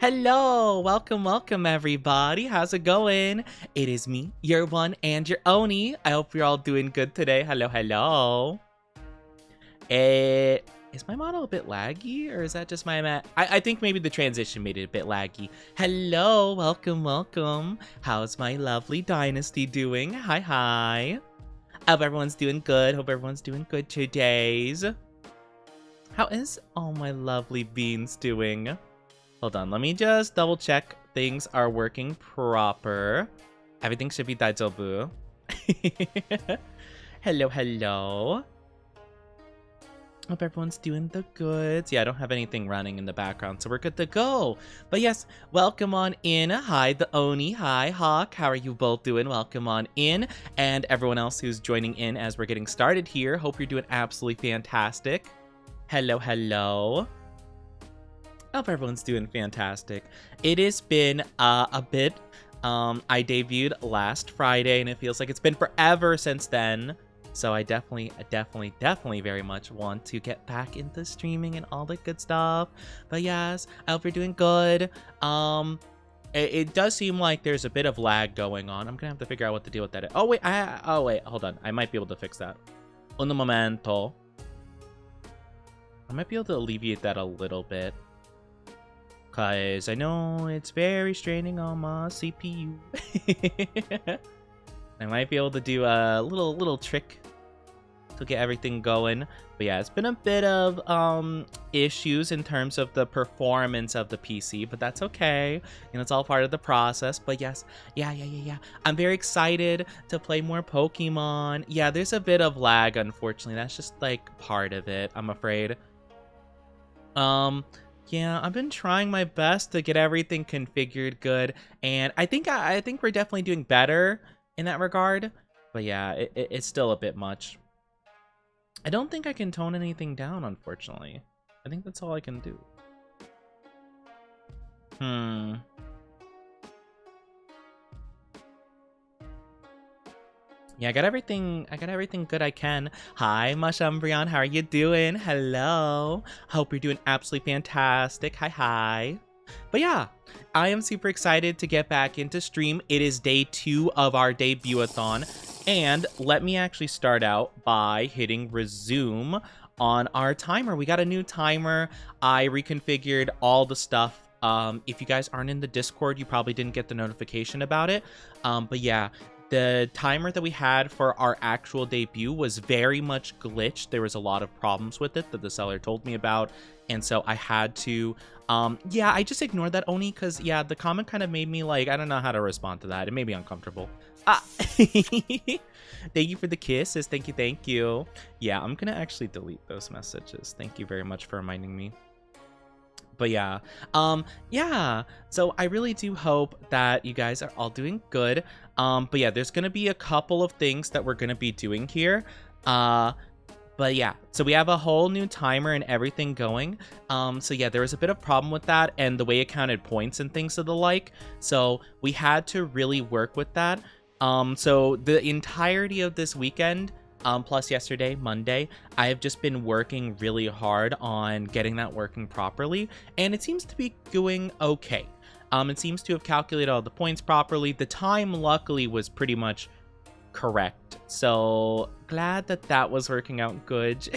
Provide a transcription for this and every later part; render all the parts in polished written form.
Hello, welcome everybody. How's it going? It is me, your one and your Oni. I hope you're all doing good today. Hello. Is my model a bit laggy, or is that just my I think maybe the transition made it a bit laggy. Hello, welcome. How's my lovely dynasty doing? Hi. Hope everyone's doing good. Hope everyone's doing good today's. How is all my lovely beans doing? Hold on, let me just double check things are working proper. Everything should be daijoubu. Hello. Hope everyone's doing the goods. Yeah, I don't have anything running in the background, so we're good to go. But yes, welcome on in. Hi, the Oni. Hi, Hawk. How are you both doing? Welcome on in. And everyone else who's joining in as we're getting started here. Hope you're doing absolutely fantastic. Hello. Hope everyone's doing fantastic. It has been a bit. I debuted last Friday, and it feels like it's been forever since then. So I definitely very much want to get back into streaming and all the good stuff. But yes, I hope you're doing good. It does seem like there's a bit of lag going on. I'm gonna have to figure out what to deal with that. Oh wait, hold on. I might be able to fix that. Un momento. I might be able to alleviate that a little bit. Cause I know it's very straining on my CPU. I might be able to do a little trick to get everything going. But yeah, it's been a bit of issues in terms of the performance of the PC, but that's okay. You know, it's all part of the process. But yes, yeah. I'm very excited to play more Pokemon. Yeah, there's a bit of lag, unfortunately. That's just like part of it, I'm afraid. Yeah, I've been trying my best to get everything configured good, and I think we're definitely doing better in that regard. But yeah, it's still a bit much. I don't think I can tone anything down, unfortunately. I think that's all I can do. Yeah, I got everything good I can. Hi, Mushumbreon, how are you doing? Hello. Hope you're doing absolutely fantastic. Hi. But yeah, I am super excited to get back into stream. It is day 2 of our debut-a-thon. And let me actually start out by hitting resume on our timer. We got a new timer. I reconfigured all the stuff. If you guys aren't in the Discord, you probably didn't get the notification about it. But yeah, the timer that we had for our actual debut was very much glitched. There was a lot of problems with it that the seller told me about. And so I had to, yeah, I just ignored that, Oni, because, yeah, the comment kind of made me, like, I don't know how to respond to that. It made me uncomfortable. Thank you for the kisses. Thank you. Yeah, I'm going to actually delete those messages. Thank you very much for reminding me. But yeah, so I really do hope that you guys are all doing good. But yeah, there's gonna be a couple of things that we're gonna be doing here. But yeah, so we have a whole new timer and everything going. So yeah, there was a bit of problem with that and the way it counted points and things of the like. So we had to really work with that. So the entirety of this weekend, plus yesterday, Monday, I have just been working really hard on getting that working properly, and it seems to be doing okay. It seems to have calculated all the points properly. The time, luckily, was pretty much correct, so glad that was working out good.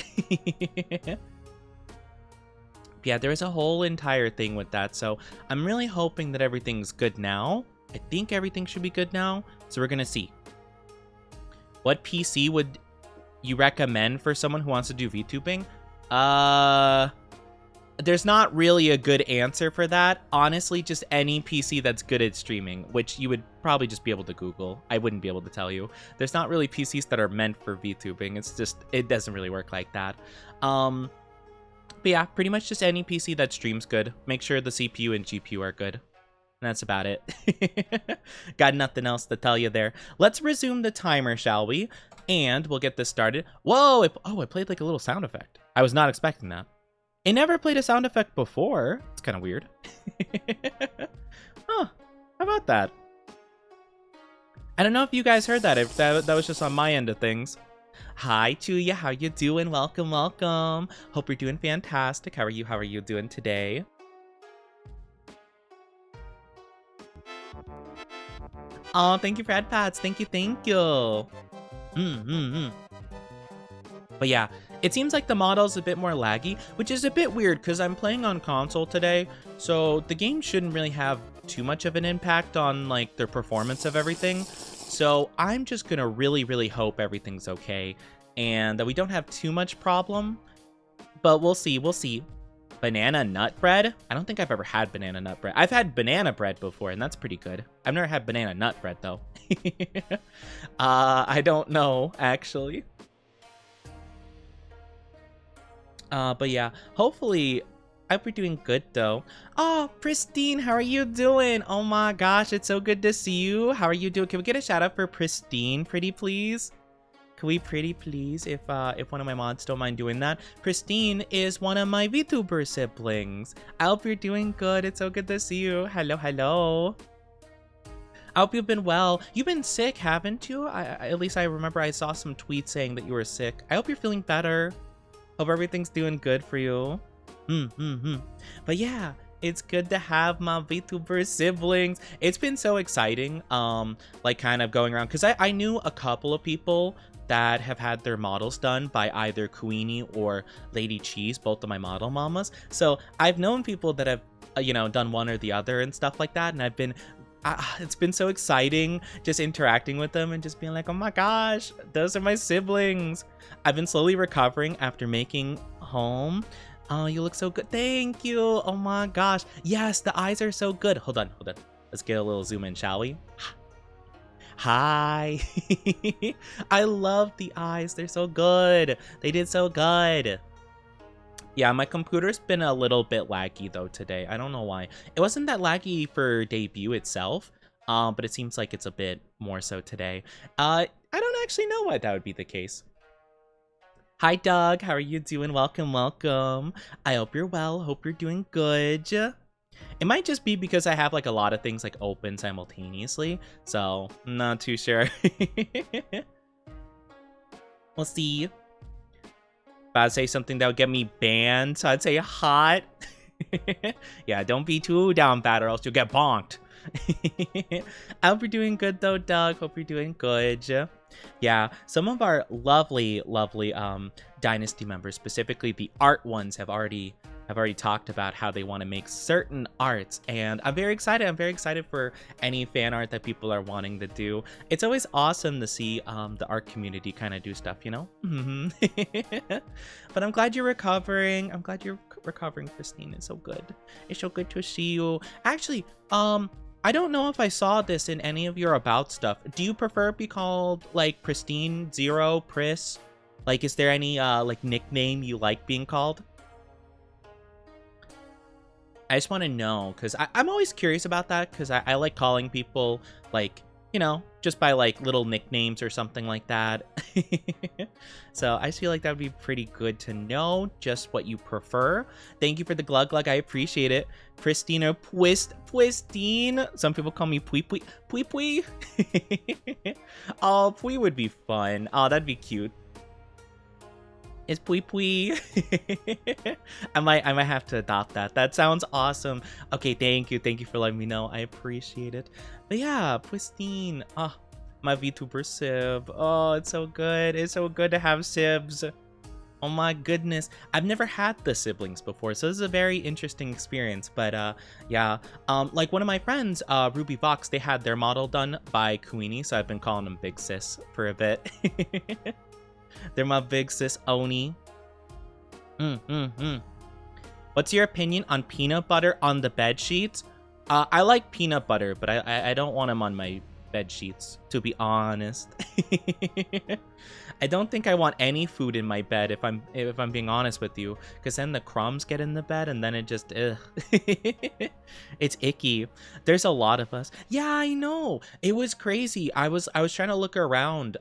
Yeah, there's a whole entire thing with that, so I'm really hoping that everything's good now. I think everything should be good now, so we're gonna see. What PC would you recommend for someone who wants to do VTubing? There's not really a good answer for that. Honestly, just any PC that's good at streaming, which you would probably just be able to Google. I wouldn't be able to tell you. There's not really PCs that are meant for VTubing. It's just, it doesn't really work like that. But yeah, pretty much just any PC that streams good. Make sure the CPU and GPU are good. And that's about it. Got nothing else to tell you there. Let's resume the timer, shall we? And we'll get this started. Whoa! I played like a little sound effect. I was not expecting that. It never played a sound effect before. It's kind of weird. Huh. How about that? I don't know if you guys heard that. If that was just on my end of things. Hi, Chuya. How you doing? Welcome. Hope you're doing fantastic. How are you doing today? Oh, thank you for Ed Pats. Thank you, thank you. But yeah, it seems like the model's a bit more laggy, which is a bit weird because I'm playing on console today, so the game shouldn't really have too much of an impact on like the performance of everything. So I'm just gonna really hope everything's okay and that we don't have too much problem. But we'll see, we'll see. Banana nut bread? I don't think I've ever had banana nut bread. I've had banana bread before, and that's pretty good. I've never had banana nut bread though. I don't know actually. But yeah, hopefully, I hope you're doing good though. Oh, Pristine, how are you doing? Oh my gosh, it's so good to see you. How are you doing? Can we get a shout out for Pristine, pretty please? Can we pretty please, if one of my mods don't mind doing that? Pristine is one of my vtuber siblings. I hope you're doing good. It's so good to see you. Hello, hello. I hope you've been well. You've been sick, haven't you? At least I remember I saw some tweets saying that you were sick. I hope you're feeling better. Hope everything's doing good for you. But yeah, it's good to have my VTuber siblings. It's been so exciting, like kind of going around, because I knew a couple of people that have had their models done by either Queenie or Lady Cheese, both of my model mamas. So I've known people that have, done one or the other and stuff like that, and I've been it's been so exciting just interacting with them and just being like, oh my gosh, those are my siblings. I've been slowly recovering after making home. Oh, you look so good. Thank you. Oh my gosh. Yes, the eyes are so good. Hold on. Let's get a little zoom in, shall we? Hi. I love the eyes. They're so good. They did so good. Yeah, my computer's been a little bit laggy though today. I don't know why. It wasn't that laggy for debut itself, but it seems like it's a bit more so today. I don't actually know why that would be the case. Hi, Doug. How are you doing? Welcome, welcome. I hope you're well. Hope you're doing good. It might just be because I have like a lot of things like open simultaneously, so I'm not too sure. We'll see. If I say something that would get me banned, so I'd say hot. Yeah, don't be too down bad or else you'll get bonked. I hope you're doing good though, Doug. Hope you're doing good. Yeah, some of our lovely Dynasty members, specifically the art ones, have already talked about how they want to make certain arts, and I'm very excited. I'm very excited for any fan art that people are wanting to do. It's always awesome to see the art community kind of do stuff, you know? But I'm glad you're recovering. I'm glad you're recovering, Christine. It's so good. It's so good to see you. Actually, I don't know if I saw this in any of your about stuff. Do you prefer to be called like Pristine, Zero, Pris? Like, is there any like nickname you like being called? I just want to know, because I'm always curious about that, because I like calling people, like, you know, just by, like, little nicknames or something like that. So I just feel like that would be pretty good to know just what you prefer. Thank you for the glug glug. I appreciate it. Pristina Twistine. Some people call me Pui Pui. Pui Pui. Oh, Pui would be fun. Oh, that'd be cute. It's Pui Pui. I might have to adopt that. That sounds awesome. Okay, thank you for letting me know. I appreciate it. But yeah, Pristine. Oh, my VTuber sib. Oh, it's so good. It's so good to have sibs. Oh my goodness. I've never had the siblings before, so this is a very interesting experience. But yeah, like one of my friends, Ruby Vox, they had their model done by Queenie, so I've been calling them Big Sis for a bit. They're my big sis Oni. What's your opinion on peanut butter on the bed sheets? I like peanut butter, but I don't want them on my bed sheets, to be honest. I don't think I want any food in my bed if I'm being honest with you, because then the crumbs get in the bed and then it just it's icky. There's a lot of us. Yeah, I know. It was crazy. I was trying to look around.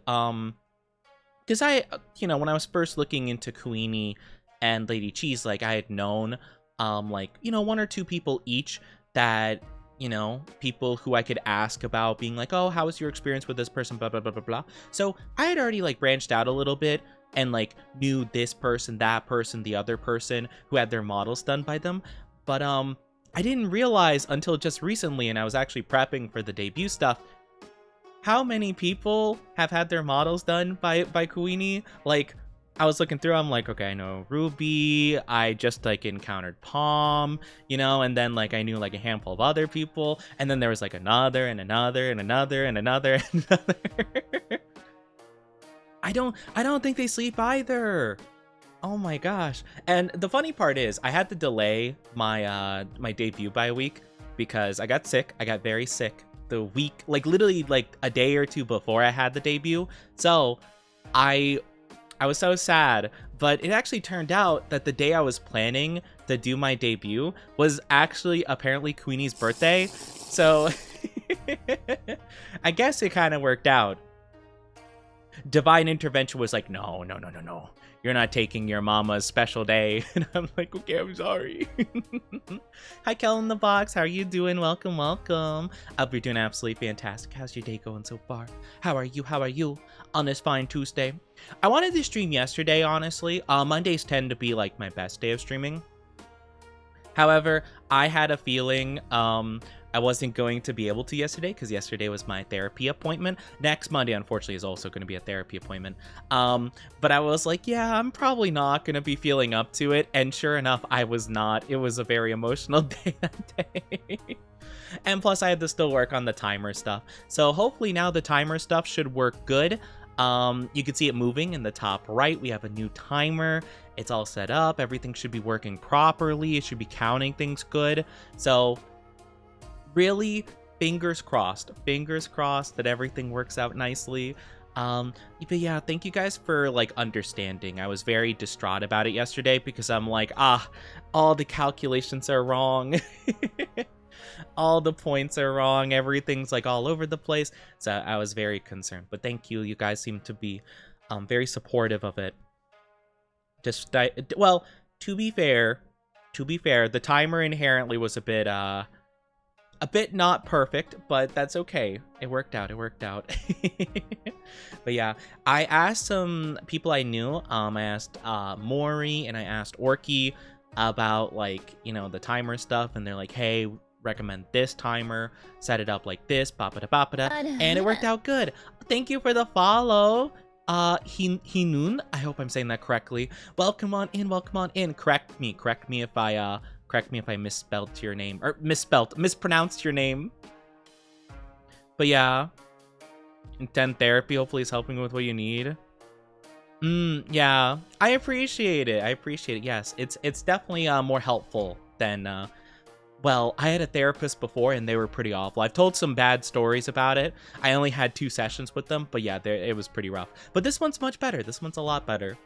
Because when I was first looking into Queenie and Lady Cheese, like, I had known, like, one or two people each that, people who I could ask about being like, oh, how was your experience with this person, blah, blah, blah, blah, blah. So I had already, like, branched out a little bit and, like, knew this person, that person, the other person who had their models done by them. But, I didn't realize until just recently, and I was actually prepping for the debut stuff, how many people have had their models done by Queenie? Like, I was looking through, I'm like, okay, I know Ruby, I just like encountered Palm, you know, and then like I knew like a handful of other people, and then there was like another and another and another and another and another. I don't think they sleep either. Oh my gosh. And the funny part is I had to delay my my debut by a week because I got sick. I got very sick the week, like literally like a day or two before I had the debut. So I was so sad, but it actually turned out that the day I was planning to do my debut was actually apparently Queenie's birthday. So I guess it kind of worked out. Divine intervention was like, no. You're not taking your mama's special day. And I'm like, okay, I'm sorry. Hi, Kel in the box. How are you doing? Welcome. I hope you're doing absolutely fantastic. How's your day going so far? How are you on this fine Tuesday? I wanted to stream yesterday, honestly. Mondays tend to be like my best day of streaming. However, I had a feeling I wasn't going to be able to yesterday because yesterday was my therapy appointment. Next Monday, unfortunately, is also going to be a therapy appointment. But I was like, yeah, I'm probably not going to be feeling up to it. And sure enough, I was not. It was a very emotional day that day. And plus, I had to still work on the timer stuff. So hopefully now the timer stuff should work good. You can see it moving in the top right. We have a new timer. It's all set up. Everything should be working properly. It should be counting things good. So really, fingers crossed that everything works out nicely. But yeah, thank you guys for like understanding. I was very distraught about it yesterday because I'm like, all the calculations are wrong. All the points are wrong. Everything's like all over the place. So I was very concerned. But thank you. You guys seem to be very supportive of it. Well, to be fair, the timer inherently was a bit not perfect, but that's okay. It worked out. But yeah, I asked some people I knew. I asked Maury and I asked Orky about like, you know, the timer stuff, and they're like, hey, recommend this timer, set it up like this, ba-ba-da, and it worked out good. Thank you for the follow. Hinun, I hope I'm saying that correctly. Welcome on in. Correct me if I mispelled your name, or mispronounced your name. But yeah, Intent Therapy hopefully is helping with what you need. Yeah, I appreciate it. Yes, it's definitely more helpful than well, I had a therapist before and they were pretty awful. I've told some bad stories about it. I only had 2 sessions with them, but yeah, it was pretty rough. But this one's much better. This one's a lot better.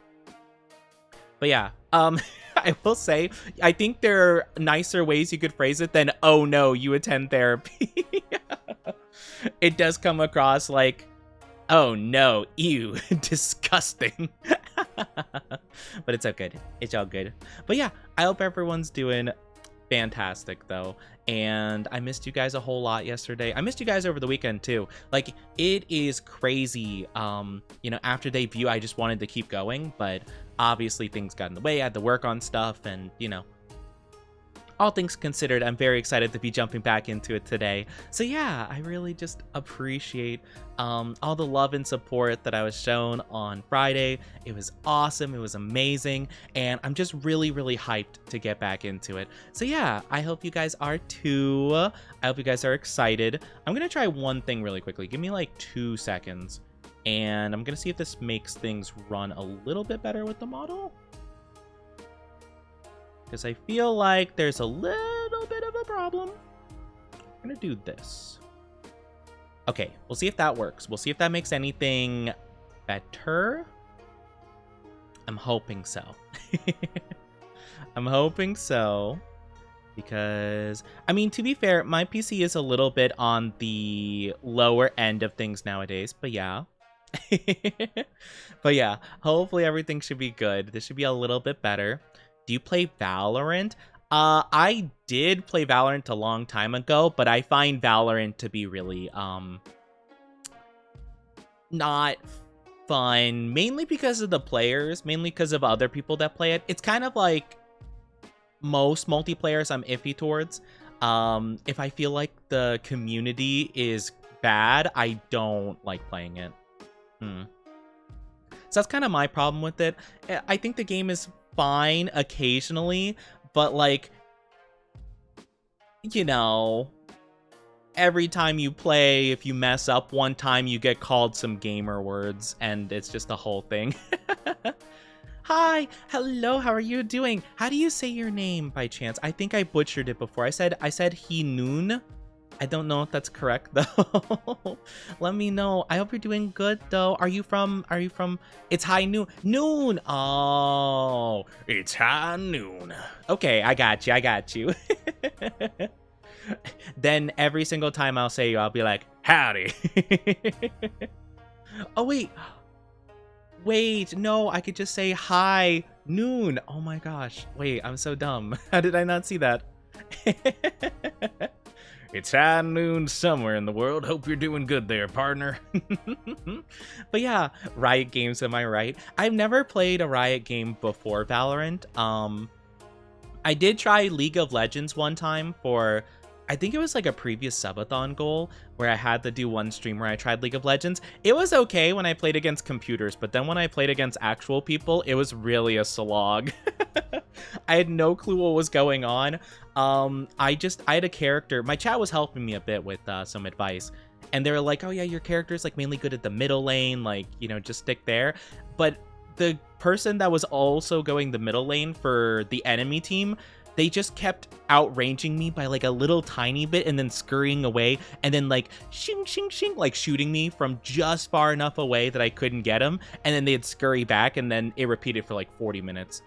But yeah, I will say, I think there are nicer ways you could phrase it than, oh no, you attend therapy. It does come across like, oh no, ew, disgusting. But it's all good. It's all good. But yeah, I hope everyone's doing fantastic though, and I missed you guys a whole lot yesterday. I missed you guys over the weekend too. Like, it is crazy. You know, after debut I just wanted to keep going, but obviously things got in the way. I had to work on stuff, and you know, all things considered, I'm very excited to be jumping back into it today. So yeah, I really just appreciate all the love and support that I was shown on Friday. It was awesome. It was amazing. And I'm just really, really hyped to get back into it. So yeah, I hope you guys are too. I hope you guys are excited. I'm going to try one thing really quickly. Give me like 2 seconds. And I'm going to see if this makes things run a little bit better with the model. Because I feel like there's a little bit of a problem. I'm going to do this. Okay, we'll see if that works. We'll see if that makes anything better. I'm hoping so. I'm hoping so. Because, I mean, to be fair, my PC is a little bit on the lower end of things nowadays. But yeah. But yeah, hopefully everything should be good. This should be a little bit better. Do you play Valorant? I did play Valorant a long time ago, but I find Valorant to be really, not fun. Mainly because of the players, mainly because of other people that play it. It's kind of like most multiplayers I'm iffy towards. If I feel like the community is bad, I don't like playing it. So that's kind of my problem with it. I think the game is fine occasionally, but like, you know, every time you play, if you mess up one time, you get called some gamer words, and it's just a whole thing. Hi, hello, how are you doing? How do you say your name by chance? I think I butchered it before. I said Hinun. I don't know if that's correct though. Let me know. I hope you're doing good though. Are you from it's high noon. Noon. Oh, it's high noon. Okay, I got you. Then every single time I'll say you, I'll be like, howdy. Oh wait, no, I could just say hi noon. Oh my gosh, wait, I'm so dumb. How did I not see that? It's high noon somewhere in the world. Hope you're doing good there, partner. But yeah, Riot Games, am I right? I've never played a Riot game before Valorant. I did try League of Legends one time for, I think it was like a previous subathon goal where I had to do one stream where I tried League of Legends. It was okay when I played against computers, but then when I played against actual people, it was really a slog. I had no clue what was going on. I had a character. My chat was helping me a bit with some advice, and they were like, "Oh yeah, your character's like mainly good at the middle lane, like, you know, just stick there." But the person that was also going the middle lane for the enemy team, they just kept outranging me by like a little tiny bit and then scurrying away and then like shing shing shing, like shooting me from just far enough away that I couldn't get them, and then they'd scurry back, and then it repeated for like 40 minutes.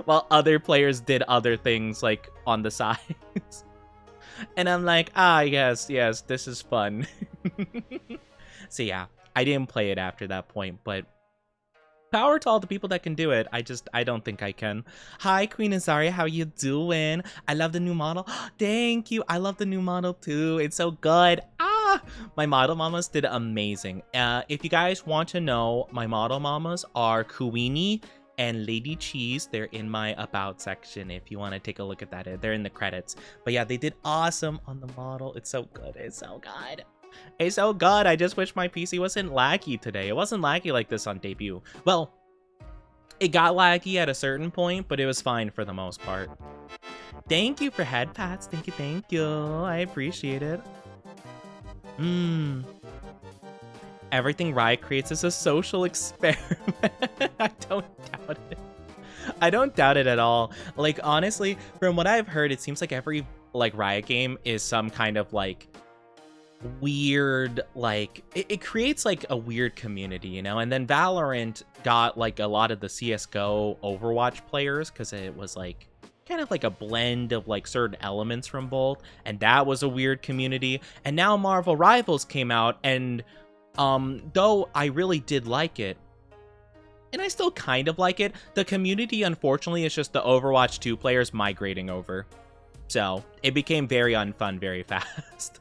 While other players did other things like on the sides. And I'm like, yes, this is fun. So yeah, I didn't play it after that point, but power to all the people that can do it. I don't think I can. Hi, Queen Azaria, how you doing? I love the new model. Thank you. I love the new model too. It's so good. My model mamas did amazing. If you guys want to know, my model mamas are Kuini and Lady Cheese. They're in my about section if you want to take a look at that. They're in the credits. But yeah, they did awesome on the model. It's so good. It's so good. It's so good. I just wish my PC wasn't laggy today. It wasn't laggy like this on debut. Well, it got laggy at a certain point, but it was fine for the most part. Thank you for head pats. Thank you. I appreciate it. Everything Riot creates is a social experiment. I don't doubt it. I don't doubt it at all. Like, honestly, from what I've heard, it seems like every like Riot game is some kind of like weird, like it creates like a weird community, you know. And then Valorant got like a lot of the CS:GO Overwatch players because it was like kind of like a blend of like certain elements from both, and that was a weird community. And now Marvel Rivals came out, and though I really did like it, and I still kind of like it, the community unfortunately is just the Overwatch 2 players migrating over. So it became very unfun very fast.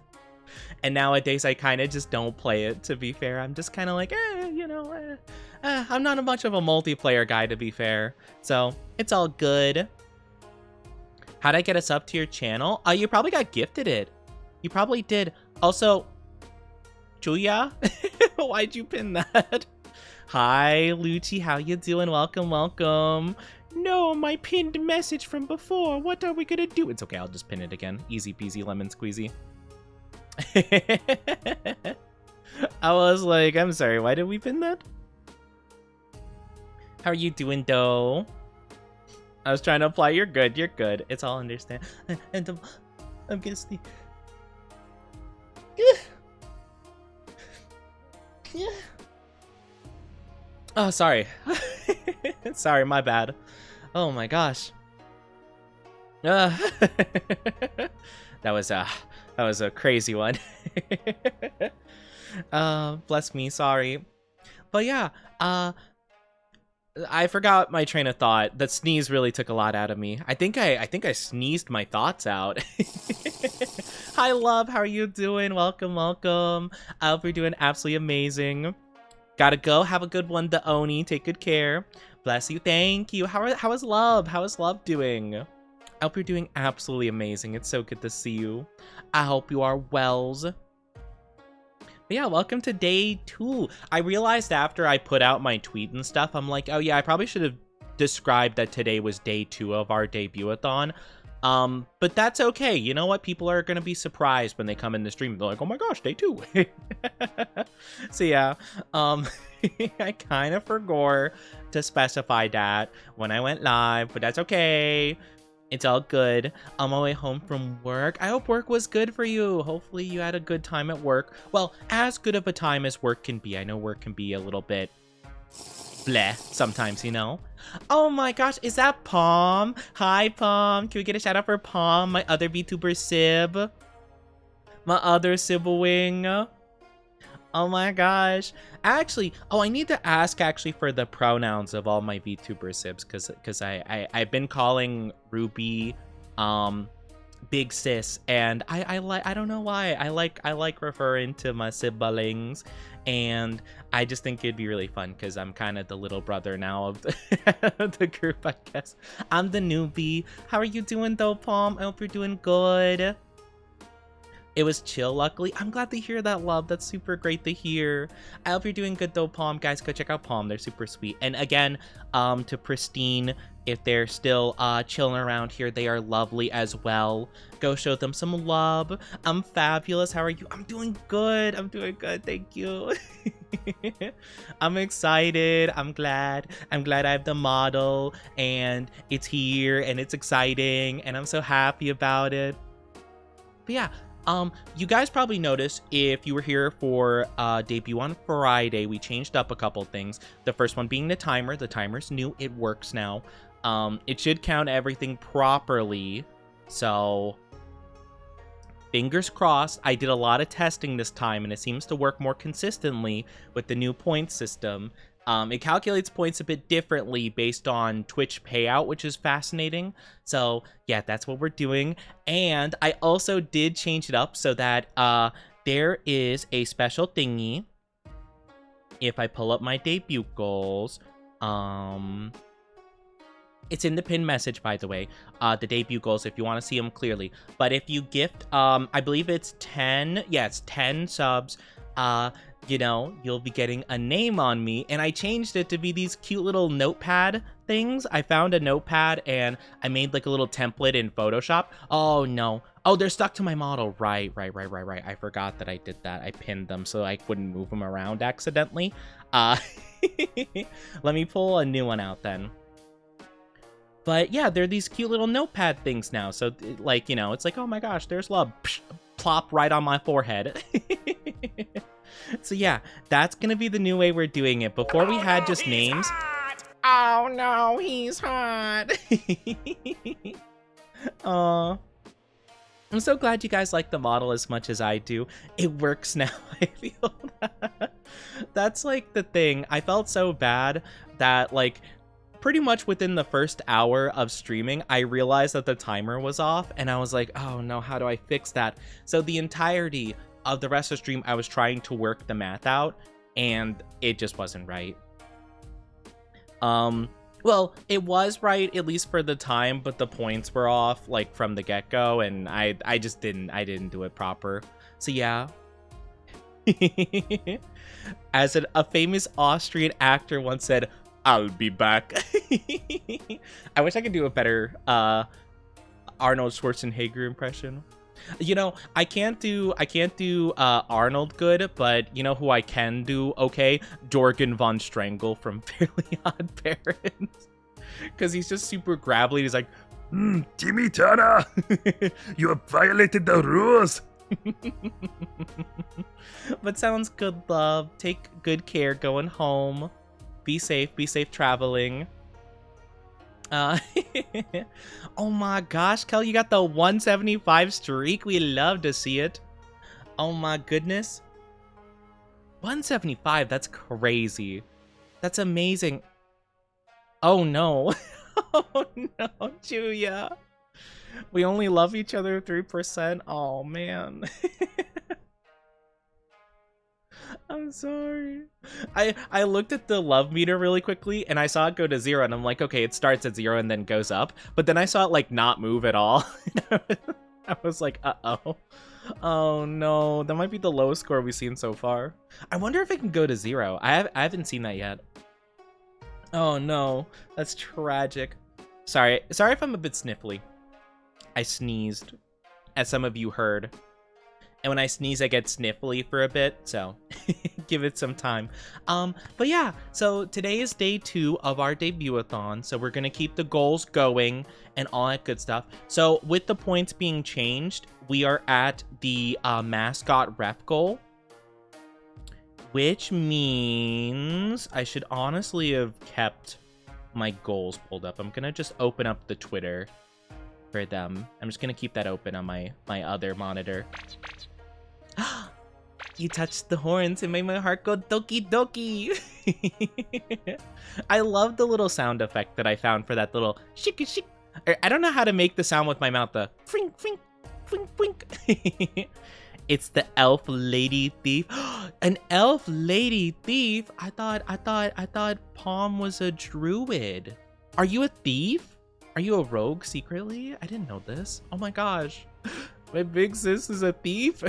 And nowadays I kind of just don't play it, to be fair. I'm just kind of like, you know, I'm not much of a multiplayer guy, to be fair. So it's all good. How'd I get us up to your channel? You probably got gifted it. You probably did. Also, Julia, why'd you pin that? Hi, Lucci, how you doing? Welcome. No, my pinned message from before. What are we gonna do? It's okay, I'll just pin it again. Easy peasy lemon squeezy. I was like, I'm sorry, why did we pin that? How are you doing, though? I was trying to apply. You're good. It's all understand. And I'm gonna sneeze. Oh, sorry. Sorry, my bad. Oh my gosh. That was a crazy one. Bless me, sorry. But yeah, I forgot my train of thought. That sneeze really took a lot out of me. I think I sneezed my thoughts out. Hi, love. How are you doing? Welcome. I hope you're doing absolutely amazing. Gotta go. Have a good one, the Oni. Take good care. Bless you. Thank you. How is love? How is love doing? I hope you're doing absolutely amazing. It's so good to see you. I hope you are wells. But yeah, welcome to day 2. I realized after I put out my tweet and stuff, I'm like, oh yeah, I probably should have described that today was day 2 of our debut-a-thon. But that's okay. You know what? People are gonna be surprised when they come in the stream. They're like, oh my gosh, day 2. So yeah, I kind of forgot to specify that when I went live, but that's okay. It's all good. On my way home from work. I hope work was good for you. Hopefully you had a good time at work. Well, as good of a time as work can be. I know work can be a little bit bleh sometimes, you know? Oh my gosh, is that Palm? Hi, Palm. Can we get a shout out for Palm, my other VTuber sib? My other sibling. Oh my gosh. Actually, I need to ask actually for the pronouns of all my VTuber sibs because I've been calling Ruby Big Sis, and I don't know why. I like referring to my siblings, and I just think it'd be really fun because I'm kind of the little brother now of the group, I guess. I'm the newbie. How are you doing though, Palm? I hope you're doing good. It was chill, luckily. I'm glad to hear that, love. That's super great to hear. I hope you're doing good though, Palm. Guys, go check out Palm. They're super sweet. And again, to Pristine, if they're still chilling around here, they are lovely as well. Go show them some love. I'm fabulous. How are you? I'm doing good. I'm doing good. Thank you. I'm excited. I'm glad I have the model and it's here and it's exciting and I'm so happy about it. But yeah, you guys probably noticed if you were here for debut on Friday, we changed up a couple things. The first one being the timer. The timer's new. It works now. It should count everything properly. So fingers crossed. I did a lot of testing this time and it seems to work more consistently with the new point system. It calculates points a bit differently based on Twitch payout, which is fascinating. So yeah, that's what we're doing. And I also did change it up so that there is a special thingy. If I pull up my debut goals, it's in the pinned message, by the way, the debut goals, if you want to see them clearly. But if you gift, I believe it's 10, yeah, it's 10 subs, you know, you'll be getting a name on me. And I changed it to be these cute little notepad things. I found a notepad and I made like a little template in Photoshop. Oh no. Oh, they're stuck to my model. Right. I forgot that I did that. I pinned them so I wouldn't move them around accidentally. Let me pull a new one out then. But yeah, they're these cute little notepad things now. So like, you know, it's like, oh my gosh, there's love. Psh, plop right on my forehead. So yeah, that's gonna be the new way we're doing it. Before we had just names. Hot. Oh no, he's hot. Aw. I'm so glad you guys like the model as much as I do. It works now, I feel that. That's like the thing. I felt so bad that like pretty much within the first hour of streaming, I realized that the timer was off and I was like, oh no, how do I fix that? So the entirety of the rest of the stream, I was trying to work the math out and it just wasn't right. Well, it was right, at least for the time, but the points were off like from the get-go and I didn't do it proper. So yeah. As a famous Austrian actor once said, I'll be back. I wish I could do a better Arnold Schwarzenegger impression. You know, I can't do Arnold good, but you know who I can do okay? Jorgen von Strangle from Fairly Odd Parents. Because he's just super gravelly. He's like, Timmy Turner, you have violated the rules. But sounds good, love. Take good care going home. Be safe traveling. Oh my gosh, Kel, you got the 175 streak. We love to see it. Oh my goodness. 175, that's crazy. That's amazing. Oh no. Oh no, Julia. We only love each other 3%. Oh man. I'm sorry. I looked at the love meter really quickly and I saw it go to 0 and I'm like, okay, it starts at 0 and then goes up. But then I saw it like not move at all. I was like, uh-oh. Oh no, that might be the lowest score we've seen so far. I wonder if it can go to 0. I haven't seen that yet. Oh no, that's tragic. Sorry if I'm a bit sniffly. I sneezed, as some of you heard. And when I sneeze, I get sniffly for a bit, so give it some time. But yeah, so today is day 2 of our debut-a-thon, so we're gonna keep the goals going and all that good stuff. So with the points being changed, we are at the mascot rep goal, which means I should honestly have kept my goals pulled up. I'm gonna just open up the Twitter for them. I'm just gonna keep that open on my other monitor. You touched the horns and made my heart go doki doki. I love the little sound effect that I found for that little shik shik. I don't know how to make the sound with my mouth. The frink frink frink frink. It's the elf lady thief. An elf lady thief? I thought Palm was a druid. Are you a thief? Are you a rogue secretly? I didn't know this. Oh my gosh. My big sis is a thief?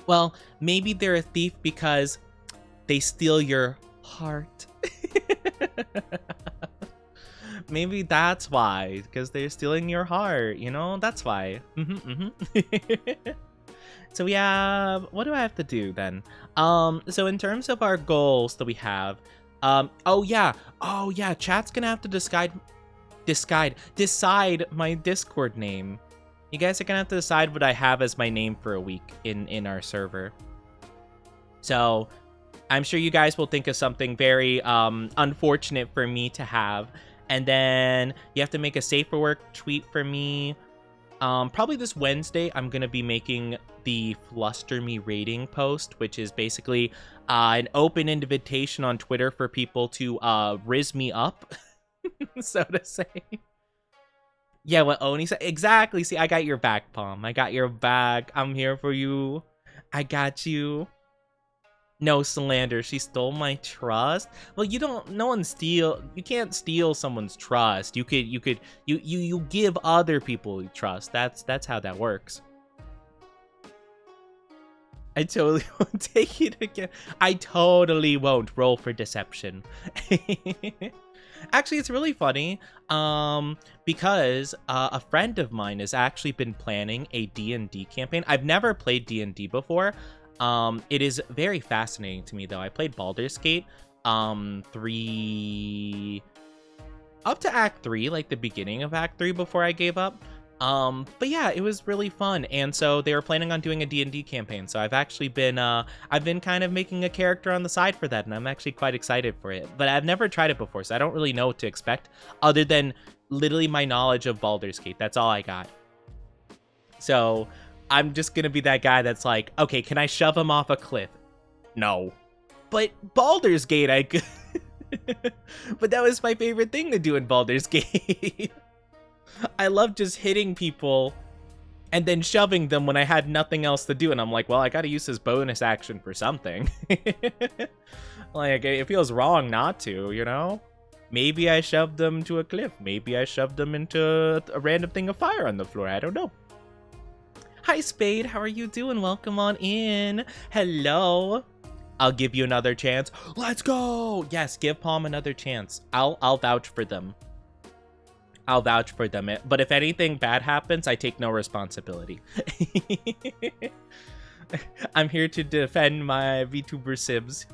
Well, maybe they're a thief because they steal your heart. Maybe that's why, because they're stealing your heart, you know? That's why. So we have, what do I have to do then? So in terms of our goals that we have, oh yeah, chat's gonna have to decide my Discord name. You guys are gonna have to decide what I have as my name for a week in our server. So I'm sure you guys will think of something very unfortunate for me to have. And then you have to make a safer work tweet for me. Probably this Wednesday, I'm going to be making the Fluster Me rating post, which is basically an open invitation on Twitter for people to riz me up, so to say. Yeah, what Oni said. Exactly. See, I got your back, Palm. I got your back. I'm here for you. I got you. No slander. She stole my trust. Well, you can't steal someone's trust. You give other people trust. That's how that works. I totally won't take it again. I totally won't roll for deception. Actually, it's really funny because a friend of mine has actually been planning a D&D campaign. I've never played D&D before. It is very fascinating to me, though. I played Baldur's Gate 3 up to Act 3, like the beginning of Act 3 before I gave up. But yeah, it was really fun. And so they were planning on doing a D&D campaign. So I've actually been kind of making a character on the side for that, and I'm actually quite excited for it. But I've never tried it before, so I don't really know what to expect other than literally my knowledge of Baldur's Gate. That's all I got. So I'm just gonna be that guy that's like, okay, can I shove him off a cliff? No. But Baldur's Gate, I could. But that was my favorite thing to do in Baldur's Gate. I love just hitting people and then shoving them when I had nothing else to do. And I'm like, well, I gotta use this bonus action for something. Like, it feels wrong not to, you know? Maybe I shoved them to a cliff. Maybe I shoved them into a random thing of fire on the floor. I don't know. Hi, Spade. How are you doing? Welcome on in. Hello. I'll give you another chance. Let's go. Yes, give Palm another chance. I'll vouch for them. I'll vouch for them. But if anything bad happens, I take no responsibility. I'm here to defend my VTuber sibs.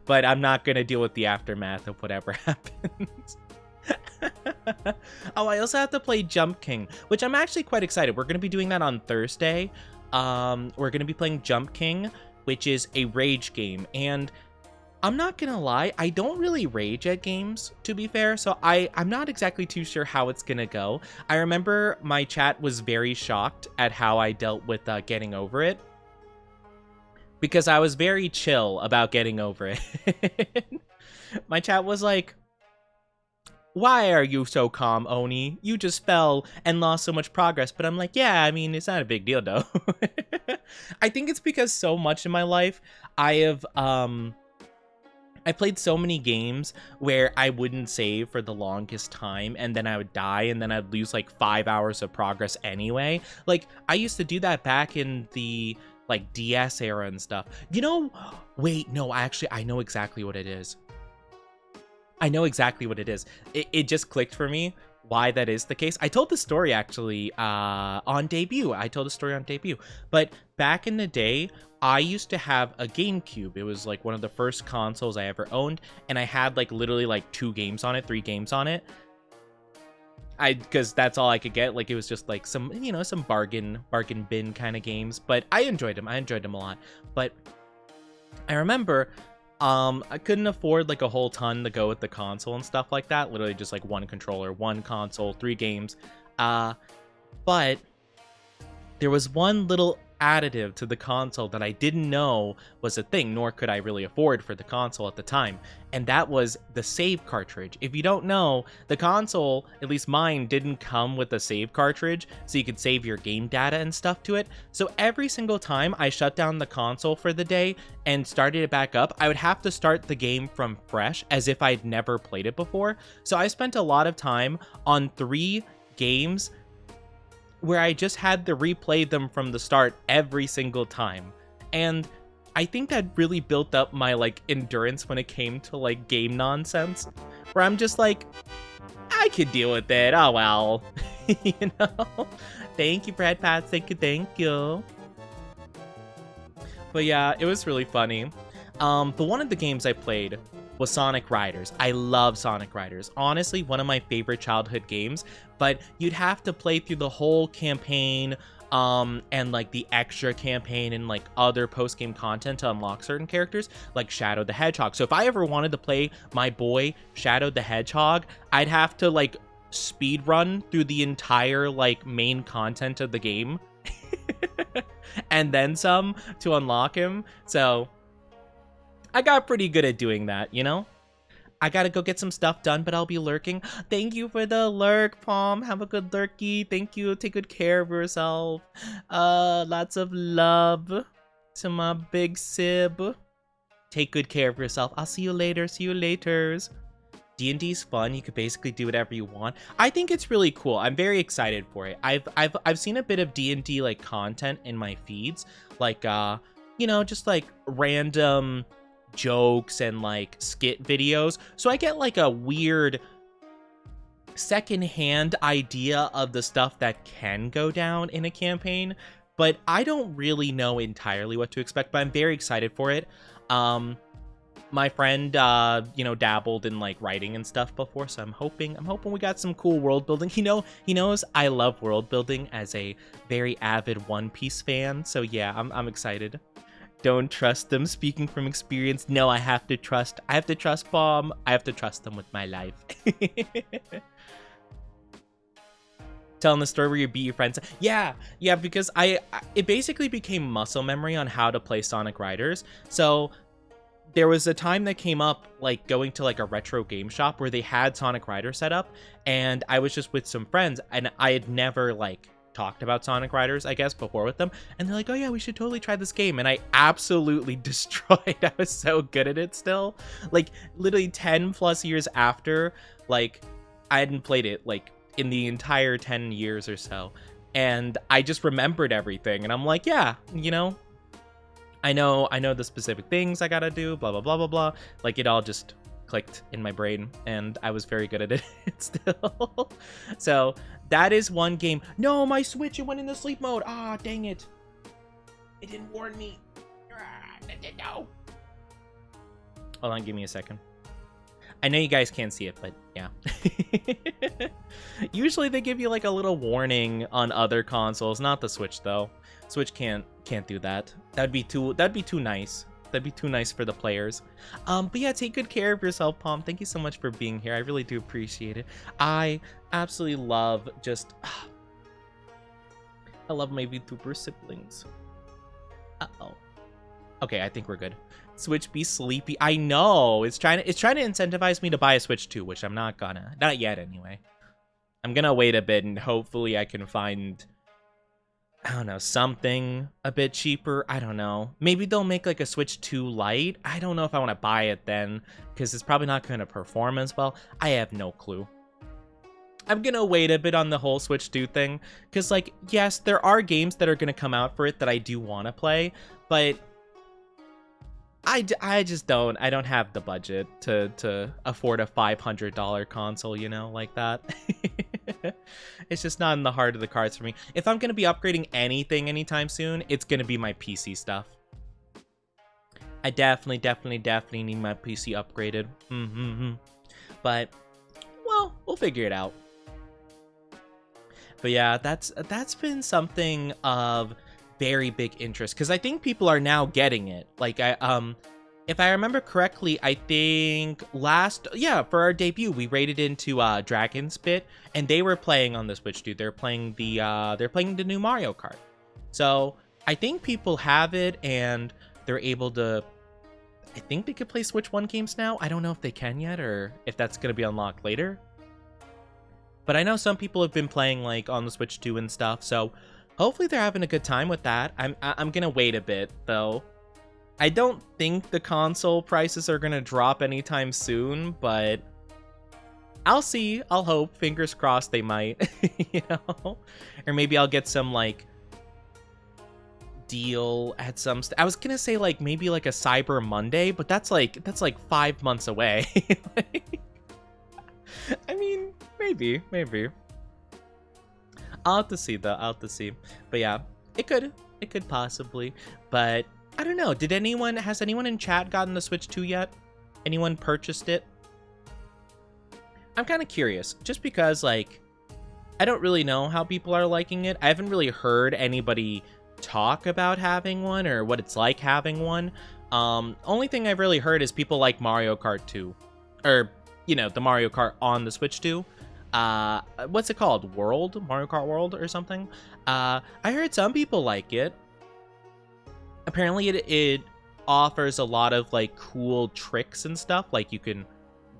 But I'm not going to deal with the aftermath of whatever happens. Oh, I also have to play Jump King, which I'm actually quite excited. We're going to be doing that on Thursday. We're going to be playing Jump King, which is a rage game. And I'm not going to lie, I don't really rage at games, to be fair. So I'm not exactly too sure how it's going to go. I remember my chat was very shocked at how I dealt with getting over it, because I was very chill about getting over it. My chat was like, why are you so calm, Oni? You just fell and lost so much progress. But I'm like, yeah, I mean, it's not a big deal, though. I think it's because so much in my life I have I played so many games where I wouldn't save for the longest time, and then I would die, and then I'd lose like 5 hours of progress anyway. Like, I used to do that back in the like DS era and stuff. You know, wait, no, I know exactly what it is. I know exactly what it is. It just clicked for me why that is the case. I told the story actually on debut. I told the story on debut. But back in the day, I used to have a GameCube. It was like one of the first consoles I ever owned, and I had like literally like 2 games on it, 3 games on it. Because that's all I could get. Like, it was just like some, you know, some bargain bin kind of games. But I enjoyed them. I enjoyed them a lot. But I remember I couldn't afford like a whole ton to go with the console and stuff like that. Literally just like 1 controller, 1 console, 3 games. But there was one little additive to the console that I didn't know was a thing, nor could I really afford for the console at the time, and that was the save cartridge. If you don't know, the console, at least mine, didn't come with a save cartridge, so you could save your game data and stuff to it. So every single time I shut down the console for the day and started it back up, I would have to start the game from fresh, as if I'd never played it before. So I spent a lot of time on 3 games where I just had to replay them from the start every single time. And I think that really built up my like endurance when it came to like game nonsense, where I'm just like, I could deal with it. Oh well. You know? Thank you, Brad Pats. Thank you. But yeah, it was really funny. But one of the games I played was Sonic Riders. I love Sonic Riders. Honestly, one of my favorite childhood games, but you'd have to play through the whole campaign, and like the extra campaign and like other post-game content to unlock certain characters, like Shadow the Hedgehog. So if I ever wanted to play my boy Shadow the Hedgehog, I'd have to like speed run through the entire like main content of the game and then some to unlock him. So I got pretty good at doing that, you know? I gotta go get some stuff done, but I'll be lurking. Thank you for the lurk, Palm. Have a good lurky. Thank you. Take good care of yourself. Lots of love to my big sib. Take good care of yourself. I'll see you later. See you laters. D&D's fun. You could basically do whatever you want. I think it's really cool. I'm very excited for it. I've seen a bit of D&D like content in my feeds, like you know, just like random jokes and like skit videos, so I get like a weird secondhand idea of the stuff that can go down in a campaign, but I don't really know entirely what to expect, but I'm very excited for it. My friend you know, dabbled in like writing and stuff before, so I'm hoping we got some cool world building. He knows I love world building as a very avid One Piece fan, so yeah, I'm excited. Don't trust them. Speaking from experience, no, I have to trust Bomb. I have to trust them with my life. Telling the story where you beat your friends. Yeah, because it basically became muscle memory on how to play Sonic Riders. So there was a time that came up, like going to like a retro game shop where they had Sonic Riders set up, and I was just with some friends, and I had never like talked about Sonic Riders, I guess, before with them, and they're like, oh yeah, we should totally try this game, and I absolutely destroyed. I was so good at it still, like literally 10 plus years after, like I hadn't played it like in the entire 10 years or so, and I just remembered everything, and I'm like, yeah, you know, I know the specific things I gotta do, blah blah blah blah blah, like it all just clicked in my brain, and I was very good at it still. So that is one game. No, my Switch, it went into sleep mode. Ah, dang it. It didn't warn me. No. Hold on, give me a second. I know you guys can't see it, but yeah. Usually they give you like a little warning on other consoles, not the Switch though. Switch can't do that. That'd be too nice. That'd be too nice for the players. But yeah, take good care of yourself, Palm. Thank you so much for being here. I really do appreciate it. I absolutely love just... I love my VTuber siblings. Uh-oh. Okay, I think we're good. Switch be sleepy. I know. It's trying to incentivize me to buy a Switch too, which I'm not gonna. Not yet, anyway. I'm gonna wait a bit, and hopefully I can find I don't know, something a bit cheaper. I don't know. Maybe they'll make like a Switch 2 Lite. I don't know if I want to buy it then, because it's probably not going to perform as well. I have no clue. I'm going to wait a bit on the whole Switch 2 thing, because like, yes, there are games that are going to come out for it that I do want to play, but I just I don't have the budget to afford a $500 console, you know, like that. It's just not in the heart of the cards for me. If I'm going to be upgrading anything anytime soon, it's going to be my PC stuff. I definitely need my PC upgraded. But, well, we'll figure it out. But yeah, that's been something of very big interest, because I think people are now getting it. Like, if I remember correctly, I think for our debut, we raided into Dragon's Pit, and they were playing on the Switch 2. They're playing the new Mario Kart. So I think people have it, and they're able to. I think they could play Switch 1 games now. I don't know if they can yet, or if that's gonna be unlocked later. But I know some people have been playing like on the Switch 2 and stuff. So hopefully they're having a good time with that. I'm gonna wait a bit though. I don't think the console prices are gonna drop anytime soon, but I'll see. I'll hope. Fingers crossed they might. You know, or maybe I'll get some like deal at some. I was gonna say like maybe like a Cyber Monday, but that's like 5 months away. Like, I mean, maybe. I'll have to see though. I'll have to see. But yeah, it could possibly. But I don't know. Has anyone in chat gotten the Switch 2 yet? Anyone purchased it? I'm kind of curious, just because like I don't really know how people are liking it. I haven't really heard anybody talk about having one or what it's like having one. Only thing I've really heard is people like Mario Kart 2, or you know, the Mario Kart on the Switch 2. What's it called? Mario Kart World or something? I heard some people like it. Apparently it offers a lot of like cool tricks and stuff. Like you can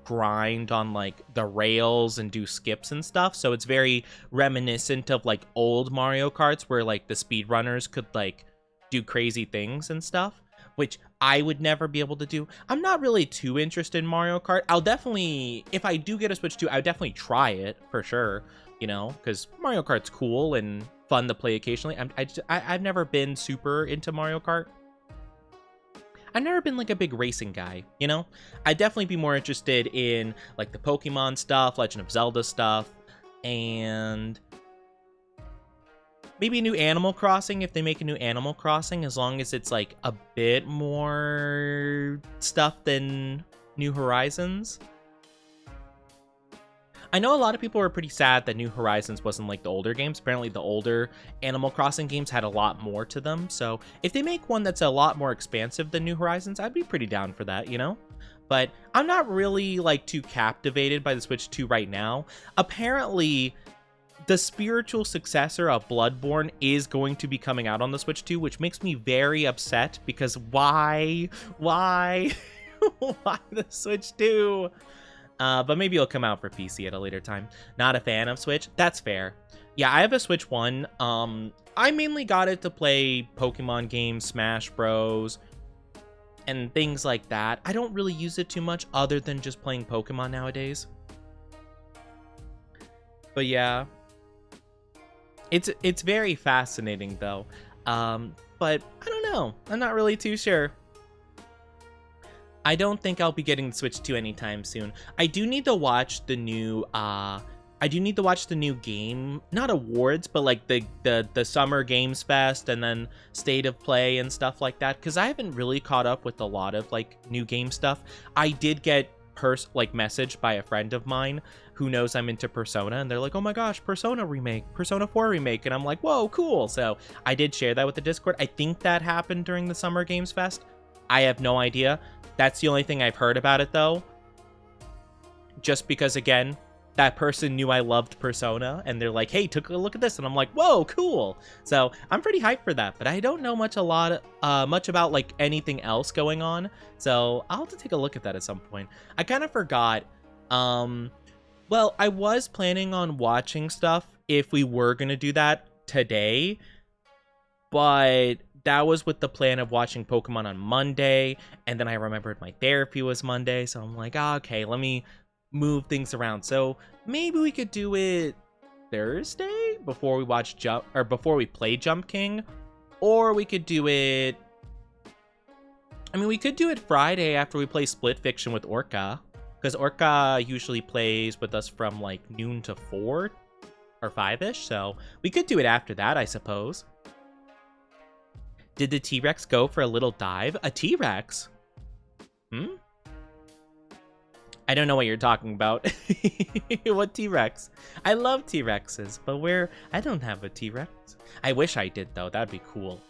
grind on like the rails and do skips and stuff. So it's very reminiscent of like old Mario Karts where like the speedrunners could like do crazy things and stuff, which I would never be able to do. I'm not really too interested in Mario Kart. I'll definitely, if I do get a Switch 2, I would definitely try it for sure, you know, because Mario Kart's cool and fun to play occasionally. I've never been super into Mario Kart. I've never been like a big racing guy, you know? I'd definitely be more interested in like the Pokemon stuff, Legend of Zelda stuff, and maybe a new Animal Crossing if they make a new Animal Crossing, as long as it's like a bit more stuff than New Horizons. I know a lot of people were pretty sad that New Horizons wasn't like the older games. Apparently the older Animal Crossing games had a lot more to them. So if they make one that's a lot more expansive than New Horizons, I'd be pretty down for that, you know? But I'm not really like too captivated by the Switch 2 right now. Apparently the spiritual successor of Bloodborne is going to be coming out on the Switch 2, which makes me very upset because why? Why the Switch 2? But maybe it'll come out for PC at a later time. Not a fan of Switch. That's fair. Yeah, I have a Switch 1. I mainly got it to play Pokemon games, Smash Bros, and things like that. I don't really use it too much other than just playing Pokemon nowadays. But yeah, it's very fascinating though. But I don't know. I'm not really too sure. I don't think I'll be getting the Switch 2 anytime soon. I do need to watch the new game, not awards, but like the Summer Games Fest and then State of Play and stuff like that, because I haven't really caught up with a lot of like new game stuff. I did get messaged by a friend of mine who knows I'm into Persona, and they're like, oh my gosh, Persona 4 remake, and I'm like, whoa, cool. So I did share that with the Discord. I think that happened during the Summer Games Fest. I have no idea. That's the only thing I've heard about it, though. Just because, again, that person knew I loved Persona, and they're like, hey, took a look at this, and I'm like, whoa, cool. So I'm pretty hyped for that, but I don't know much about like anything else going on. So I'll have to take a look at that at some point. I kind of forgot. Well, I was planning on watching stuff if we were gonna do that today, but that was with the plan of watching Pokemon on Monday, and then I remembered my therapy was Monday, so I'm like, okay, let me move things around. So maybe we could do it Thursday before we watch before we play Jump King, or we could do it. I mean, we could do it Friday after we play Split Fiction with Orca, because Orca usually plays with us from like noon to 4 or 5-ish, so we could do it after that, I suppose. Did the T-Rex go for a little dive? A T-Rex? I don't know what you're talking about. What T-Rex? I love T-Rexes, but I don't have a T-Rex. I wish I did, though. That'd be cool.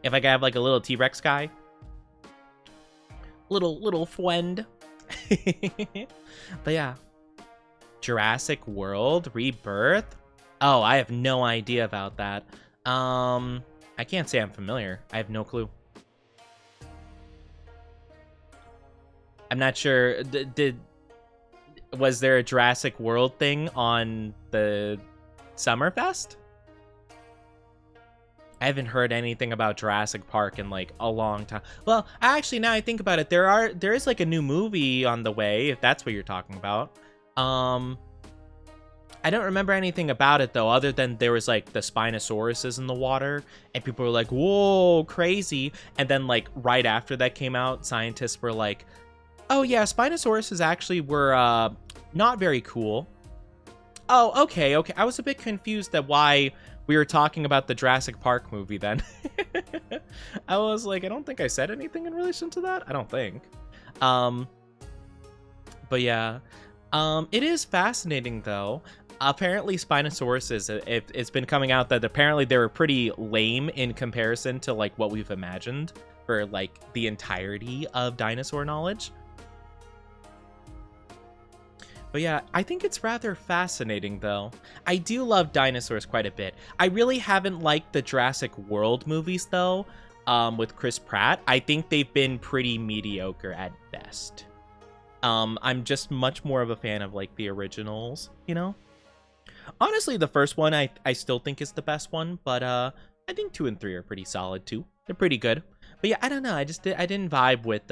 If I could have, like, a little T-Rex guy. Little friend. But yeah. Jurassic World Rebirth? Oh, I have no idea about that. I can't say I'm familiar. I have no clue. I'm not sure. Was there a Jurassic World thing on the Summerfest? I haven't heard anything about Jurassic Park in like a long time. Well, actually, now I think about it, there is like a new movie on the way, if that's what you're talking about. I don't remember anything about it though, other than there was like the Spinosauruses in the water, and people were like, "Whoa, crazy!" And then like right after that came out, scientists were like, "Oh yeah, Spinosauruses actually were not very cool." Oh, okay. I was a bit confused at why we were talking about the Jurassic Park movie then. I was like, I don't think I said anything in relation to that. I don't think. But yeah, it is fascinating though. Apparently Spinosauruses, it's been coming out that apparently they were pretty lame in comparison to like what we've imagined for like the entirety of dinosaur knowledge. But yeah, I think it's rather fascinating though. I do love dinosaurs quite a bit. I really haven't liked the Jurassic World movies though, with Chris Pratt. I think they've been pretty mediocre at best. I'm just much more of a fan of like the originals, you know? Honestly, the first one I still think is the best one, but I think 2 and 3 are pretty solid too. They're pretty good. But yeah, I don't know. I didn't vibe with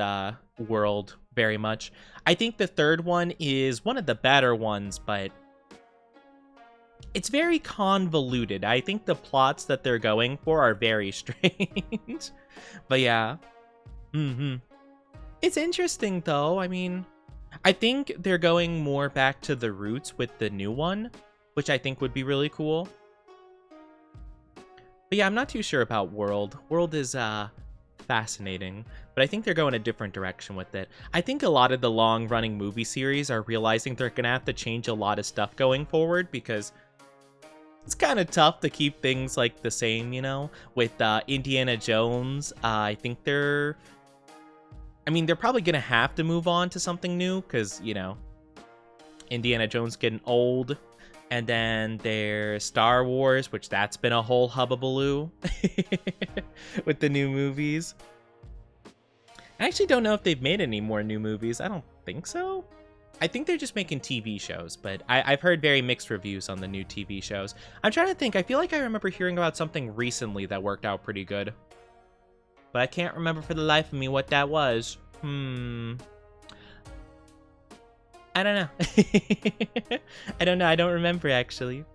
World very much. I think the third one is one of the better ones, but it's very convoluted. I think the plots that they're going for are very strange. But yeah. It's interesting though. I mean, I think they're going more back to the roots with the new one, which I think would be really cool. But yeah, I'm not too sure about World. World is fascinating, but I think they're going a different direction with it. I think a lot of the long-running movie series are realizing they're gonna have to change a lot of stuff going forward, because it's kind of tough to keep things like the same, you know? With Indiana Jones, I think they're probably gonna have to move on to something new, because, you know, Indiana Jones getting old. And then there's Star Wars, which that's been a whole hubbubaloo with the new movies. I actually don't know if they've made any more new movies. I don't think so. I think they're just making TV shows, but I've heard very mixed reviews on the new TV shows. I'm trying to think. I feel like I remember hearing about something recently that worked out pretty good, but I can't remember for the life of me what that was. I don't know. I don't know. I don't remember, actually.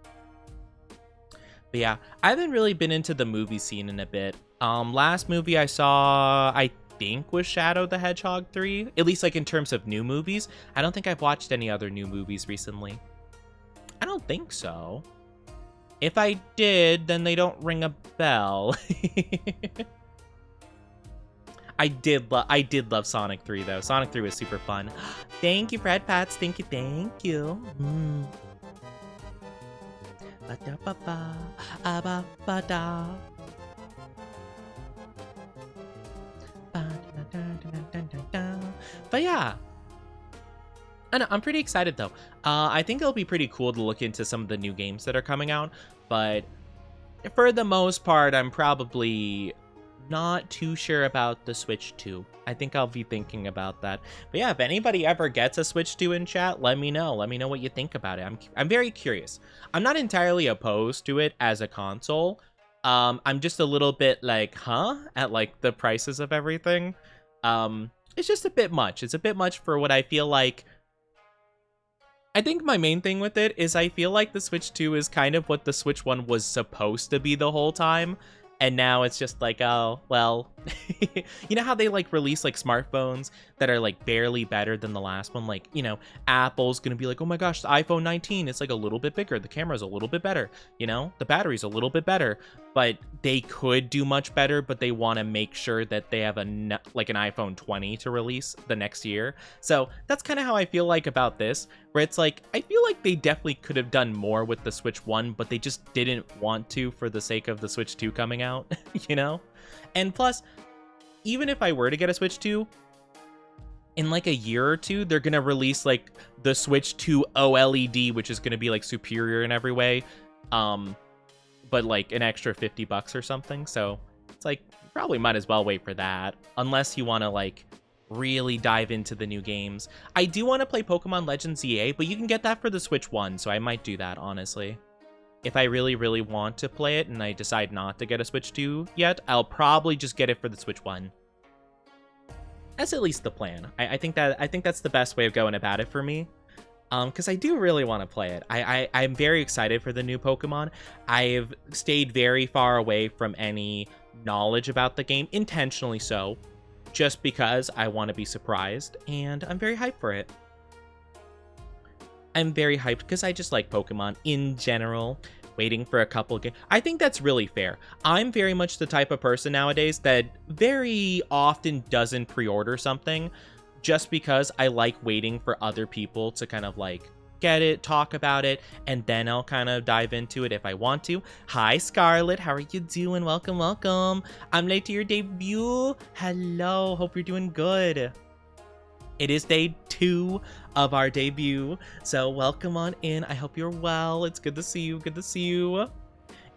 But yeah, I haven't really been into the movie scene in a bit. Last movie I saw, I think, was Shadow the Hedgehog 3. At least, like, in terms of new movies. I don't think I've watched any other new movies recently. I don't think so. If I did, then they don't ring a bell. I did love Sonic 3 though. Sonic 3 was super fun. Thank you, Fred Pats. Thank you. But yeah. I'm pretty excited though. I think it'll be pretty cool to look into some of the new games that are coming out, but for the most part, I'm probably not too sure about the Switch 2. I think I'll be thinking about that. But yeah, if anybody ever gets a Switch 2 in chat, let me know. Let me know what you think about it. I'm very curious. I'm not entirely opposed to it as a console. I'm just a little bit like, huh? At like the prices of everything. It's just a bit much. It's a bit much for what I feel like. I think my main thing with it is I feel like the Switch 2 is kind of what the Switch 1 was supposed to be the whole time. And now it's just like, oh, well, you know how they like release like smartphones that are like barely better than the last one? Like, you know, Apple's going to be like, oh my gosh, the iPhone 19, it's like a little bit bigger. The camera's a little bit better. You know, the battery's a little bit better, but they could do much better, but they want to make sure that they have like an iPhone 20 to release the next year. So that's kind of how I feel like about this, where it's like, I feel like they definitely could have done more with the Switch 1, but they just didn't want to for the sake of the Switch 2 coming out, you know? And plus, even if I were to get a Switch 2, in like a year or two, they're going to release like the Switch 2 OLED, which is going to be like superior in every way, but like an extra $50 or something. So it's like, probably might as well wait for that, unless you want to like really dive into the new games. I do want to play Pokemon Legends EA, but you can get that for the Switch 1, so I might do that, honestly. If I really, really want to play it and I decide not to get a Switch 2 yet, I'll probably just get it for the Switch 1. That's at least the plan. I think that's the best way of going about it for me. Because I do really want to play it. I'm very excited for the new Pokemon. I've stayed very far away from any knowledge about the game, intentionally so, just because I want to be surprised, and I'm very hyped for it. I'm very hyped because I just like Pokemon in general, waiting for a couple of games. I think that's really fair. I'm very much the type of person nowadays that very often doesn't pre-order something just because I like waiting for other people to kind of like get it, talk about it, and then I'll kind of dive into it if I want to. Hi, Scarlet. How are you doing? Welcome, welcome. I'm late to your debut. Hello. Hope you're doing good. It is day 2 of our debut, so welcome on in. I hope you're well. It's good to see you. Good to see you.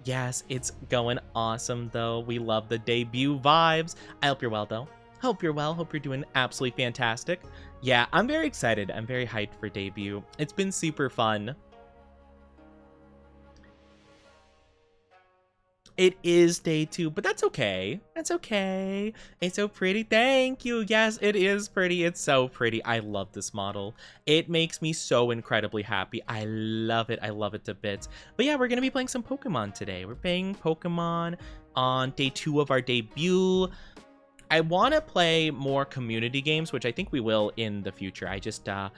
Yes, it's going awesome, though. We love the debut vibes. I hope you're well, though. Hope you're well. Hope you're doing absolutely fantastic. Yeah, I'm very excited. I'm very hyped for debut. It's been super fun. It is day 2, but that's okay. That's okay. It's so pretty. Thank you. Yes, it is pretty. It's so pretty. I love this model. It makes me so incredibly happy. I love it. I love it to bits. But yeah, we're going to be playing some Pokemon today. We're playing Pokemon on day 2 of our debut. I want to play more community games, which I think we will in the future. I just, I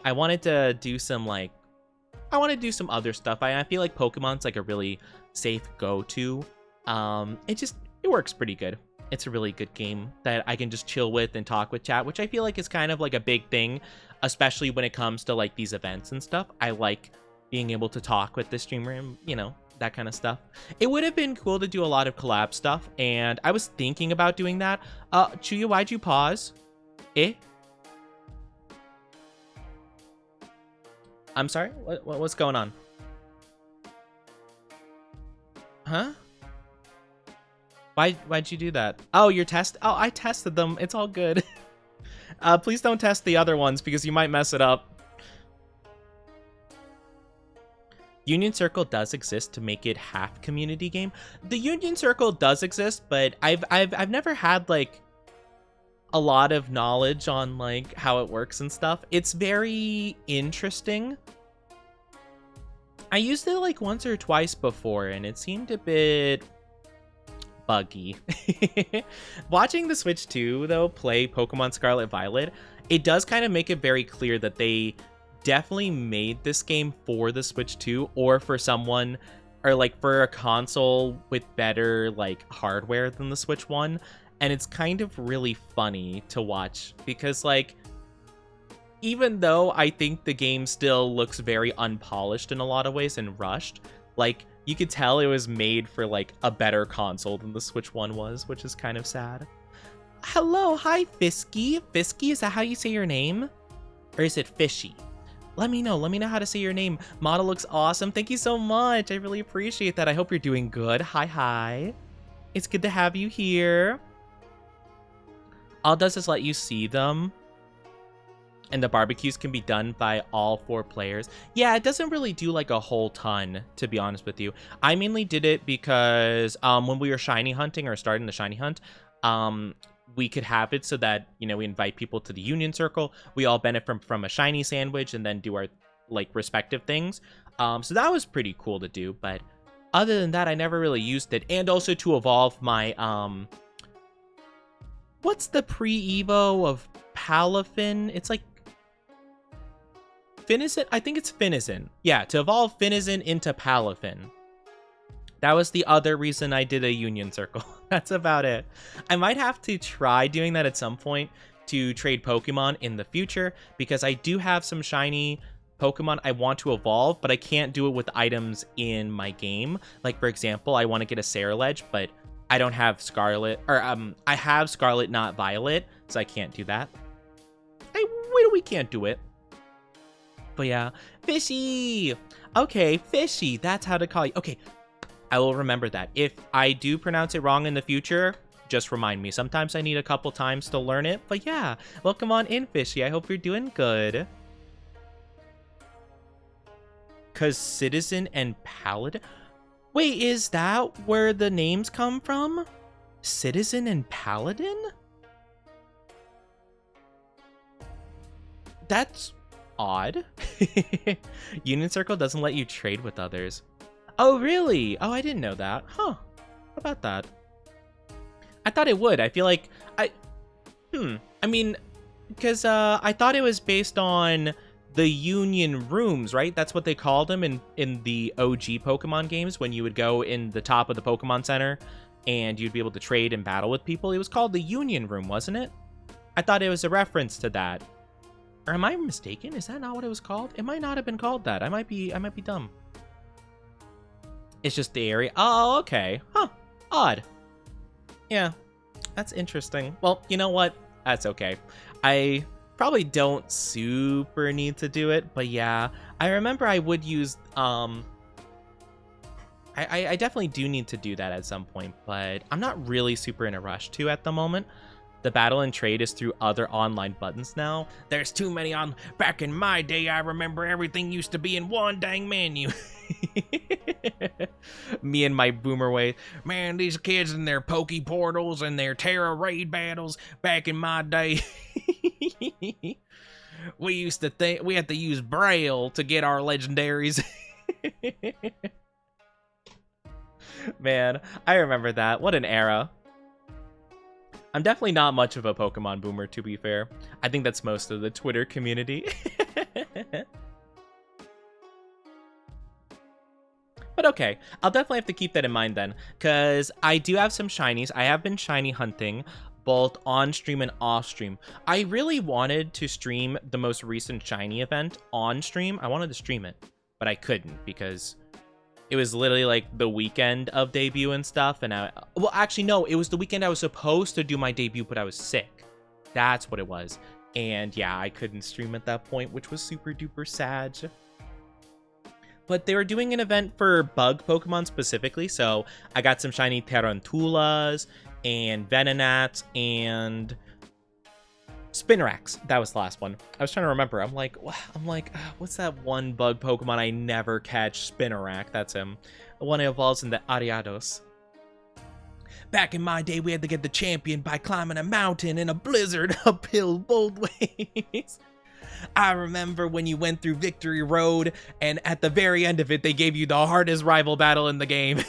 wanted to do some, like, I want to do some other stuff. I feel like Pokemon's like a really safe go-to. It works pretty good. It's a really good game that I can just chill with and talk with chat, which I feel like is kind of like a big thing, especially when it comes to like these events and stuff. I like being able to talk with the streamer and, you know, that kind of stuff. It would have been cool to do a lot of collab stuff, and I was thinking about doing that. Chuya, why'd you pause? I'm sorry? What's going on? Huh? Why'd you do that? Oh, Oh, I tested them. It's all good. Please don't test the other ones because you might mess it up. Union Circle does exist to make it half community game. The Union Circle does exist, but I've never had like a lot of knowledge on like how it works and stuff. It's very interesting. I used it like once or twice before and it seemed a bit buggy. Watching the Switch 2 though play Pokemon Scarlet Violet, it does kind of make it very clear that they definitely made this game for the Switch 2 or for someone or like for a console with better like hardware than the Switch 1. And it's kind of really funny to watch because like even though I think the game still looks very unpolished in a lot of ways and rushed, like you could tell it was made for like a better console than the Switch 1 was, which is kind of sad. Hello, hi Fisky. Fisky, is that how you say your name? Or is it Fishy? Let me know how to say your name. Model looks awesome. Thank you so much. I really appreciate that. I hope you're doing good. Hi. It's good to have you here. All it does is let you see them. and the barbecues can be done by all 4 players. Yeah, it doesn't really do like a whole ton, to be honest with you. I mainly did it because when we were shiny hunting or starting the shiny hunt, we could have it so that, you know, we invite people to the union circle. We all benefit from a shiny sandwich and then do our like respective things. So that was pretty cool to do, but other than that, I never really used it. And also to evolve my what's the pre-evo of Palafin? It's like Finizen? I think it's Finizen. Yeah, to evolve Finizen into Palafin. That was the other reason I did a union circle. That's about it. I might have to try doing that at some point to trade Pokemon in the future, because I do have some shiny Pokemon I want to evolve, but I can't do it with items in my game. Like, for example, I want to get a Scarlet, but I don't have Scarlet, or I have Scarlet, not Violet, so I can't do that. We can't do it. But yeah, Fishy! Okay, Fishy, that's how to call you. Okay, I will remember that. If I do pronounce it wrong in the future, just remind me. Sometimes I need a couple times to learn it, but yeah, welcome on in, Fishy. I hope you're doing good. Because Citizen and Paladin? Wait, is that where the names come from? Citizen and Paladin? That's odd. Union Circle doesn't let you trade with others. Oh, really? Oh, I didn't know that. Huh. How about that? I thought it would. I feel like I mean, because I thought it was based on the Union Rooms, right? That's what they called them in the OG Pokemon games, when you would go in the top of the Pokemon Center and you'd be able to trade and battle with people. It was called the Union Room, wasn't it? I thought it was a reference to that. Or am I mistaken? Is that not what it was called? It might not have been called that. I might be dumb. It's just the area. Oh, okay. Huh. Odd. Yeah. That's interesting. Well, you know what? That's okay. I probably don't super need to do it, but yeah. I remember I would use I definitely do need to do that at some point, but I'm not really super in a rush to at the moment. The battle and trade is through other online buttons now. There's too many on. Back in my day, I remember everything used to be in one dang menu. Me and my boomer way. Man, these kids and their Poke Portals and their Terra Raid battles. Back in my day, we used to think we had to use Braille to get our legendaries. Man, I remember that. What an era. I'm definitely not much of a Pokemon boomer, to be fair. I think that's most of the Twitter community. But okay, I'll definitely have to keep that in mind then, because I do have some shinies. I have been shiny hunting, both on stream and off stream. I really wanted to stream the most recent shiny event on stream. I wanted to stream it, but I couldn't because it was literally like the weekend of debut and stuff. And well, actually, no, it was the weekend I was supposed to do my debut, but I was sick. That's what it was. And yeah, I couldn't stream at that point, which was super duper sad. But they were doing an event for bug Pokemon specifically. So I got some shiny Tarantulas and Venonats and Spinarak's. That was the last one. I was trying to remember. I'm like, what's that one bug Pokemon I never catch? Spinarak. That's him. The one that evolves into Ariados. Back in my day, we had to get the champion by climbing a mountain in a blizzard uphill both ways. I remember when you went through Victory Road, and at the very end of it, they gave you the hardest rival battle in the game.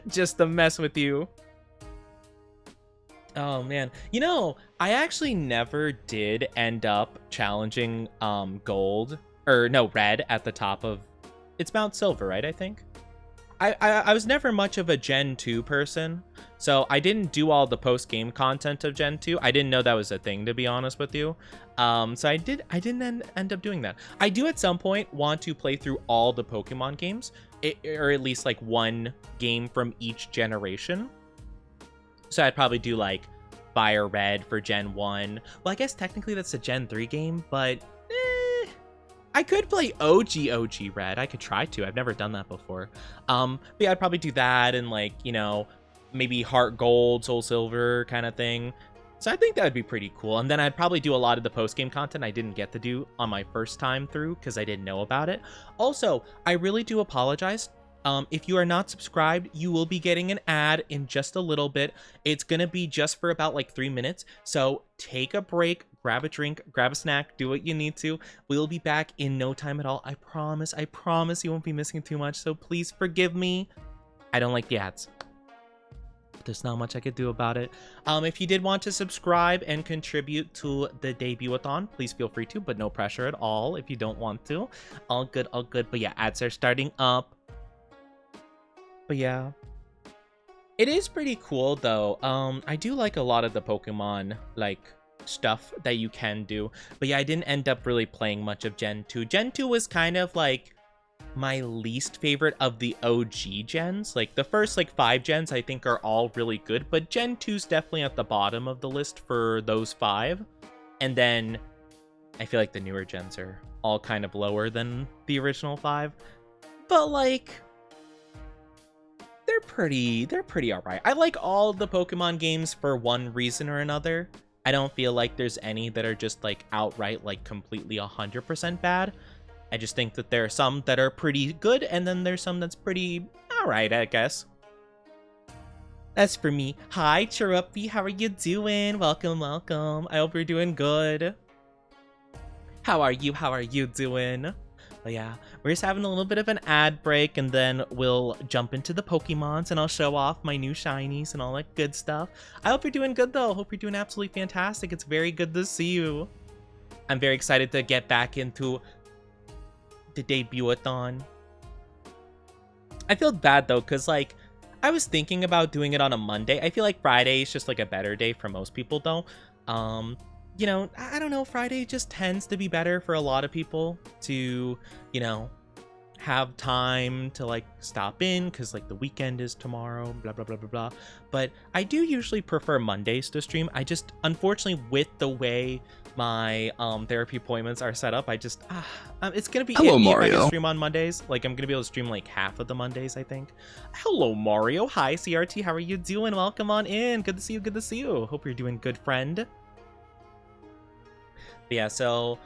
Just to mess with you. Oh man, you know, I actually never did end up challenging gold, or no, red at the top of, it's Mount Silver, right? I think I was never much of a Gen 2 person, so I didn't do all the post-game content of Gen 2. I didn't know that was a thing, to be honest with you. So I didn't end up doing that. I do at some point want to play through all the Pokemon games, or at least like one game from each generation. So I'd probably do like Fire Red for Gen 1. Well, I guess technically that's a Gen 3 game, but I could play OG Red. I could try to. I've never done that before. But yeah, I'd probably do that and like, you know, maybe Heart Gold, Soul Silver kind of thing. So I think that would be pretty cool. And then I'd probably do a lot of the post-game content I didn't get to do on my first time through because I didn't know about it. Also, I really do apologize. If you are not subscribed, you will be getting an ad in just a little bit. It's going to be just for about like 3 minutes. So take a break, grab a drink, grab a snack, do what you need to. We'll be back in no time at all. I promise you won't be missing too much. So please forgive me. I don't like the ads. There's not much I could do about it. If you did want to subscribe and contribute to the debut-a-thon, please feel free to, but no pressure at all if you don't want to. All good, all good. But yeah, ads are starting up. But yeah, it is pretty cool though. I do like a lot of the Pokemon like stuff that you can do. But yeah, I didn't end up really playing much of Gen 2. Gen 2 was kind of like my least favorite of the OG gens. Like the first like 5 gens I think are all really good, but Gen 2's definitely at the bottom of the list for those 5. And then I feel like the newer gens are all kind of lower than the original 5. But like they're pretty alright. I like all the Pokemon games for one reason or another. I don't feel like there's any that are just like outright like completely 100% bad. I just think that there are some that are pretty good, and then there's some that's pretty alright, I guess. That's for me. Hi, Chirupy, how are you doing? Welcome, welcome. I hope you're doing good. How are you? How are you doing? But yeah, we're just having a little bit of an ad break, and then we'll jump into the Pokemons, and I'll show off my new shinies and all that good stuff. I hope you're doing good, though. Hope you're doing absolutely fantastic. It's very good to see you. I'm very excited to get back into the debut-a-thon. I feel bad though, because like I was thinking about doing it on a Monday. I feel like Friday is just like a better day for most people though. You know, I don't know, Friday just tends to be better for a lot of people to, you know, have time to like stop in because like the weekend is tomorrow, blah blah blah blah blah. But I do usually prefer Mondays to stream. I just, unfortunately, with the way my therapy appointments are set up, I just it's gonna be Hello, iffy Mario. if I can stream on Mondays. Like I'm gonna be able to stream like half of the Mondays, I think. Hello, Mario. Hi, CRT. How are you doing? Welcome on in. Good to see you. Good to see you. Hope you're doing good, friend. But yeah, so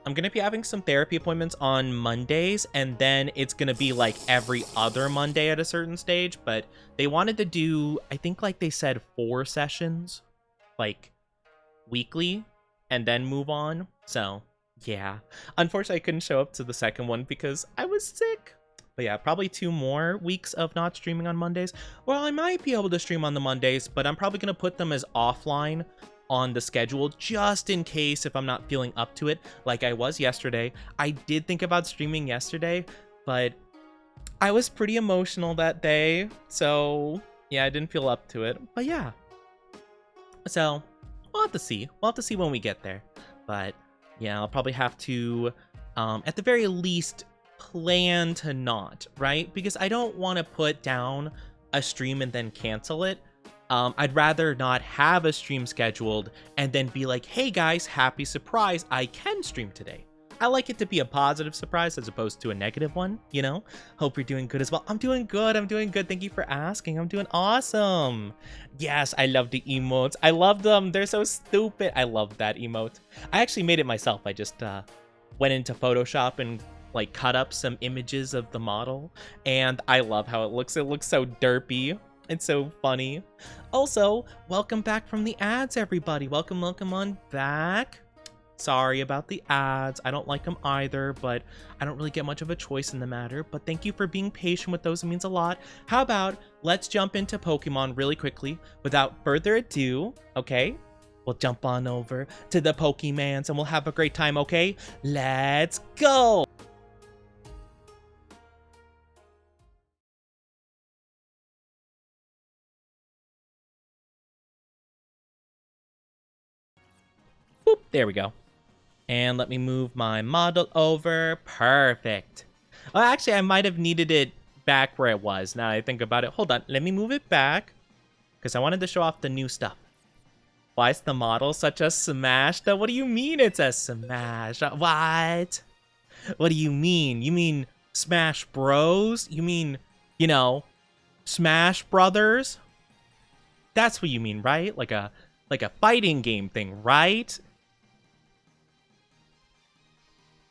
I'm going to be having some therapy appointments on Mondays, and then it's going to be like every other Monday at a certain stage, but they wanted to do, I think like they said 4 sessions, like weekly, and then move on. So yeah, unfortunately I couldn't show up to the second one because I was sick. But yeah, probably 2 more weeks of not streaming on Mondays. Well, I might be able to stream on the Mondays, but I'm probably going to put them as offline on the schedule just in case if I'm not feeling up to it like I was yesterday. I did think about streaming yesterday, but I was pretty emotional that day, so yeah, I didn't feel up to it. But yeah, so we'll have to see when we get there. But yeah, I'll probably have to at the very least plan to not, right? Because I don't want to put down a stream and then cancel it. I'd rather not have a stream scheduled and then be like, hey guys, happy surprise, I can stream today. I like it to be a positive surprise as opposed to a negative one, you know? Hope you're doing good as well. I'm doing good. Thank you for asking. I'm doing awesome. Yes, I love the emotes. I love them. They're so stupid. I love that emote. I actually made it myself. I just went into Photoshop and like cut up some images of the model, and I love how it looks. It looks so derpy. It's so funny. Also, welcome back from the ads, everybody. Welcome on back. Sorry about the ads. I don't like them either, but I don't really get much of a choice in the matter. But thank you for being patient with those. It means a lot. How about let's jump into Pokemon really quickly without further ado, okay? We'll jump on over to the Pokemans and we'll have a great time, okay? Let's go! Boop, there we go. And let me move my model over. Perfect. Well, actually, I might have needed it back where it was. Now I think about it. Hold on. Let me move it back. Because I wanted to show off the new stuff. Why is the model such a smash? Though? What do you mean it's a smash? What? What do you mean? You mean Smash Bros? You mean, you know, Smash Brothers? That's what you mean, right? Like a like a fighting game thing, right?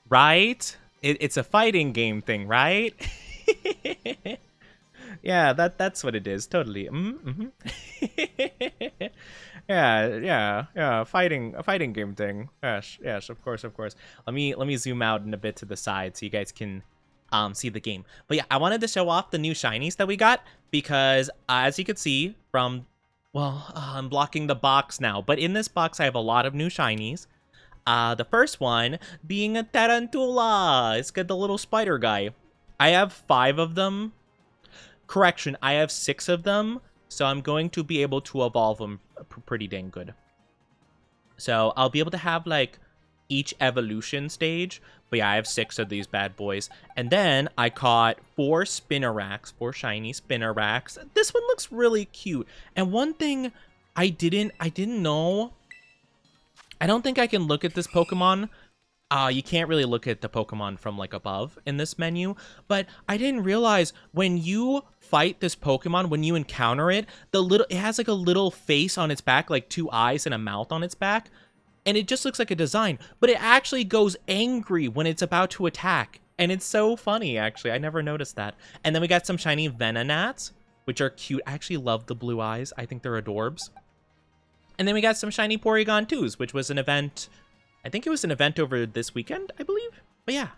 Right? It's a fighting game thing, right? Yeah, that's what it is. Totally. Mm-hmm. Yeah. A fighting game thing. Yes, of course, of course. Let me zoom out in a bit to the side so you guys can see the game. But yeah, I wanted to show off the new shinies that we got because as you can see from, well, I'm blocking the box now, but in this box I have a lot of new shinies. The first one being a tarantula. It's got the little spider guy. I have 5 of them. Correction, I have 6 of them, so I'm going to be able to evolve them pretty dang good. So I'll be able to have, like, each evolution stage. But yeah, I have 6 of these bad boys. And then I caught 4 Spinneracks, 4 shiny Spinneracks. This one looks really cute. And one thing I didn't know, I don't think I can look at this Pokemon. You can't really look at the Pokemon from, like, above in this menu. But I didn't realize when you fight this Pokemon, when you encounter it, it has, like, a little face on its back, like 2 eyes and a mouth on its back. And it just looks like a design. But it actually goes angry when it's about to attack. And it's so funny, actually. I never noticed that. And then we got some shiny Venonats, which are cute. I actually love the blue eyes. I think they're adorbs. And then we got some shiny Porygon 2s, which was an event. I think it was an event over this weekend, I believe. But yeah,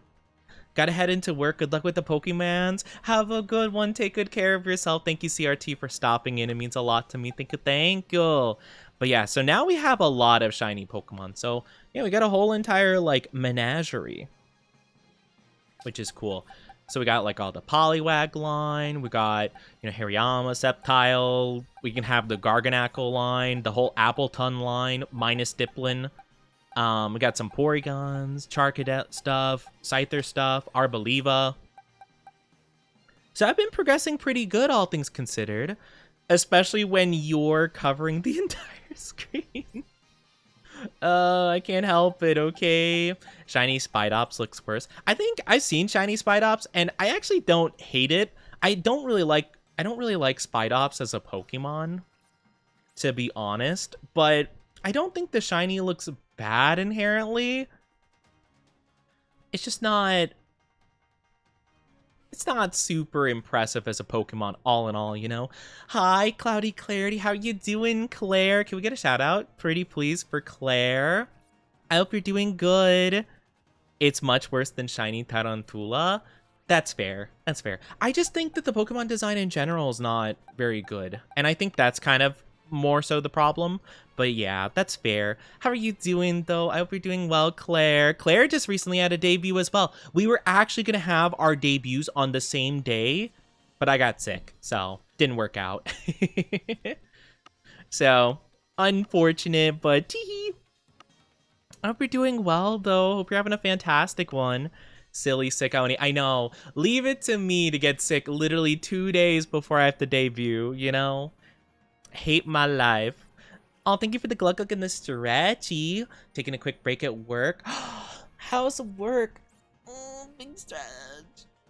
gotta head into work. Good luck with the Pokemons. Have a good one. Take good care of yourself. Thank you, CRT, for stopping in. It means a lot to me. Thank you. But yeah, so now we have a lot of shiny Pokemon. So yeah, we got a whole entire, like, menagerie, which is cool. So we got, like, all the Poliwag line. We got, you know, Hariyama, Sceptile. We can have the Garganacl line, the whole Appleton line, minus Diplin. We got some Porygons, Charcadet stuff, Scyther stuff, Arboliva. So I've been progressing pretty good, all things considered. Especially when you're covering the entire screen. I can't help it, okay? Shiny Spidops looks worse. I think I've seen Shiny Spidops, and I actually don't hate it. I don't really like Spidops as a Pokemon, to be honest. But I don't think the shiny looks bad inherently. It's just not... It's not super impressive as a Pokemon, all in all, you know? Hi, Cloudy Clarity. How you doing, Claire? Can we get a shout out, pretty please, for Claire? I hope you're doing good. It's much worse than Shiny Tarantula. That's fair. That's fair. I just think that the Pokemon design in general is not very good. And I think that's kind of more so the problem. But yeah, that's fair. How are you doing, though? I hope you're doing well, Claire. Claire just recently had a debut as well. We were actually going to have our debuts on the same day, but I got sick, so didn't work out. So, unfortunate, but tee-hee. I hope you're doing well, though. Hope you're having a fantastic one. Silly sick Oni. I know. Leave it to me to get sick literally 2 days before I have to debut, you know? Hate my life. Oh, thank you for the Gluck and the Stretchy. Taking a quick break at work. How's work? Oh, big stretch.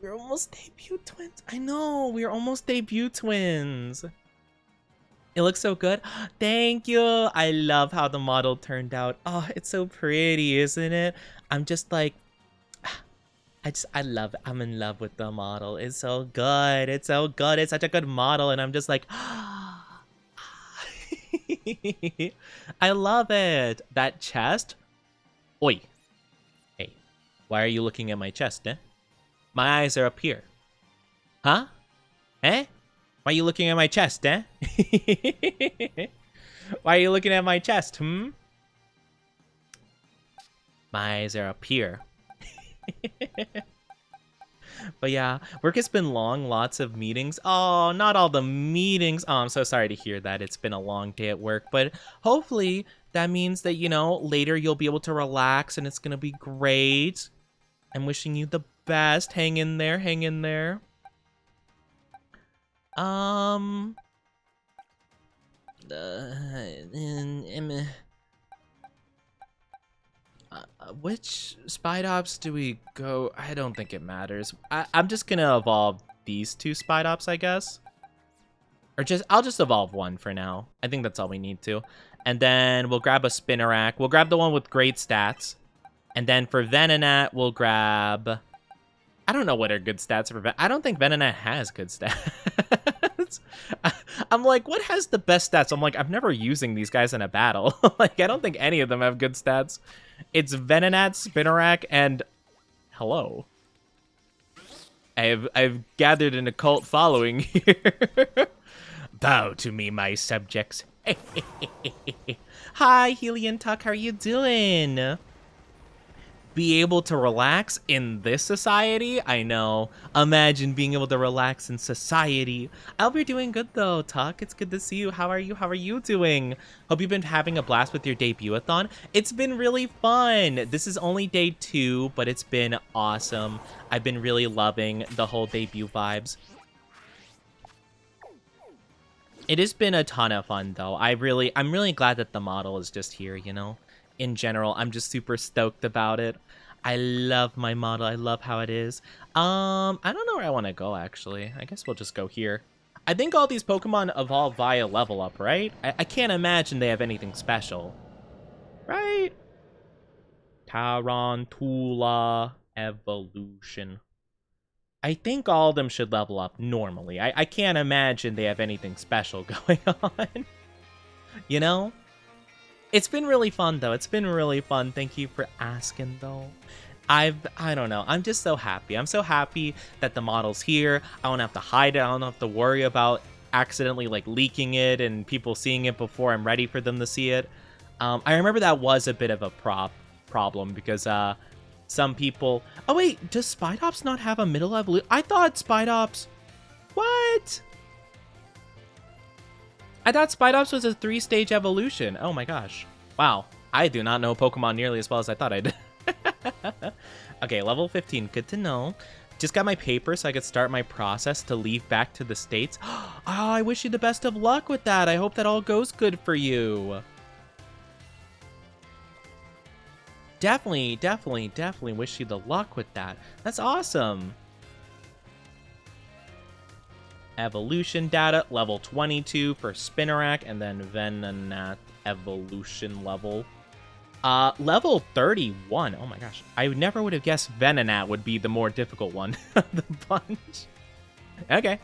We're almost debut twins. I know. We're almost debut twins. It looks so good. Thank you. I love how the model turned out. Oh, it's so pretty, isn't it? I'm just like, I love it. I'm in love with the model. It's so good. It's so good. It's such a good model. And I'm just like, I love it. That chest. Oi. Hey, why are you looking at my chest, eh? My eyes are up here. Huh? Eh? Why are you looking at my chest, eh? Why are you looking at my chest, hmm? My eyes are up here. But yeah, work has been long, lots of meetings. Oh, not all the meetings. Oh, I'm so sorry to hear that. It's been a long day at work, but hopefully that means that, you know, later you'll be able to relax and it's gonna be great. I'm wishing you the best. Hang in there, hang in there. Which Spidops do we go? I don't think it matters. I'm just gonna evolve these 2 Spidops, I guess. Or I'll just evolve one for now. I think that's all we need to. And then we'll grab a Spinarak. We'll grab the one with great stats. And then for Venonat, we'll grab... I don't know what are good stats for I don't think Venonat has good stats. I'm like, what has the best stats? I'm like, I'm never using these guys in a battle. Like, I don't think any of them have good stats. It's Venonat, Spinarak, and... Hello. I've gathered an occult following here. Bow to me, my subjects. Hi, Helian Tuck, how are you doing? Be able to relax in this society? I know. Imagine being able to relax in society. I hope you're doing good though, Tuck. It's good to see you. How are you? How are you doing? Hope you've been having a blast with your debut-a-thon. It's been really fun. This is only day 2, but it's been awesome. I've been really loving the whole debut vibes. It has been a ton of fun though. I'm really glad that the model is just here, you know? In general, I'm just super stoked about it. I love my model. I love how it is. I don't know where I want to go, actually. I guess we'll just go here. I think all these Pokemon evolve via level up, right? I can't imagine they have anything special. Right? Tarantula evolution. I think all of them should level up normally. I can't imagine they have anything special going on. You know? It's been really fun, though. It's been really fun. Thank you for asking, though. I don't know. I'm just so happy. I'm so happy that the model's here. I don't have to hide it. I don't have to worry about accidentally, like, leaking it and people seeing it before I'm ready for them to see it. I remember that was a bit of a problem because some people... Oh, wait. Does Spidops not have a middle evolution? I thought Spidops... What? I thought Spidops was a 3-stage evolution. Oh my gosh. Wow. I do not know Pokemon nearly as well as I thought I did. Okay, level 15. Good to know. Just got my paper so I could start my process to leave back to the States. Oh, I wish you the best of luck with that. I hope that all goes good for you. Definitely wish you the luck with that. That's awesome. Evolution data, level 22 for Spinarak, and then Venonat evolution level. Level 31. Oh my gosh. I never would have guessed Venonat would be the more difficult one of the bunch. Okay.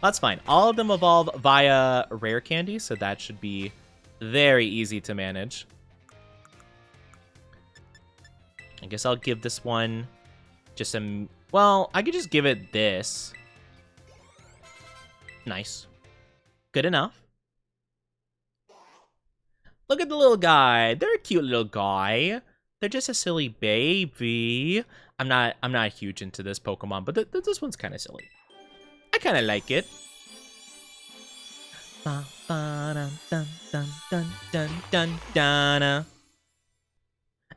That's fine. All of them evolve via rare candy, so that should be very easy to manage. I guess I'll give this one just some... Well, I could just give it this. Nice. Good enough. Look at the little guy. They're a cute little guy. They're just a silly baby. I'm not huge into this Pokemon, but this one's kind of silly. I kind of like it.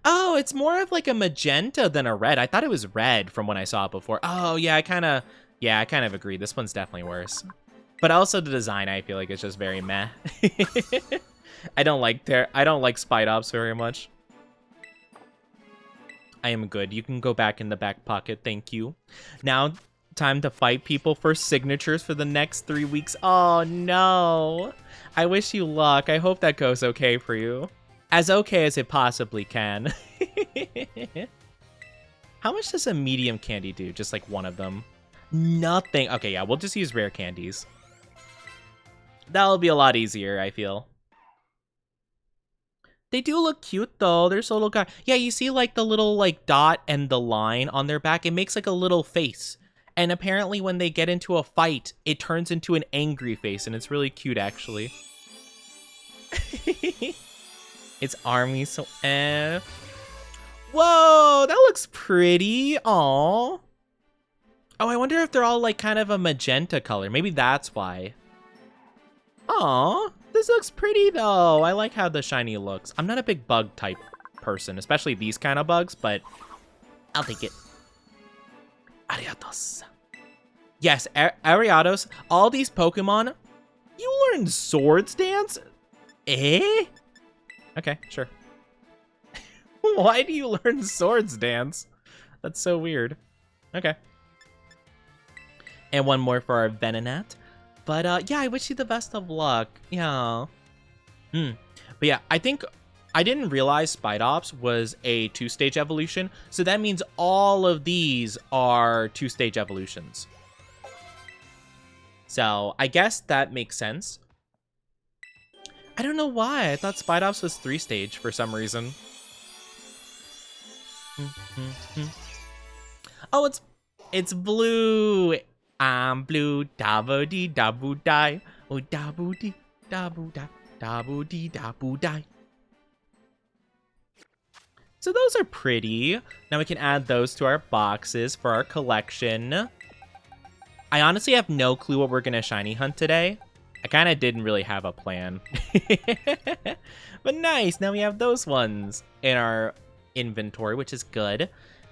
Oh, it's more of like a magenta than a red. I thought it was red from when I saw it before. Oh, yeah, I kind of agree. This one's definitely worse. But also the design, I feel like it's just very meh. I don't like Spidops very much. I am good. You can go back in the back pocket. Thank you. Now, time to fight people for signatures for the next 3 weeks. Oh, no. I wish you luck. I hope that goes okay for you. As okay as it possibly can. How much does a medium candy do? Just like one of them. Nothing. Okay, yeah, we'll just use rare candies. That'll be a lot easier, I feel. They do look cute, though. There's a little guy. Yeah, you see, like, the little, like, dot and the line on their back? It makes, like, a little face. And apparently when they get into a fight, it turns into an angry face, and it's really cute, actually. It's army, so... Whoa, that looks pretty. Aww. Oh, I wonder if they're all, like, kind of a magenta color. Maybe that's why. Aw, this looks pretty, though. I like how the shiny looks. I'm not a big bug type person, especially these kind of bugs, but I'll take it. Ariados. Yes, Ariados. All these Pokemon. You learned Swords Dance? Eh? Okay, sure. Why do you learn Swords Dance? That's so weird. Okay. And one more for our Venonat. But, yeah, I wish you the best of luck. Yeah. But yeah, I think I didn't realize Spidops was a 2-stage evolution. So that means all of these are 2-stage evolutions. So I guess that makes sense. I don't know why. I thought Spidops was 3-stage for some reason. Oh, it's blue. I'm blue. Dabu dee dabu die. Oh, dabu dee dabu die. Dabu dee dabu die. So those are pretty. Now we can add those to our boxes for our collection. I honestly have no clue what we're going to shiny hunt today. I kind of didn't really have a plan. But nice, now we have those ones in our inventory, which is good.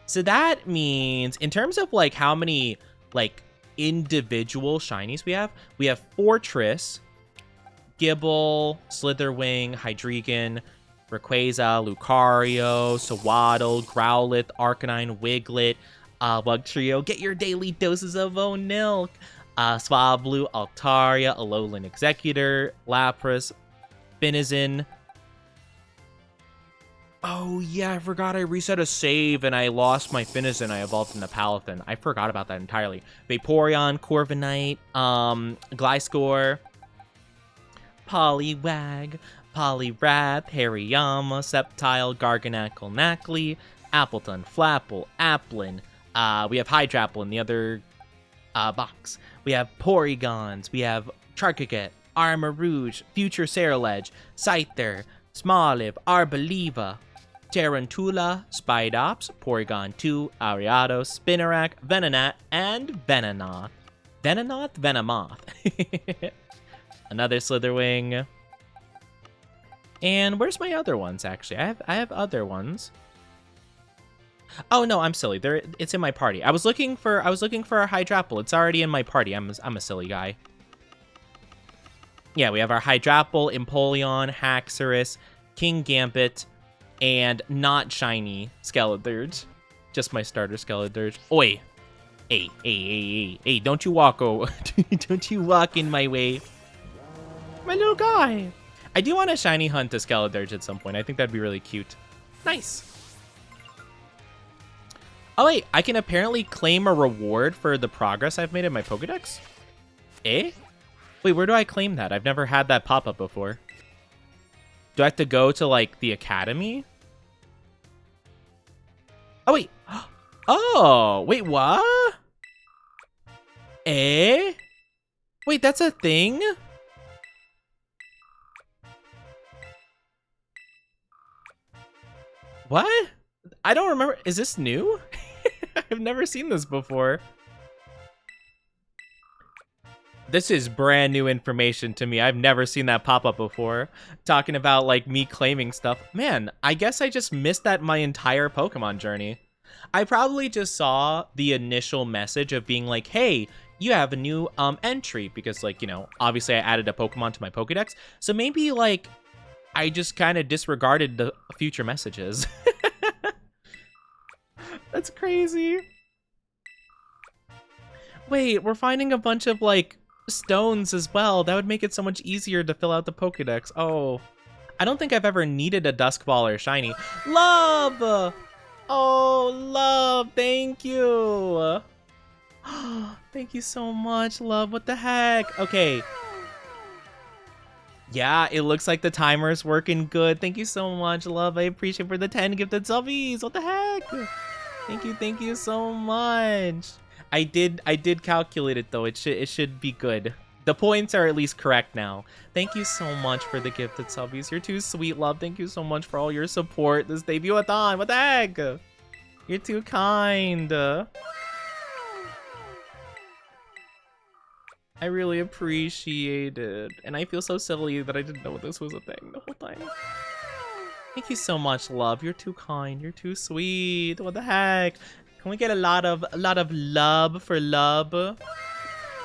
So that means, in terms of like how many like individual shinies we have Fortress, Gibble, Slitherwing, Hydreigon, Rayquaza, Lucario, Sawaddle, Growlithe, Arcanine, Wiglet, Bug Trio. Get your daily doses of Onilk. Swablu, Altaria, Alolan Executor, Lapras, Finizen. Oh yeah, I forgot I reset a save and I lost my Finizen. I evolved into Palafin. I forgot about that entirely. Vaporeon, Corviknight, Gliscor, Poliwag, Poliwrath, Hariyama, Sceptile, Garganacl, Nacli, Appleton, Flapple, Applin. We have Hydrapple in the other box. We have Porygons. We have Charcaget, Armarouge, Future Ceruledge, Scyther, Smoliv, Arboliva, Tarantula, Spidops, Porygon 2, Ariados, Spinarak, Venonat, and Venonat. Venomoth. Another Slitherwing. And where's my other ones, actually? I have other ones. Oh no, I'm silly. It's in my party. I was looking for a Hydrapple. It's already in my party. I'm a silly guy. Yeah, we have our Hydrapple, Empoleon, Haxorus, King Gambit, and not shiny Skeledirge. Just my starter Skeledirge. Oi. Hey, don't you walk don't you walk in my way. My little guy. I do want to shiny hunt a Skeledirge at some point. I think that'd be really cute. Nice. Oh wait, I can apparently claim a reward for the progress I've made in my Pokedex? Eh? Wait, where do I claim that? I've never had that pop up before. Do I have to go to, like, the academy? Oh, wait. Oh, wait, what? Eh? Wait, that's a thing? What? I don't remember. Is this new? I've never seen this before. This is brand new information to me. I've never seen that pop up before. Talking about like me claiming stuff. Man, I guess I just missed that my entire Pokemon journey. I probably just saw the initial message of being like, hey, you have a new entry because like, you know, obviously I added a Pokemon to my Pokedex. So maybe like I just kind of disregarded the future messages. That's crazy. Wait, we're finding a bunch of like stones as well. That would make it so much easier to fill out the Pokedex. Oh, I don't think I've ever needed a Dusk Ball or shiny. Love! Oh, Love, thank you. Thank you so much, Love. What the heck? Okay. Yeah, it looks like the timer's working good. Thank you so much, Love. I appreciate for the 10 gifted subbies. What the heck? Thank you so much. I did calculate it though. It should be good. The points are at least correct now. Thank you so much for the gifted subbies. You're too sweet, Love. Thank you so much for all your support this debut-a-thon. What the heck? You're too kind. I really appreciate it. And I feel so silly that I didn't know this was a thing the whole time. Thank you so much, Love. You're too kind. You're too sweet. What the heck? Can we get a lot of love for Love?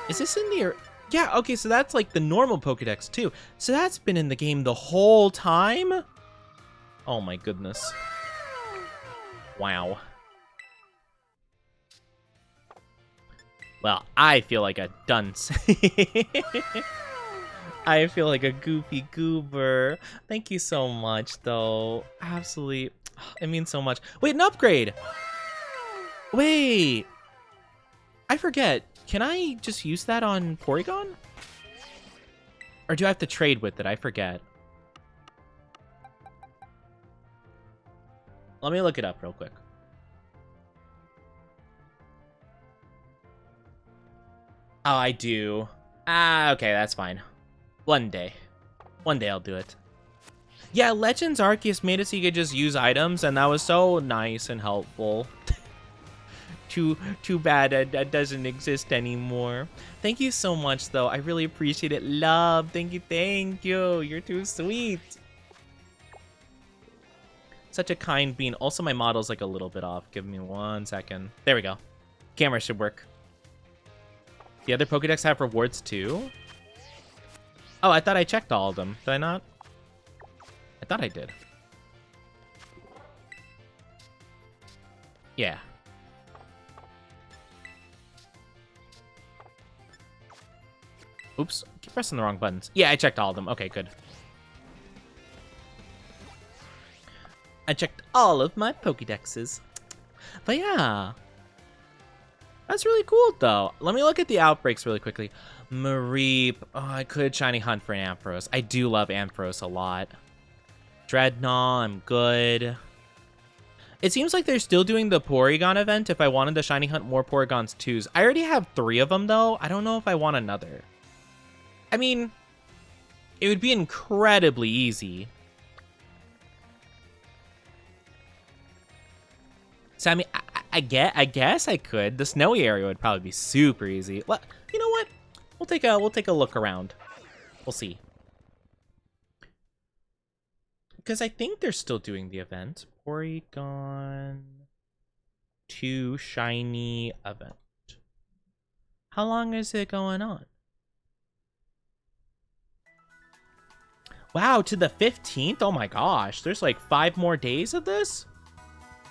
Is this in the... Yeah, okay, so that's like the normal Pokedex too. So that's been in the game the whole time? Oh my goodness. Wow. Well, I feel like a dunce. I feel like a goofy goober. Thank you so much, though. Absolutely, it means so much. Wait, an upgrade. Wait, I forget. Can I just use that on Porygon? Or do I have to trade with it? I forget. Let me look it up real quick. Oh, I do. Ah, okay, that's fine. One day. One day I'll do it. Yeah, Legends Arceus made it so you could just use items, and that was so nice and helpful. Too bad that doesn't exist anymore. Thank you so much, though. I really appreciate it. Love, thank you, thank you. You're too sweet. Such a kind being. Also, my model's like a little bit off. Give me 1 second. There we go. Camera should work. The other Pokédex have rewards too? Oh, I thought I checked all of them. Did I not? I thought I did. Yeah. Oops. Keep pressing the wrong buttons. Yeah, I checked all of them. Okay, good. I checked all of my Pokédexes. But yeah. That's really cool, though. Let me look at the outbreaks really quickly. Mareep. Oh, I could shiny hunt for an Ampharos. I do love Ampharos a lot. Dreadnought, I'm good. It seems like they're still doing the Porygon event if I wanted to shiny hunt more Porygons 2s. I already have 3 of them, though. I don't know if I want another. I mean, it would be incredibly easy. So, I mean, I guess I could. The snowy area would probably be super easy. Well, you know what? We'll take a look around. We'll see. Because I think they're still doing the event. Porygon 2 shiny event. How long is it going on? Wow, to the 15th? Oh my gosh. There's like 5 more days of this?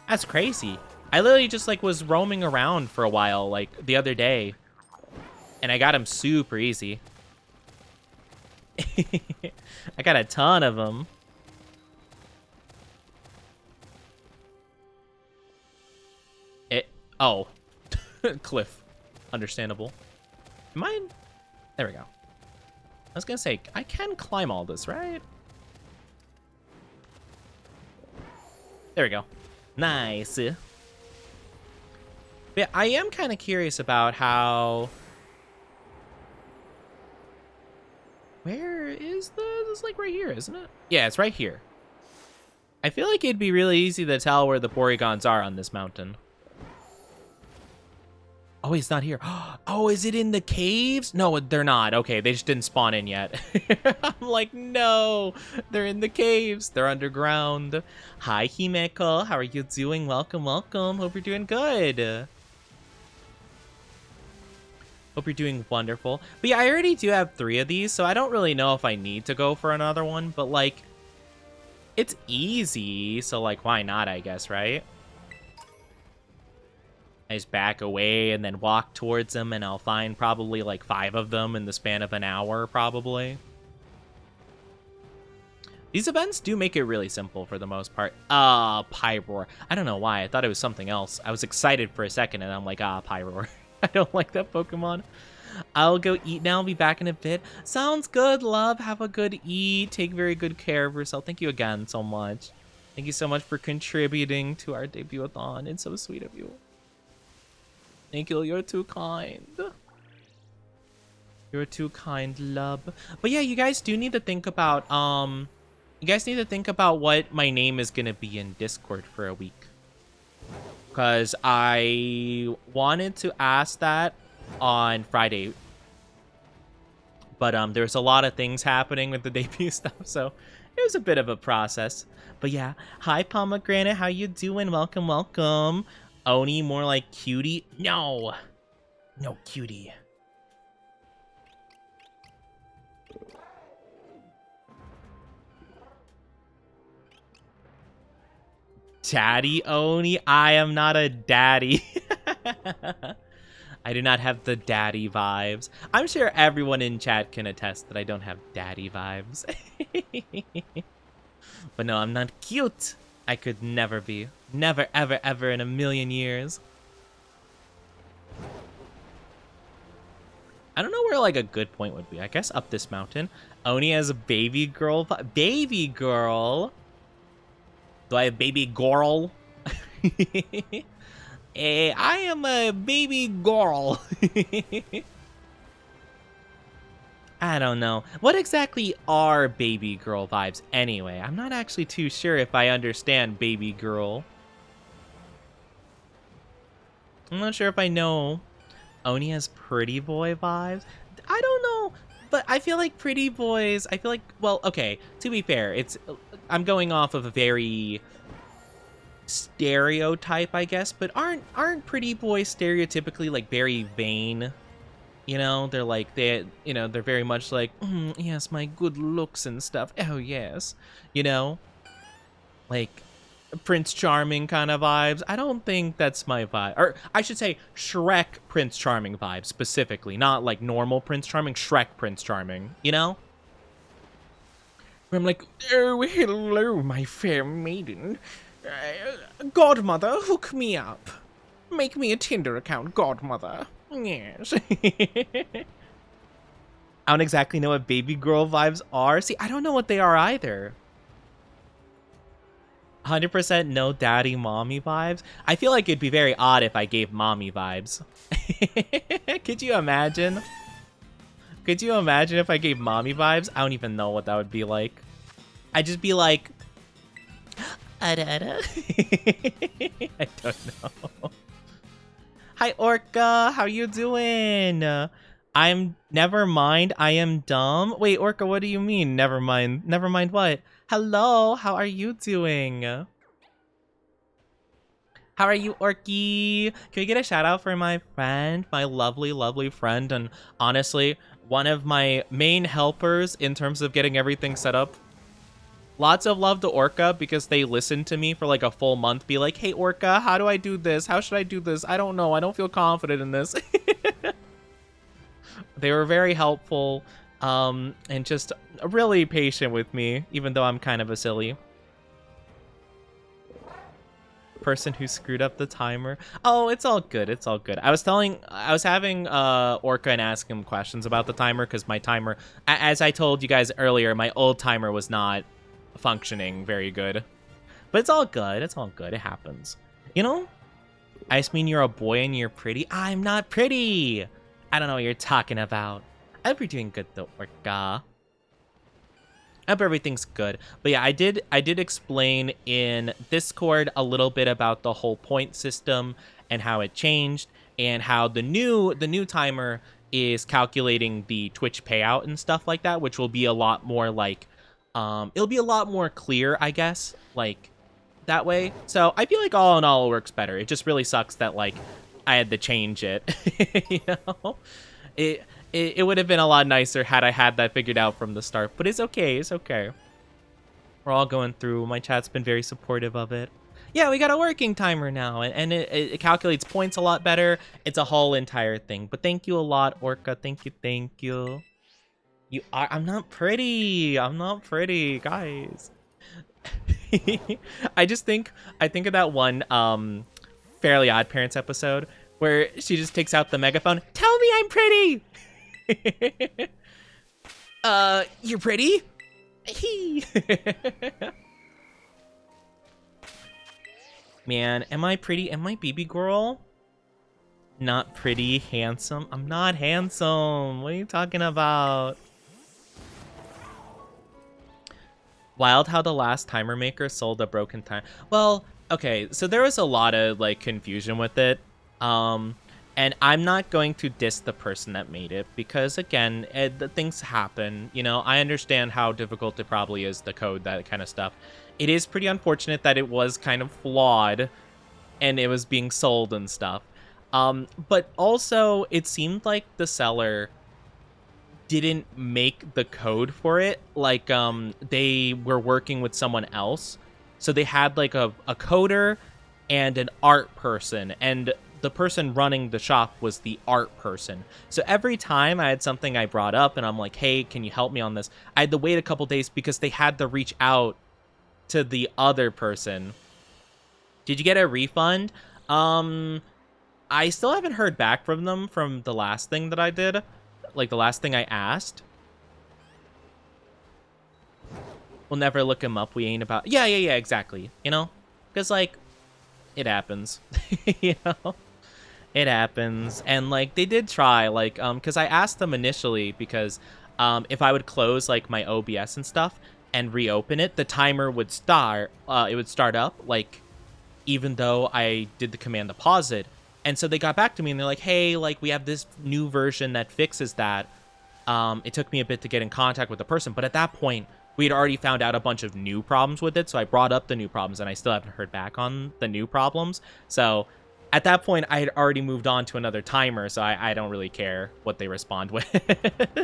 That's crazy. I literally just like was roaming around for a while, like the other day. And I got him super easy. I got a ton of them. Oh. Cliff. Understandable. Am I in? There we go. I was gonna say, I can climb all this, right? There we go. Nice. Yeah, I am kind of curious about how... Where is this? It's like right here, isn't it? Yeah, it's right here. I feel like it'd be really easy to tell where the Porygons are on this mountain. Oh, he's not here. Oh, is it in the caves? No, they're not. Okay, they just didn't spawn in yet. I'm like, no, they're in the caves. They're underground. Hi, Himeko. How are you doing? Welcome, welcome. Hope you're doing good. Hope you're doing wonderful. But yeah, I already do have 3 of these, so I don't really know if I need to go for another one. But, like, it's easy, so, like, why not, I guess, right? I just back away and then walk towards them, and I'll find probably like 5 of them in the span of an hour, probably. These events do make it really simple for the most part. Pyroar. I don't know why. I thought it was something else. I was excited for a second, and I'm like, Pyroar. I don't like that Pokemon. I'll go eat now. I'll be back in a bit. Sounds good, love. Have a good eat. Take very good care of yourself. Thank you again so much. Thank you so much for contributing to our debut-a-thon. It's so sweet of you. Thank you, you're too kind. You're too kind, love. But yeah, you guys do need to think about, what my name is gonna be in Discord for a week. Because I wanted to ask that on Friday. But there's a lot of things happening with the debut stuff, so it was a bit of a process. But yeah, hi Pomegranate, how you doing? Welcome, welcome. Oni, more like cutie? No. No cutie. Daddy Oni? I am not a daddy. I do not have the daddy vibes. I'm sure everyone in chat can attest that I don't have daddy vibes. But no, I'm not cute. I could never be. Never, ever, ever in a million years. I don't know where, like, a good point would be. I guess up this mountain. Oni has a baby girl. Baby girl? Do I have baby girl? I am a baby girl. I don't know. What exactly are baby girl vibes anyway? I'm not actually too sure if I understand baby girl. I'm not sure if I know. Oni has pretty boy vibes. I don't know, but I feel like pretty boys, I feel like, well, okay, to be fair, I'm going off of a very stereotype, I guess, but aren't pretty boys stereotypically like very vain? You know, they're like, they're very much like, yes, my good looks and stuff. Oh, yes. You know, like Prince Charming kind of vibes. I don't think that's my vibe. Or I should say Shrek Prince Charming vibes specifically, not like normal Prince Charming, Shrek Prince Charming, you know? Where I'm like, oh, hello, my fair maiden. Godmother, hook me up. Make me a Tinder account, Godmother. Yes. I don't exactly know what baby girl vibes are. See, I don't know what they are either. 100% no daddy mommy vibes. I feel like it'd be very odd if I gave mommy vibes. Could you imagine? Could you imagine if I gave mommy vibes? I don't even know what that would be like. I'd just be like, I don't know. Hi, Orca. How you doing? Never mind. I am dumb. Wait, Orca, what do you mean? Never mind. Never mind what? Hello. How are you doing? How are you, Orky? Can we get a shout out for my friend, my lovely, lovely friend, and honestly, one of my main helpers in terms of getting everything set up? Lots of love to Orca because they listened to me for like a full month, be like, hey, Orca, how do I do this? How should I do this? I don't know. I don't feel confident in this. They were very helpful and just really patient with me, even though I'm kind of a silly person who screwed up the timer. Oh, it's all good. It's all good. I was having Orca and ask him questions about the timer because my timer, as I told you guys earlier, my old timer was not functioning very good. But it's all good. It's all good. It happens. You know? I just mean you're a boy and you're pretty. I'm not pretty. I don't know what you're talking about. I hope you're doing good though, Orca. I hope everything's good. But yeah, I did explain in Discord a little bit about the whole point system and how it changed and how the new timer is calculating the Twitch payout and stuff like that, which will be a lot more like it'll be a lot more clear, I guess, like that way. So I feel like all in all it works better. It just really sucks that like I had to change it. You know? It would have been a lot nicer had I had that figured out from the start, but it's okay. It's okay. We're all going through. My chat's been very supportive of it. Yeah, we got a working timer now, and it calculates points a lot better. It's a whole entire thing. But thank you a lot, Orca. Thank you. You are. I'm not pretty. I'm not pretty, guys. I think of that one Fairly Odd Parents episode where she just takes out the megaphone. Tell me I'm pretty. You're pretty? Man, am I pretty? Am I BB girl? Not pretty, handsome. I'm not handsome. What are you talking about? Wild how the last timer maker sold a broken time. Well, okay, so there was a lot of like confusion with it. And I'm not going to diss the person that made it because, again, the things happen. You know, I understand how difficult it probably is to code that kind of stuff. It is pretty unfortunate that it was kind of flawed and it was being sold and stuff. But also, it seemed like the seller didn't make the code for it. Like, they were working with someone else. So they had, like, a coder and an art person. And the person running the shop was the art person. So every time I had something I brought up and I'm like, hey, can you help me on this? I had to wait a couple days because they had to reach out to the other person. Did you get a refund? I still haven't heard back from them from the last thing that I did. Like the last thing I asked. We'll never look him up. We ain't about... Yeah, exactly. You know? Because, like, it happens. You know? It happens. And, like, they did try, like, because I asked them initially because if I would close, like, my OBS and stuff and reopen it, the timer would start, it would start up, like, even though I did the command to pause it. And so they got back to me and they're like, hey, like, we have this new version that fixes that. It took me a bit to get in contact with the person, but at that point, we had already found out a bunch of new problems with it, so I brought up the new problems, and I still haven't heard back on the new problems. So at that point, I had already moved on to another timer, so I don't really care what they respond with,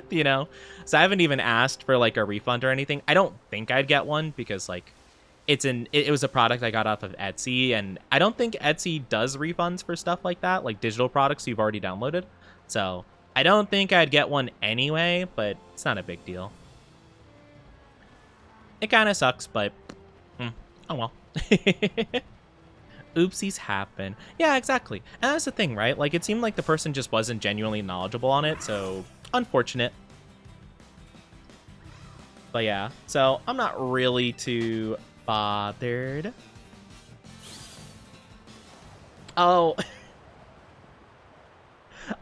you know? So I haven't even asked for, like, a refund or anything. I don't think I'd get one, because, like, it was a product I got off of Etsy, and I don't think Etsy does refunds for stuff like that, like digital products you've already downloaded. So I don't think I'd get one anyway, but it's not a big deal. It kind of sucks, but oh well. Oopsies happen. Yeah, exactly. And that's the thing, right? Like, it seemed like the person just wasn't genuinely knowledgeable on it, so unfortunate. But yeah, so I'm not really too bothered. Oh.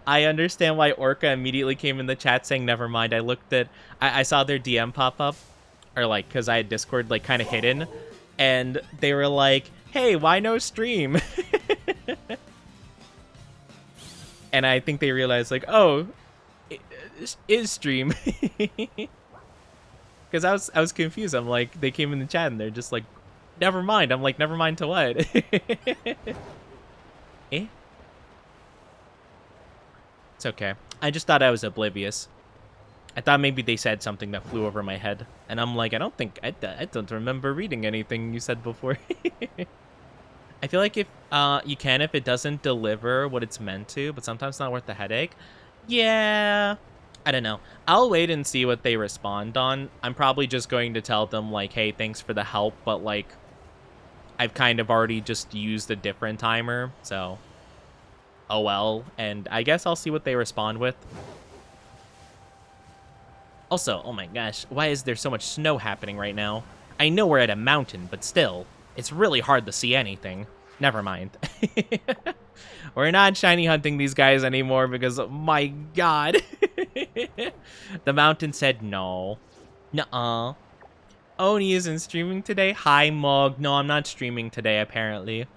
I understand why Orca immediately came in the chat saying never mind. I saw their DM pop up. Or, like, because I had Discord, like, kind of hidden. And they were like, hey, why no stream? And I think they realized, like, oh, is stream. Because I was confused. I'm like, they came in the chat and they're just like, never mind. I'm like, never mind to what? Eh? It's okay. I just thought I was oblivious. I thought maybe they said something that flew over my head. And I'm like, I don't remember reading anything you said before. I feel like if you can if it doesn't deliver what it's meant to, but sometimes it's not worth the headache. Yeah, I don't know. I'll wait and see what they respond on. I'm probably just going to tell them, like, hey, thanks for the help, but, like, I've kind of already just used a different timer, so oh well. And I guess I'll see what they respond with. Also, oh my gosh, why is there so much snow happening right now? I know we're at a mountain, but still, it's really hard to see anything. Never mind. We're not shiny hunting these guys anymore because, my god. The mountain said no. Nuh-uh. Oni isn't streaming today? Hi, Mog. No, I'm not streaming today, apparently.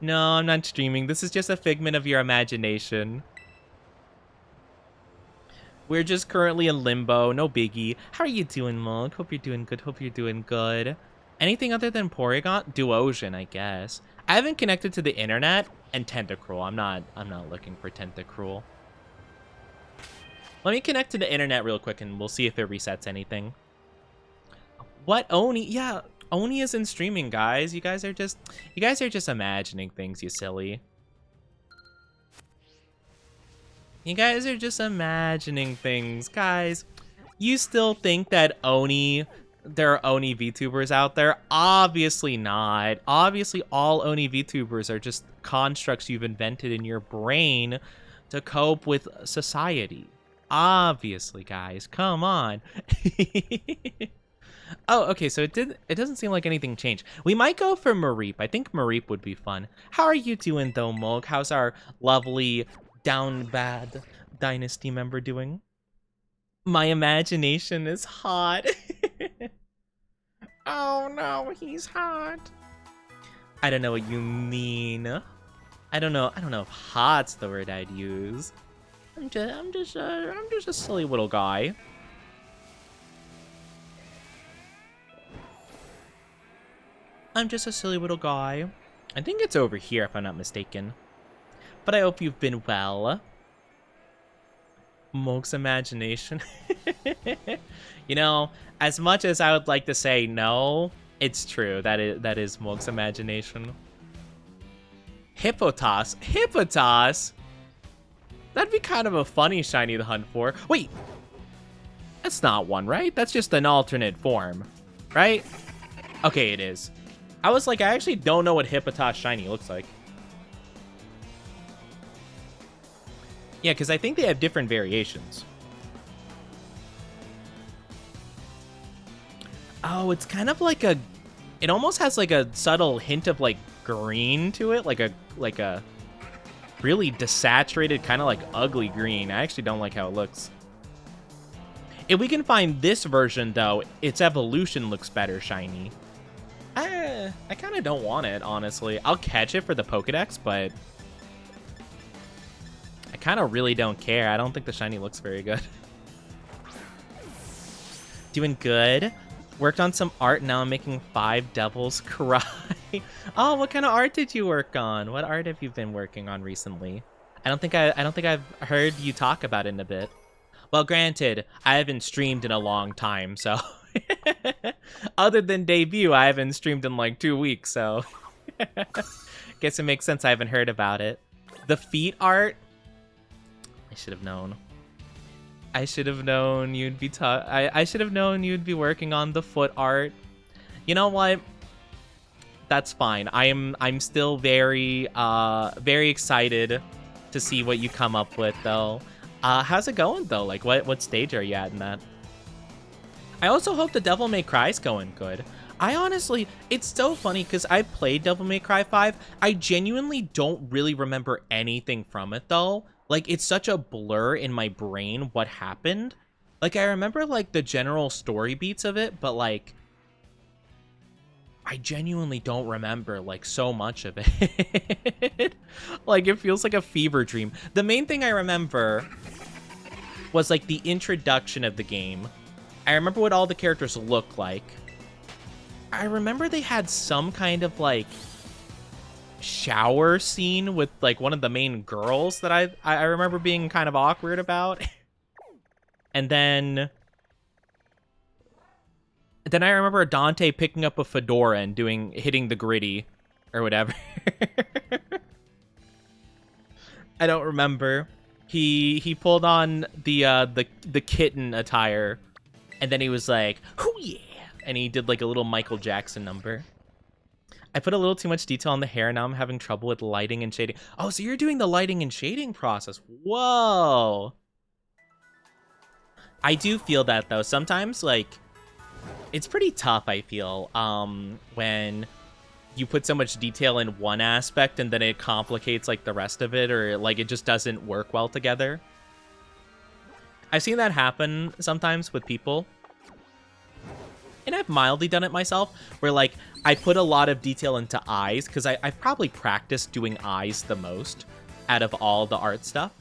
No, I'm not streaming. This is just a figment of your imagination. We're just currently in limbo. No biggie. How are you doing, Mog? Hope you're doing good. Hope you're doing good. Anything other than Porygon? Duosion, I guess. I haven't connected to the internet and Tentacruel. I'm not looking for Tentacruel. Let me connect to the internet real quick and we'll see if it resets anything. What? Oni? Yeah, Oni isn't streaming, guys. You guys are just imagining things, you silly. You guys are just imagining things, guys. You still think that there are Oni VTubers out there? Obviously not. Obviously, all Oni VTubers are just constructs you've invented in your brain to cope with society. Obviously, guys. Come on. Oh, okay, so it doesn't seem like anything changed. We might go for Mareep. I think Mareep would be fun. How are you doing, though, Mog? How's our lovely down bad dynasty member doing? My imagination is hot. Oh no, he's hot. I don't know what you mean. I don't know if hot's the word I'd use. I'm just a silly little guy. I'm just a silly little guy. I think it's over here if I'm not mistaken. But I hope you've been well. Mog's imagination. You know, as much as I would like to say no, it's true. That is Mog's imagination. Hippotas. Hippotas? That'd be kind of a funny shiny to hunt for. Wait. That's not one, right? That's just an alternate form, right? Okay, it is. I was like, I actually don't know what Hippotas shiny looks like. Yeah, because I think they have different variations. Oh, it's kind of like a... It almost has like a subtle hint of like green to it. Like a really desaturated, kind of like ugly green. I actually don't like how it looks. If we can find this version, though, its evolution looks better shiny. I kind of don't want it, honestly. I'll catch it for the Pokedex, but I kind of really don't care. I don't think the shiny looks very good. Doing good. Worked on some art. Now I'm making 5 devils cry. Oh, what kind of art did you work on? What art have you been working on recently? I don't think I've heard you talk about it in a bit. Well, granted, I haven't streamed in a long time, so other than debut, I haven't streamed in like 2 weeks, so guess it makes sense I haven't heard about it. The feet art, I should have known. I should have known you'd be I should have known you'd be working on the foot art. You know what? That's fine. I'm still very very excited to see what you come up with, though. How's it going, though? Like, what stage are you at in that? I also hope the Devil May Cry's going good. I honestly, it's so funny because I played Devil May Cry 5. I genuinely don't really remember anything from it, though. Like, it's such a blur in my brain what happened. Like, I remember, like, the general story beats of it, but, like, I genuinely don't remember, like, so much of it. Like, it feels like a fever dream. The main thing I remember was, like, the introduction of the game. I remember what all the characters look like. I remember they had some kind of, like, shower scene with, like, one of the main girls that I remember being kind of awkward about. And then I remember Dante picking up a fedora and hitting the gritty or whatever. I don't remember. He pulled on the kitten attire, and then he was like, "Hoo yeah," and he did like a little Michael Jackson number. I put a little too much detail on the hair. Now I'm having trouble with lighting and shading. Oh, so you're doing the lighting and shading process. Whoa. I do feel that, though. Sometimes, like, it's pretty tough, I feel, when you put so much detail in one aspect and then it complicates, like, the rest of it, or, like, it just doesn't work well together. I've seen that happen sometimes with people. And I've mildly done it myself, where, like, I put a lot of detail into eyes, because I've probably practiced doing eyes the most out of all the art stuff.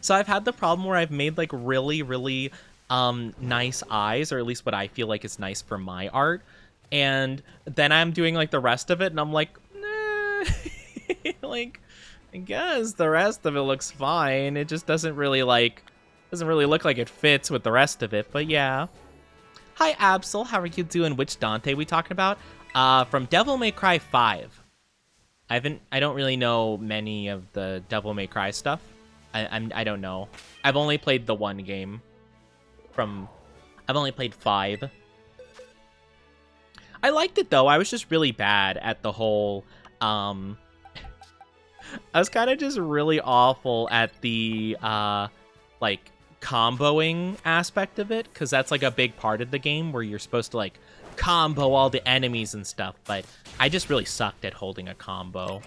So I've had the problem where I've made, like, really, really nice eyes, or at least what I feel like is nice for my art. And then I'm doing, like, the rest of it, and I'm like, nah. Like, I guess the rest of it looks fine. It just doesn't really look like it fits with the rest of it, but yeah. Hi, Absol. How are you doing? Which Dante we talking about? From Devil May Cry 5. I don't really know many of the Devil May Cry stuff. I don't know. I've only played the one game. I've only played 5. I liked it, though. I was just really bad at the whole, I was kind of just really awful at the, like, comboing aspect of it, because that's, like, a big part of the game where you're supposed to, like, combo all the enemies and stuff, but I just really sucked at holding a combo.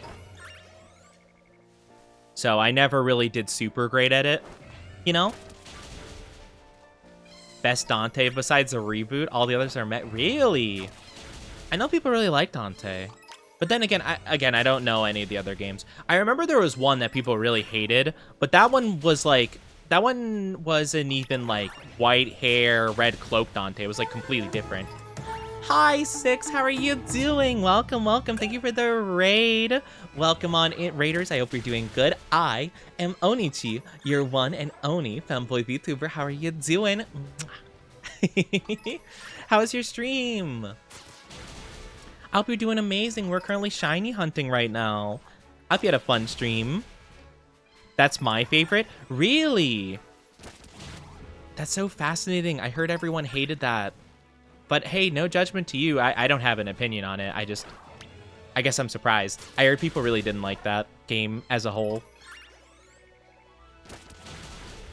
So I never really did super great at it, you know? Best Dante besides the reboot, all the others are met. Really? I know people really like Dante. But then again, I don't know any of the other games. I remember there was one that people really hated, but that one was like, that one wasn't even like white hair, red cloak Dante. It was like completely different. Hi, Six. How are you doing? Welcome, welcome. Thank you for the raid. Welcome on in, Raiders. I hope you're doing good. I am Onichi, your one and only fanboy VTuber. How are you doing? How was your stream? I hope you're doing amazing. We're currently shiny hunting right now. I hope you had a fun stream. That's my favorite? Really? That's so fascinating. I heard everyone hated that. But hey, no judgment to you. I don't have an opinion on it. I guess I'm surprised. I heard people really didn't like that game as a whole.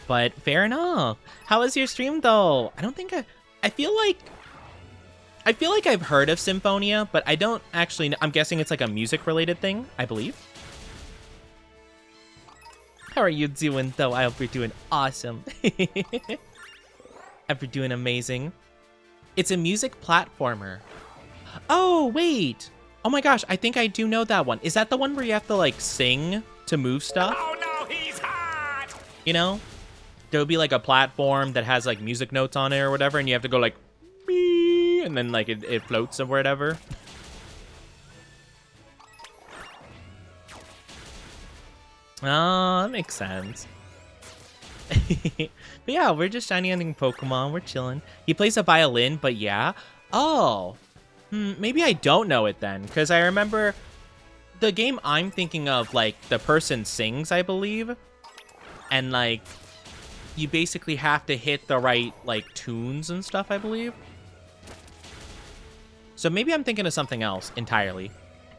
But fair enough. How was your stream though? I feel like I've heard of Symphonia, but I don't actually know. I'm guessing it's like a music related thing, I believe. How are you doing though? I hope you're doing awesome. I hope you're doing amazing. It's a music platformer. Oh, wait. Oh my gosh, I think I do know that one. Is that the one where you have to like sing to move stuff? Oh no, he's hot! You know? There would be like a platform that has like music notes on it or whatever, and you have to go like, "Bee," and then like it floats or whatever. Oh, that makes sense. But yeah, we're just shiny hunting Pokemon. We're chilling. He plays a violin, but yeah. Oh, maybe I don't know it then, because I remember the game I'm thinking of, like, the person sings, I believe. And, like, you basically have to hit the right, like, tunes and stuff, I believe. So maybe I'm thinking of something else entirely.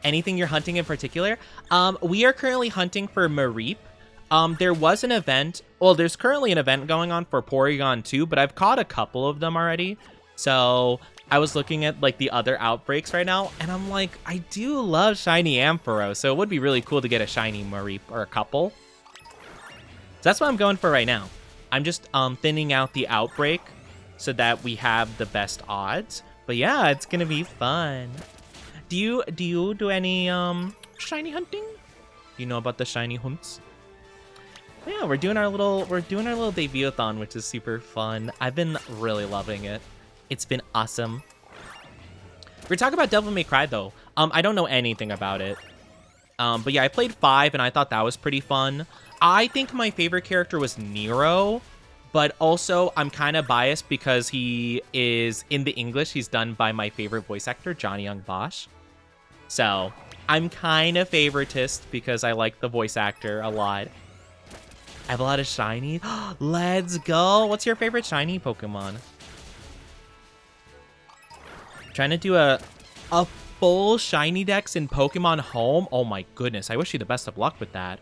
Anything you're hunting in particular? We are currently hunting for Mareep. There was an event. Well, there's currently an event going on for Porygon 2, but I've caught a couple of them already. So I was looking at like the other outbreaks right now, and I'm like, I do love shiny Ampharos, so it would be really cool to get a shiny Mareep or a couple. So that's what I'm going for right now. I'm just thinning out the outbreak so that we have the best odds. But yeah, it's gonna be fun. Do you do any shiny hunting? Do you know about the shiny hunts? Yeah, we're doing our little debut-a-thon, which is super fun. I've been really loving it. It's been awesome. We're talking about Devil May Cry though. I don't know anything about it. But yeah, I played 5 and I thought that was pretty fun. I think my favorite character was Nero, but also I'm kind of biased because he is in the English. He's done by my favorite voice actor, Johnny Young Bosch. So I'm kind of favoritist because I like the voice actor a lot. I have a lot of shiny. Let's go. What's your favorite shiny Pokemon? Trying to do a full shiny dex in Pokemon Home. Oh my goodness. I wish you the best of luck with that.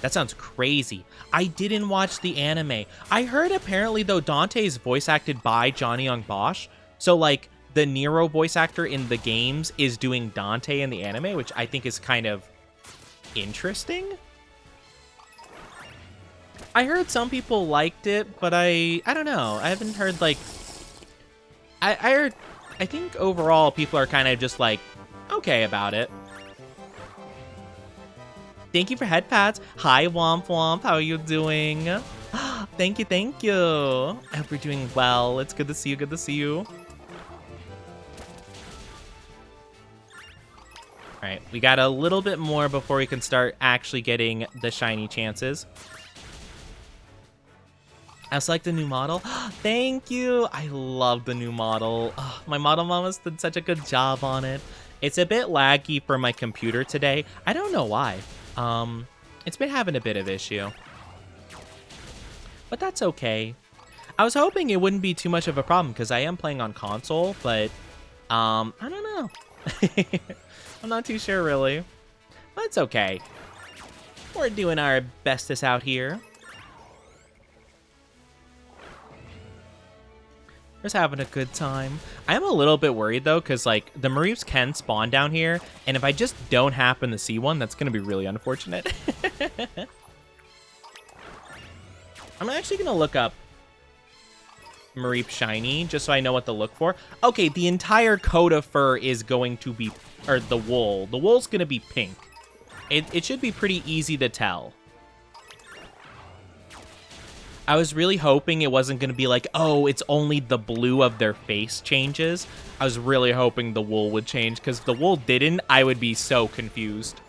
That sounds crazy. I didn't watch the anime. I heard apparently though Dante is voice acted by Johnny Young Bosch. So like the Nero voice actor in the games is doing Dante in the anime, which I think is kind of interesting. I heard some people liked it, but I don't know. I haven't heard like I think overall people are kind of just like okay about it. Thank you for head pats. Hi Womp Womp, how are you doing? Thank you, thank you. I hope you're doing well. It's good to see you, good to see you. All right, we got a little bit more before we can start actually getting the shiny chances. I also like the new model. Thank you. I love the new model. Oh, my model mama's did such a good job on it. It's a bit laggy for my computer today. I don't know why. It's been having a bit of issue. But that's okay. I was hoping it wouldn't be too much of a problem because I am playing on console, but I don't know. I'm not too sure really. But it's okay. We're doing our bestest out here. Just having a good time. I am a little bit worried though, because like the Mareeps can spawn down here, and if I just don't happen to see one, that's gonna be really unfortunate. I'm actually gonna look up Mareep shiny just so I know what to look for. Okay, the entire coat of fur is going to be, or the wool. The wool's gonna be pink. It should be pretty easy to tell. I was really hoping it wasn't going to be like, oh, it's only the blue of their face changes. I was really hoping the wool would change, because if the wool didn't, I would be so confused.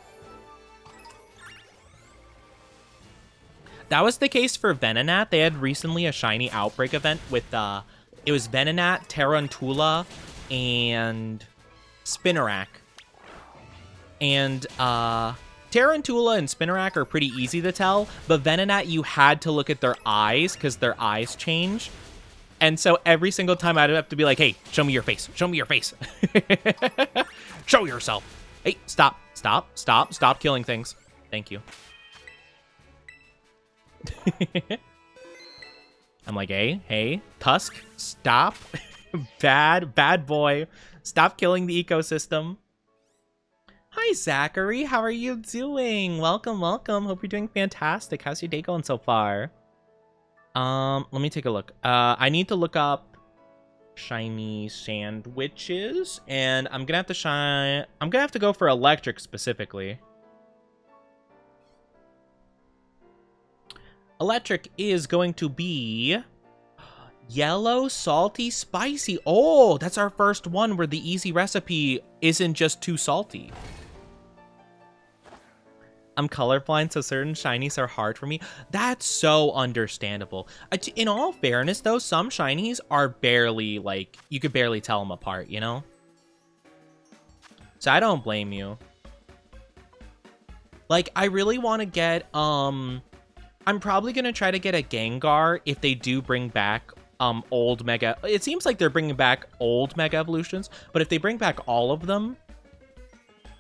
That was the case for Venonat. They had recently a shiny outbreak event with, it was Venonat, Tarantula, and Spinarak. And Tarantula and Spinarak are pretty easy to tell, but Venonat, you had to look at their eyes because their eyes change. And so every single time I'd have to be like, hey, show me your face. Show me your face. Show yourself. Hey, stop, stop, stop, stop killing things. Thank you. I'm like, hey, Tusk, stop. Bad boy. Stop killing the ecosystem. Hi, Zachary. How are you doing? Welcome. Hope you're doing fantastic. How's your day going so far? Let me take a look. I need to look up shiny sandwiches, and I'm gonna have to go for electric specifically. Electric is going to be yellow, salty, spicy. Oh, that's our first one where the easy recipe isn't just too salty. I'm colorblind, so certain shinies are hard for me. That's so understandable. In all fairness, though, some shinies are barely, like, you could barely tell them apart, you know? So I don't blame you. Like, I really want to get, I'm probably going to try to get a Gengar if they do bring back, old Mega... It seems like they're bringing back old Mega Evolutions, but if they bring back all of them,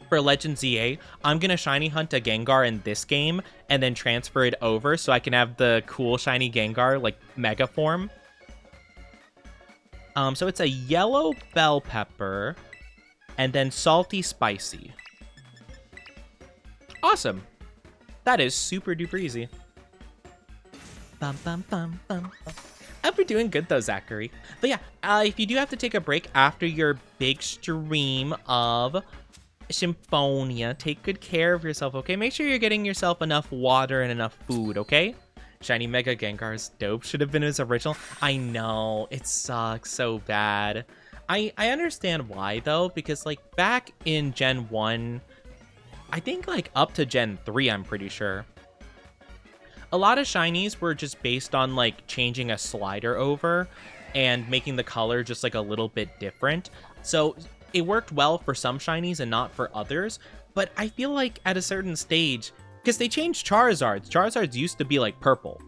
for Legend ZA, I'm gonna shiny hunt a Gengar in this game and then transfer it over so I can have the cool shiny Gengar, like, Mega form. So it's a yellow bell pepper and then salty spicy. Awesome. That is super duper easy. Bum, bum, bum, bum, bum. I hope you're doing good though, Zachary. But yeah, if you do have to take a break after your big stream of Symphonia, take good care of yourself, okay? Make sure you're getting yourself enough water and enough food, okay? Shiny Mega Gengar is dope. Should have been his original. I know, it sucks so bad. I understand why, though, because, like, back in Gen 1, I think, like, up to Gen 3, I'm pretty sure, a lot of shinies were just based on, like, changing a slider over and making the color just, like, a little bit different. So it worked well for some shinies and not for others, but I feel like at a certain stage, because they changed Charizards. Charizards used to be like purple,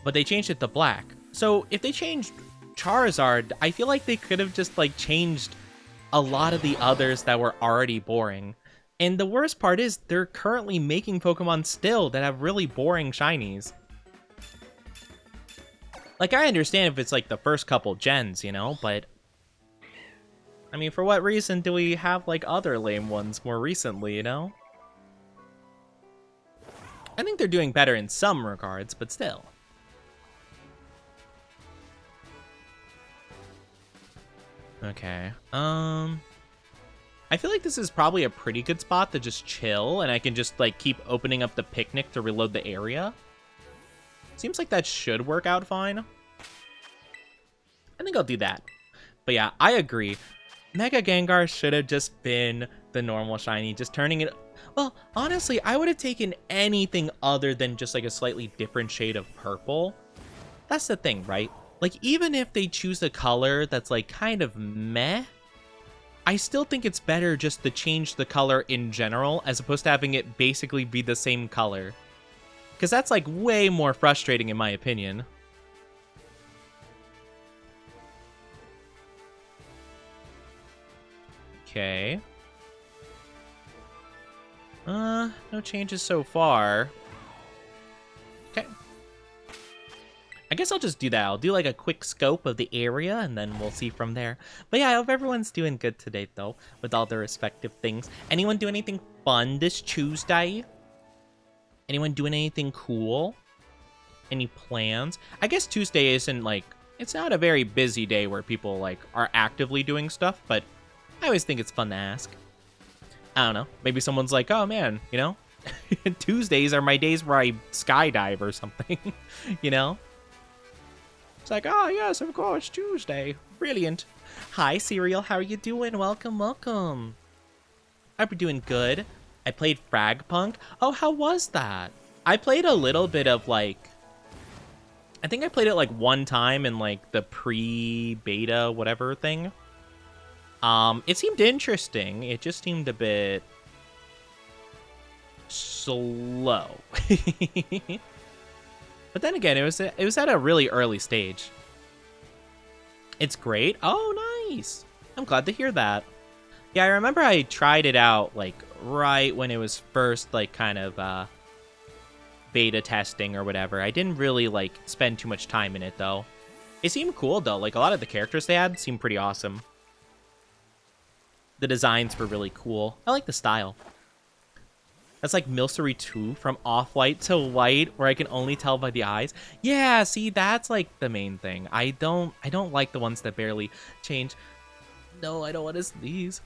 but they changed it to black. So if they changed Charizard, I feel like they could have just like changed a lot of the others that were already boring. And the worst part is they're currently making Pokemon still that have really boring shinies. Like, I understand if it's like the first couple gens, you know, but I mean, for what reason do we have, like, other lame ones more recently, you know? I think they're doing better in some regards, but still. Okay, I feel like this is probably a pretty good spot to just chill, and I can just, like, keep opening up the picnic to reload the area. Seems like that should work out fine. I think I'll do that. But yeah, I agree. Mega Gengar should have just been the normal shiny, just turning it... Well, honestly, I would have taken anything other than just like a slightly different shade of purple. That's the thing, right? Like, even if they choose a color that's like kind of meh, I still think it's better just to change the color in general as opposed to having it basically be the same color. Because that's like way more frustrating in my opinion. Okay. No changes so far. Okay. I guess I'll just do that. I'll do like a quick scope of the area and then we'll see from there. But yeah, I hope everyone's doing good today though, with all their respective things. Anyone do anything fun this Tuesday? Anyone doing anything cool? Any plans? I guess Tuesday isn't like, it's not a very busy day where people like are actively doing stuff, but I always think it's fun to ask. I don't know. Maybe someone's like, oh man, you know, Tuesdays are my days where I skydive or something, you know? It's like, oh yes, of course, Tuesday. Brilliant. Hi, Cereal. How are you doing? Welcome, welcome. I hope you're doing good. I played Fragpunk. Oh, how was that? I played a little bit of like, I think I played it like one time in like the pre-beta whatever thing. It seemed interesting. It just seemed a bit slow. But then again, it was at a really early stage. It's great. Oh, nice. I'm glad to hear that. Yeah, I remember I tried it out like right when it was first like kind of beta testing or whatever. I didn't really like spend too much time in it though. It seemed cool though. Like a lot of the characters they had seemed pretty awesome. The designs were really cool. I like the style. That's like Milcery 2 from off-white to white, where I can only tell by the eyes. Yeah, see, that's like the main thing. I don't like the ones that barely change. No, I don't want to sneeze.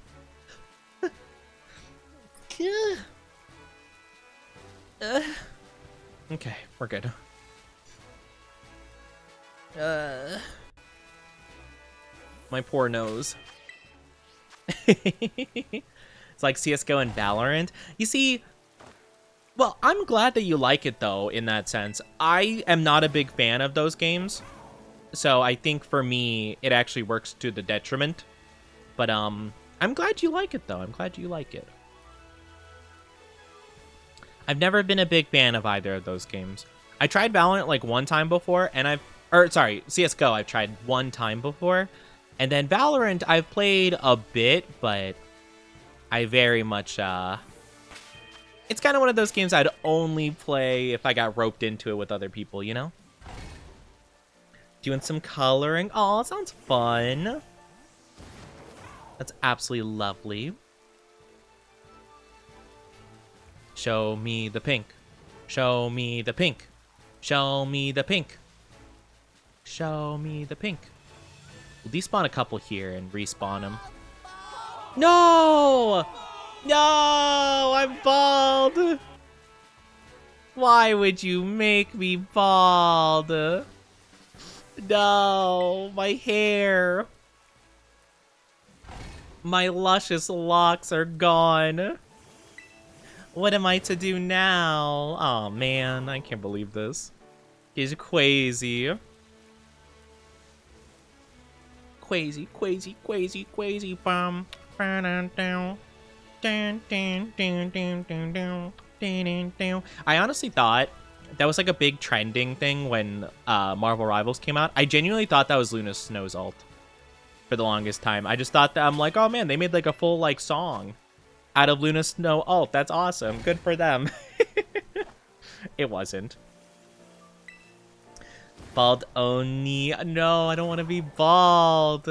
Okay, we're good. My poor nose. It's like CSGO and Valorant. You see, well, I'm glad that you like it, though, in that sense. I am not a big fan of those games. So I think for me, it actually works to the detriment. But I'm glad you like it, though. I'm glad you like it. I've never been a big fan of either of those games. I tried Valorant like one time before, and CSGO I've tried one time before. And then Valorant I've played a bit, but I very much, it's kind of one of those games I'd only play if I got roped into it with other people, you know? Doing some coloring. Oh, sounds fun. That's absolutely lovely. Show me the pink. Show me the pink. Show me the pink. Show me the pink. We'll despawn a couple here and respawn them. No! No! I'm bald! Why would you make me bald? No! My hair! My luscious locks are gone. What am I to do now? Oh man, I can't believe this. It's crazy. Crazy, crazy, crazy, crazy bomb. I honestly thought that was like a big trending thing when Marvel Rivals came out. I genuinely thought that was Luna Snow's ult for the longest time. I just thought that, I'm like, oh man, they made like a full like song out of Luna Snow ult. That's awesome. Good for them. It wasn't. Bald Oni. No, I don't want to be bald.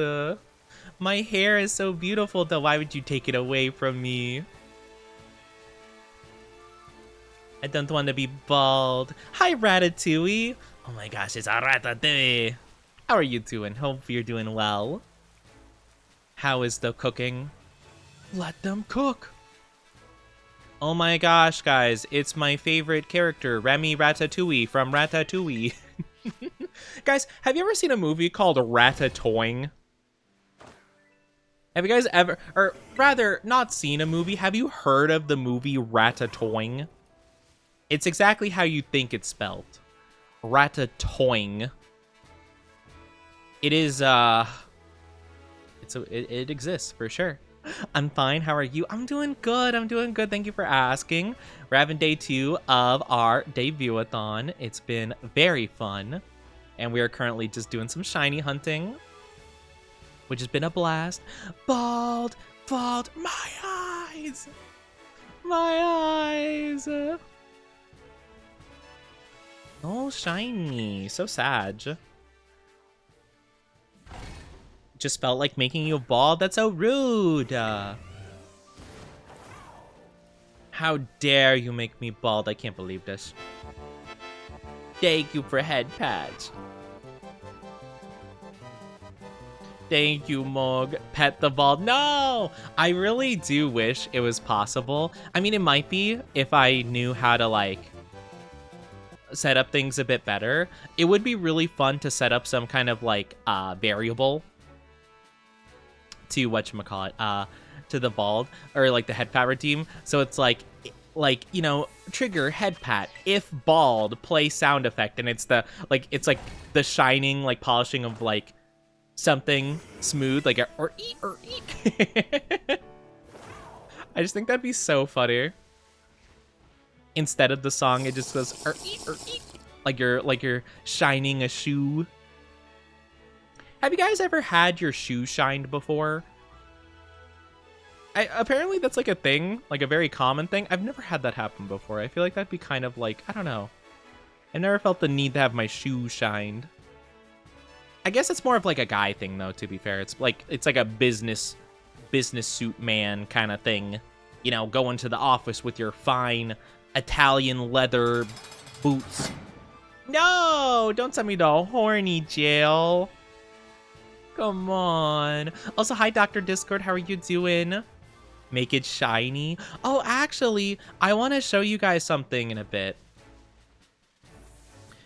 My hair is so beautiful, though. Why would you take it away from me? I don't want to be bald. Hi, Ratatouille. Oh my gosh, it's a Ratatouille. How are you doing? Hope you're doing well. How is the cooking? Let them cook. Oh my gosh, guys. It's my favorite character, Remy Ratatouille from Ratatouille. Guys, have you ever seen a movie called Ratatouille? Have you guys ever, or rather, not seen a movie? Have you heard of the movie Ratatouille? It's exactly how you think it's spelled. Ratatouille. It is, it exists for sure. I'm fine. How are you? I'm doing good. I'm doing good. Thank you for asking. We're having day 2 of our debut-a-thon. It's been very fun. And we are currently just doing some shiny hunting, which has been a blast. Bald, bald, my eyes, my eyes. Oh, shiny. So sad. Just felt like making you bald. That's so rude. How dare you make me bald? I can't believe this. Thank you for head patch. Thank you, Mog. Pet the bald. No! I really do wish it was possible. I mean, it might be if I knew how to, like, set up things a bit better. It would be really fun to set up some kind of, like, variable to whatchamacallit, to the bald, or, like, the head pat redeem. So it's like, you know, trigger head pat if bald, play sound effect, and it's the, like, it's like the shining, like, polishing of, like, something smooth, like a or eat or eat. I just think that'd be so funny. Instead of the song, it just goes or eat, like you're shining a shoe. Have you guys ever had your shoe shined before? Apparently that's like a thing, like a very common thing. I've never had that happen before. I feel like that'd be kind of like, I don't know. I've never felt the need to have my shoe shined. I guess it's more of like a guy thing though, to be fair. It's like a business suit man kind of thing. You know, going to the office with your fine Italian leather boots. No, don't send me to horny jail. Come on. Also, hi, Dr. Discord. How are you doing? Make it shiny. Oh, actually, I want to show you guys something in a bit.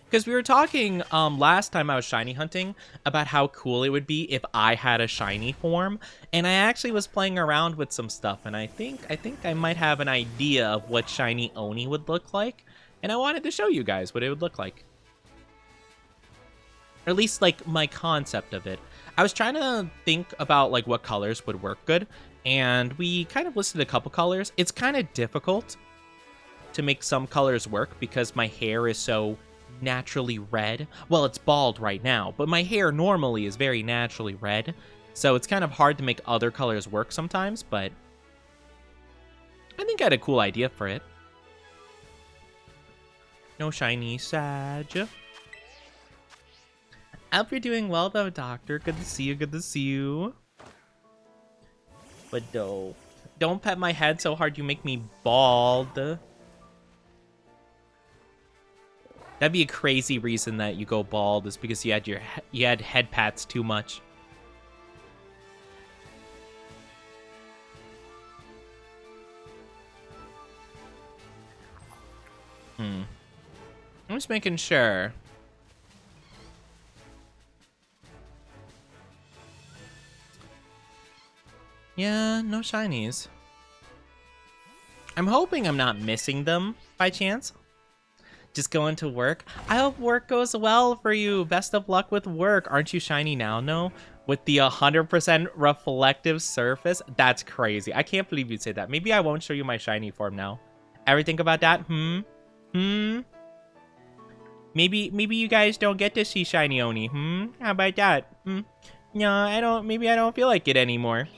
Because we were talking last time I was shiny hunting about how cool it would be if I had a shiny form. And I actually was playing around with some stuff. And I think I might have an idea of what shiny Oni would look like. And I wanted to show you guys what it would look like. Or at least like my concept of it. I was trying to think about like what colors would work good. And we kind of listed a couple colors. It's kind of difficult to make some colors work because my hair is so naturally red. Well, it's bald right now, but my hair normally is very naturally red. So it's kind of hard to make other colors work sometimes, but I think I had a cool idea for it. No shiny Sag. I hope you're doing well though, Doctor. Good to see you, good to see you. But no, don't pet my head so hard you make me bald. That'd be a crazy reason that you go bald, is because you had head pats too much. I'm just making sure. Yeah, no shinies. I'm hoping I'm not missing them by chance. Just going to work. I hope work goes well for you. Best of luck with work. Aren't you shiny now? No? With the 100% reflective surface? That's crazy. I can't believe you'd say that. Maybe I won't show you my shiny form now. Ever think about that? Maybe you guys don't get to see shiny Oni. How about that? No, I don't. Maybe I don't feel like it anymore.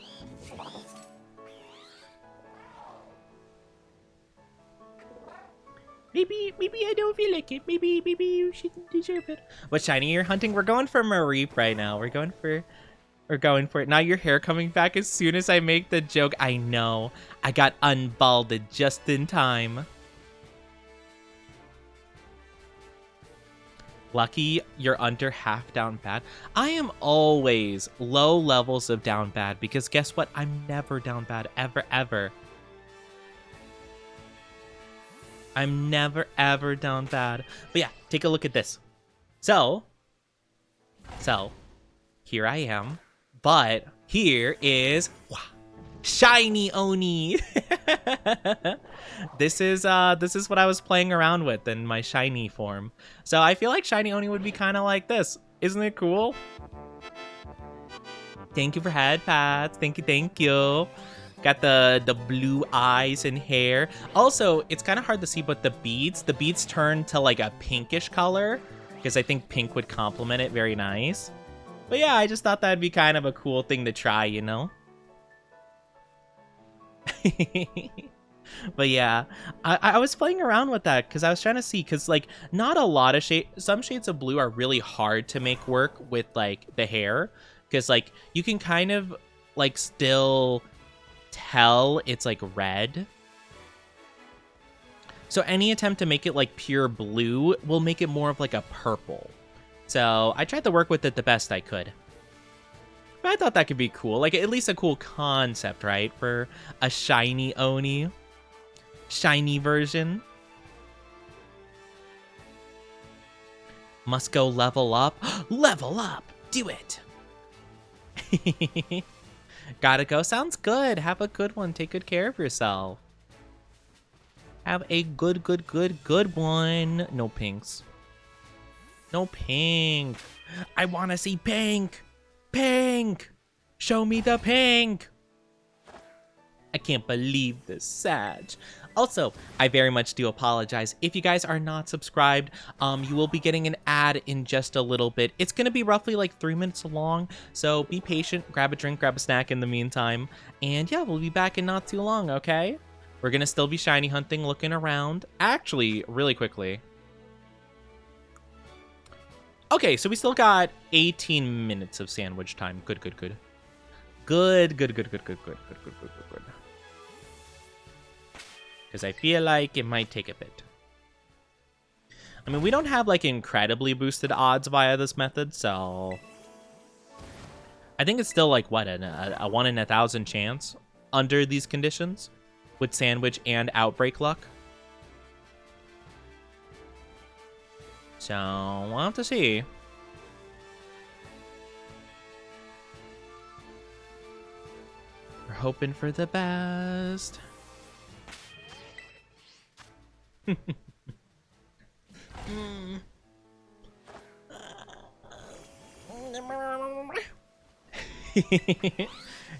Maybe I don't feel like it. Maybe you shouldn't deserve it. What shiny you're hunting? We're going for Mareep right now. We're going for it. Now your hair coming back as soon as I make the joke. I know. I got unbalded just in time. Lucky you're under half down bad. I am always low levels of down bad because guess what? I'm never down bad. Ever. I'm never, ever down bad. But yeah, take a look at this. So, here I am. But here is shiny Oni. This is what I was playing around with in my shiny form. So I feel like shiny Oni would be kind of like this. Isn't it cool? Thank you for head pats. Thank you. Got the blue eyes and hair. Also, it's kind of hard to see, but the beads turn to like a pinkish color because I think pink would complement it very nice. But yeah, I just thought that'd be kind of a cool thing to try, you know? But yeah, I was playing around with that because I was trying to see, because like not a lot of some shades of blue are really hard to make work with like the hair, because like you can kind of like still tell it's like red. So any attempt to make it like pure blue will make it more of like a purple. So I tried to work with it the best I could. But I thought that could be cool, like at least a cool concept, right? For a shiny Oni. Shiny version. Must go level up. Level up! Do it! Gotta go. Sounds good. Have a good one. Take good care of yourself. Have a good one. No pinks. No pink. I want to see pink. Pink! Show me the pink! I can't believe this, Sag. Also, I very much do apologize. If you guys are not subscribed, you will be getting an ad in just a little bit. It's going to be roughly like 3 minutes long, so be patient, grab a drink, grab a snack in the meantime. And yeah, we'll be back in not too long, okay? We're going to still be shiny hunting, looking around. Actually, really quickly. Okay, so we still got 18 minutes of sandwich time. Good. Good. Because I feel like it might take a bit. I mean, we don't have like incredibly boosted odds via this method, so I think it's still like what, a 1 in 1,000 chance under these conditions with sandwich and outbreak luck. So we'll have to see. We're hoping for the best.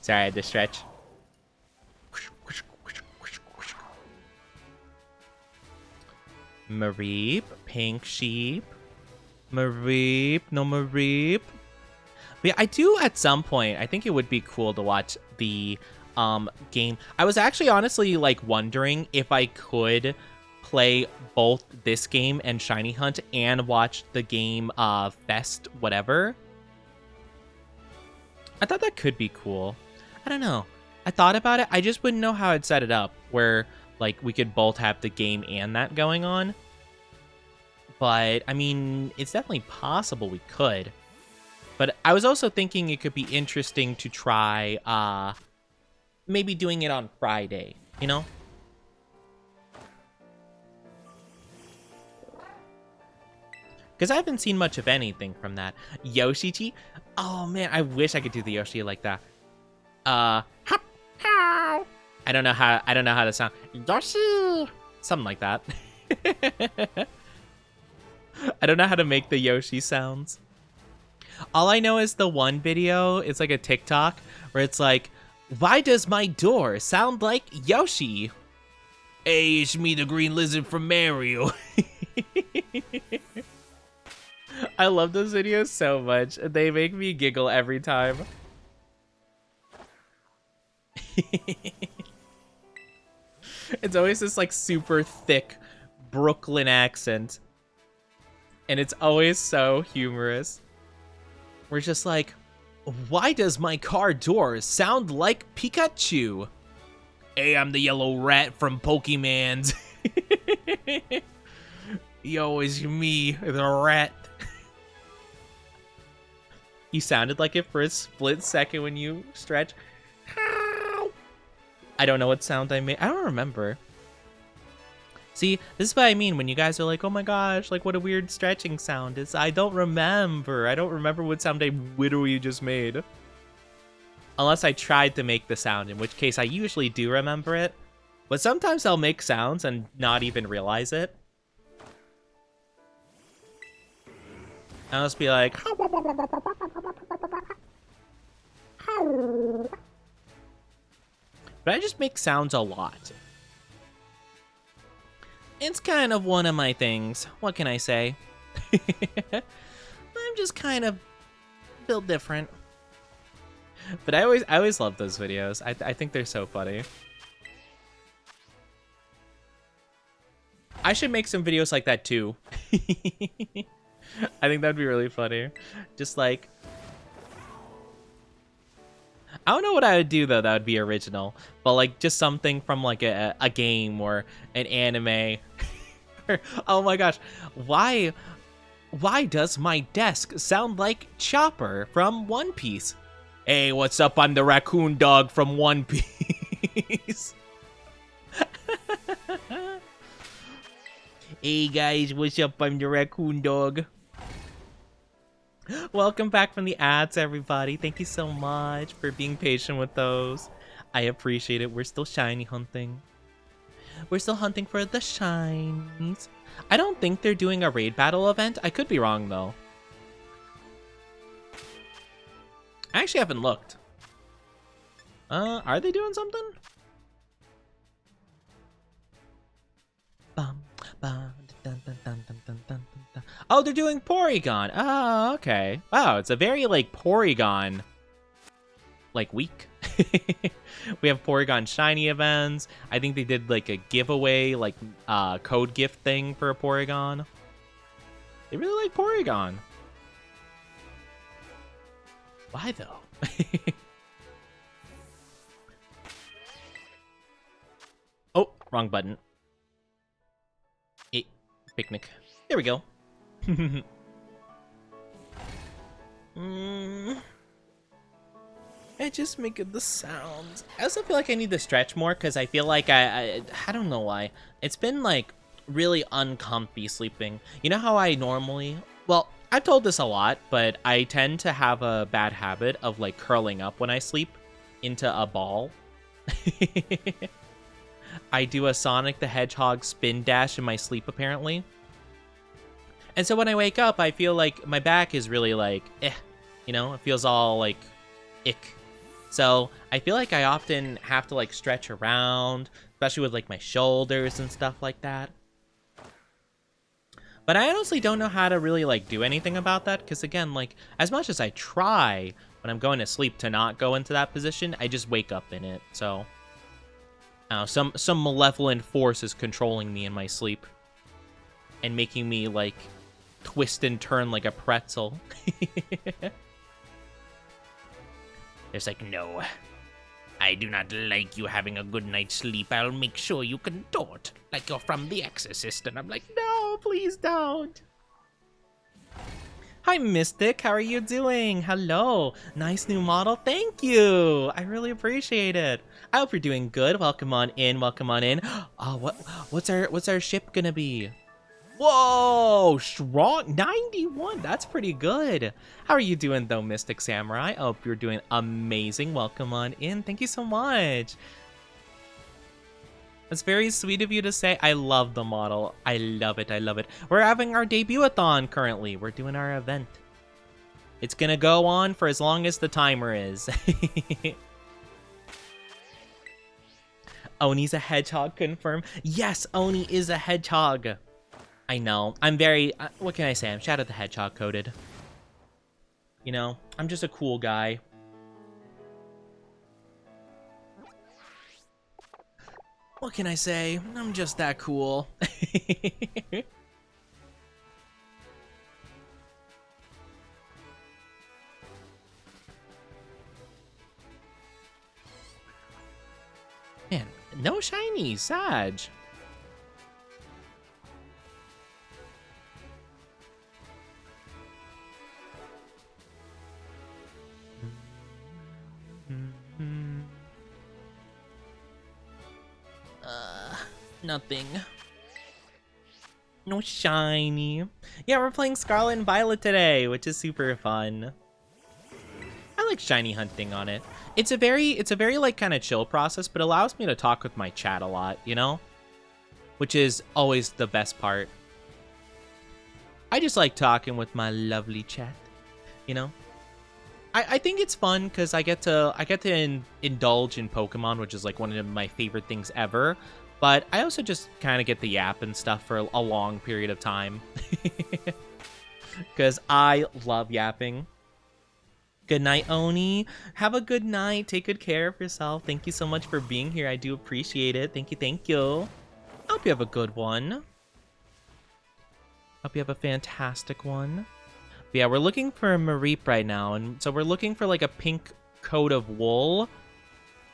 Sorry, I had to stretch. Mareep, pink sheep. Mareep, no Mareep. But yeah, I do at some point, I think it would be cool to watch the game. I was actually honestly like wondering if I could play both this game and Shiny Hunt and watch the game Fest whatever. I thought that could be cool. I don't know. I thought about it. I just wouldn't know how I'd set it up where like we could both have the game and that going on. But I mean, it's definitely possible we could. But I was also thinking it could be interesting to try maybe doing it on Friday, you know? Because I haven't seen much of anything from that. Yoshi-chi? Oh man, I wish I could do the Yoshi like that. I don't know how to sound. Yoshi! Something like that. I don't know how to make the Yoshi sounds. All I know is the one video, it's like a TikTok, where it's like, why does my door sound like Yoshi? Hey, it's me, the green lizard from Mario. I love those videos so much. They make me giggle every time. It's always this like super thick Brooklyn accent. And it's always so humorous. We're just like, why does my car door sound like Pikachu? Hey, I'm the yellow rat from Pokémon. Yo, it's me, the rat. You sounded like it for a split second when you stretch. I don't know what sound I made. I don't remember. See, this is what I mean when you guys are like, oh my gosh, like what a weird stretching sound is. I don't remember. I don't remember what sound I literally just made. Unless I tried to make the sound, in which case I usually do remember it. But sometimes I'll make sounds and not even realize it. I'll just be like... But I just make sounds a lot. It's kind of one of my things. What can I say? I'm just kind of built different. But I always love those videos. I think they're so funny. I should make some videos like that too. I think that'd be really funny. Just like... I don't know what I would do though that would be original, but like just something from like a game or an anime. Oh my gosh, why does my desk sound like Chopper from One Piece? Hey, what's up? I'm the raccoon dog from One Piece. Hey guys, what's up? I'm the raccoon dog. Welcome back from the ads, everybody. Thank you so much for being patient with those. I appreciate it. We're still shiny hunting. We're still hunting for the shinies. I don't think they're doing a raid battle event. I could be wrong, though. I actually haven't looked. Are they doing something? Bum, bum, dun, dun, dun, dun, dun, dun, dun. Oh, they're doing Porygon. Oh, okay. Wow, it's a very, like, Porygon, like, week. We have Porygon Shiny events. I think they did, like, a giveaway, like, code gift thing for a Porygon. They really like Porygon. Why, though? Oh, wrong button. Picnic. There we go. I just making the sounds. I also feel like I need to stretch more because I feel like I don't know why. It's been like really uncomfy sleeping. You know how I normally, well, I've told this a lot, but I tend to have a bad habit of like curling up when I sleep into a ball. I do a Sonic the Hedgehog spin dash in my sleep, apparently. And so when I wake up, I feel like my back is really like, you know, it feels all like ick. So I feel like I often have to like stretch around, especially with like my shoulders and stuff like that. But I honestly don't know how to really like do anything about that, because again, like as much as I try when I'm going to sleep to not go into that position, I just wake up in it. So some malevolent force is controlling me in my sleep and making me like twist and turn like a pretzel. It's like, no, I do not like you having a good night's sleep. I'll make sure you contort like you're from The Exorcist. And I'm like, no, please don't. Hi, Mystic. How are you doing? Hello. Nice new model. Thank you. I really appreciate it. I hope you're doing good. Welcome on in. Welcome on in. Oh, what's our ship gonna be? Whoa, strong 91. That's pretty good. How are you doing though, Mystic Samurai? I hope you're doing amazing. Welcome on in. Thank you so much. That's very sweet of you to say. I love the model. I love it. I love it. We're having our debut-a-thon currently. We're doing our event. It's gonna go on for as long as the timer is. Oni's a hedgehog, confirm. Yes, Oni is a hedgehog. I know. I'm very, what can I say? I'm Shadow the Hedgehog coded. You know, I'm just a cool guy. What can I say? I'm just that cool. Man, no shiny, Sag. Nothing. No shiny. Yeah, we're playing Scarlet and Violet today, which is super fun. I like shiny hunting on it. It's a very like kind of chill process, but allows me to talk with my chat a lot, you know? Which is always the best part. I just like talking with my lovely chat, you know? I think it's fun because I get to indulge in Pokemon, which is like one of my favorite things ever. But I also just kind of get the yap and stuff for a long period of time. Because I love yapping. Good night, Oni. Have a good night. Take good care of yourself. Thank you so much for being here. I do appreciate it. Thank you, thank you. I hope you have a good one. Hope you have a fantastic one. But yeah, we're looking for a Mareep right now. And so we're looking for like a pink coat of wool.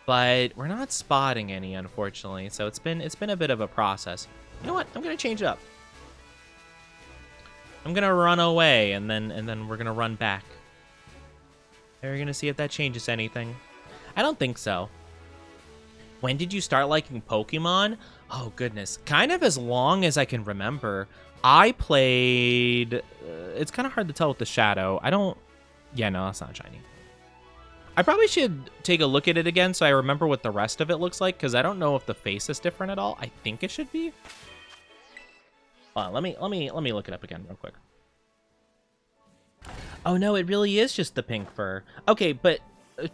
But we're not spotting any, unfortunately. So it's been a bit of a process. You know what? I'm gonna change it up. I'm gonna run away, and then we're gonna run back. Are we gonna see if that changes anything? I don't think so. When did you start liking Pokemon? Oh goodness, kind of as long as I can remember. I played. It's kind of hard to tell with the shadow. I don't. Yeah, no, that's not shiny. I probably should take a look at it again so I remember what the rest of it looks like, because I don't know if the face is different at all. I think it should be. Hold on, let me look it up again real quick. Oh no, it really is just the pink fur. Okay, but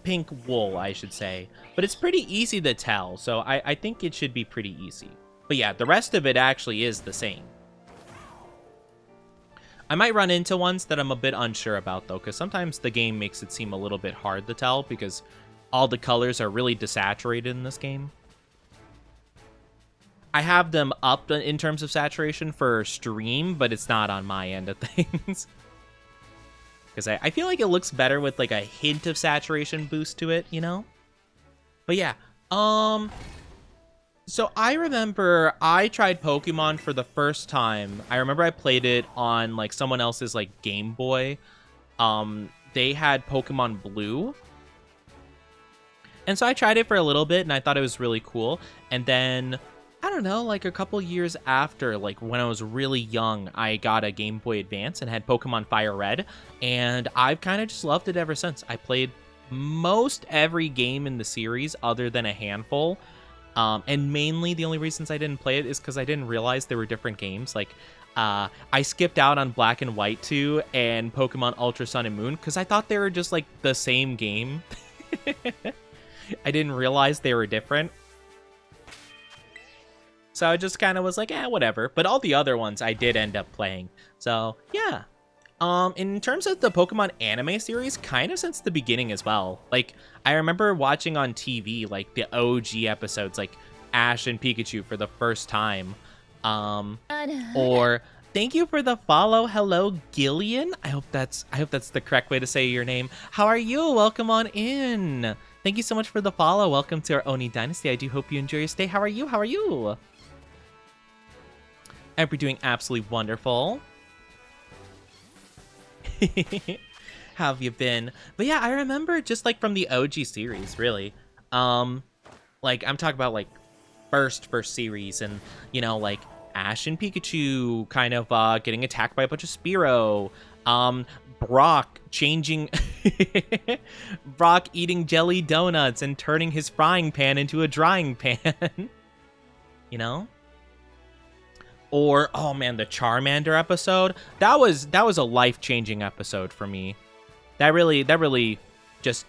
pink wool, I should say. But it's pretty easy to tell, so I think it should be pretty easy. But yeah, the rest of it actually is the same. I might run into ones that I'm a bit unsure about, though, because sometimes the game makes it seem a little bit hard to tell because all the colors are really desaturated in this game. I have them up in terms of saturation for stream, but it's not on my end of things. Because I feel like it looks better with like a hint of saturation boost to it, you know? But yeah, so I remember I tried Pokemon for the first time. I remember I played it on like someone else's like Game Boy. They had Pokemon Blue. And so I tried it for a little bit and I thought it was really cool. And then, I don't know, like a couple years after, like when I was really young, I got a Game Boy Advance and had Pokemon Fire Red. And I've kind of just loved it ever since. I played most every game in the series other than a handful. And mainly the only reasons I didn't play it is because I didn't realize there were different games. Like, I skipped out on Black and White 2 and Pokemon Ultra Sun and Moon because I thought they were just like the same game. I didn't realize they were different. So I just kind of was like, whatever. But all the other ones I did end up playing. So, yeah. In terms of the Pokemon anime series, kind of since the beginning as well. Like, I remember watching on TV, like, the OG episodes, like, Ash and Pikachu for the first time. Or, thank you for the follow. Hello, Gillian. I hope that's the correct way to say your name. How are you? Welcome on in. Thank you so much for the follow. Welcome to our Oni Dynasty. I do hope you enjoy your stay. How are you? How are you? I hope you're doing absolutely wonderful. How have you been? But yeah, I remember just like from the OG series, really. Like I'm talking about like first series, and you know, like Ash and Pikachu kind of getting attacked by a bunch of Spearow. Brock changing Brock eating jelly donuts and turning his frying pan into a drying pan. You know? Or, oh man, the Charmander episode. That was a life-changing episode for me. That really just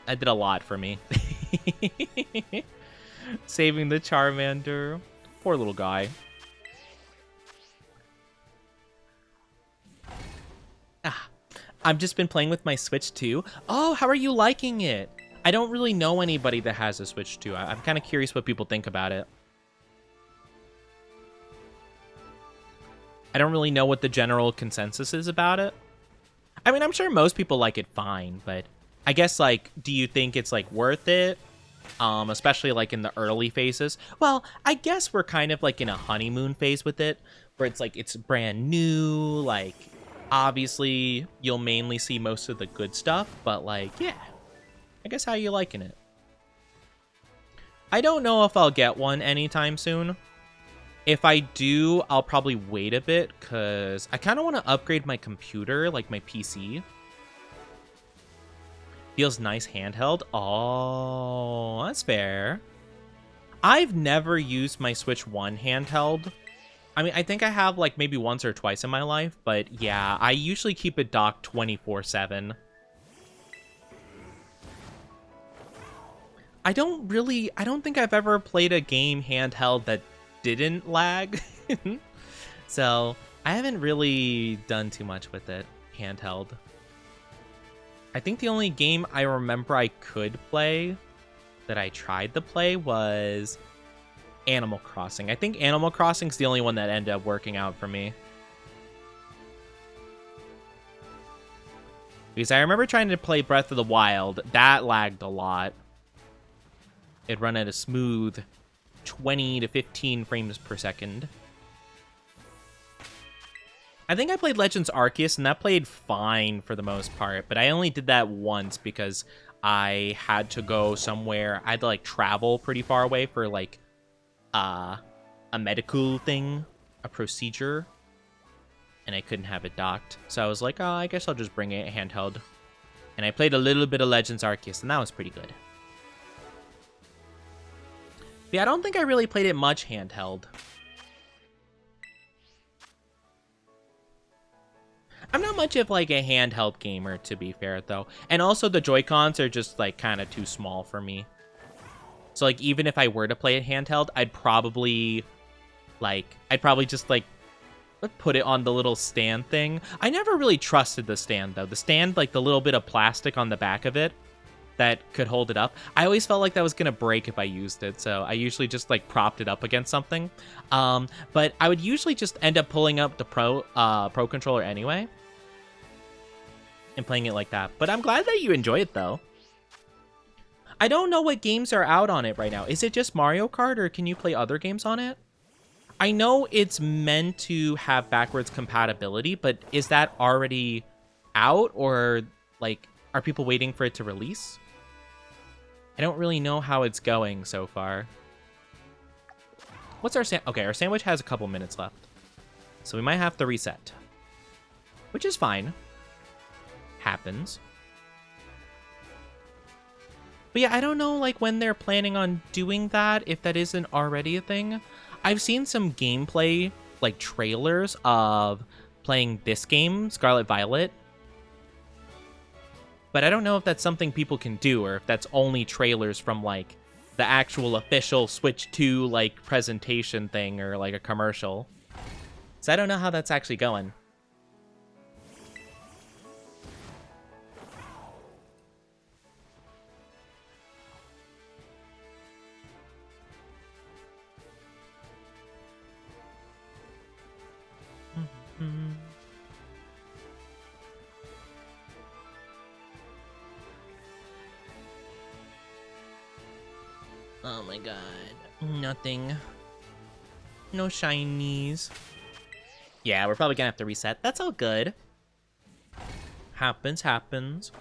did a lot for me. Saving the Charmander. Poor little guy. I've just been playing with my Switch 2. Oh, how are you liking it? I don't really know anybody that has a Switch 2. I'm kind of curious what people think about it. I don't really know what the general consensus is about it. I mean, I'm sure most people like it fine, but I guess, like, do you think it's, like, worth it? Especially, like, in the early phases. Well, I guess we're kind of, like, in a honeymoon phase with it, where it's, like, it's brand new, like, obviously, you'll mainly see most of the good stuff, but, like, yeah. I guess how you liking it? I don't know if I'll get one anytime soon. If I do, I'll probably wait a bit, because I kind of want to upgrade my computer, like my PC. Feels nice handheld. Oh, that's fair. I've never used my Switch 1 handheld. I mean, I think I have like maybe once or twice in my life, but yeah, I usually keep it docked 24/7. I don't think I've ever played a game handheld that didn't lag. So I haven't really done too much with it handheld. I think the only game I remember I could play that I tried to play was Animal Crossing. I think Animal Crossing's the only one that ended up working out for me. Because I remember trying to play Breath of the Wild. That lagged a lot. It'd run at a smooth 20 to 15 frames per second. I think I played Legends Arceus, and that played fine for the most part, but I only did that once because I had to go somewhere. I had to, like, travel pretty far away for, like, a medical thing, a procedure, and I couldn't have it docked. So I was like, oh, I guess I'll just bring it handheld. And I played a little bit of Legends Arceus, and that was pretty good. But yeah, I don't think I really played it much handheld. I'm not much of like a handheld gamer, to be fair, though. And also the Joy-Cons are just like kind of too small for me. So like even if I were to play it handheld, I'd probably just like put it on the little stand thing. I never really trusted the stand though. The stand, like the little bit of plastic on the back of it that could hold it up, I always felt like that was gonna break if I used it, so I usually just like propped it up against something. But I would usually just end up pulling up the Pro controller anyway and playing it like that. But I'm glad that you enjoy it though. I don't know what games are out on it right now. Is it just Mario Kart, or can you play other games on it? I know it's meant to have backwards compatibility, but is that already out, or like are people waiting for it to release? I don't really know how it's going so far. What's our okay, our sandwich has a couple minutes left, so we might have to reset, which is fine. Happens. But yeah, I don't know like when they're planning on doing that, if that isn't already a thing. I've seen some gameplay, like trailers of playing this game, Scarlet Violet. But I don't know if that's something people can do, or if that's only trailers from like the actual official Switch 2 like presentation thing, or like a commercial. So I don't know how that's actually going. Oh my god. Nothing. No shinies. Yeah, we're probably gonna have to reset. That's all good. Happens, happens.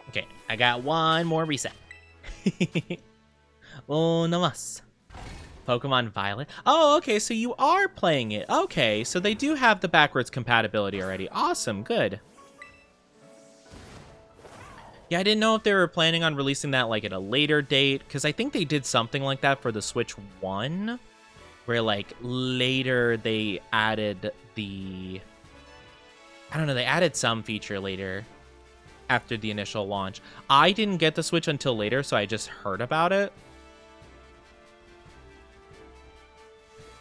Okay, I got one more reset. Oh, no mas. Pokemon Violet. Oh, okay, so you are playing it. Okay, so they do have the backwards compatibility already. Awesome, good. Yeah, I didn't know if they were planning on releasing that like at a later date, because I think they did something like that for the Switch 1, where like later they added the... I don't know, they added some feature later after the initial launch. I didn't get the Switch until later, so I just heard about it.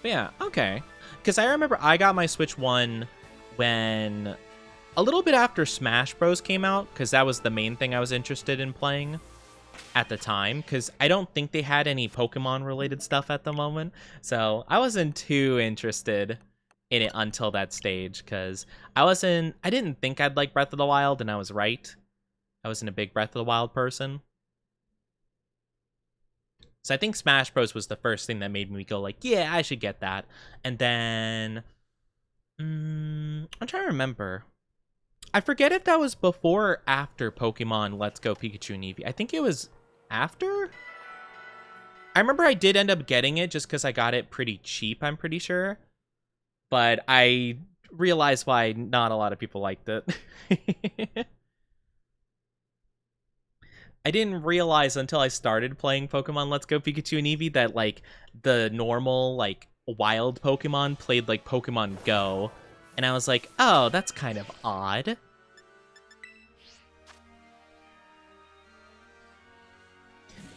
But yeah, okay. Because I remember I got my Switch 1 when... a little bit after Smash Bros. Came out, because that was the main thing I was interested in playing at the time, because I don't think they had any Pokemon-related stuff at the moment, so I wasn't too interested in it until that stage, because I didn't think I'd like Breath of the Wild, and I was right. I wasn't a big Breath of the Wild person. So I think Smash Bros. Was the first thing that made me go like, yeah, I should get that. And then... I'm trying to remember. I forget if that was before or after Pokemon Let's Go Pikachu and Eevee. I think it was after? I remember I did end up getting it just because I got it pretty cheap, I'm pretty sure. But I realized why not a lot of people liked it. I didn't realize until I started playing Pokemon Let's Go Pikachu and Eevee that, like, the normal, like, wild Pokemon played like Pokemon Go. And I was like, oh, that's kind of odd.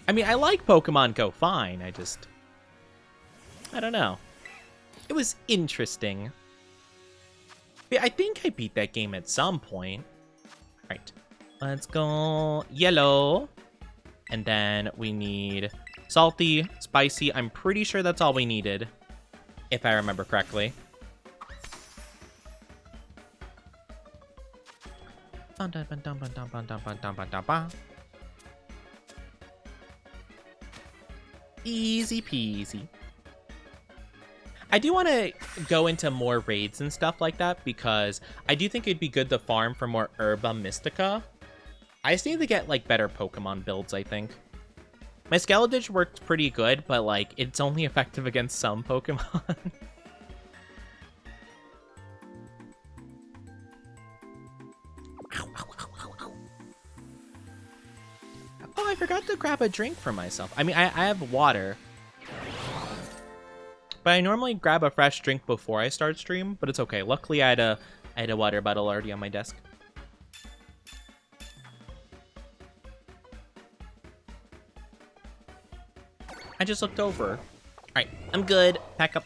I mean, I like Pokemon Go fine, I don't know. It was interesting. But I think I beat that game at some point. Right. Let's go yellow. And then we need salty, spicy. I'm pretty sure that's all we needed, if I remember correctly. Easy peasy. I do want to go into more raids and stuff like that, because I do think it'd be good to farm for more Herba Mystica. I just need to get like better Pokemon builds, I think. My Skeleditch worked pretty good, but like it's only effective against some Pokemon. Oh, I forgot to grab a drink for myself. I mean, I have water. But I normally grab a fresh drink before I start stream, but it's okay. Luckily, I had a water bottle already on my desk. I just looked over. All right, I'm good. Pack up.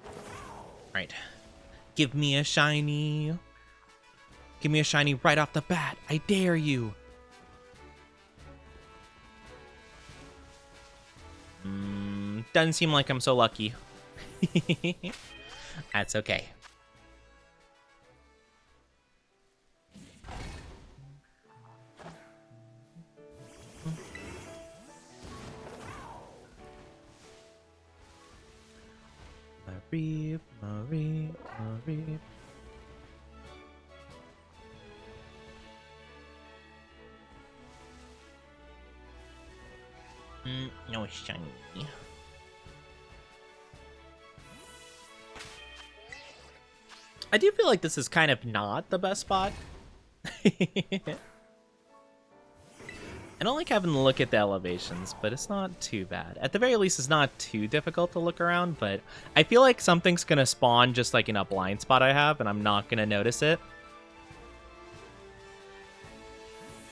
All right. Give me a shiny. Give me a shiny right off the bat. I dare you. Doesn't seem like I'm so lucky. That's okay. Marie, Marie, Marie. No shiny. I do feel like this is kind of not the best spot. I don't like having to look at the elevations, but it's not too bad. At the very least, it's not too difficult to look around, but I feel like something's gonna spawn just like in a blind spot I have, and I'm not gonna notice it.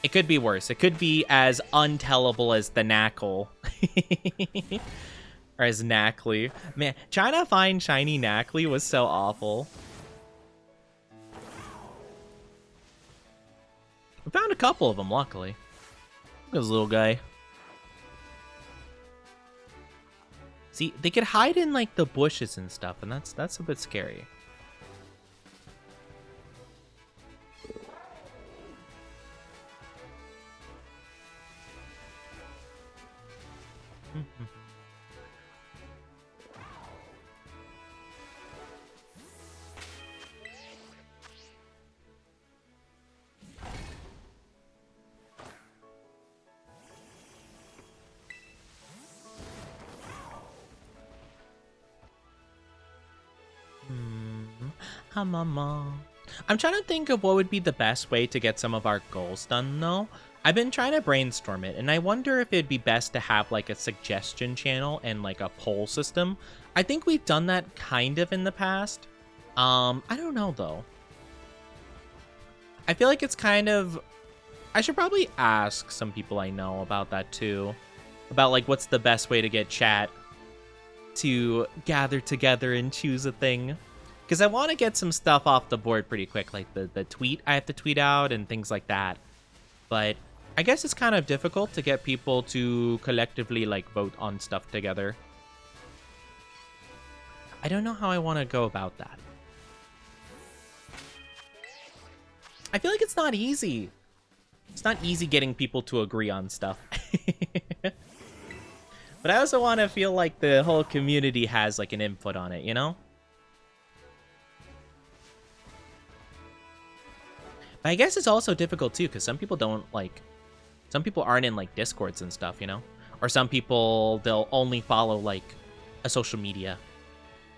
It could be worse. It could be as untellable as the Knackle. Or as Knackley. Man, trying to find shiny Knackley was so awful. I found a couple of them, luckily. Look at this little guy. See, they could hide in like the bushes and stuff, and that's a bit scary. Mama. I'm trying to think of what would be the best way to get some of our goals done, though. I've been trying to brainstorm it, and I wonder if it'd be best to have like a suggestion channel and like a poll system. I think we've done that kind of in the past. I don't know though. I feel like it's kind of... I should probably ask some people I know about that too. About like what's the best way to get chat to gather together and choose a thing. Because I want to get some stuff off the board pretty quick, like the tweet I have to tweet out and things like that. But I guess it's kind of difficult to get people to collectively like vote on stuff together. I don't know how I want to go about that. I feel like it's not easy. It's not easy getting people to agree on stuff. But I also want to feel like the whole community has like an input on it, you know? But I guess it's also difficult too, because some people aren't in like Discords and stuff, you know? Or some people, they'll only follow like a social media.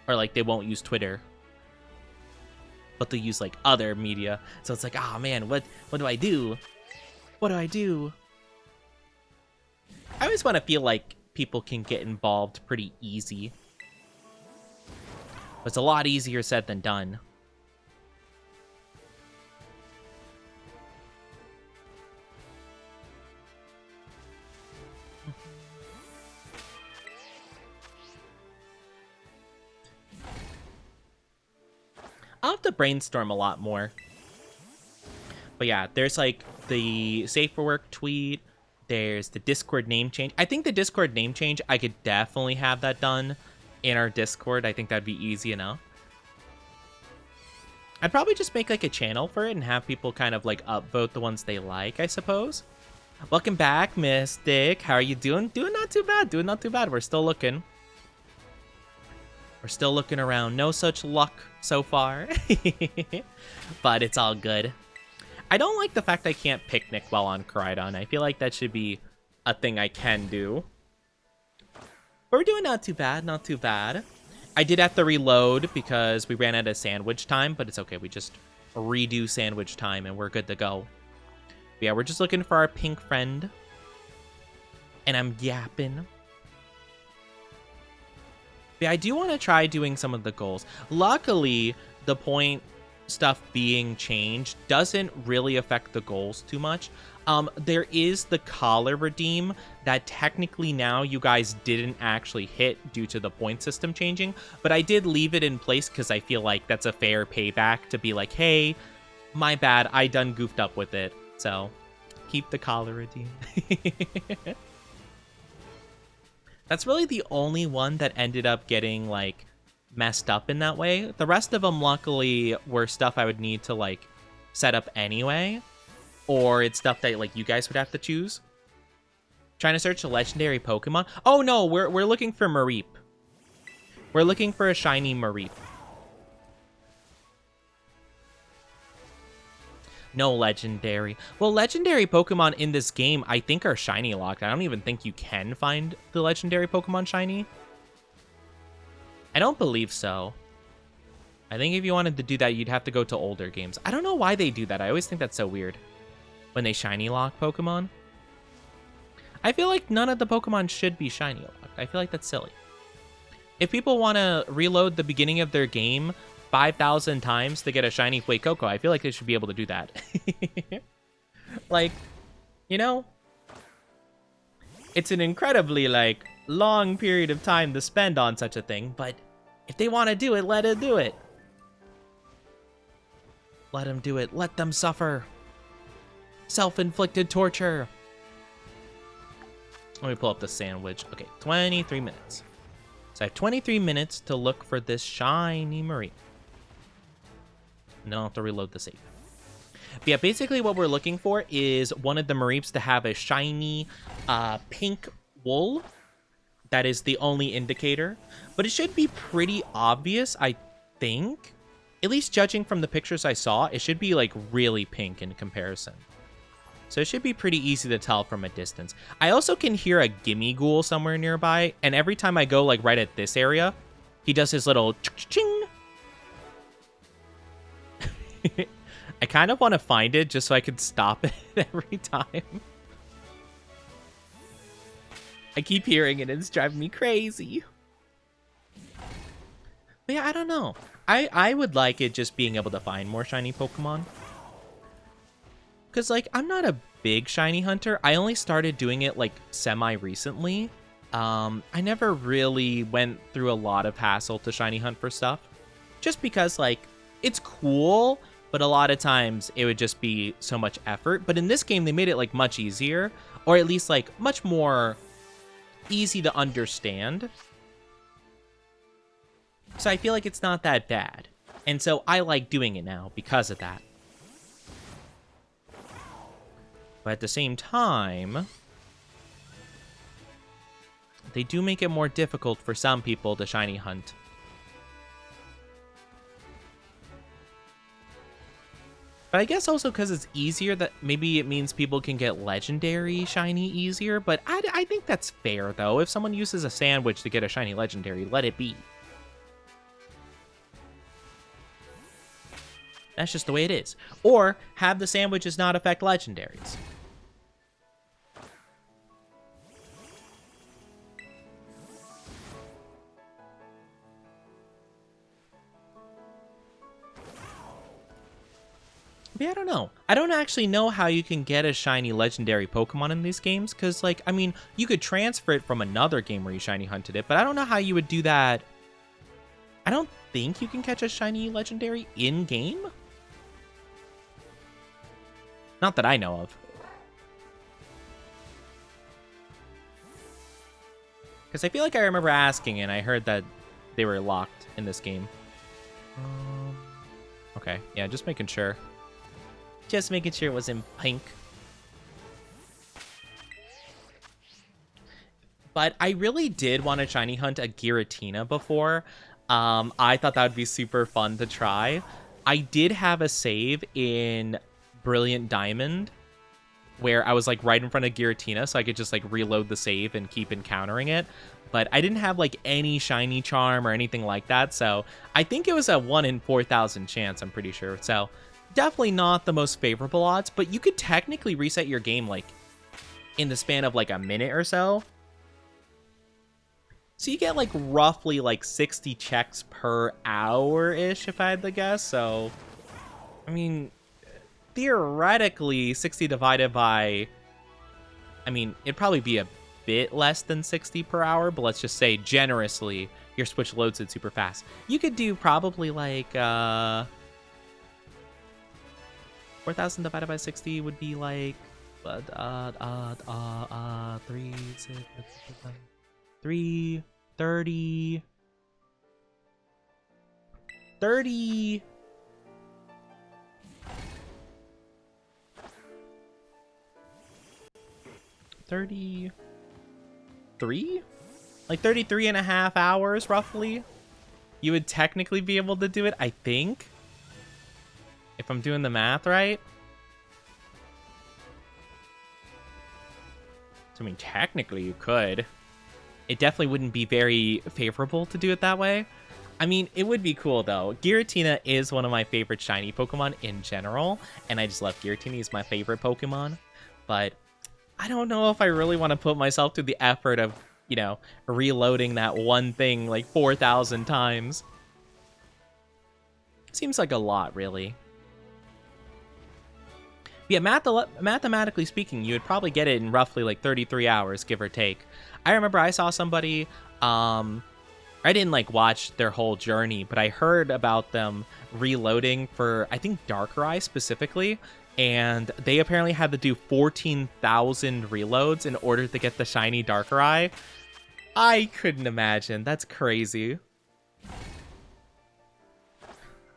Or like they won't use Twitter. But they'll use like other media. So it's like, oh man, what do I do? What do I do? I always want to feel like people can get involved pretty easy. But it's a lot easier said than done. I'll have to brainstorm a lot more. But yeah, there's like the Safe for Work tweet. There's the Discord name change. I think the Discord name change, I could definitely have that done in our Discord. I think that'd be easy enough. I'd probably just make like a channel for it and have people kind of like upvote the ones they like, I suppose. Welcome back, Mystic. How are you doing? Doing not too bad. Doing not too bad. We're still looking. We're still looking around. No such luck so far. But it's all good. I don't like the fact I can't picnic while on Koraidon. I feel like that should be a thing I can do. But we're doing not too bad, not too bad. I did have to reload because we ran out of sandwich time, but it's okay. We just redo sandwich time and we're good to go. But yeah, we're just looking for our pink friend. And I'm yapping. But yeah, I do want to try doing some of the goals. Luckily, the point stuff being changed doesn't really affect the goals too much. There is the collar redeem that technically now you guys didn't actually hit due to the point system changing, but I did leave it in place because I feel like that's a fair payback to be like, hey, my bad, I done goofed up with it. So keep the collar redeem. That's really the only one that ended up getting like messed up in that way. The rest of them luckily were stuff I would need to like set up anyway, or it's stuff that like you guys would have to choose. Trying to search a legendary Pokemon. Oh no, we're looking for Mareep. We're looking for a shiny Mareep. No legendary. Well, legendary Pokemon in this game I think are shiny locked. I don't even think you can find the legendary Pokemon shiny. I don't believe so. I think if you wanted to do that, you'd have to go to older games. I don't know why they do that. I always think that's so weird when they shiny lock Pokemon. I feel like none of the Pokemon should be shiny locked. I feel like that's silly. If people want to reload the beginning of their game 5,000 times to get a shiny Fuecoco, I feel like they should be able to do that. Like, you know, it's an incredibly, like, long period of time to spend on such a thing, but if they want to do it, let it do it. Let them do it. Let them suffer. Self-inflicted torture. Let me pull up the sandwich. Okay, 23 minutes. So I have 23 minutes to look for this shiny Mareep. And then I'll have to reload the save. But yeah, basically what we're looking for is one of the Mareeps to have a shiny pink wool. That is the only indicator. But it should be pretty obvious, I think. At least judging from the pictures I saw, it should be like really pink in comparison. So it should be pretty easy to tell from a distance. I also can hear a Gimme Ghoul somewhere nearby. And every time I go like right at this area, he does his little ching. I kind of want to find it just so I can stop it every time. I keep hearing it and it's driving me crazy. But yeah, I don't know. I would like it just being able to find more shiny Pokemon. Because, like, I'm not a big shiny hunter. I only started doing it, like, semi-recently. I never really went through a lot of hassle to shiny hunt for stuff. Just because, like, it's cool, but a lot of times it would just be so much effort. But in this game, they made it, like, much easier. Or at least, like, much more easy to understand. So I feel like it's not that bad. And so I like doing it now because of that. But at the same time, they do make it more difficult for some people to shiny hunt. But I guess also because it's easier, that maybe it means people can get legendary shiny easier. But I think that's fair, though. If someone uses a sandwich to get a shiny legendary, let it be. That's just the way it is. Or have the sandwiches not affect legendaries. But yeah, I don't know. I don't actually know how you can get a shiny legendary Pokemon in these games. Because, like, I mean, you could transfer it from another game where you shiny hunted it. But I don't know how you would do that. I don't think you can catch a shiny legendary in-game. Not that I know of. Because I feel like I remember asking and I heard that they were locked in this game. Okay, yeah, just making sure. Just making sure it was in pink. But I really did want to shiny hunt a Giratina before. I thought that would be super fun to try. I did have a save in Brilliant Diamond where I was like right in front of Giratina, so I could just like reload the save and keep encountering it. But I didn't have like any shiny charm or anything like that, so I think it was a 1 in 4,000 chance, I'm pretty sure. So definitely not the most favorable odds, but you could technically reset your game like in the span of like a minute or so. So you get like roughly like 60 checks per hour-ish, if I had to guess. So, I mean, theoretically, 60 divided by, I mean, it'd probably be a bit less than 60 per hour, but let's just say generously, your Switch loads it super fast. You could do probably like, 4,000 divided by 60 would be like, 3, 6, 3, 30, 30, 33? Like 33 and a half hours, roughly. You would technically be able to do it, I think. If I'm doing the math right. So, I mean, technically you could. It definitely wouldn't be very favorable to do it that way. I mean, it would be cool, though. Giratina is one of my favorite shiny Pokemon in general, and I just love Giratina. He's my favorite Pokemon. But I don't know if I really want to put myself through the effort of, you know, reloading that one thing like 4,000 times. Seems like a lot, really. Yeah, mathematically speaking, you would probably get it in roughly like 33 hours, give or take. I remember I saw somebody, I didn't like watch their whole journey, but I heard about them reloading for, I think, Darkrai specifically, and they apparently had to do 14,000 reloads in order to get the shiny Darkrai. I couldn't imagine. That's crazy.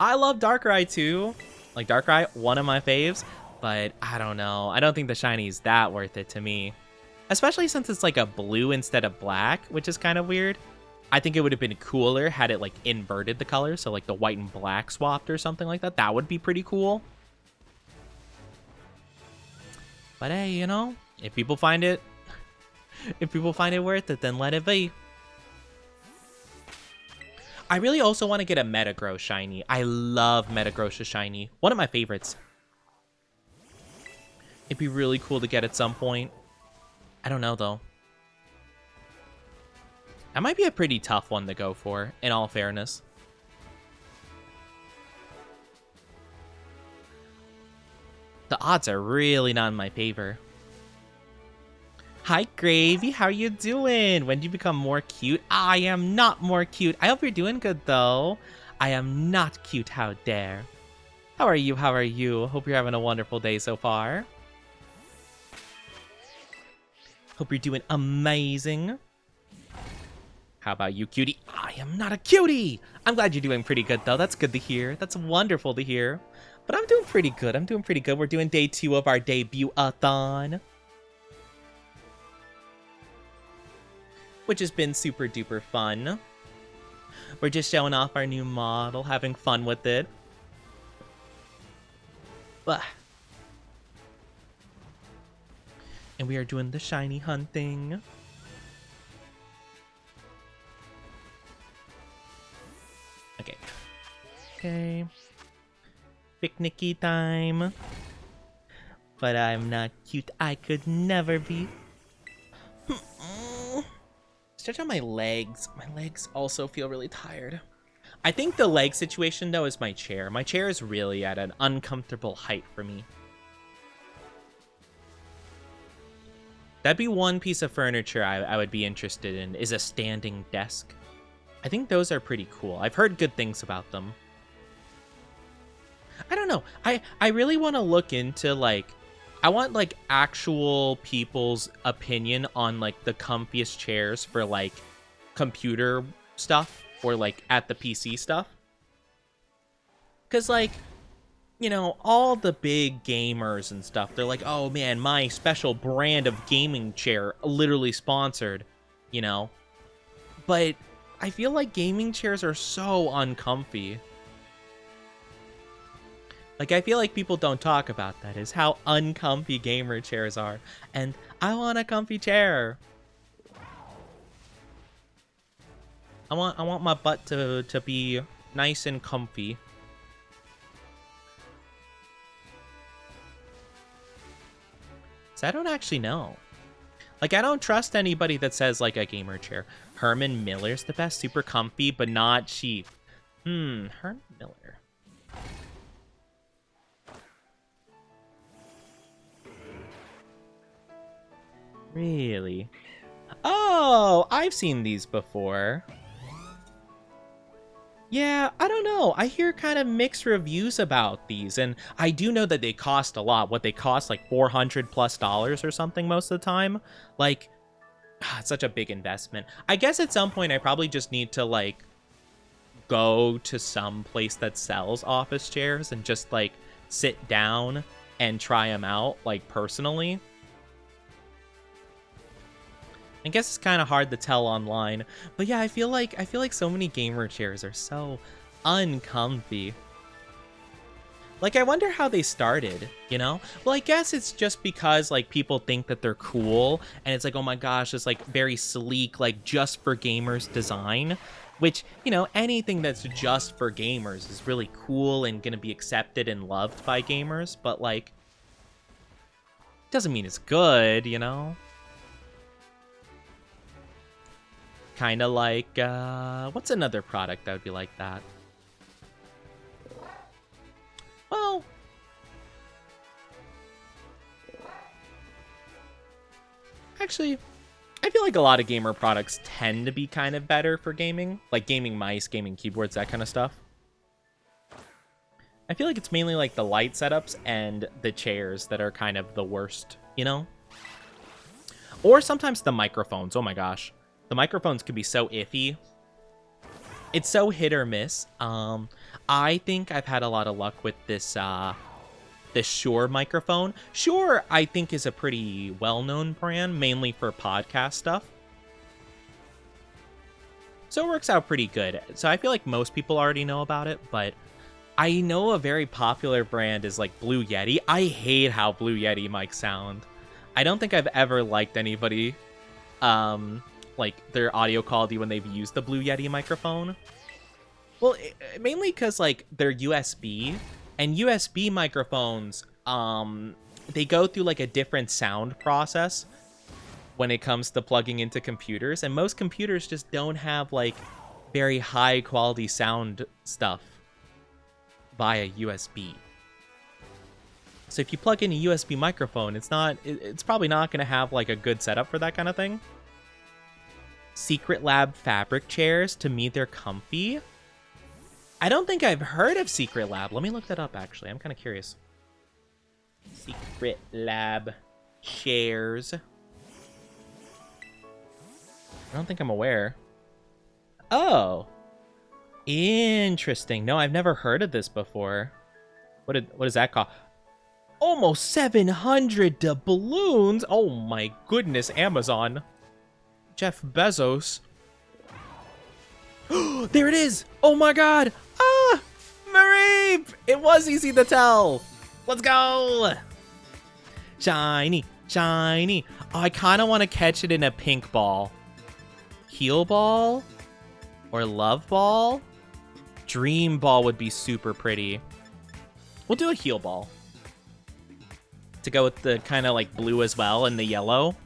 I love Darkrai too. Like, Darkrai, one of my faves. But I don't know. I don't think the shiny is that worth it to me. Especially since it's like a blue instead of black, which is kind of weird. I think it would have been cooler had it like inverted the color. So like the white and black swapped or something like that. That would be pretty cool. But hey, you know, if people find it worth it, then let it be. I really also want to get a Metagross shiny. I love Metagross shiny. One of my favorites. It'd be really cool to get at some point. I don't know, though. That might be a pretty tough one to go for, in all fairness. The odds are really not in my favor. Hi, Gravy. How you doing? When do you become more cute? I am not more cute. I hope you're doing good, though. I am not cute. How dare. How are you? How are you? Hope you're having a wonderful day so far. Hope you're doing amazing. How about you, cutie? I am not a cutie! I'm glad you're doing pretty good, though. That's good to hear. That's wonderful to hear. But I'm doing pretty good. I'm doing pretty good. We're doing day 2 of our debut-a-thon, which has been super duper fun. We're just showing off our new model, having fun with it. But and we are doing the shiny hunting. Okay. Okay. Picnicky time. But I'm not cute. I could never be. Stretch out my legs. My legs also feel really tired. I think the leg situation, though, is my chair. My chair is really at an uncomfortable height for me. That'd be one piece of furniture I would be interested in, is a standing desk. I think those are pretty cool. I've heard good things about them. I don't know. I really want to look into, like, I want, like, actual people's opinion on, like, the comfiest chairs for, like, computer stuff or, like, at the PC stuff. Because, like, you know, all the big gamers and stuff, they're like, oh man, my special brand of gaming chair, literally sponsored, you know. But I feel like gaming chairs are so uncomfy. Like, I feel like people don't talk about that, is how uncomfy gamer chairs are. And I want a comfy chair. I want my butt to be nice and comfy. So I don't actually know. Like, I don't trust anybody that says, like, a gamer chair. Herman Miller's the best, super comfy, but not cheap. Herman Miller. Really? Oh, I've seen these before. Yeah, I don't know. I hear kind of mixed reviews about these, and I do know that they cost a lot. What they cost, like $400+ or something most of the time. Like, it's such a big investment. I guess at some point I probably just need to, like, go to some place that sells office chairs and just, like, sit down and try them out, like, personally. I guess it's kind of hard to tell online, but yeah, I feel like so many gamer chairs are so uncomfy. Like, I wonder how they started, you know? Well, I guess it's just because, like, people think that they're cool, and it's like, oh my gosh, it's, like, very sleek, like, just for gamers design, which, you know, anything that's just for gamers is really cool and gonna be accepted and loved by gamers, but, like, doesn't mean it's good, you know? Kind of like, what's another product that would be like that? Well, actually, I feel like a lot of gamer products tend to be kind of better for gaming. Like gaming mice, gaming keyboards, that kind of stuff. I feel like it's mainly like the light setups and the chairs that are kind of the worst, you know? Or sometimes the microphones, oh my gosh. The microphones can be so iffy. It's so hit or miss. I think I've had a lot of luck with this Shure microphone. Shure, I think, is a pretty well-known brand, mainly for podcast stuff. So it works out pretty good. So I feel like most people already know about it, but I know a very popular brand is like Blue Yeti. I hate how Blue Yeti mics sound. I don't think I've ever liked anybody like their audio quality when they've used the Blue Yeti microphone. Well, mainly because like they're USB, and USB microphones, they go through like a different sound process when it comes to plugging into computers, and most computers just don't have like very high quality sound stuff via USB. So if you plug in a USB microphone, it's probably not going to have like a good setup for that kind of thing. Secret Lab fabric chairs, to me they're comfy. I don't think I've heard of Secret Lab. Let me look that up, actually. I'm kind of curious. Secret Lab chairs. I don't think I'm aware. Oh. Interesting. No, I've never heard of this before. What does that cost? Almost 700 doubloons. Oh my goodness, Amazon. Jeff Bezos. There it is! Oh my god! Ah! Mareep! It was easy to tell! Let's go! Shiny, shiny. Oh, I kind of want to catch it in a pink ball. Heal ball? Or love ball? Dream ball would be super pretty. We'll do a heal ball. To go with the kind of like blue as well and the yellow.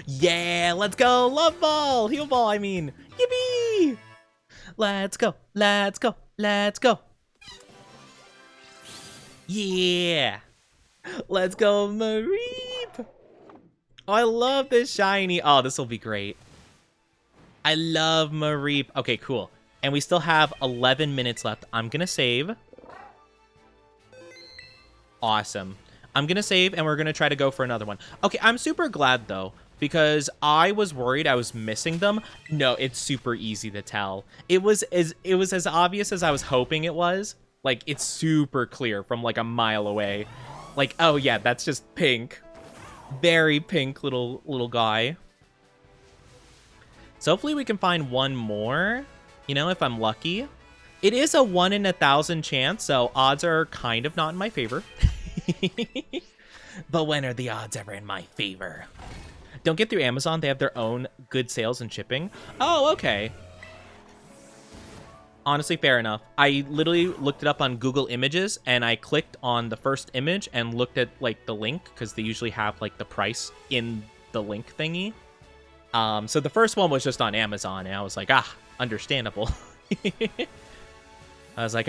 Yeah, let's go! Love ball! Heal ball, I mean. Yippee! Let's go, let's go, let's go. Yeah! Let's go, Mareep! Oh, I love this shiny. Oh, this will be great. I love Mareep. Okay, cool. And we still have 11 minutes left. I'm gonna save. Awesome. I'm gonna save, and we're gonna try to go for another one. Okay, I'm super glad, though, because I was worried I was missing them. No, it's super easy to tell. It was as obvious as I was hoping it was. Like, it's super clear from, like, a mile away. Like, oh, yeah, that's just pink. Very pink little guy. So hopefully we can find one more. You know, if I'm lucky. It is a 1 in 1,000 chance, so odds are kind of not in my favor. But when are the odds ever in my favor? Don't get through Amazon. They have their own good sales and shipping. Oh, okay. Honestly, fair enough. I literally looked it up on Google Images, and I clicked on the first image and looked at, like, the link, because they usually have, like, the price in the link thingy. So the first one was just on Amazon, and I was like, understandable. I was like,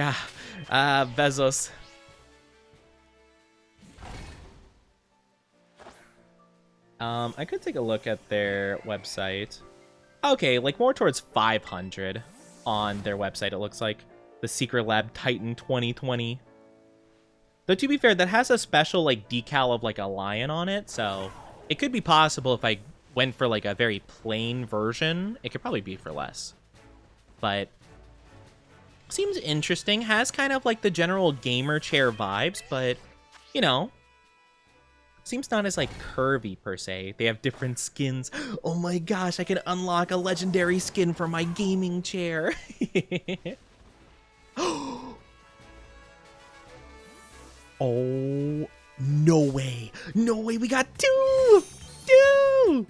Bezos. I could take a look at their website. Okay, like more towards 500 on their website, it looks like. The Secret Lab Titan 2020. Though, to be fair, that has a special, like, decal of, like, a lion on it, so it could be possible if I went for, like, a very plain version, it could probably be for less. But seems interesting. Has kind of, like, the general gamer chair vibes, but, you know, seems not as, like, curvy, per se. They have different skins. Oh my gosh, I can unlock a legendary skin for my gaming chair. Oh, no way. No way, we got two! Two!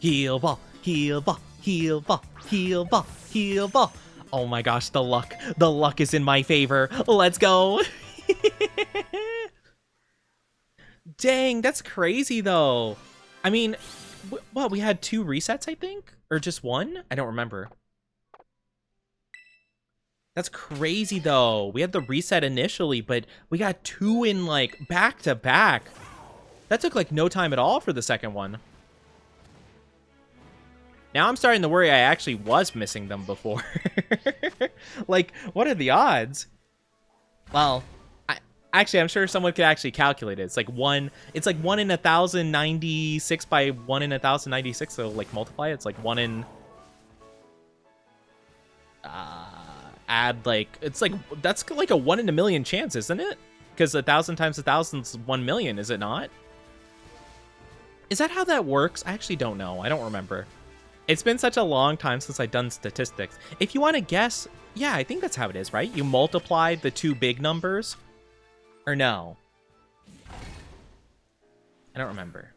Heal ball, heal ball, heal ball, heal ball, heal ball. Oh my gosh, the luck. The luck is in my favor. Let's go. Dang, that's crazy, though. I mean, what, we had 2 resets, I think? Or just 1? I don't remember. That's crazy, though. We had the reset initially, but we got 2 in, like, back-to-back. That took, like, no time at all for the second one. Now I'm starting to worry I actually was missing them before. Like, what are the odds? Well, actually, I'm sure someone could actually calculate it. It's like 1 in 1,096 by 1 in 1,096, so, like, multiply it. It's like 1 in... add, like, it's like, that's like a 1 in a million chance, isn't it? Because 1,000 times 1,000 is 1 million, is it not? Is that how that works? I actually don't know. I don't remember. It's been such a long time since I've done statistics. If you want to guess, yeah, I think that's how it is, right? You multiply the 2 big numbers, or no? I don't remember.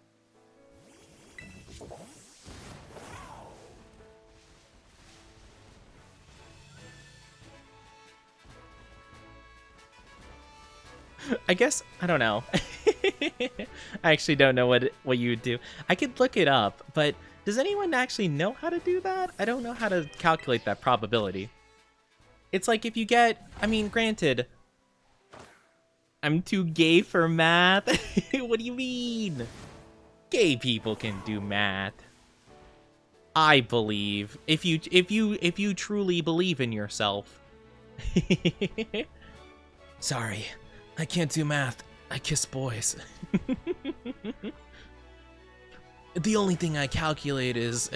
I guess, I don't know. I actually don't know what you would do. I could look it up, but does anyone actually know how to do that? I don't know how to calculate that probability. It's like if you get, I mean, granted, I'm too gay for math. What do you mean? Gay people can do math. I believe. If you truly believe in yourself. Sorry. I can't do math. I kiss boys. The only thing I calculate is...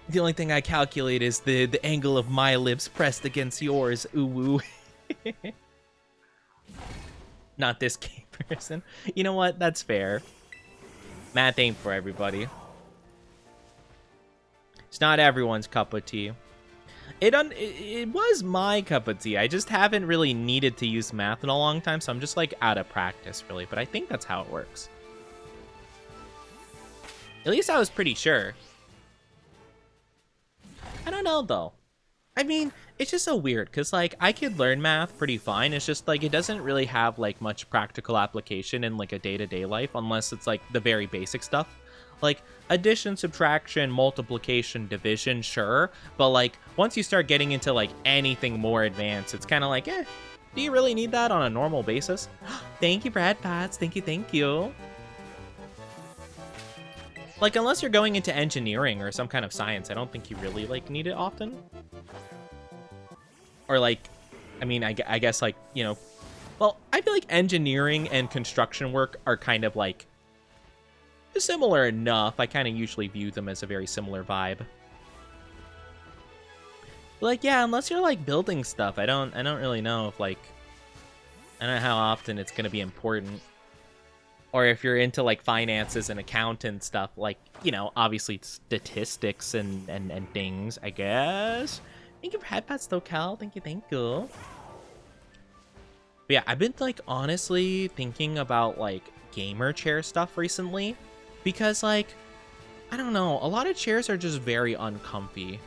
the only thing I calculate is the angle of my lips pressed against yours. Ooh woo. Not this gay person. You know what? That's fair. Math ain't for everybody. It's not everyone's cup of tea. It was my cup of tea. I just haven't really needed to use math in a long time, so I'm just, like, out of practice, really. But I think that's how it works. At least I was pretty sure. I don't know, though. I mean, it's just so weird, because, like, I could learn math pretty fine. It's just, like, it doesn't really have, like, much practical application in, like, a day-to-day life, unless it's, like, the very basic stuff. Like, addition, subtraction, multiplication, division, sure. But, like, once you start getting into, like, anything more advanced, it's kind of like, do you really need that on a normal basis? Thank you, Brad Potts. Thank you, thank you. Like, unless you're going into engineering or some kind of science, I don't think you really, like, need it often. Or, like, I mean, I guess, like, you know, well, I feel like engineering and construction work are kind of, like, similar enough. I kind of usually view them as a very similar vibe. Like, yeah, unless you're, like, building stuff, I don't really know if, like, I don't know how often it's gonna be important. or if you're into like finances and accountant stuff, like, you know, obviously statistics and things, I guess. Thank you for headpats though, Cal. Thank you, thank you. But yeah, I've been like honestly thinking about like gamer chair stuff recently, because like, I don't know, a lot of chairs are just very uncomfy.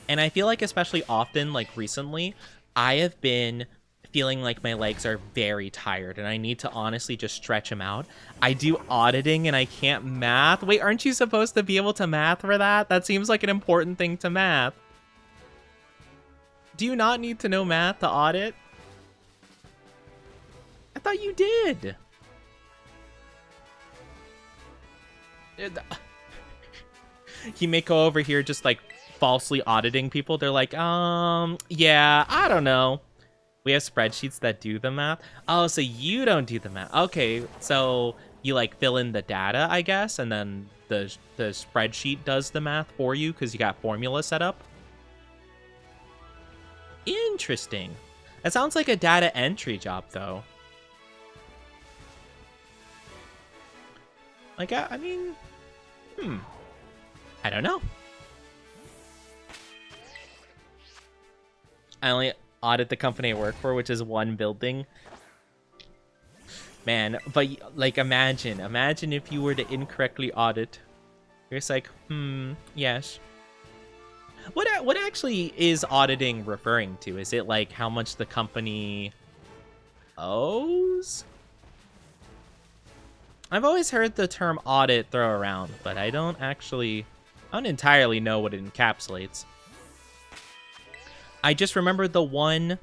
And I feel like especially often, like recently, I have been feeling like my legs are very tired and I need to honestly just stretch them out. I do auditing and I can't math. Wait, aren't you supposed to be able to math for that? That seems like an important thing to math. Do you not need to know math to audit? I thought you did. He may go over here just like falsely auditing people. They're like, yeah, I don't know. We have spreadsheets that do the math. Oh, so you don't do the math. Okay, so you like fill in the data, I guess, and then the spreadsheet does the math for you because you got formula set up. Interesting. That sounds like a data entry job, though. Like, I mean, I don't know. I only audit the company I work for, which is one building. Man, but like imagine if you were to incorrectly audit. You're just like, yes. What actually is auditing referring to? Is it like how much the company owes? I've always heard the term audit thrown around, but I don't entirely know what it encapsulates. I just remember the one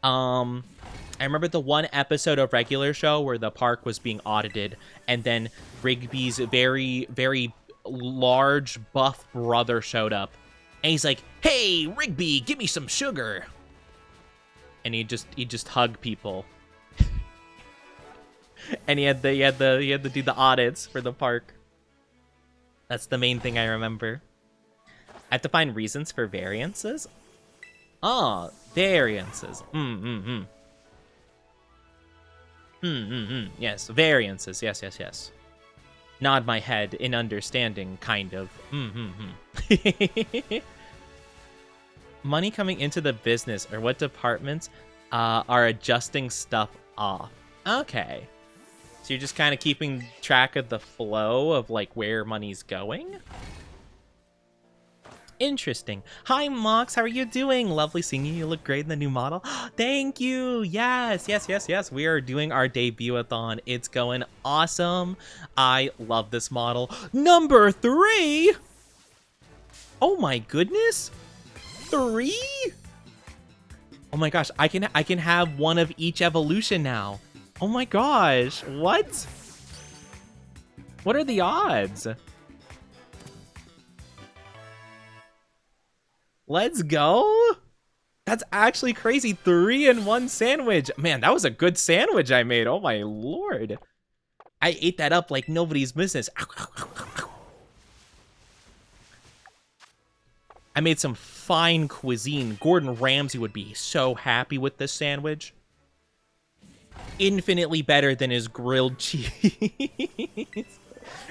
episode of Regular Show where the park was being audited, and then Rigby's very, very large buff brother showed up, and he's like, "Hey, Rigby, give me some sugar," and he just hugged people, and he had to do the audits for the park. That's the main thing I remember. I have to find reasons for variances. Ah, variances. Yes, variances. Yes. Nod my head in understanding, kind of. Money coming into the business, or what departments are adjusting stuff off. Okay. So you're just kind of keeping track of the flow of like where money's going? Interesting. Hi, Mox. How are you doing? Lovely seeing you. You look great in the new model. Thank you. Yes. We are doing our debut-a-thon. It's going awesome. I love this model. Number 3. Oh my goodness. 3. Oh my gosh. I can have one of each evolution now. Oh my gosh. What? What are the odds? Let's go. That's actually crazy. 3-in-1 sandwich. Man, that was a good sandwich I made. Oh my lord. I ate that up like nobody's business. I made some fine cuisine. Gordon Ramsay would be so happy with this sandwich. Infinitely better than his grilled cheese.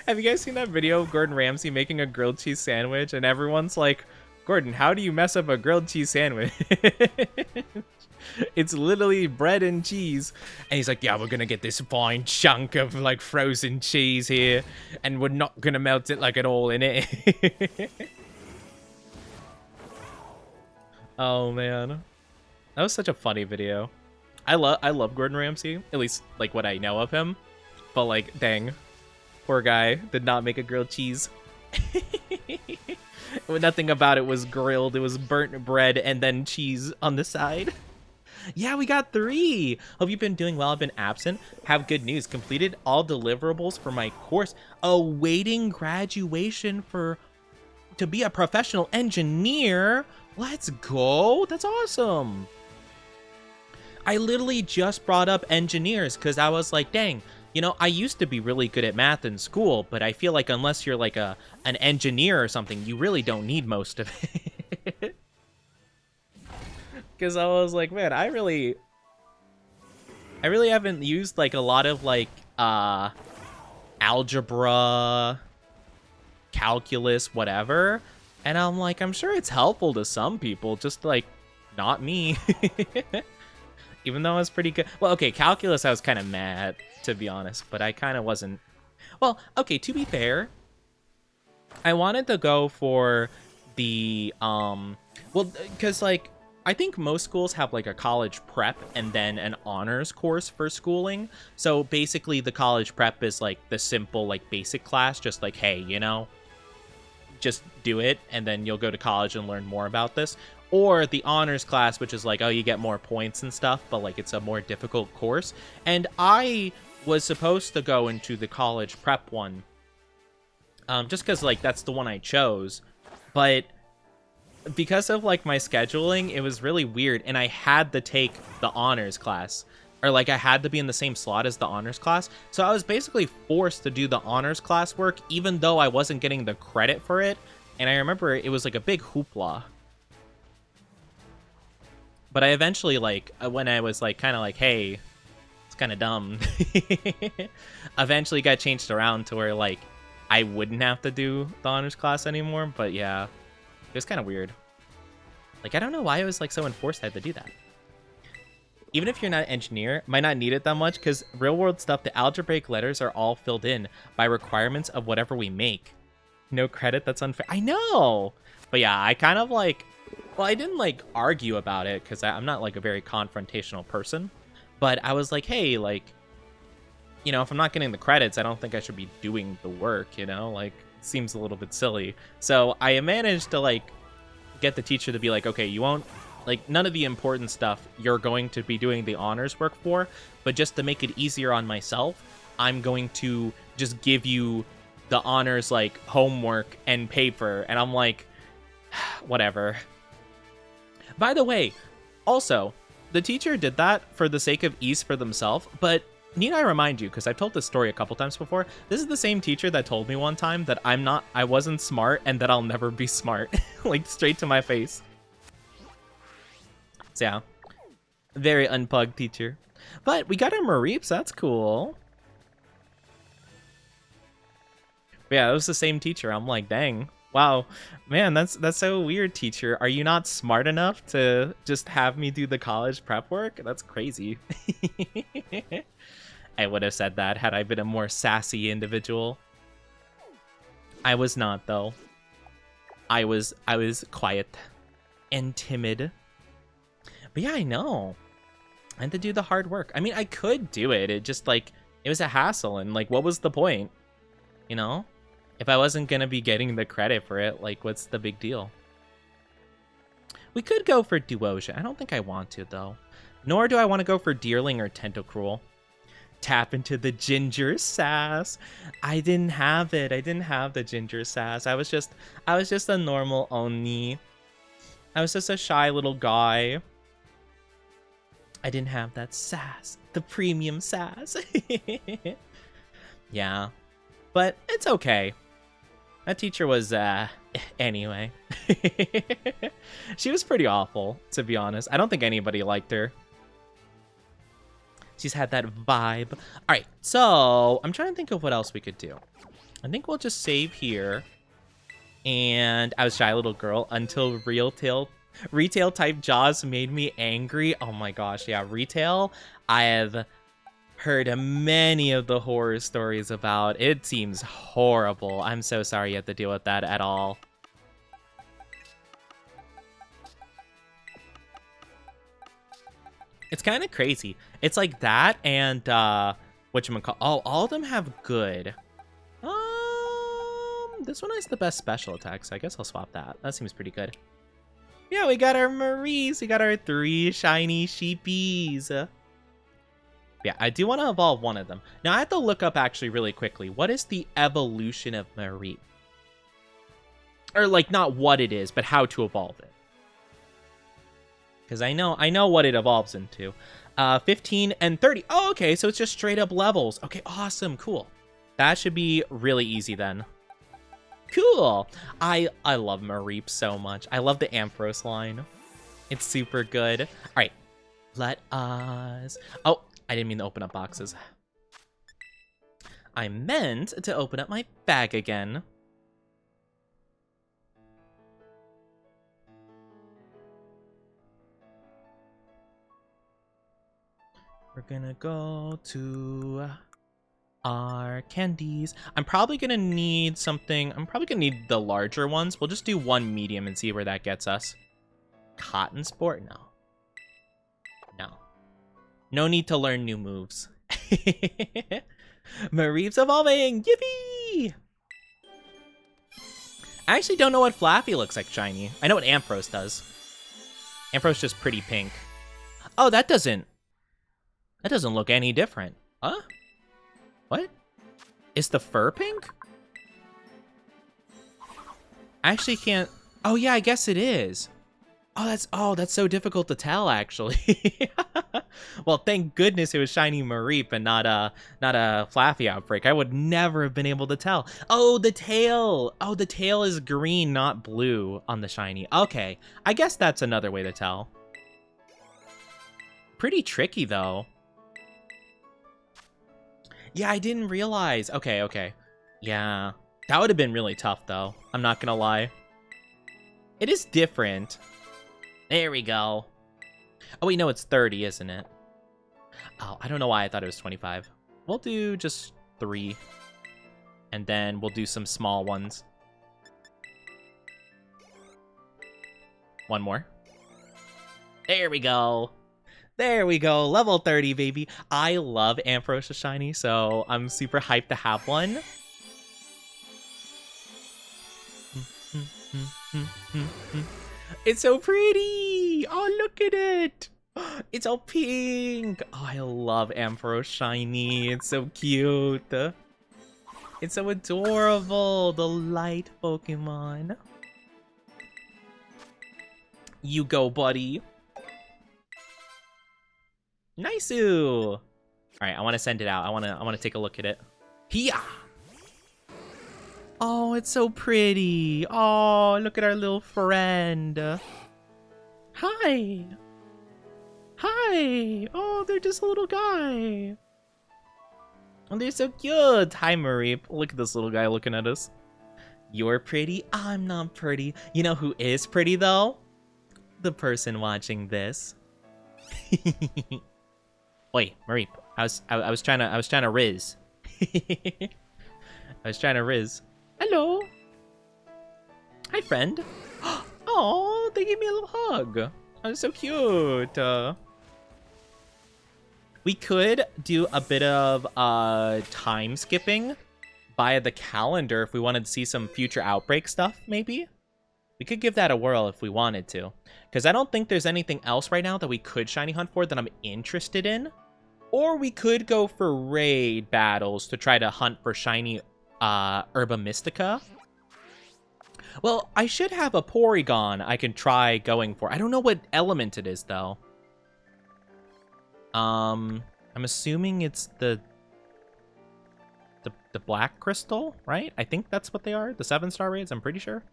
Have you guys seen that video of Gordon Ramsay making a grilled cheese sandwich? And everyone's like, Gordon, how do you mess up a grilled cheese sandwich? It's literally bread and cheese. And he's like, yeah, we're gonna get this fine chunk of like frozen cheese here, and we're not gonna melt it like at all in it. Oh man, that was such a funny video. I love Gordon Ramsay, at least like what I know of him. But like, dang, poor guy did not make a grilled cheese. Nothing about it was grilled. It was burnt bread and then cheese on the side. Yeah, we got 3. Hope you've been doing well. I've been absent. Have good news. Completed all deliverables for my course. Awaiting graduation to be a professional engineer. Let's go. That's awesome. I literally just brought up engineers because I was like, dang, you know, I used to be really good at math in school, but I feel like unless you're like an engineer or something, you really don't need most of it. Because I was like, man, I really I really haven't used like a lot of like algebra, calculus, whatever. And I'm like, I'm sure it's helpful to some people, just like not me. Even though I was pretty good. Well, okay, calculus I was kind of mad, to be honest, but I kind of wasn't. Well, okay, to be fair, I wanted to go for the well, because like I think most schools have like a college prep and then an honors course for schooling. So basically the college prep is like the simple like basic class, just like, hey, you know, just do it and then you'll go to college and learn more about this. Or the honors class, which is like, oh, you get more points and stuff, but like it's a more difficult course. And I was supposed to go into the college prep one, just because like that's the one I chose. But because of like my scheduling, it was really weird, and I had to take the honors class, or like I had to be in the same slot as the honors class. So I was basically forced to do the honors class work, even though I wasn't getting the credit for it. And I remember it was like a big hoopla. But I eventually, like, when I was like kind of like, hey, it's kind of dumb, eventually got changed around to where like I wouldn't have to do the honors class anymore. But yeah, it was kind of weird. Like, I don't know why I was like so enforced I had to do that. Even if you're not an engineer, might not need it that much, because real world stuff, the algebraic letters are all filled in by requirements of whatever we make. No credit, that's unfair. I know! But yeah, I kind of like, well, I didn't like argue about it, because I'm not like a very confrontational person. But I was like, hey, like, you know, if I'm not getting the credits, I don't think I should be doing the work, you know? Like, it seems a little bit silly. So I managed to like get the teacher to be like, okay, you won't, like, none of the important stuff you're going to be doing the honors work for, but just to make it easier on myself, I'm going to just give you the honors like homework and paper. And I'm like, whatever. By the way, also, the teacher did that for the sake of ease for themselves, but need I remind you, because I've told this story a couple times before, this is the same teacher that told me one time that I wasn't smart and that I'll never be smart. Like, straight to my face. So yeah, very unplugged teacher. But we got our Mareeps, that's cool. But yeah, it was the same teacher. I'm like, dang. Wow, man, that's so weird, teacher. Are you not smart enough to just have me do the college prep work? That's crazy. I would have said that had I been a more sassy individual. I was not, though. I was quiet and timid. But yeah, I know. I had to do the hard work. I mean, I could do it. It just like, it was a hassle, and like, what was the point? You know? If I wasn't gonna be getting the credit for it, like, what's the big deal? We could go for Duosia. I don't think I want to, though. Nor do I want to go for Deerling or Tentacruel. Tap into the ginger sass. I didn't have it. I didn't have the ginger sass. I was just a normal Oni. I was just a shy little guy. I didn't have that sass. The premium sass. Yeah. But it's okay. That teacher was, anyway. She was pretty awful, to be honest. I don't think anybody liked her. She's had that vibe. All right, so I'm trying to think of what else we could do. I think we'll just save here. And I was shy little girl until retail type Jaws made me angry. Oh my gosh, yeah, retail. I have heard many of the horror stories about. It seems horrible. I'm so sorry you have to deal with that at all. It's kind of crazy. It's like that and whatchamacallit. Oh, all of them have good. This one has the best special attack, so I guess I'll swap that. That seems pretty good. Yeah, we got our Maries. We got our 3 shiny sheepies. Yeah, I do want to evolve one of them. Now, I have to look up actually really quickly. What is the evolution of Mareep? Or, like, not what it is, but how to evolve it. Because I know what it evolves into. 15 and 30. Oh, okay, so it's just straight up levels. Okay, awesome, cool. That should be really easy then. Cool. I love Mareep so much. I love the Ampharos line. It's super good. All right, let us... Oh, I didn't mean to open up boxes. I meant to open up my bag again. We're gonna go to our candies. I'm probably gonna need something. I'm probably gonna need the larger ones. We'll just do one medium and see where that gets us. Cotton Sport? No. No. No need to learn new moves. Mareep's evolving! Yippee! I actually don't know what Flaffy looks like shiny. I know what Ampharos does. Ampharos just pretty pink. Oh, that doesn't look any different. Huh? What? Is the fur pink? I actually can't... Oh, yeah, I guess it is. Oh, that's so difficult to tell, actually. Well, thank goodness it was shiny Mareep and not a Flaffy outbreak. I would never have been able to tell. Oh, the tail. Oh, the tail is green, not blue on the shiny. Okay, I guess that's another way to tell. Pretty tricky, though. Yeah, I didn't realize. Okay. Yeah, that would have been really tough, though. I'm not gonna lie. It is different. There we go. Oh, wait, no, it's 30, isn't it? Oh, I don't know why I thought it was 25. We'll do just 3. And then we'll do some small ones. One more. There we go. There we go. Level 30, baby. I love Ampharos shiny, so I'm super hyped to have one. It's so pretty! Oh, look at it! It's all pink! Oh, I love Ampharos shiny. It's so cute. It's so adorable. The light Pokemon. You go, buddy. Nice-oo! Alright, I want to send it out. I want to take a look at it. Hiya! Oh, it's so pretty. Oh, look at our little friend. Hi. Hi. Oh, they're just a little guy. Oh, they're so cute. Hi, Mareep. Look at this little guy looking at us. You're pretty. I'm not pretty. You know who is pretty, though? The person watching this. Wait, Mareep. I was trying to riz. I was trying to riz. Hello. Hi, friend. Oh, they gave me a little hug. Oh, so cute. We could do a bit of time skipping via the calendar if we wanted to see some future outbreak stuff, maybe. We could give that a whirl if we wanted to. Because I don't think there's anything else right now that we could shiny hunt for that I'm interested in. Or we could go for raid battles to try to hunt for shiny Herba Mystica. Well, I should have a Porygon I can try going for. I don't know what element it is, though. I'm assuming it's the black crystal, right? I think that's what they are. The 7-star raids, I'm pretty sure.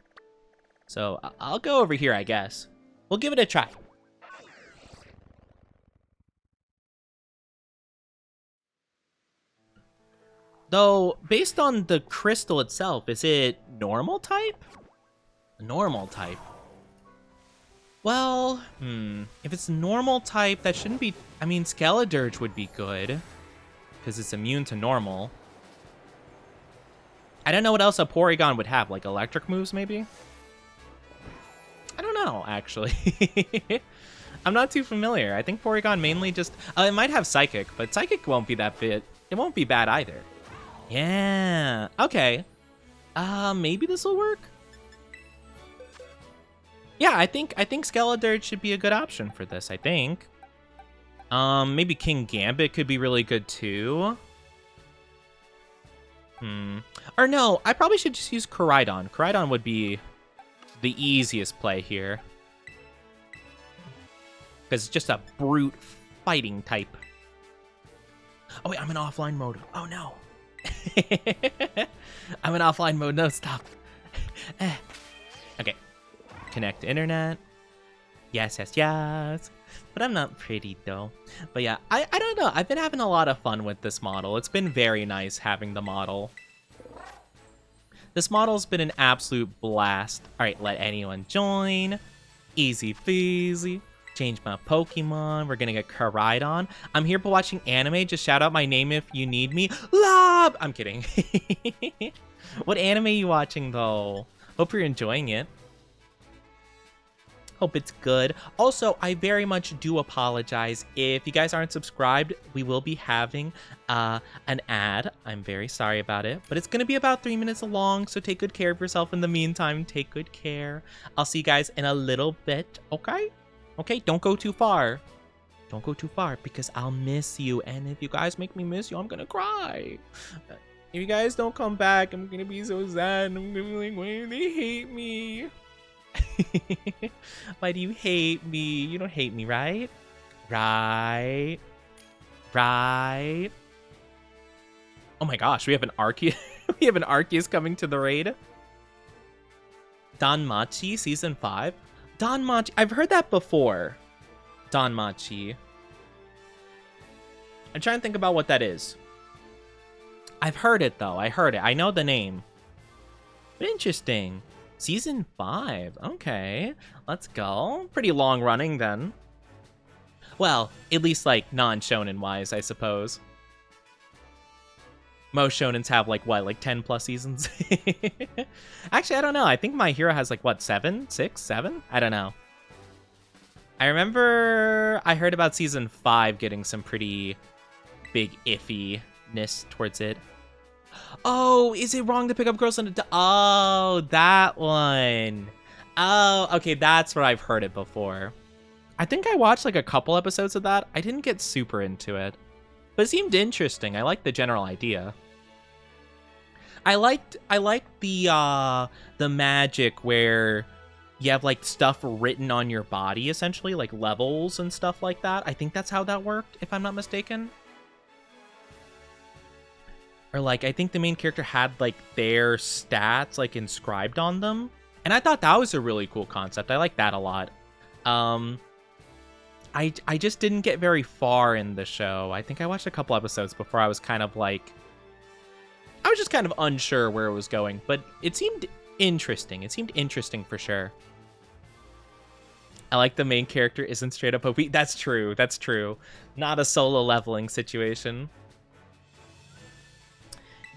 So I'll go over here, I guess. We'll give it a try. Though, based on the crystal itself, is it normal type? Normal type. Well, if it's normal type, that shouldn't be... I mean, Skeledirge would be good, because it's immune to normal. I don't know what else a Porygon would have, like electric moves, maybe? I don't know, actually. I'm not too familiar. I think Porygon mainly just... it might have Psychic, but Psychic won't be that bad. It won't be bad either. Yeah, okay. Maybe this will work? Yeah, I think Skeledirge should be a good option for this, I think. Maybe King Gambit could be really good too. Or no, I probably should just use Koraidon. Koraidon would be the easiest play here. Because it's just a brute fighting type. Oh wait, I'm in offline mode. Oh no. I'm in offline mode. No, stop. Okay. Connect to internet. Yes, yes, yes. But I'm not pretty though. But yeah, I don't know. I've been having a lot of fun with this model. It's been very nice having the model. This model's been an absolute blast. All right, let anyone join. Easy peasy. Change my Pokemon. We're gonna get Koraidon. I'm here for watching anime. Just shout out my name if you need me. Lob! I'm kidding. What anime are you watching though? Hope you're enjoying it. Hope it's good. Also, I very much do apologize. If you guys aren't subscribed, we will be having an ad. I'm very sorry about it, but it's going to be about 3 minutes long, so take good care of yourself in the meantime. Take good care. I'll see you guys in a little bit, okay? Okay, don't go too far. Don't go too far because I'll miss you, and if you guys make me miss you, I'm going to cry. If you guys don't come back, I'm going to be so sad. I'm going to be like, why do they hate me? Why do you hate me? You don't hate me, right? Right? Right? Oh my gosh, we have an Arceus. We have an Arceus coming to the raid. Danmachi season 5. Danmachi, I've heard that before. Danmachi. I'm trying to think about what that is. I've heard it though. I heard it. I know the name. But interesting. Season 5. Okay, let's go. Pretty long running then. Well, at least like non-shonen wise, I suppose. Most shonens have like what, like 10 plus seasons? Actually, I don't know. I think My Hero has like what, 7, 6, 7? I don't know. I remember I heard about season 5 getting some pretty big iffiness towards it. Oh, is it wrong to pick up girls in a... Oh, that one. Oh, okay, that's where I've heard it before. I think I watched like a couple episodes of that. I didn't get super into it, but it seemed interesting. I liked the general idea. I liked the magic where you have like stuff written on your body, essentially, like levels and stuff like that. I think that's how that worked, if I'm not mistaken. Or like, I think the main character had like their stats like inscribed on them. And I thought that was a really cool concept. I like that a lot. I just didn't get very far in the show. I think I watched a couple episodes before I was kind of like... I was just kind of unsure where it was going. But it seemed interesting. It seemed interesting for sure. I like the main character isn't straight up OP. That's true. That's true. Not a solo leveling situation.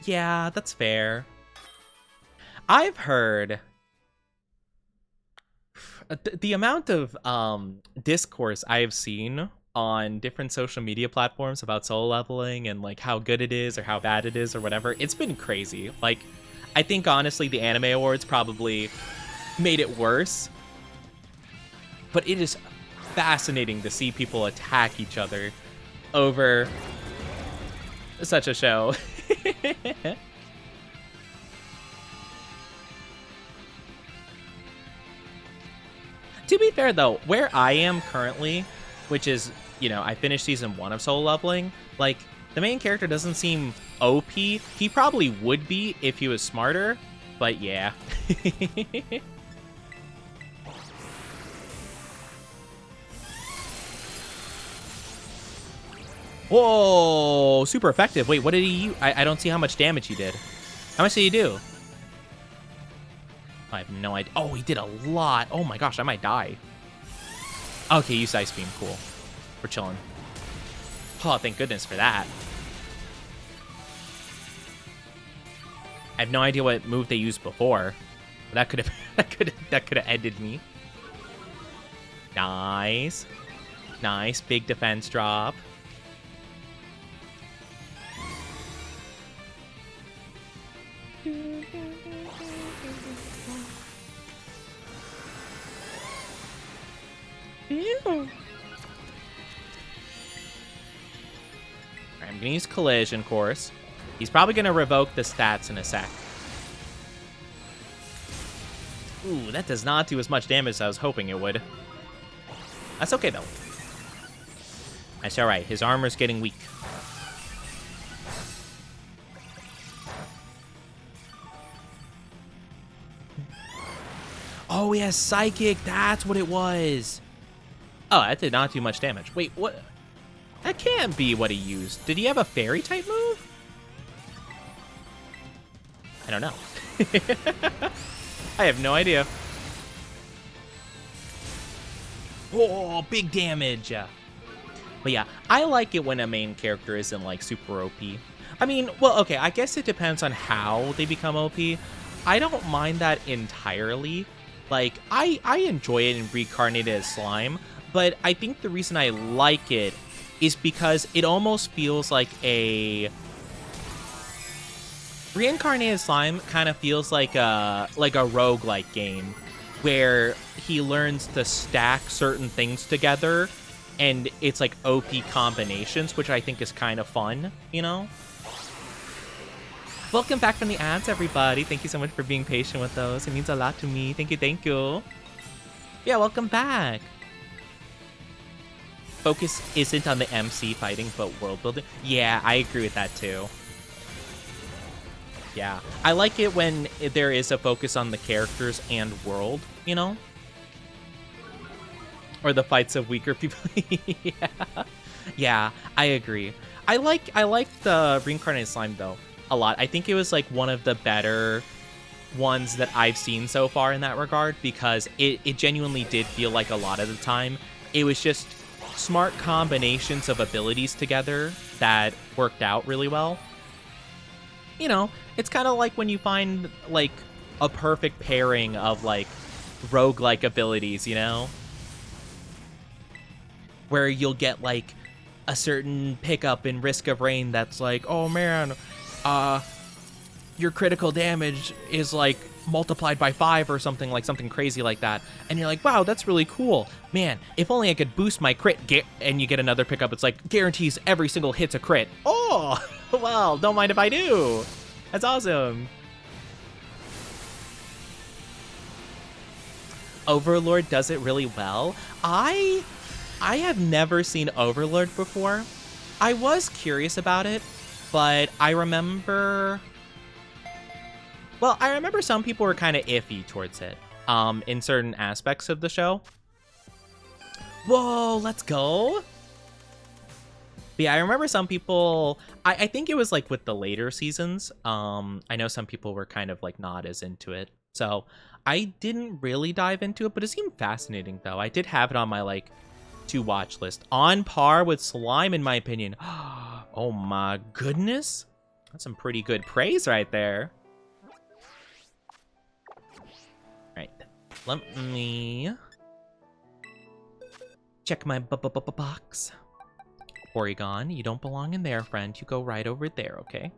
Yeah, that's fair. I've heard the amount of discourse I have seen on different social media platforms about solo leveling and like how good it is or how bad it is or whatever. It's been crazy. Like, I think honestly the Anime Awards probably made it worse. But it is fascinating to see people attack each other over such a show. To be fair though, where I am currently, which is, you know, I finished season 1 of solo leveling, like the main character doesn't seem OP. He probably would be if he was smarter, but yeah. Whoa, super effective. Wait, what did he use? I don't see how much damage he did. How much did he do? I have no idea. Oh, he did a lot. Oh my gosh, I might die. Okay, use Ice Beam. Cool. We're chilling. Oh, thank goodness for that. I have no idea what move they used before. But that could have that could have ended me. Nice. Nice. Big defense drop. Ew. I'm gonna use Collision Course. He's probably gonna revoke the stats in a sec. Ooh, that does not do as much damage as I was hoping it would. That's okay though. That's alright, his armor's getting weak. Oh, he has Psychic, that's what it was. Oh, that did not do much damage. Wait, what? That can't be what he used. Did he have a fairy type move? I don't know. I have no idea. Oh, big damage. But yeah, I like it when a main character isn't like super OP. I mean, well, okay, I guess it depends on how they become OP. I don't mind that entirely. Like, I enjoy it in Reincarnated as Slime, but I think the reason I like it is because it almost feels like a... Reincarnated Slime kind of feels like a roguelike game where he learns to stack certain things together and it's like OP combinations, which I think is kind of fun, you know? Welcome back from the ads, everybody. Thank you so much for being patient with those. It means a lot to me. Thank you, thank you. Yeah, welcome back. Focus isn't on the MC fighting, but world building. Yeah, I agree with that too. Yeah, I like it when there is a focus on the characters and world, you know? Or the fights of weaker people. Yeah, I agree. I like the Reincarnated Slime, though, a lot. I think it was, like, one of the better ones that I've seen so far in that regard, because it genuinely did feel like a lot of the time it was just smart combinations of abilities together that worked out really well. You know, it's kind of like when you find, like, a perfect pairing of, like, roguelike abilities, you know? Where you'll get, like, a certain pickup in Risk of Rain that's like, oh man, your critical damage is, like, multiplied by 5 or something, like something crazy like that. And you're like, wow, that's really cool. Man, if only I could boost my crit. And you get another pickup. It's like, guarantees every single hit's a crit. Oh, well, don't mind if I do. That's awesome. Overlord does it really well. I have never seen Overlord before. I was curious about it, but I remember... Well, I remember some people were kind of iffy towards it in certain aspects of the show. Whoa, let's go. But yeah, I remember some people... I think it was like with the later seasons. I know some people were kind of like not as into it. So I didn't really dive into it, but it seemed fascinating though. I did have it on my like to watch list. On par with Slime in my opinion. Oh my goodness. That's some pretty good praise right there. Right. Let me check my box. Porygon, you don't belong in there, friend. You go right over there, okay?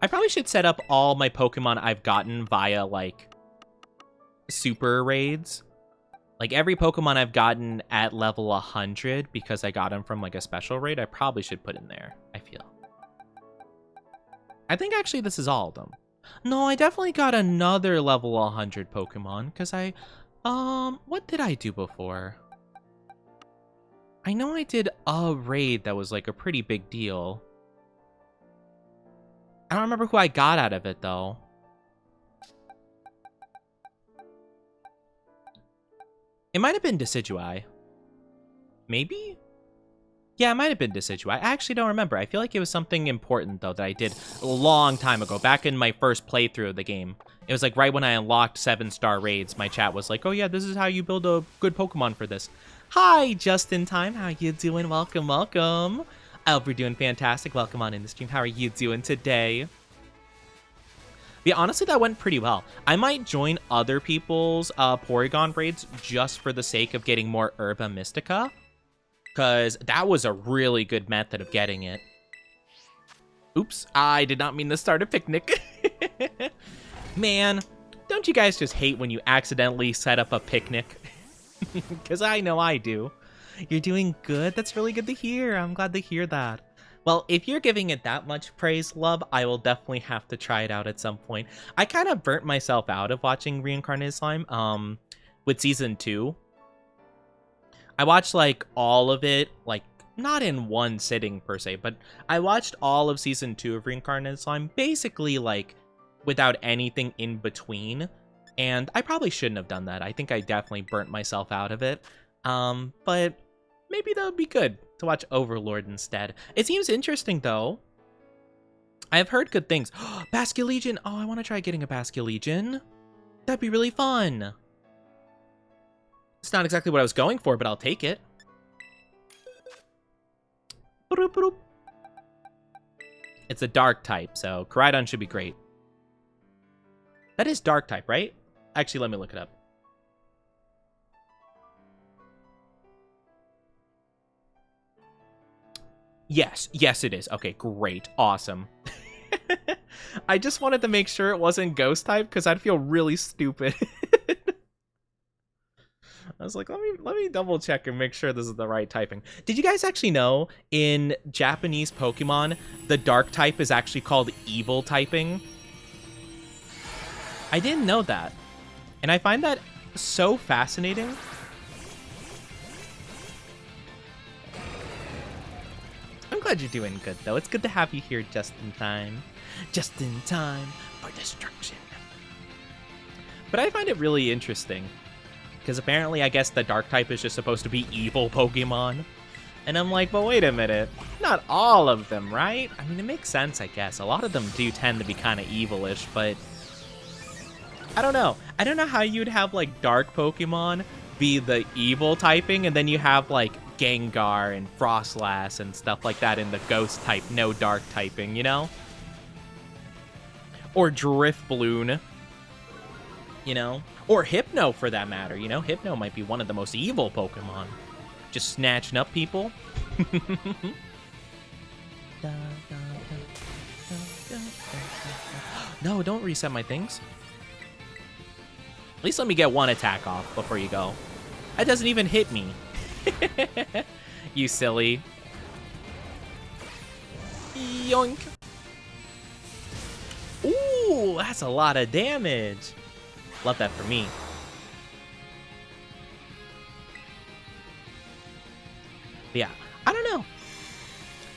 I probably should set up all my Pokemon I've gotten via, like, super raids. Like, every Pokemon I've gotten at level 100, because I got them from, like, a special raid, I probably should put in there, I feel. I think, actually, this is all of them. No, I definitely got another level 100 Pokemon, because I... what did I do before? I know I did a raid that was, like, a pretty big deal. I don't remember who I got out of it, though. It might have been Decidueye. Maybe? Yeah, it might have been Decidueye. I actually don't remember. I feel like it was something important, though, that I did a long time ago, back in my first playthrough of the game. It was, like, right when I unlocked 7-star raids, my chat was like, oh, yeah, this is how you build a good Pokemon for this. Hi, just in time. How you doing? Welcome, welcome. I hope you're doing fantastic. Welcome on in the stream. How are you doing today? Yeah, honestly, that went pretty well. I might join other people's Porygon raids just for the sake of getting more Herba Mystica, because that was a really good method of getting it. Oops, I did not mean to start a picnic. Man, don't you guys just hate when you accidentally set up a picnic? Because I know I do. You're doing good? That's really good to hear. I'm glad to hear that. Well, if you're giving it that much praise, love, I will definitely have to try it out at some point. I kind of burnt myself out of watching Reincarnated Slime with Season 2. I watched, like, all of it, like, not in one sitting, per se, but I watched all of Season 2 of Reincarnated Slime, basically, like, without anything in between. And I probably shouldn't have done that. I think I definitely burnt myself out of it. But maybe that would be good to watch Overlord instead. It seems interesting though. I've heard good things. Basculegion! Oh, I want to try getting a Basculegion. That'd be really fun. It's not exactly what I was going for, but I'll take it. It's a dark type, so Koraidon should be great. That is dark type, right? Actually, let me look it up. Yes, yes it is. Okay, great. Awesome. I just wanted to make sure it wasn't ghost type because I'd feel really stupid. I was like, let me double check and make sure this is the right typing. Did you guys actually know in Japanese Pokemon, the dark type is actually called evil typing? I didn't know that. And I find that so fascinating. I'm glad you're doing good, though. It's good to have you here just in time. Just in time for destruction. But I find it really interesting. Because apparently, I guess the dark type is just supposed to be evil Pokemon. And I'm like, but wait a minute. Not all of them, right? I mean, it makes sense, I guess. A lot of them do tend to be kind of evilish, but I don't know. I don't know how you'd have, like, dark Pokemon be the evil typing, and then you have, like, Gengar and Frostlass and stuff like that in the ghost type, no dark typing, you know? Or Driftbloon, you know? Or Hypno, for that matter, you know? Hypno might be one of the most evil Pokemon. Just snatching up people. No, don't reset my things. At least let me get one attack off before you go. That doesn't even hit me. You silly. Yoink. Ooh, that's a lot of damage. Love that for me. But yeah, I don't know.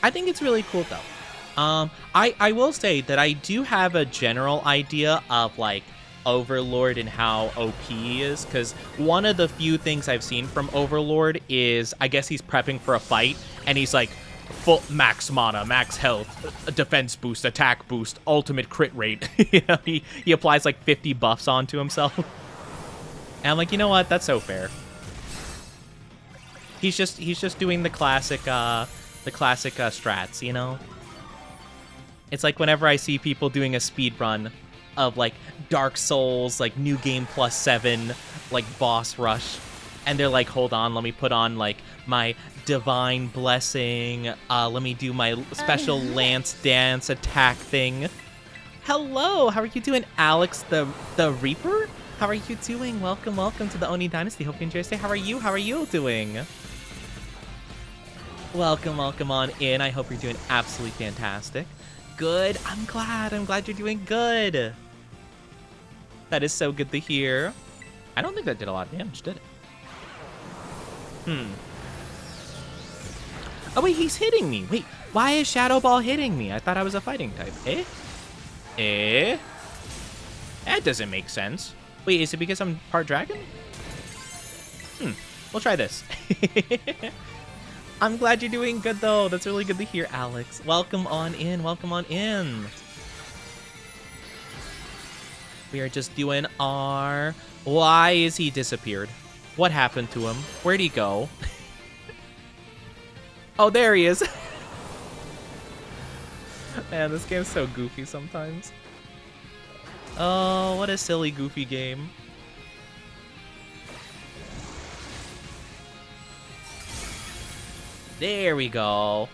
I think it's really cool though. I will say that I do have a general idea of like Overlord and how OP he is, because one of the few things I've seen from Overlord is I guess he's prepping for a fight and he's like full max mana, max health, defense boost, attack boost, ultimate crit rate. You know, he applies like 50 buffs onto himself. And I'm like, you know what? That's so fair. He's just doing the classic strats, you know? It's like whenever I see people doing a speed run of like Dark Souls, like New Game +7, like boss rush, and they're like, hold on, let me put on like my Divine Blessing, let me do my special Lance Dance attack thing. Hello, how are you doing, Alex the Reaper? How are you doing? Welcome, welcome to the Oni Dynasty. Hope you enjoy your stay. How are you? How are you doing? Welcome, welcome on in. I hope you're doing absolutely fantastic. Good. I'm glad you're doing good. That is so good to hear. I don't think that did a lot of damage, did it? Oh, wait, he's hitting me. Wait, why is Shadow Ball hitting me? I thought I was a fighting type. Eh? That doesn't make sense. Wait, is it because I'm part dragon? We'll try this. I'm glad you're doing good, though. That's really good to hear, Alex. Welcome on in. Welcome on in. We are just doing our... Why is he disappeared? What happened to him? Where'd he go? Oh, there he is. Man, this game's so goofy sometimes. Oh, what a silly, goofy game. There we go.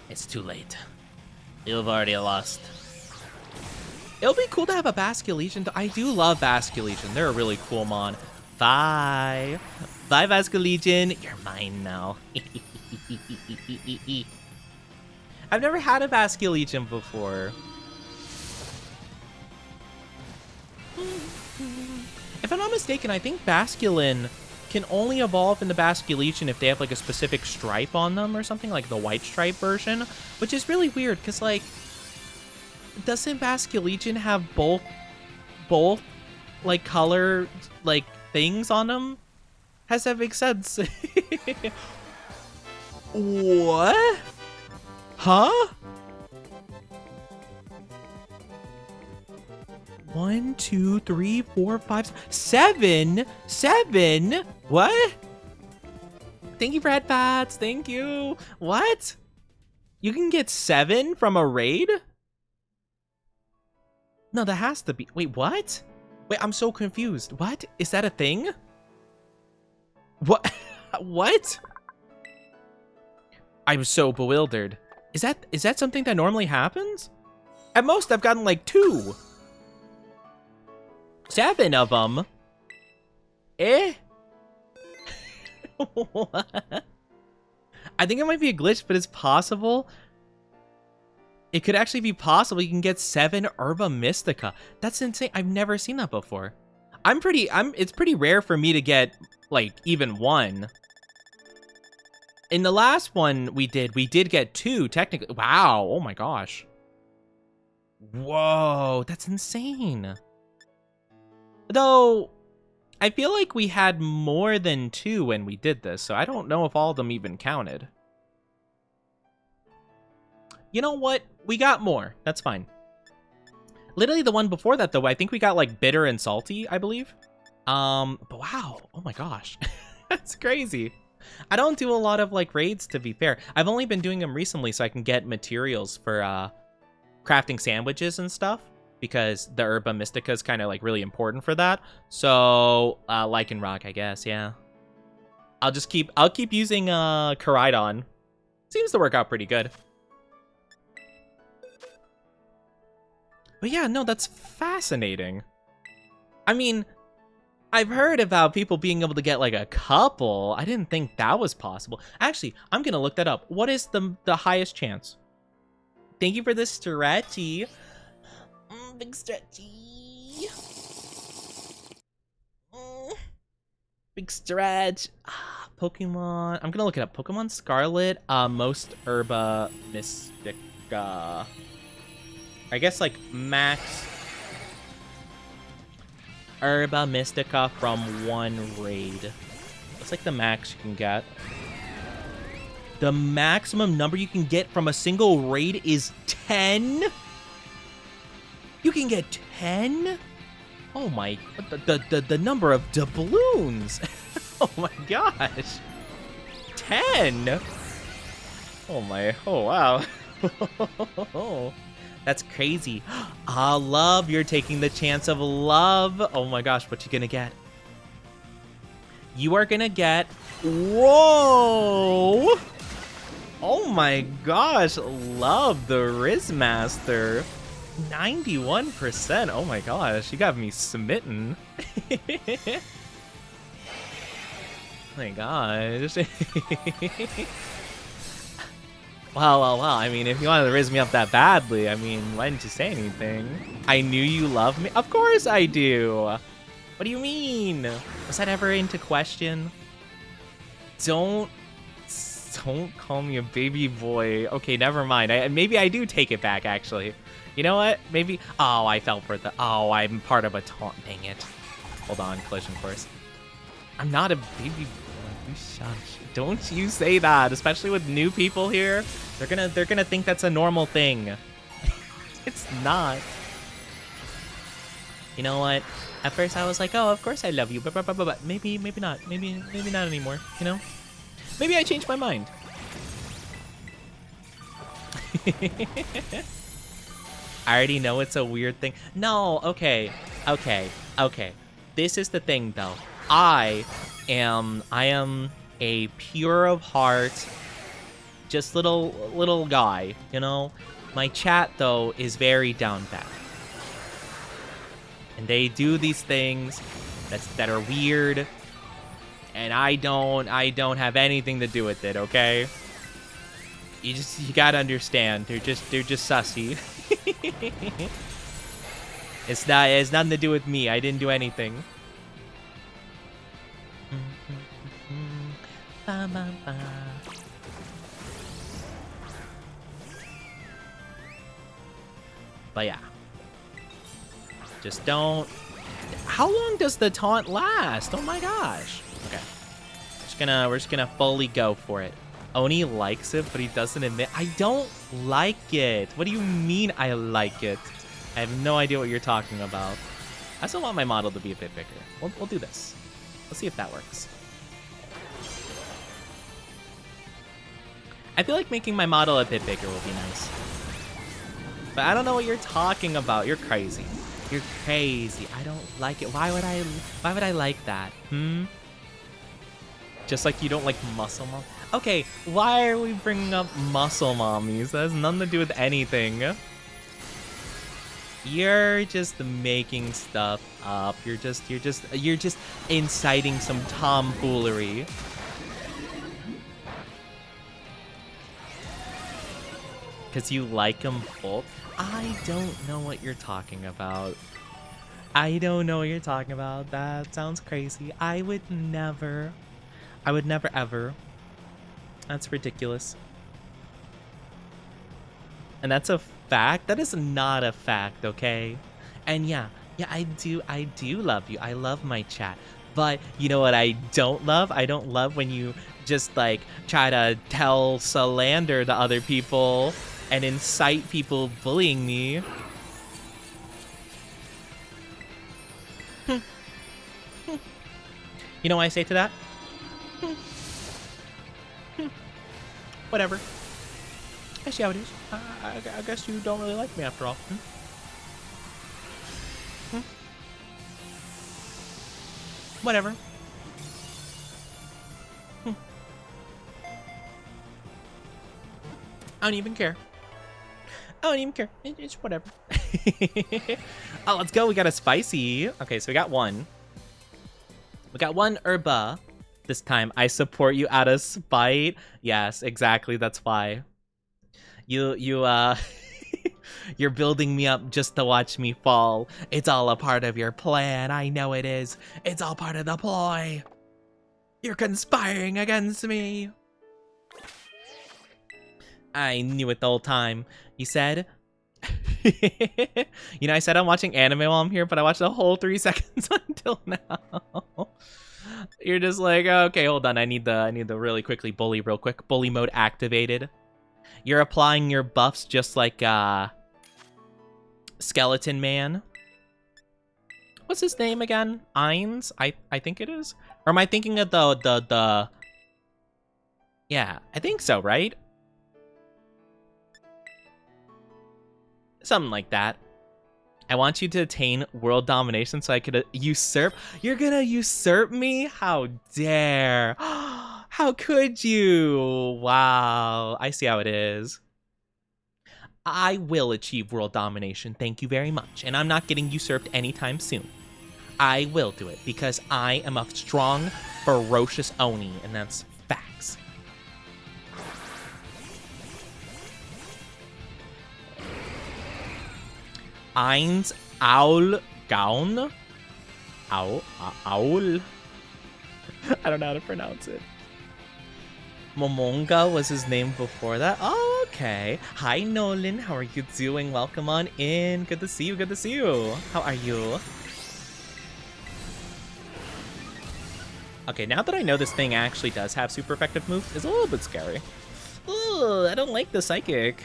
It's too late. You've already lost. It'll be cool to have a Basculegion. I do love Basculegion. They're a really cool mon. Bye. Bye, Basculegion. You're mine now. I've never had a Basculegion before. If I'm not mistaken, I think Basculin can only evolve into Basculegion if they have like a specific stripe on them or something, like the white stripe version, which is really weird because like doesn't Basculegion have both like color like things on them? Has that make sense? What? Huh? 1, 2, 3, 4, 5, 7. 7? What? Thank you for headpats. Thank you. What? You can get 7 from a raid? No, that has to be. Wait, what? Wait, I'm so confused. What? Is that a thing? What? What? I'm so bewildered. Is that something that normally happens? At most, I've gotten like 2. 7 of them? Eh? What? I think it might be a glitch, but it's possible. It could actually be possible you can get 7 Herba Mystica. That's insane. I've never seen that before. It's pretty rare for me to get, like, even 1. In the last one we did get 2, technically. Wow, oh my gosh. Whoa, that's insane. Though, I feel like we had more than 2 when we did this, so I don't know if all of them even counted. You know what? We got more. That's fine. Literally the one before that, though, I think we got, like, bitter and salty, I believe. But wow. Oh my gosh. That's crazy. I don't do a lot of, like, raids, to be fair. I've only been doing them recently so I can get materials for, crafting sandwiches and stuff. Because the Herba Mystica is kind of, like, really important for that. So, Lichen Rock, I guess, yeah. I'll keep using, Koraidon. Seems to work out pretty good. But yeah, no, that's fascinating. I mean, I've heard about people being able to get like a couple. I didn't think that was possible. Actually, I'm gonna look that up. What is the highest chance? Thank you for this stretchy. Big stretchy. Big stretch. Pokemon. I'm gonna look it up. Pokemon Scarlet. Most Herba Mystica. I guess, like, max Herba Mystica from 1 raid. That's, like, the max you can get. The maximum number you can get from a single raid is 10? You can get 10? Oh my... The number of doubloons! Oh my gosh! 10? Oh my... Oh, wow. That's crazy. Love, you're taking the chance of love. Oh my gosh, what you gonna get? You are gonna get... Whoa! Oh my gosh, love the Riz Master. 91%. Oh my gosh, you got me smitten. Oh my gosh. Well, I mean, if you wanted to raise me up that badly, I mean, why didn't you say anything? I knew you loved me. Of course I do. What do you mean? Was that ever into question? Don't call me a baby boy. Okay, never mind. Maybe I do take it back, actually. You know what? Maybe... Oh, I fell for the... Oh, I'm part of a taunt. Dang it. Hold on, collision course. I'm not a baby boy. You shush. Don't you say that, especially with new people here. They're gonna think that's a normal thing. It's not. You know what? At first I was like, oh, of course I love you, but maybe not. Maybe not anymore. You know? Maybe I changed my mind. I already know it's a weird thing. No, okay. This is the thing, though. I am a pure of heart, just little guy, you know? My chat, though, is very down bad. And they do these things that are weird, and I don't have anything to do with it, okay? You gotta understand, they're just sussy. It has nothing to do with me. I didn't do anything. But yeah. Just don't... How long does the taunt last? Oh my gosh. Okay. We're just gonna fully go for it. Oni likes it, but he doesn't admit. I don't like it. What do you mean I like it? I have no idea what you're talking about. I still want my model to be a bit bigger. We'll do this. Let's see if that works. I feel like making my model a bit bigger will be nice. But I don't know what you're talking about. You're crazy. You're crazy. I don't like it. Why would I like that? Just like you don't like muscle mom. Okay, why are we bringing up muscle mommies? That has nothing to do with anything. You're just making stuff up. You're just inciting some tomfoolery. Because you like them both? I don't know what you're talking about. I don't know what you're talking about. That sounds crazy. I would never ever. That's ridiculous. And that's a fact? That is not a fact, okay? And yeah, I do love you. I love my chat. But you know what I don't love? I don't love when you just like try to slander to other people and incite people bullying me. You know what I say to that? Whatever. I see how it is. I guess you don't really like me after all. Whatever. I don't even care. I don't even care. It's whatever. Oh, let's go. We got a spicy. Okay, so we got one. We got one herba. This time, I support you out of spite. Yes, exactly. That's why. You're building me up just to watch me fall. It's all a part of your plan. I know it is. It's all part of the ploy. You're conspiring against me. I knew it the whole time. You said... You know, I said I'm watching anime while I'm here, but I watched the whole 3 seconds until now. You're just like, okay, hold on. I need the really quickly bully real quick. Bully mode activated. You're applying your buffs just like Skeleton Man. What's his name again? Ainz? I think it is. Or am I thinking of the Yeah, I think so, right? Something like that. I want you to attain world domination so I could usurp. You're gonna usurp me? How dare. How could you? Wow. I see how it is. I will achieve world domination. Thank you very much. And I'm not getting usurped anytime soon. I will do it because I am a strong, ferocious Oni. And that's facts. Ainz Owl Gaun? Owl? I don't know how to pronounce it. Momonga was his name before that? Oh, okay. Hi, Nolan. How are you doing? Welcome on in. Good to see you. Good to see you. How are you? Okay, now that I know this thing actually does have super effective moves, it's a little bit scary. Ooh, I don't like the psychic.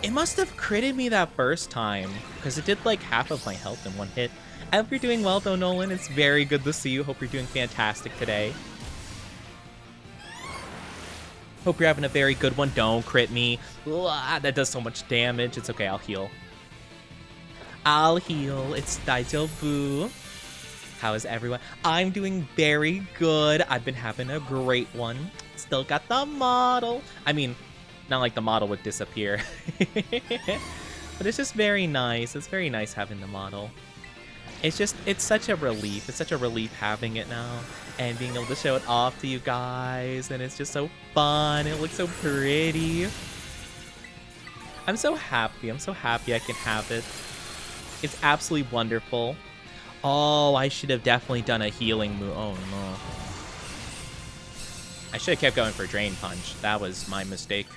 It must have critted me that first time, because it did like half of my health in one hit. I hope you're doing well though, Nolan. It's very good to see you. Hope you're doing fantastic today. Hope you're having a very good one. Don't crit me. Ugh, that does so much damage. It's okay, I'll heal. I'll heal. It's Daijoubu. How is everyone? I'm doing very good. I've been having a great one. Still got the model. I mean, not like the model would disappear. But it's just very nice. It's very nice having the model. It's such a relief. It's such a relief having it now. And being able to show it off to you guys. And it's just so fun. It looks so pretty. I'm so happy. I'm so happy I can have it. It's absolutely wonderful. Oh, I should have definitely done a healing move. Oh, no. I should have kept going for Drain Punch. That was my mistake.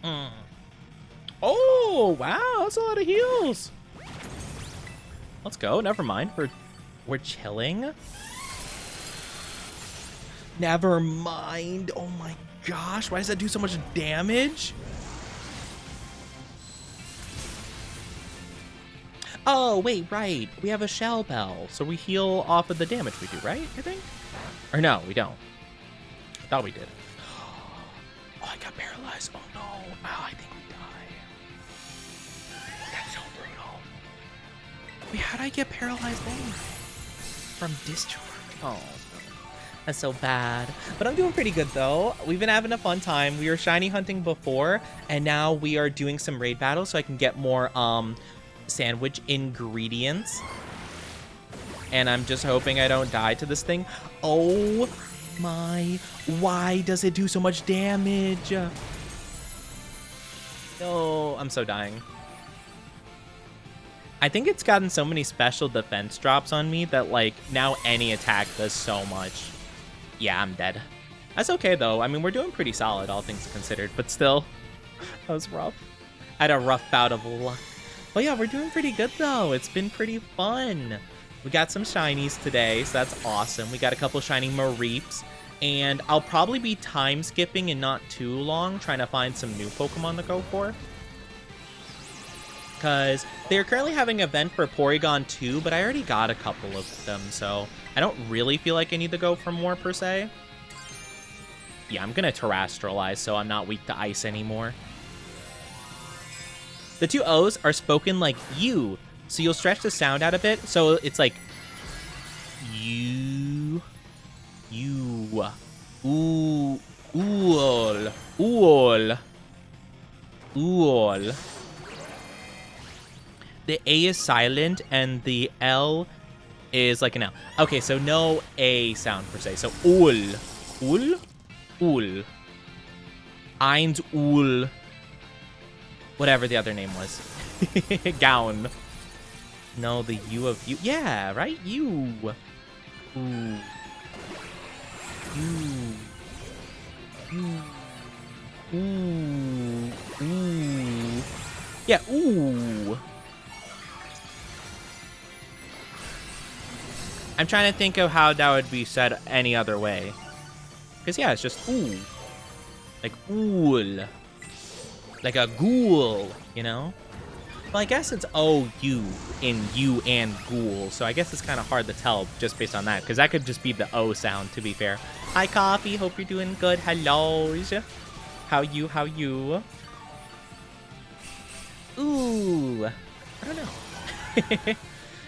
Mm. Oh, wow, that's a lot of heals. Let's go. Never mind. We're chilling. Never mind. Oh my gosh, why does that do so much damage? Oh, wait, right. We have a shell bell, so we heal off of the damage we do, right? I think? Or no, we don't. I thought we did. Oh, I got paralyzed. Oh no. Oh, I think we die. That's so brutal. Wait, how'd I get paralyzed anyway? From discharge. Oh, that's so bad. But I'm doing pretty good though. We've been having a fun time. We were shiny hunting before, and now we are doing some raid battles so I can get more sandwich ingredients. And I'm just hoping I don't die to this thing. Oh my, why does it do so much damage? No, I'm so dying. I think it's gotten so many special defense drops on me that like now any attack does so much. Yeah, I'm dead. That's okay though. I mean, we're doing pretty solid, all things considered, but still, that was rough. I had a rough bout of luck. But yeah, we're doing pretty good though. It's been pretty fun. We got some shinies today, so that's awesome. We got a couple shiny Mareeps, and I'll probably be time skipping in not too long, trying to find some new Pokemon to go for. Because they're currently having an event for Porygon 2, but I already got a couple of them, so I don't really feel like I need to go for more per se. Yeah, I'm gonna terrestrialize, so I'm not weak to ice anymore. The two O's are spoken like you, so you'll stretch the sound out a bit, so it's like you, ooh, ool, ool. The A is silent, and the L is like an L. Okay, so no A sound per se. So ool, ool. Eins ool. Whatever the other name was. Gown. No, the U of you. Yeah, right? You. Ooh. You. Ooh. Ooh. Yeah, ooh. I'm trying to think of how that would be said any other way. Because, yeah, it's just ooh. Like ool. Like a ghoul, you know? Well, I guess it's O-U in you and ghoul, so I guess it's kind of hard to tell just based on that, because that could just be the O sound, to be fair. Hi, Coffee. Hope you're doing good. Hello. How you? Ooh. I don't know.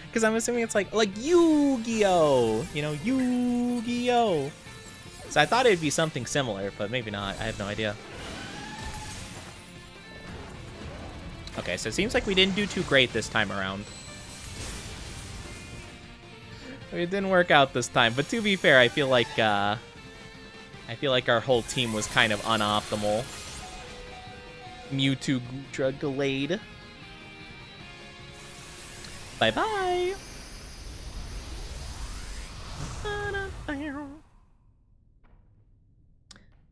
Because I'm assuming it's like Yu-Gi-Oh! You know, Yu-Gi-Oh! So I thought it'd be something similar, but maybe not. I have no idea. Okay, so it seems like we didn't do too great this time around. It didn't work out this time, but to be fair, I feel like our whole team was kind of unoptimal. Mewtwo drug delayed. Bye-bye.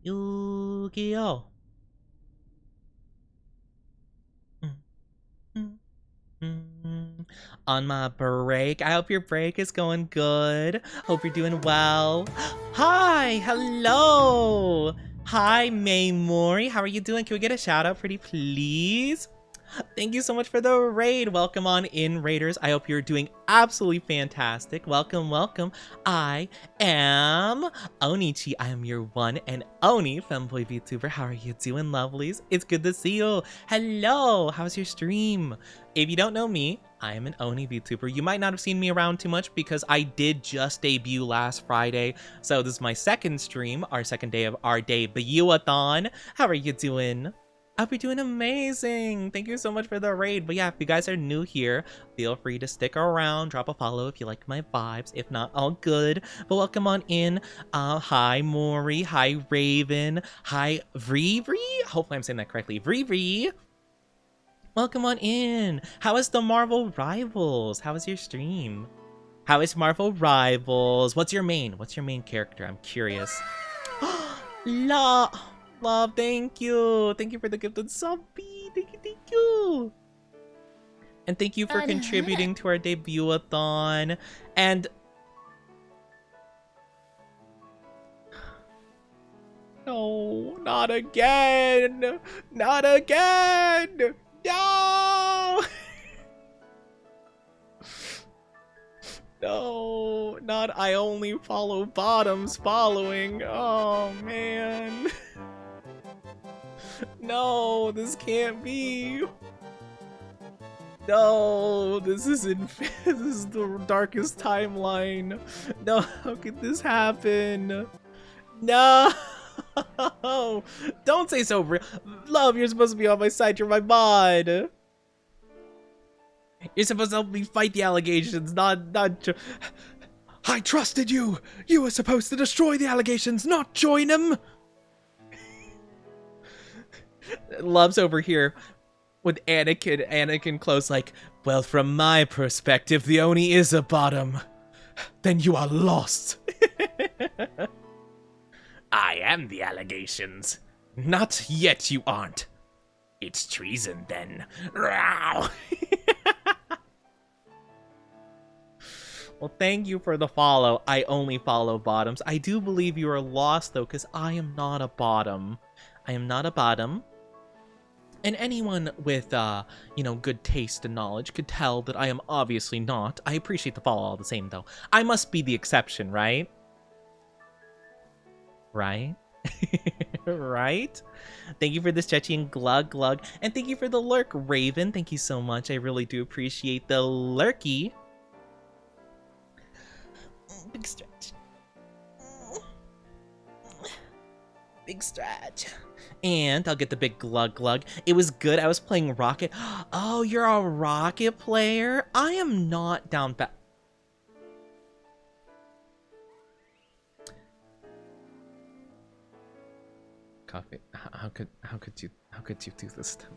Yu-Gi-Oh! On my break. I hope your break is going good. Hope you're doing well. Hi, hello. Hi, May Mori. How are you doing? Can we get a shout out, pretty please? Thank you so much for the raid. Welcome on in, raiders. I hope you're doing absolutely fantastic. Welcome, welcome. I am Onichi. I am your one and only femboy VTuber. How are you doing, lovelies? It's good to see you. Hello. How's your stream? If you don't know me, I am an Oni VTuber. You might not have seen me around too much because I did just debut last Friday. So this is my second stream, our second day of our debut-a-thon. How are you doing? I hope you're doing amazing. Thank you so much for the raid. But yeah, if you guys are new here, feel free to stick around, drop a follow if you like my vibes. If not, all good. But welcome on in. Hi, Maury. Hi, Raven. Hi, Vree. Hopefully I'm saying that correctly. Vree. Welcome on in. How is the Marvel Rivals? How is your stream? How is Marvel Rivals? What's your main? What's your main character? I'm curious. La. Love, thank you. Thank you for the gifted subby. Thank you, thank you. And thank you for contributing to our debut-a-thon. And no, not again. Not again. No. No, not I only follow bottoms following. Oh man. No, this can't be. No, this isn't. This is the darkest timeline. No, how could this happen? No. Don't say so, Love, you're supposed to be on my side. You're my mod. You're supposed to help me fight the allegations, not. I trusted you. You were supposed to destroy the allegations, not join them. Love's over here with Anakin close like, well, from my perspective, the Oni is a bottom. Then you are lost. I am the allegations. Not yet, you aren't. It's treason, then. Well, thank you for the follow. I only follow bottoms. I do believe you are lost, though, because I am not a bottom. I am not a bottom. And anyone with, good taste and knowledge could tell that I am obviously not. I appreciate the follow all the same, though. I must be the exception, right? Right? Right? Thank you for this Chechi and Glug Glug. And thank you for the lurk, Raven. Thank you so much. I really do appreciate the lurky. Big stretch. Big stretch. And I'll get the big glug glug. It was good. I was playing Rocket. Oh, you're a Rocket player? I am not down bad. Coffee. How could you do this to me?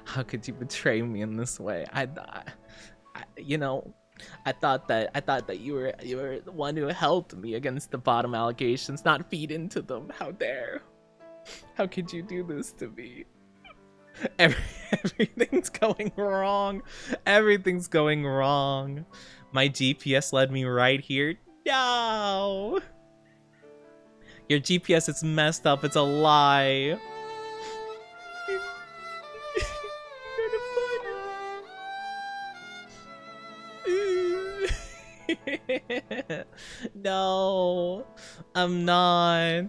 How could you betray me in this way? I thought that you were the one who helped me against the bottom allegations, not feed into them. How dare? How could you do this to me? Everything's going wrong. Everything's going wrong. My GPS led me right here. No! Your GPS is messed up. It's a lie. No, I'm not.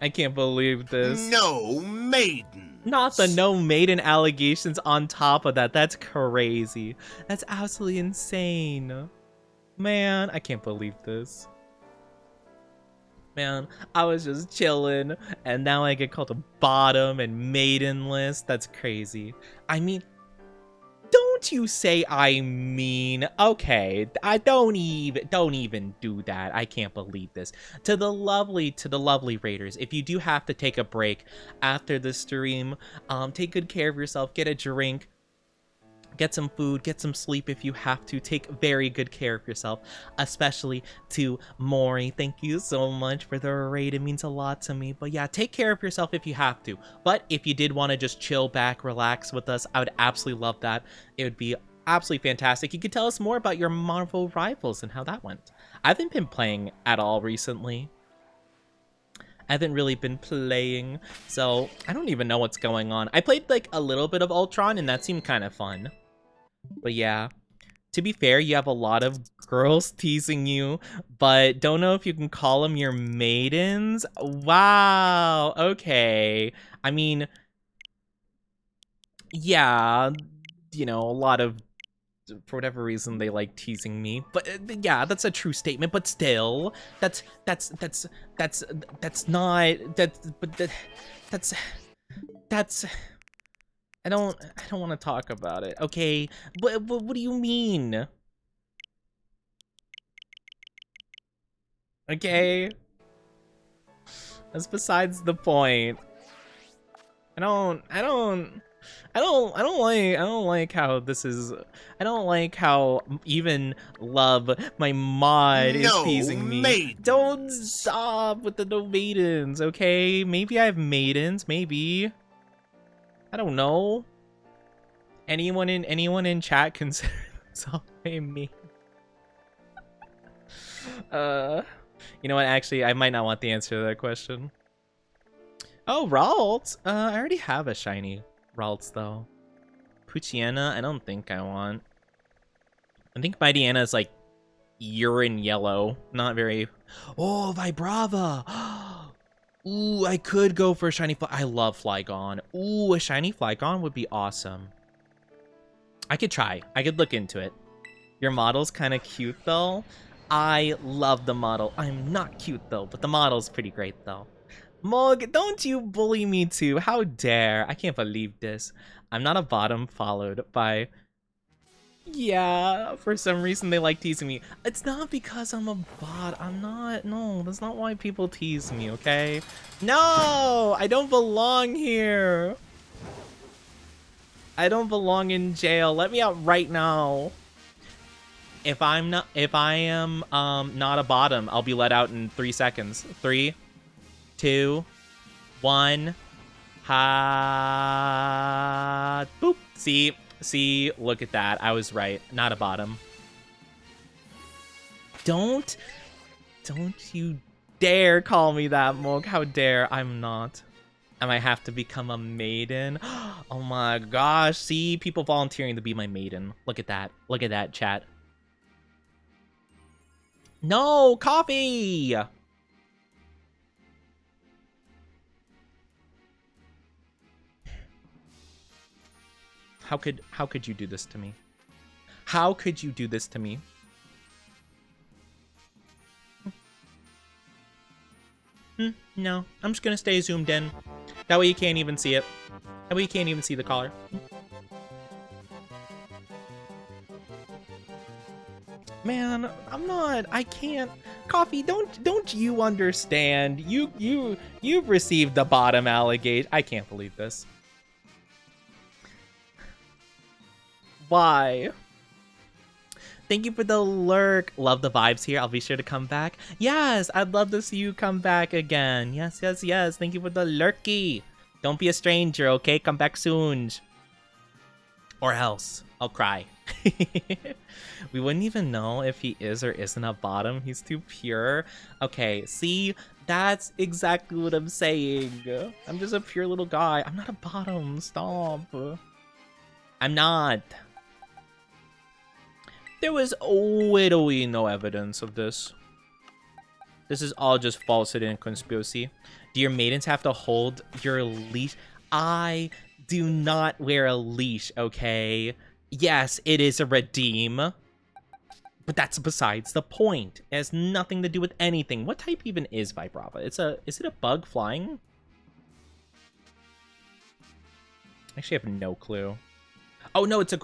I can't believe this. No maiden. Not the no maiden allegations on top of that. That's crazy. That's absolutely insane. Man, I can't believe this. Man, I was just chilling, and now I get called a bottom and maidenless. That's crazy. I mean, don't you say I mean. Okay, I don't even do that. I can't believe this. To the lovely raiders, if you do have to take a break after the stream, take good care of yourself, get a drink, get some food, get some sleep if you have to. Take very good care of yourself, especially to Maury. Thank you so much for the raid. It means a lot to me. But yeah, take care of yourself if you have to. But if you did want to just chill back, relax with us, I would absolutely love that. It would be absolutely fantastic. You could tell us more about your Marvel rivals and how that went. I haven't been playing at all recently. I haven't really been playing, so I don't even know what's going on. I played like a little bit of Ultron, and that seemed kind of fun. But yeah, to be fair, you have a lot of girls teasing you, but don't know if you can call them your maidens. Wow, okay. I mean, yeah, a lot of, for whatever reason, they like teasing me. But yeah, that's a true statement. But still, that's I don't want to talk about it. Okay, but what do you mean? Okay, that's besides the point. I don't I don't like how this is. I don't like how even love my mod is No teasing me. maidens. Don't stop with the no maidens, okay? Maybe I have maidens, maybe. I don't know. Anyone in chat consider themselves a maiden? You know what? Actually, I might not want the answer to that question. Oh, Ralts. I already have a shiny Ralts though. Poochyena, I don't think I want. I think Mightyena is like urine yellow. Not very. Oh, Vibrava. Ooh, I could go for a shiny I love Flygon. Ooh, a shiny Flygon would be awesome. I could try. I could look into it. Your model's kind of cute though. I love the model. I'm not cute though, but the model's pretty great though. Mug, don't you bully me too. How dare. I can't believe this. I'm not a bottom followed by... Yeah, for some reason they like teasing me. It's not because I'm a bot. I'm not. No, that's not why people tease me, okay? No! I don't belong here. I don't belong in jail. Let me out right now. If I am not a bottom, I'll be let out in 3 seconds. 3, 2, 1. Ha! Boop. See, look at that. I was right. Not a bottom. Don't you dare call me that, Mog. How dare. I'm not. I might have to become a maiden. Oh my gosh. See, people volunteering to be my maiden. Look at that. Look at that, chat. No, coffee! How could you do this to me? How could you do this to me? No, I'm just gonna stay zoomed in. That way you can't even see it. That way you can't even see the collar. Man, I can't. Coffee, don't you understand? You've received the bottom allegation. I can't believe this. Why? Thank you for the lurk. Love the vibes here. I'll be sure to come back. Yes, I'd love to see you come back again. Yes. Thank you for the lurky. Don't be a stranger, okay? Come back soon. Or else I'll cry. We wouldn't even know if he is or isn't a bottom. He's too pure. Okay, see? That's exactly what I'm saying. I'm just a pure little guy. I'm not a bottom. Stop. I'm not. There was literally no evidence of this. This is all just falsehood and conspiracy. Do your maidens have to hold your leash? I do not wear a leash, okay? Yes, it is a redeem. But that's besides the point. It has nothing to do with anything. What type even is Vibrava? Is it a bug flying? Actually, I have no clue. Oh no, it's a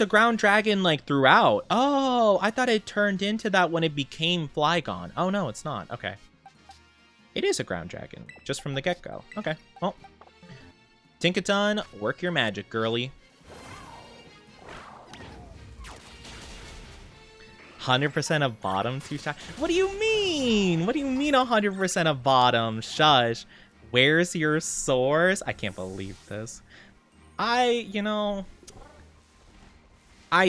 ground dragon like throughout. Oh, I thought it turned into that when it became Flygon. Oh no, it's not. Okay. It is a ground dragon, just from the get-go. Okay, well. Tinkaton, work your magic, girly. 100% of bottom, 2 shots. What do you mean? What do you mean 100% of bottom? Shush. Where's your source? I can't believe this. I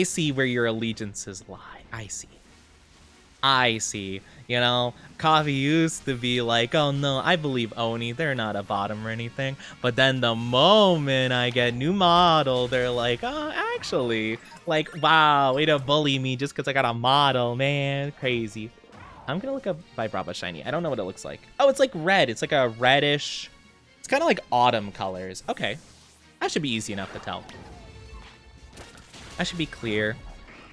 see where your allegiances lie. I see. You know, Coffee used to be like, oh no, I believe Oni, they're not a bottom or anything. But then the moment I get new model, they're like, oh, actually, like, wow, way to bully me just because I got a model, man. Crazy. I'm gonna look up Vibrava Shiny. I don't know what it looks like. Oh, it's like red. It's like a reddish. It's kind of like autumn colors. Okay. That should be easy enough to tell. That should be clear.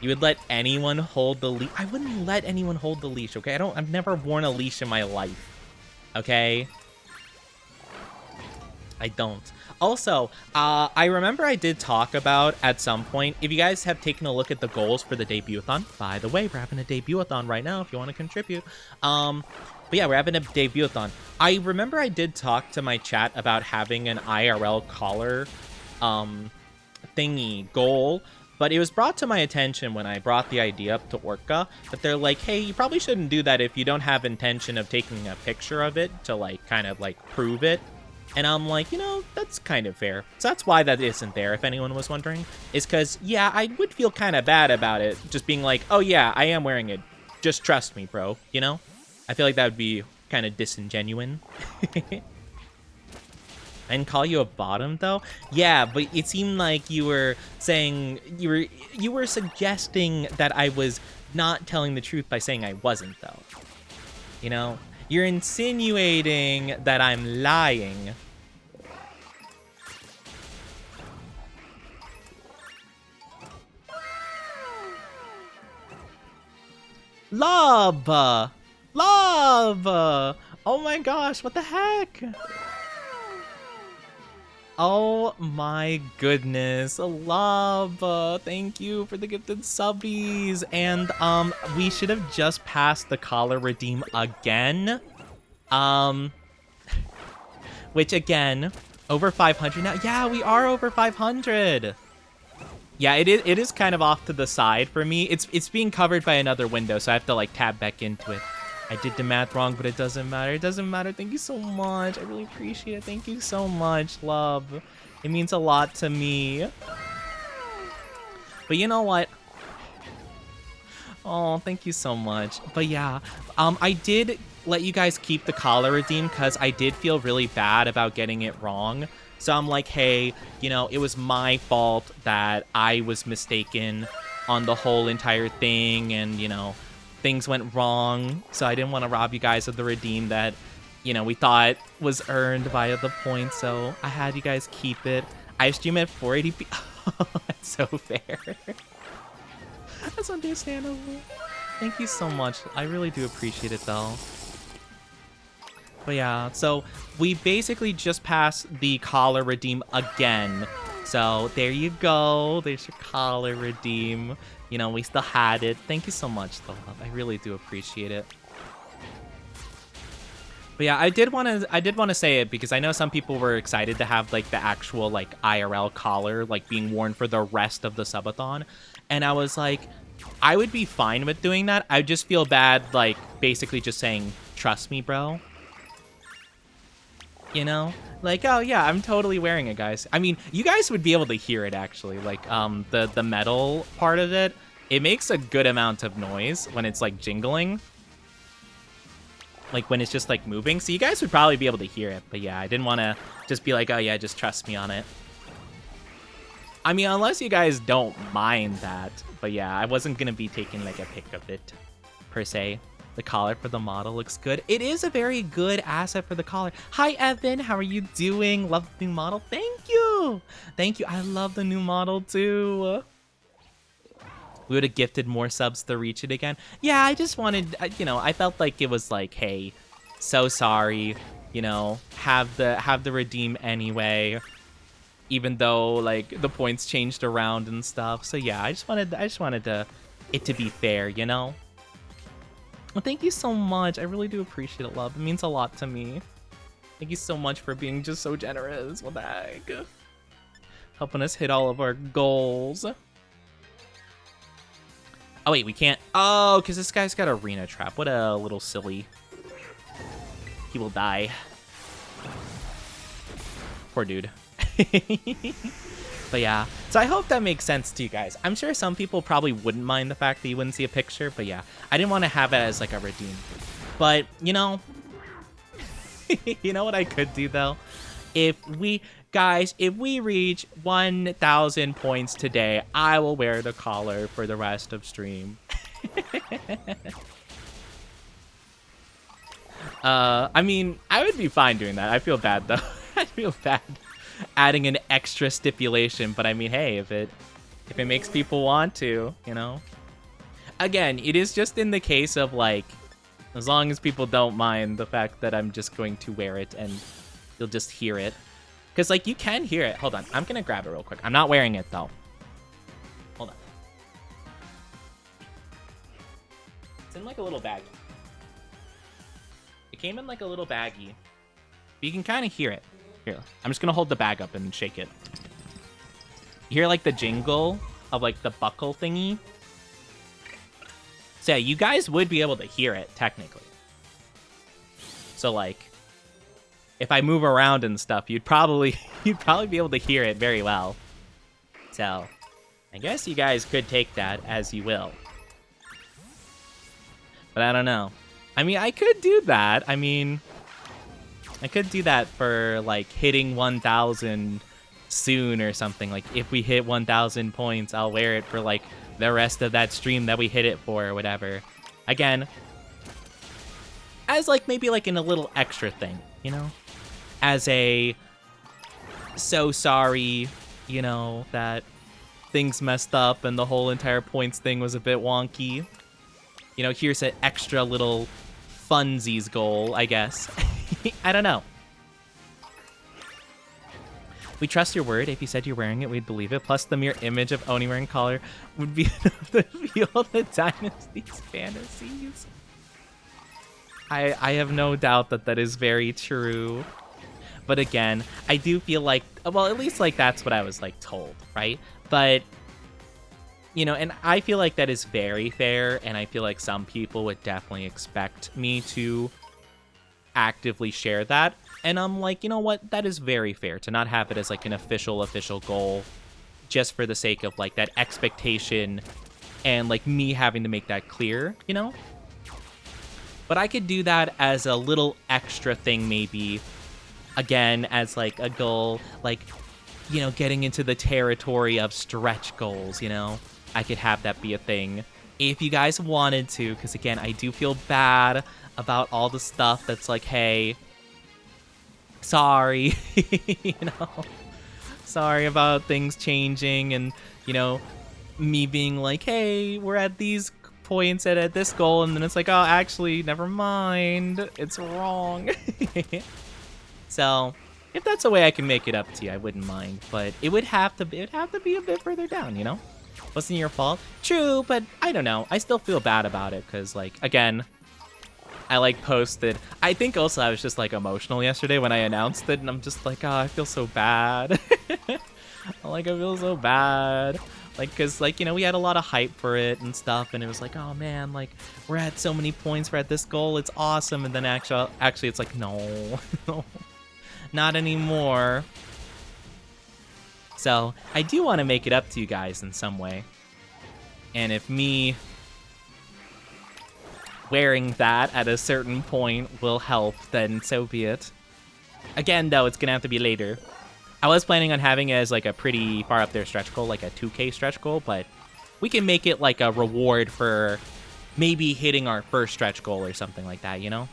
You would let anyone hold the leash? I wouldn't let anyone hold the leash, okay? I've never worn a leash in my life, okay? I don't. Also, I remember I did talk about at some point, if you guys have taken a look at the goals for the debut-a-thon, by the way, we're having a debut-a-thon right now if you want to contribute. But yeah, we're having a debut-a-thon. I remember I did talk to my chat about having an IRL collar thingy goal. But it was brought to my attention when I brought the idea up to Orca that they're like, hey, you probably shouldn't do that if you don't have intention of taking a picture of it to like kind of like prove it. And I'm like, you know, that's kind of fair. So that's why that isn't there, if anyone was wondering. Is because, yeah, I would feel kind of bad about it. Just being like, oh, yeah, I am wearing it. Just trust me, bro. You know? I feel like that would be kind of disingenuine. And call you a bottom, though? Yeah, but it seemed like you were saying... You were suggesting that I was not telling the truth by saying I wasn't, though. You know? You're insinuating that I'm lying. Love! Love! Oh my gosh, what the heck? Oh my goodness, love! Thank you for the gifted subbies. And we should have just passed the collar redeem again. Which again, over 500 now. Yeah, we are over 500. Yeah, it is kind of off to the side for me. It's being covered by another window, so I have to like tab back into it. I did the math wrong, but it doesn't matter. It doesn't matter. Thank you so much. I really appreciate it. Thank you so much, love. It means a lot to me. But you know what? Oh, thank you so much. But yeah, I did let you guys keep the collar redeem because I did feel really bad about getting it wrong. So I'm like, hey, you know, it was my fault that I was mistaken on the whole entire thing, and, you know, things went wrong, so I didn't want to rob you guys of the redeem that, you know, we thought was earned via the points, so I had you guys keep it. I stream at 480p. Oh, that's so fair. That's understandable. Thank you so much. I really do appreciate it, though. But yeah, so we basically just passed the collar redeem again. So there you go. There's your collar redeem. You know, we still had it. Thank you so much, though, love. I really do appreciate it. But yeah, I did want to say it because I know some people were excited to have like the actual like IRL collar like being worn for the rest of the subathon, and I was like, I would be fine with doing that. I just feel bad like basically just saying, "Trust me, bro." You know? Like, oh yeah, I'm totally wearing it, guys. I mean, you guys would be able to hear it actually. Like, the metal part of it, it makes a good amount of noise when it's like jingling. Like when it's just like moving. So you guys would probably be able to hear it. But yeah, I didn't want to just be like, oh yeah, just trust me on it. I mean, unless you guys don't mind that. But yeah, I wasn't going to be taking like a pic of it per se. The collar for the model looks good. It is a very good asset for the collar. Hi, Evan. How are you doing? Love the new model. Thank you. Thank you. I love the new model, too. We would have gifted more subs to reach it again. Yeah, I just wanted, you know, I felt like it was like, hey, so sorry. You know, have the redeem anyway. Even though, like, the points changed around and stuff. So, yeah, I just wanted it to be fair, you know? Well, thank you so much. I really do appreciate it, love. It means a lot to me. Thank you so much for being just so generous. What the heck? Helping us hit all of our goals. Oh, wait, we can't. Oh, because this guy's got arena trap. What a little silly. He will die. Poor dude. But yeah, so I hope that makes sense to you guys. I'm sure some people probably wouldn't mind the fact that you wouldn't see a picture, but yeah, I didn't want to have it as like a redeem. But, you know, you know what I could do though? If we reach 1,000 points today, I will wear the collar for the rest of stream. I mean, I would be fine doing that. I feel bad though. I feel bad adding an extra stipulation, but I mean, hey, if it makes people want to, you know. Again, it is just in the case of like, as long as people don't mind the fact that I'm just going to wear it and you'll just hear it. Because like you can hear it. Hold on, I'm gonna grab it real quick. I'm not wearing it though. Hold on. It's in like a little baggie. It came in like a little baggie. But you can kind of hear it. Here, I'm just gonna hold the bag up and shake it. hear like the jingle of like the buckle thingy. So yeah, you guys would be able to hear it technically. So like, if I move around and stuff, you'd probably be able to hear it very well. So I guess you guys could take that as you will. But I don't know. I mean, I could do that. I mean, I could do that for like hitting 1,000 soon or something. Like if we hit 1,000 points, I'll wear it for like the rest of that stream that we hit it for or whatever. Again, as like maybe like in a little extra thing, you know? As a so sorry, you know, that things messed up and the whole entire points thing was a bit wonky. You know, here's an extra little funsies goal, I guess. I don't know. We trust your word. If you said you're wearing it, we'd believe it. Plus, the mere image of Oni wearing collar would be enough to fuel the Dynasty's fantasies. I have no doubt that that is very true. But again, I do feel like, well, at least like that's what I was like told, right? But, you know, and I feel like that is very fair. And I feel like some people would definitely expect me to actively share that. And I'm like, you know what? That is very fair to not have it as like an official goal just for the sake of like that expectation and like me having to make that clear, you know? But I could do that as a little extra thing maybe, again, as like a goal, like, you know, getting into the territory of stretch goals, you know? I could have that be a thing if you guys wanted to, because again, I do feel bad about all the stuff that's like, hey, sorry, you know, sorry about things changing and, you know, me being like, hey, we're at these points at this goal, and then it's like, oh, actually, never mind, it's wrong. So if that's a way I can make it up to you, I wouldn't mind, but it would have to be a bit further down, you know? Wasn't your fault. True, but I don't know, I still feel bad about it because, like, again, I like posted, I think also I was just like emotional yesterday when I announced it, and I'm just like, oh, I feel so bad. Like, I feel so bad. Like, because, like, you know, we had a lot of hype for it and stuff, and it was like, oh man, like, we're at so many points, we're at this goal, it's awesome. And then actually it's like, no, no, not anymore. So I do want to make it up to you guys in some way. And if me wearing that at a certain point will help, then so be it. Again, though, it's gonna have to be later. I was planning on having it as like a pretty far up there stretch goal, like a 2K stretch goal, but we can make it like a reward for maybe hitting our first stretch goal or something like that, you know?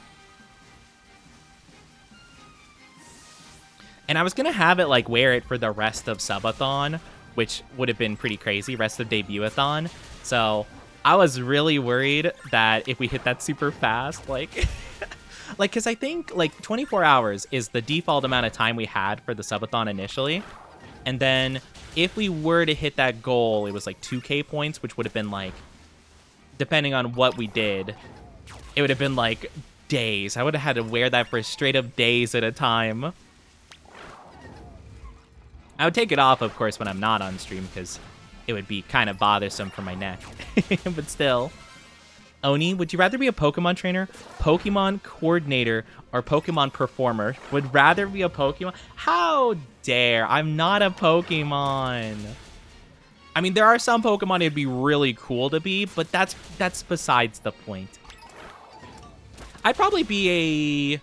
And I was gonna have it like wear it for the rest of Subathon, which would have been pretty crazy, rest of Debut-a-thon. So I was really worried that if we hit that super fast, like, like, because I think like 24 hours is the default amount of time we had for the subathon initially. And then if we were to hit that goal, it was like 2K points, which would have been like, depending on what we did, it would have been like days. I would have had to wear that for straight up days at a time. I would take it off, of course, when I'm not on stream, because it would be kind of bothersome for my neck. But still. Oni, would you rather be a Pokemon trainer, Pokemon coordinator, or Pokemon performer? Would rather be a Pokemon? How dare! I'm not a Pokemon. I mean, there are some Pokemon it'd be really cool to be, but that's besides the point. I'd probably be a...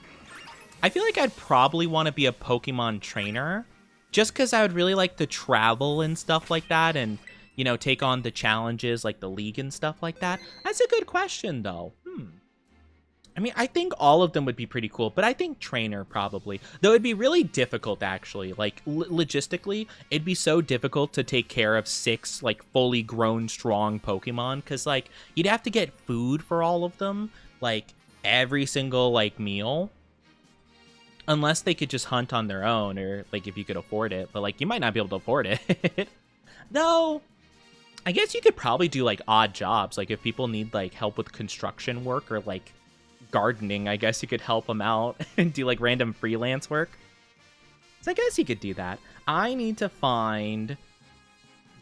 I feel like I'd probably want to be a Pokemon trainer, just because I would really like to travel and stuff like that, and, you know, take on the challenges like the league and stuff like that. That's a good question, though. I mean, I think all of them would be pretty cool, but I think trainer probably. Though it'd be really difficult, actually. Like, logistically, it'd be so difficult to take care of 6, like, fully grown, strong Pokemon, because, like, you'd have to get food for all of them, like, every single, like, meal. Unless they could just hunt on their own, or, like, if you could afford it. But, like, you might not be able to afford it. Though, I guess you could probably do, like, odd jobs. Like, if people need, like, help with construction work or, like, gardening, I guess you could help them out and do, like, random freelance work. So I guess you could do that. I need to find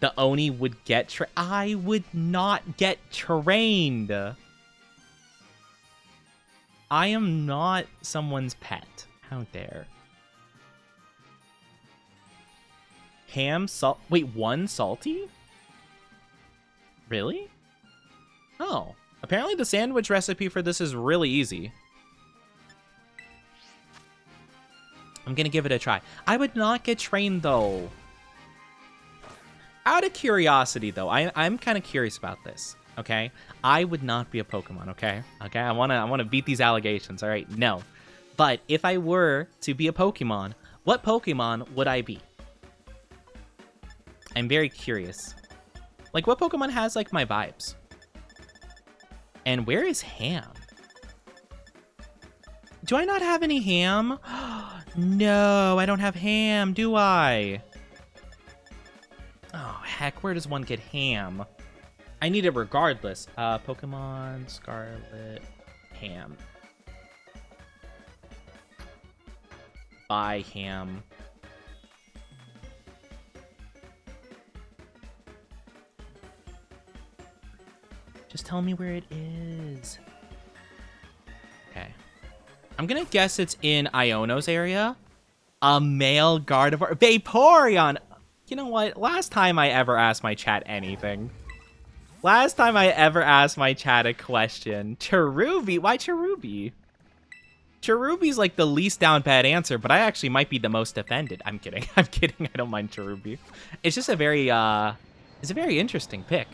The Oni would get I would not get trained. I am not someone's pet. How dare. Ham, salt. Wait, one salty? Really? Oh. Apparently the sandwich recipe for this is really easy. I'm gonna give it a try. I would not get trained, though. Out of curiosity, though, I'm kind of curious about this, okay? I would not be a Pokemon, okay? Okay, I wanna beat these allegations, all right? No. But if I were to be a Pokemon, what Pokemon would I be? I'm very curious. Like, what Pokemon has, like, my vibes? And where is Ham? Do I not have any Ham? No, I don't have Ham, do I? Oh, heck, where does one get Ham? I need it regardless. Pokemon, Scarlet, Ham. Buy Ham. Just tell me where it is. Okay. I'm gonna guess it's in Iono's area. A male Gardevoir. Vaporeon! You know what? Last time I ever asked my chat anything. Last time I ever asked my chat a question. Cherubi? Why Cherubi? Cherubi's like the least down bad answer, but I actually might be the most offended. I'm kidding. I'm kidding. I don't mind Cherubi. It's just a very, it's a very interesting pick.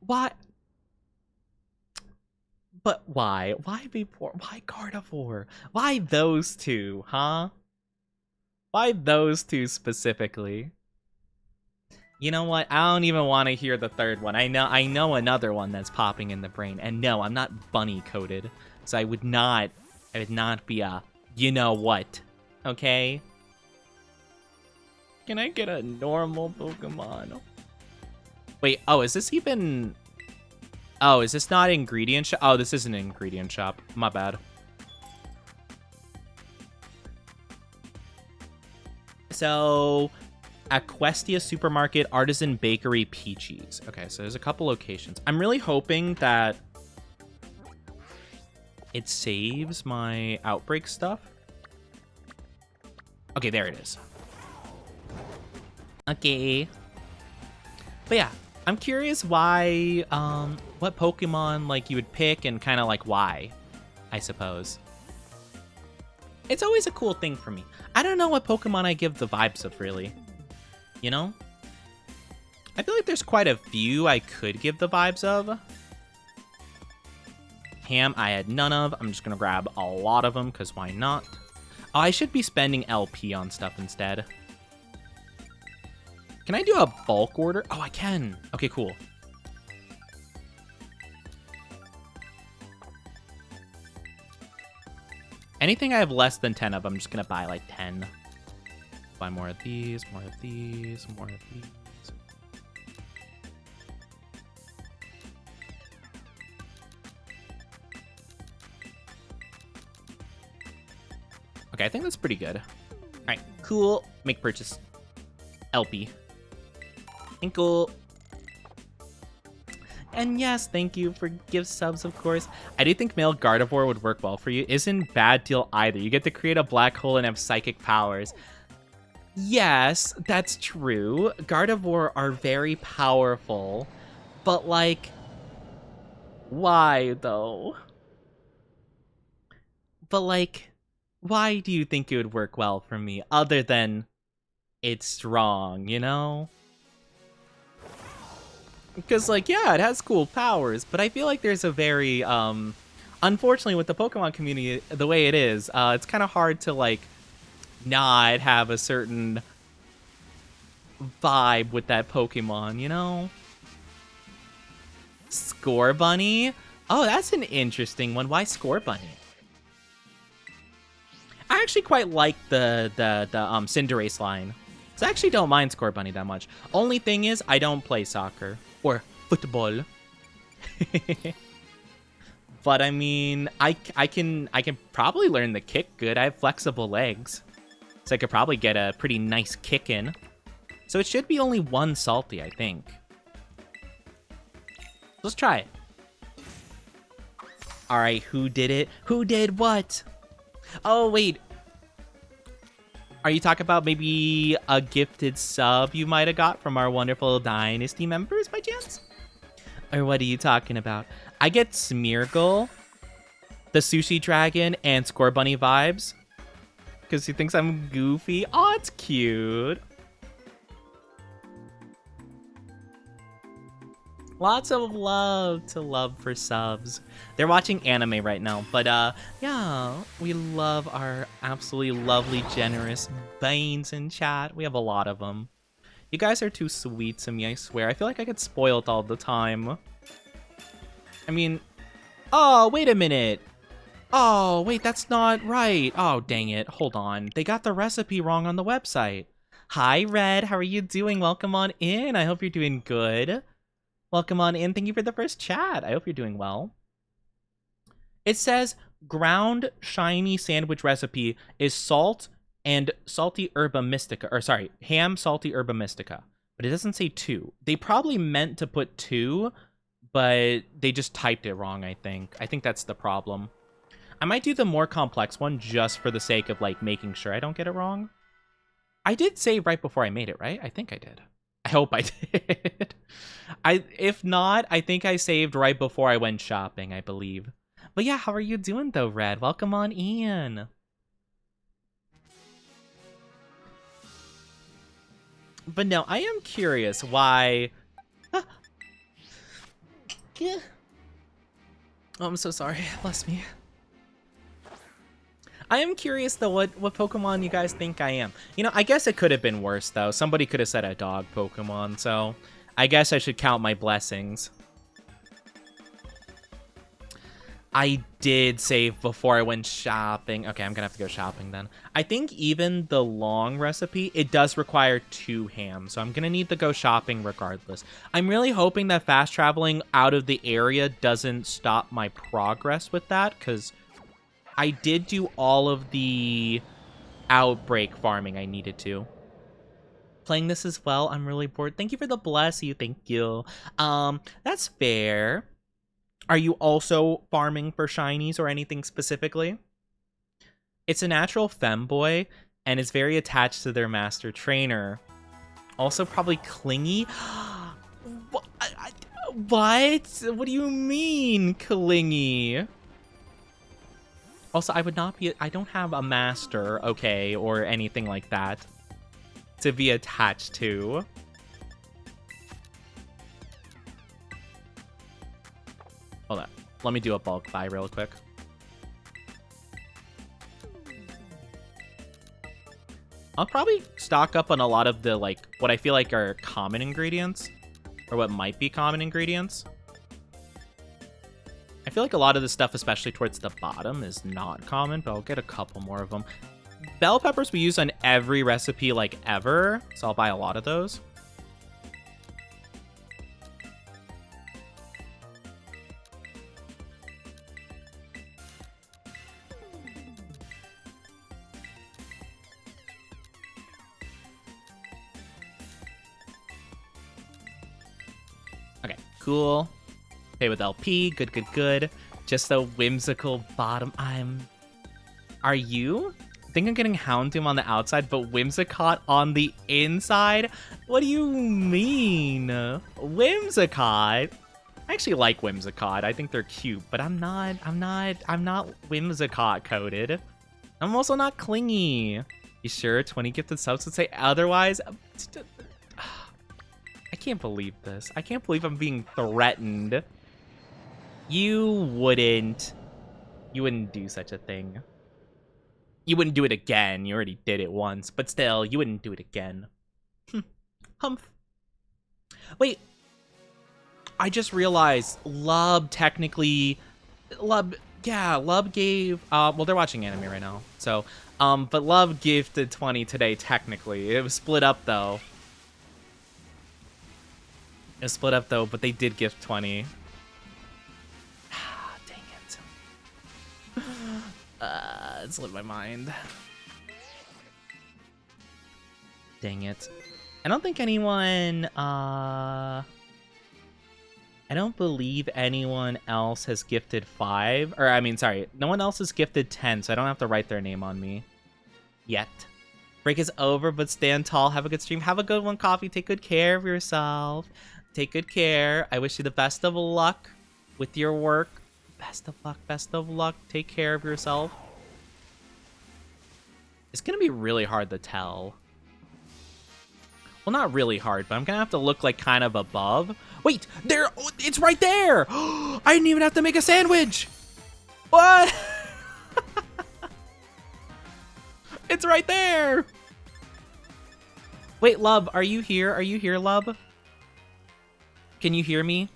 Why? But why? Why Vapor? Why Gardevoir? Why those two, huh? Why those two specifically? You know what? I don't even want to hear the third one. I know another one that's popping in the brain. And no, I'm not bunny coded. So I would not be a you know what. Okay? Can I get a normal Pokemon? Wait, oh, is this even... Oh, is this not ingredient shop? Oh, this is an ingredient shop. My bad. So, Equestria Supermarket, Artisan Bakery, Peaches. Okay, so there's a couple locations. I'm really hoping that it saves my outbreak stuff. Okay, there it is. Okay. But yeah, I'm curious why, what Pokemon, like, you would pick and kind of, like, why, I suppose. It's always a cool thing for me. I don't know what Pokemon I give the vibes of, really. You know? I feel like there's quite a few I could give the vibes of. Ham, I had none of. I'm just gonna grab a lot of them, because why not? Oh, I should be spending LP on stuff instead. Can I do a bulk order? Oh, I can. Okay, cool. Anything I have less than 10 of, I'm just going to buy like 10. Buy more of these, more of these, more of these. Okay, I think that's pretty good. All right, cool. Make purchase. LP. Cool. And yes, thank you for gift subs, of course. I do think male Gardevoir would work well for you. Isn't bad deal either. You get to create a black hole and have psychic powers. Yes, that's true. Gardevoir are very powerful. But, like, why, though? But, like, why do you think it would work well for me, other than it's strong, you know? Because, like, yeah, it has cool powers, but I feel like there's a very, unfortunately, with the Pokemon community, the way it is, it's kind of hard to, like, not have a certain vibe with that Pokemon, you know? Score Bunny? Oh, that's an interesting one. Why Score Bunny? I actually quite like the Cinderace line. So I actually don't mind Score Bunny that much. Only thing is, I don't play soccer. Or football. But I mean, I can probably learn the kick good. I have flexible legs. So I could probably get a pretty nice kick in. So it should be only one salty, I think. Let's try it. All right, who did it? Who did what? Oh, wait. Are you talking about maybe a gifted sub you might have got from our wonderful Dynasty members by chance? Or what are you talking about? I get Smeargle, the Sushi Dragon, and Score Bunny vibes. Because he thinks I'm goofy. Oh, it's cute. Lots of love to love for subs. They're watching anime right now, but yeah, we love our absolutely lovely, generous Banes in chat. We have a lot of them. You guys are too sweet to me, I swear. I feel like I get spoiled all the time. I mean, oh, wait a minute. Oh, wait, that's not right. Oh, dang it. Hold on. They got the recipe wrong on the website. Hi, Red. How are you doing? Welcome on in. I hope you're doing good. Welcome on in. Thank you for the first chat. I hope you're doing well. It says ground shiny sandwich recipe is salt and salty herba mystica. Or sorry, ham salty herba mystica. But it doesn't say 2. They probably meant to put 2, but they just typed it wrong, I think. I think that's the problem. I might do the more complex one just for the sake of like making sure I don't get it wrong. I did save right before I made it, right? I think I did. I hope I did. If not, I think I saved right before I went shopping, I believe. But yeah, how are you doing though, Red? Welcome on in. But no, I am curious why... Oh, I'm so sorry. Bless me. I am curious, though, what Pokemon you guys think I am. You know, I guess it could have been worse, though. Somebody could have said a dog Pokemon, so I guess I should count my blessings. I did save before I went shopping. Okay, I'm gonna have to go shopping then. I think even the long recipe, it does require 2 hams, so I'm gonna need to go shopping regardless. I'm really hoping that fast traveling out of the area doesn't stop my progress with that, because I did do all of the outbreak farming I needed to. Playing this as well, I'm really bored. Thank you for the bless you, thank you. That's fair. Are you also farming for shinies or anything specifically? It's a natural femboy and is very attached to their master trainer. Also probably clingy. What? What do you mean clingy? Also, I don't have a master, okay, or anything like that to be attached to. Hold on. Let me do a bulk buy real quick. I'll probably stock up on a lot of the, like, what I feel like are common ingredients, or what might be common ingredients. I feel like a lot of the stuff, especially towards the bottom, is not common, but I'll get a couple more of them. Bell peppers we use on every recipe, like, ever, so I'll buy a lot of those. Okay, cool. Okay, with LP, good. Just a whimsical bottom. Are you? I think I'm getting Houndoom on the outside, but Whimsicott on the inside? What do you mean? Whimsicott? I actually like Whimsicott. I think they're cute, but I'm not Whimsicott coded. I'm also not clingy. You sure 20 gifted subs would say otherwise? I can't believe this. I can't believe I'm being threatened. You wouldn't do such a thing. You wouldn't do it again. You already did it once, but still, you wouldn't do it again. Humph. Wait. I just realized Lub technically... Lub gave... well, they're watching anime right now, so... but Lub gifted 20 today, technically. It was split up, though. It was split up, though, but they did gift 20. Dang it. It slipped my mind. Dang it. I don't think anyone, I don't believe anyone else has gifted 5. Or, I mean, sorry. No one else has gifted 10, so I don't have to write their name on me. Yet. Break is over, but stand tall. Have a good stream. Have a good one, Coffee. Take good care of yourself. Take good care. I wish you the best of luck with your work. Best of luck. Best of luck. Take care of yourself. It's going to be really hard to tell. Well, not really hard, but I'm going to have to look like kind of above. Wait, there, oh, it's right there. I didn't even have to make a sandwich. What? It's right there. Wait, Lub, are you here? Are you here, Lub? Can you hear me?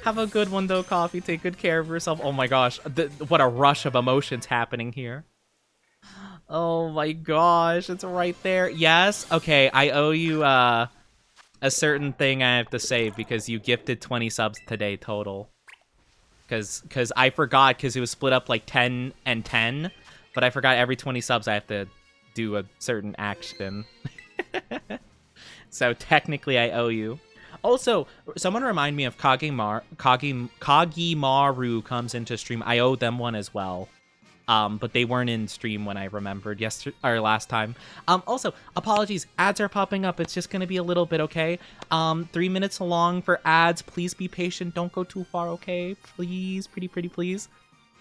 Have a good one, though, Coffee. Take good care of yourself. Oh my gosh, what a rush of emotions happening here. Oh my gosh, it's right there. Yes? Okay, I owe you a certain thing I have to say because you gifted 20 subs today total. Because I forgot because it was split up like 10 and 10, but I forgot every 20 subs I have to do a certain action. So technically I owe you. Also, someone remind me if Kagimaru comes into stream. I owe them one as well. But they weren't in stream when I remembered last time. Also, apologies, ads are popping up. It's just gonna be a little bit, okay? 3 minutes long for ads. Please be patient. Don't go too far, okay? Please, pretty please.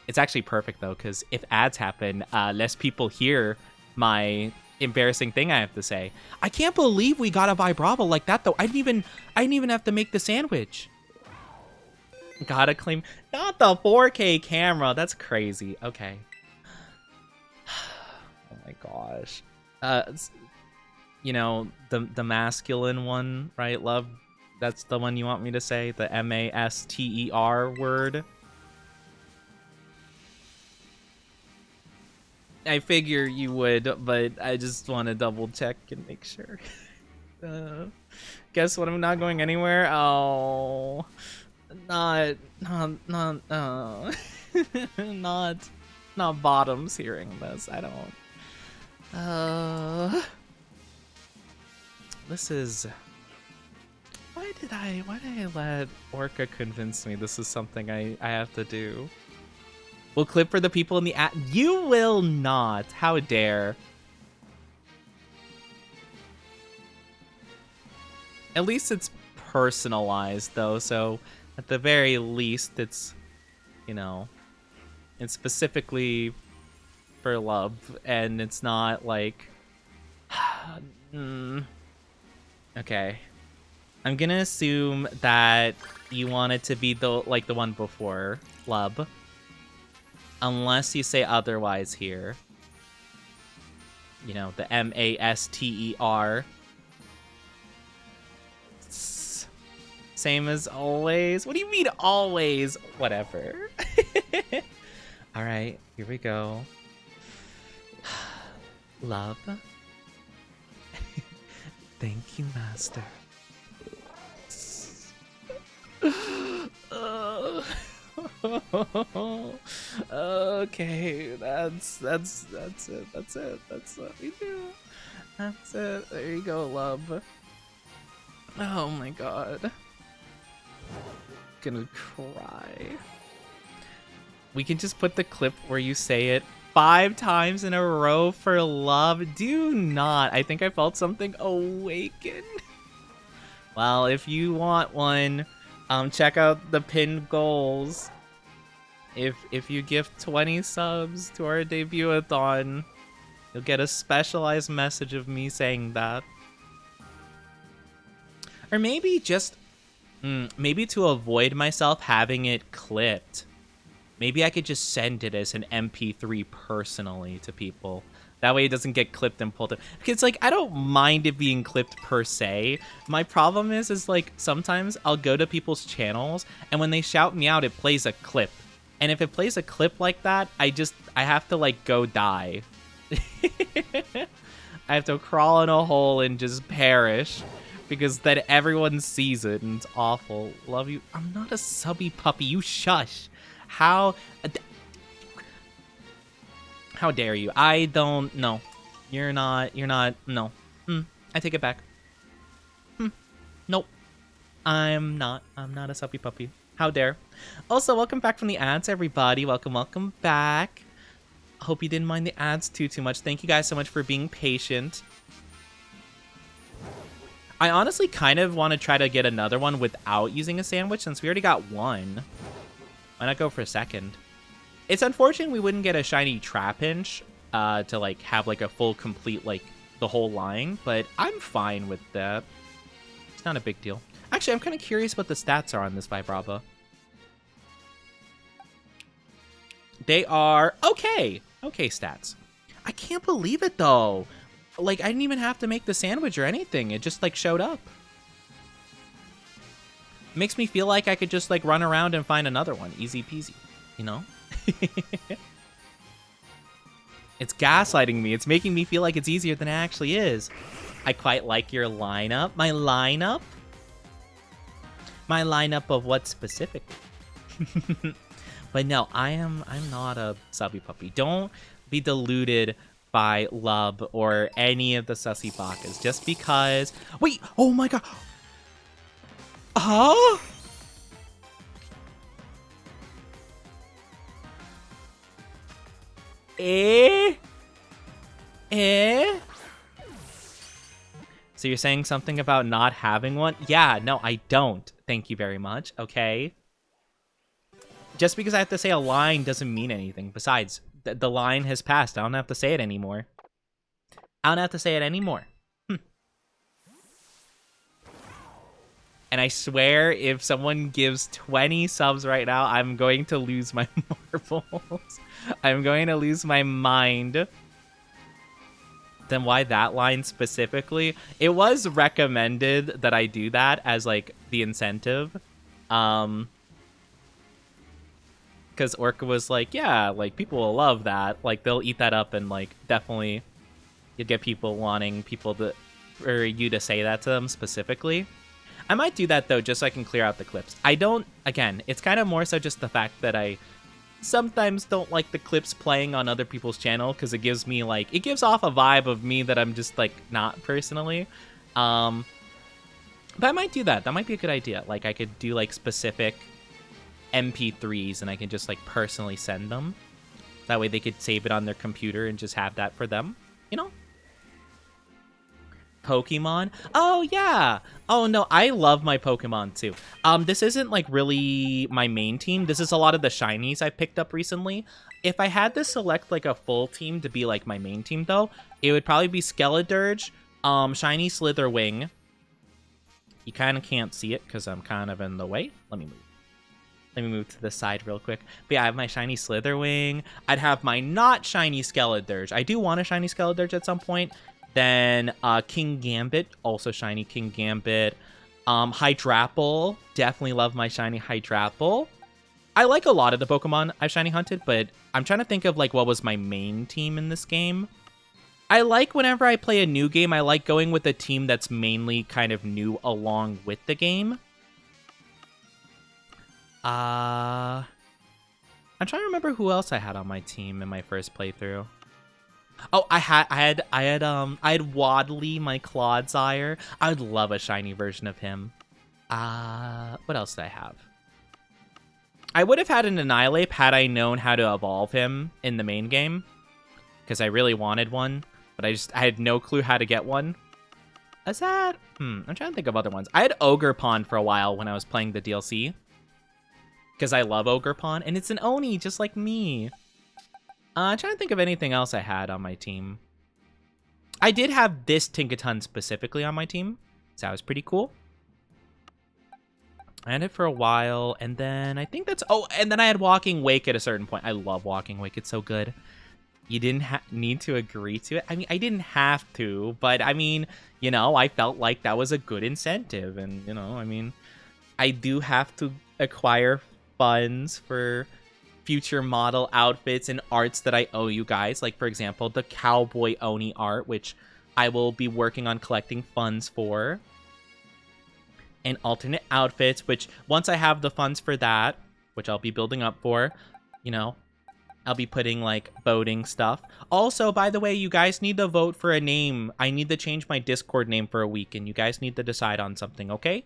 It's actually perfect though, because if ads happen, less people hear my embarrassing thing I have to say. I can't believe we got a Vibravo like that though. I didn't even have to make the sandwich. Gotta claim, not the 4K camera. That's crazy. Okay. Oh my gosh. You know, the masculine one, right, Love? That's the one you want me to say? The master word? I figure you would, but I just want to double check and make sure. Guess what? I'm not going anywhere. Oh, not Bottoms hearing this. I don't. This is. Why did I let Orca convince me this is something I have to do? We'll clip for the people in the app. You will not. How dare. At least it's personalized, though, so at the very least, it's, you know, it's specifically for love, and it's not like... Okay. I'm gonna assume that you want it to be the one before, Lub. Unless you say otherwise here. You know, the master. Same as always. What do you mean always? Whatever. Alright, here we go. Love. Thank you, Master. Okay, that's it. That's what we do. That's it. There you go, Love. Oh my god. Gonna cry. We can just put the clip where you say it 5 times in a row for love. Do not. I think I felt something awaken. Well, if you want one, check out the pinned goals. If you gift 20 subs to our debut-a-thon, you'll get a specialized message of me saying that. Or maybe just, maybe to avoid myself having it clipped, maybe I could just send it as an MP3 personally to people. That way it doesn't get clipped and pulled up. Because, like, I don't mind it being clipped per se. My problem is like, sometimes I'll go to people's channels, and when they shout me out, it plays a clip. And if it plays a clip like that, I have to, like, go die. I have to crawl in a hole and just perish. Because then everyone sees it, and it's awful. Love you. I'm not a subby puppy. You shush. How dare you? I don't know. You're not, no. I take it back. Nope. I'm not a suppy puppy. How dare. Also, welcome back from the ads, everybody. Welcome back. Hope you didn't mind the ads too much. Thank you guys so much for being patient. I honestly kind of want to try to get another one without using a sandwich since we already got one. Why not go for a second? It's unfortunate we wouldn't get a shiny Trapinch to like have like a full complete like the whole line, but I'm fine with that. It's not a big deal. Actually, I'm kind of curious what the stats are on this Vibrava. They are okay. Okay stats. I can't believe it though. Like, I didn't even have to make the sandwich or anything. It just, like, showed up. Makes me feel like I could just, like, run around and find another one. Easy peasy, you know? It's gaslighting me. It's making me feel like it's easier than it actually is. I quite like your lineup. My lineup? My lineup of what specifically? But no, I'm not a subby puppy. Don't be deluded by Lub or any of the sussy bakas just because. Wait, oh my god. Huh? Eh? So you're saying something about not having one? Yeah, no, I don't. Thank you very much, okay? Just because I have to say a line doesn't mean anything. Besides, the line has passed. I don't have to say it anymore. I don't have to say it anymore. And I swear, if someone gives 20 subs right now, I'm going to lose my marbles. I'm going to lose my mind. Then why that line specifically? It was recommended that I do that as, like, the incentive. Because Orca was like, yeah, like, people will love that. Like, they'll eat that up and, like, definitely you'd get people wanting people to, or you to say that to them specifically. I might do that, though, just so I can clear out the clips. I don't, again, it's kind of more so just the fact that I sometimes don't like the clips playing on other people's channel because it gives me, like, it gives off a vibe of me that I'm just, like, not personally. But I might do that. That might be a good idea. Like, I could do, like, specific MP3s and I can just, like, personally send them. That way they could save it on their computer and just have that for them, you know? Pokemon? Oh, yeah. Oh, no, I love my Pokemon, too. This isn't, like, really my main team. This is a lot of the shinies I picked up recently. If I had to select, like, a full team to be, like, my main team, though, it would probably be Skeledirge, Shiny Slitherwing. You kind of can't see it because I'm kind of in the way. Let me move to the side real quick. But yeah, I have my shiny Slitherwing. I'd have my not shiny Skeledirge. I do want a shiny Skeledirge at some point. Then King Gambit, also shiny King Gambit. Hydrapple, definitely love my shiny Hydrapple. I like a lot of the Pokemon I've shiny hunted, but I'm trying to think of like what was my main team in this game. I like whenever I play a new game, I like going with a team that's mainly kind of new along with the game. I'm trying to remember who else I had on my team in my first playthrough. Oh, I had Wadley, my Clodsire. I would love a shiny version of him. What else did I have? I would have had an Annihilape had I known how to evolve him in the main game, because I really wanted one, but I had no clue how to get one. Is that? I'm trying to think of other ones. I had Ogerpon for a while when I was playing the DLC, because I love Ogerpon, and it's an Oni just like me. I'm trying to think of anything else I had on my team. I did have this Tinkaton specifically on my team, so that was pretty cool. I had it for a while, and then I think that's... Oh, and then I had Walking Wake at a certain point. I love Walking Wake. It's so good. You didn't need to agree to it. I mean, I didn't have to, but I mean, you know, I felt like that was a good incentive. And, you know, I mean, I do have to acquire funds for future model outfits and arts that I owe you guys. Like, for example, the Cowboy Oni art, which I will be working on collecting funds for. And alternate outfits, which once I have the funds for that, which I'll be building up for, you know, I'll be putting like voting stuff. Also, by the way, you guys need to vote for a name. I need to change my Discord name for a week, and you guys need to decide on something, okay?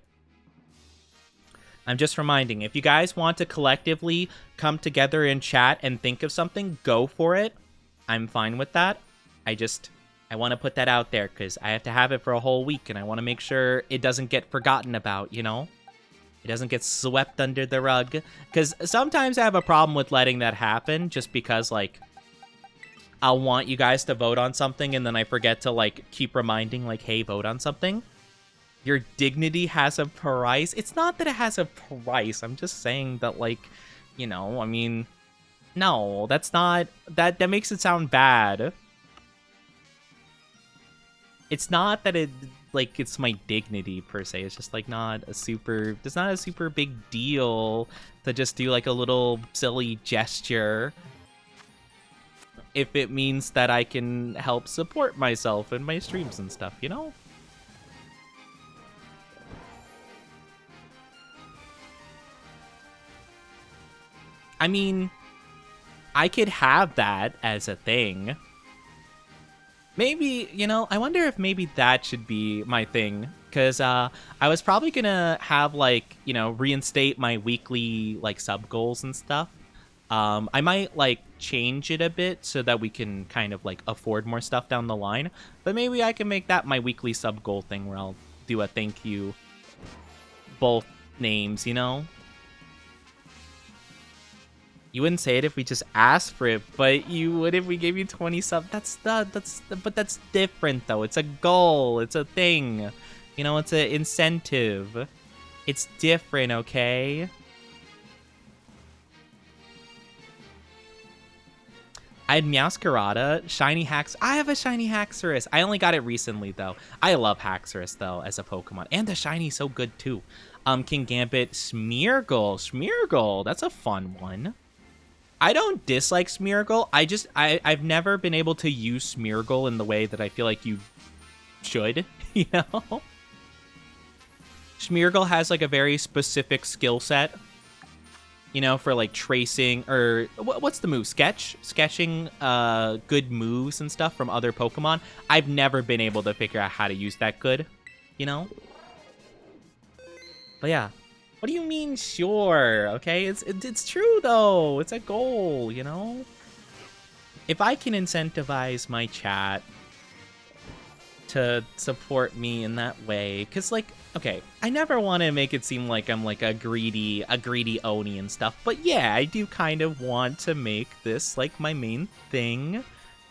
I'm just reminding, if you guys want to collectively come together and chat and think of something, go for it. I'm fine with that. I want to put that out there because I have to have it for a whole week, and I want to make sure it doesn't get forgotten about, you know? It doesn't get swept under the rug. Because sometimes I have a problem with letting that happen just because, like, I'll want you guys to vote on something, and then I forget to, like, keep reminding, like, hey, vote on something. Your dignity has a price. It's not that it has a price. I'm just saying that, like, you know, I mean, no, that's not, that makes it sound bad. It's not that it, like, it's my dignity per se. It's just, like, it's not a super big deal to just do, like, a little silly gesture if it means that I can help support myself in my streams and stuff, you know? I mean, I could have that as a thing. Maybe, you know, I wonder if maybe that should be my thing. Because I was probably going to have, like, you know, reinstate my weekly, like, sub goals and stuff. I might, like, change it a bit so that we can kind of, like, afford more stuff down the line. But maybe I can make that my weekly sub goal thing where I'll do a thank you both names, you know? You wouldn't say it if we just asked for it, but you would if we gave you 20 subs. But that's different though. It's a goal. It's a thing. You know, it's an incentive. It's different, okay? I had Meowscarada, Shiny Hax. I have a Shiny Haxorus. I only got it recently though. I love Haxorus though as a Pokemon, and the Shiny's so good too. King Gambit, Smeargle. That's a fun one. I don't dislike Smeargle. I've never been able to use Smeargle in the way that I feel like you should, you know? Smeargle has like a very specific skill set, you know, for like tracing or what's the move? Sketching good moves and stuff from other Pokemon. I've never been able to figure out how to use that good, you know? But yeah. What do you mean, sure? Okay, it's true, though. It's a goal, you know? If I can incentivize my chat to support me in that way, because, like, okay, I never want to make it seem like I'm, like, a greedy Oni and stuff, but yeah, I do kind of want to make this, like, my main thing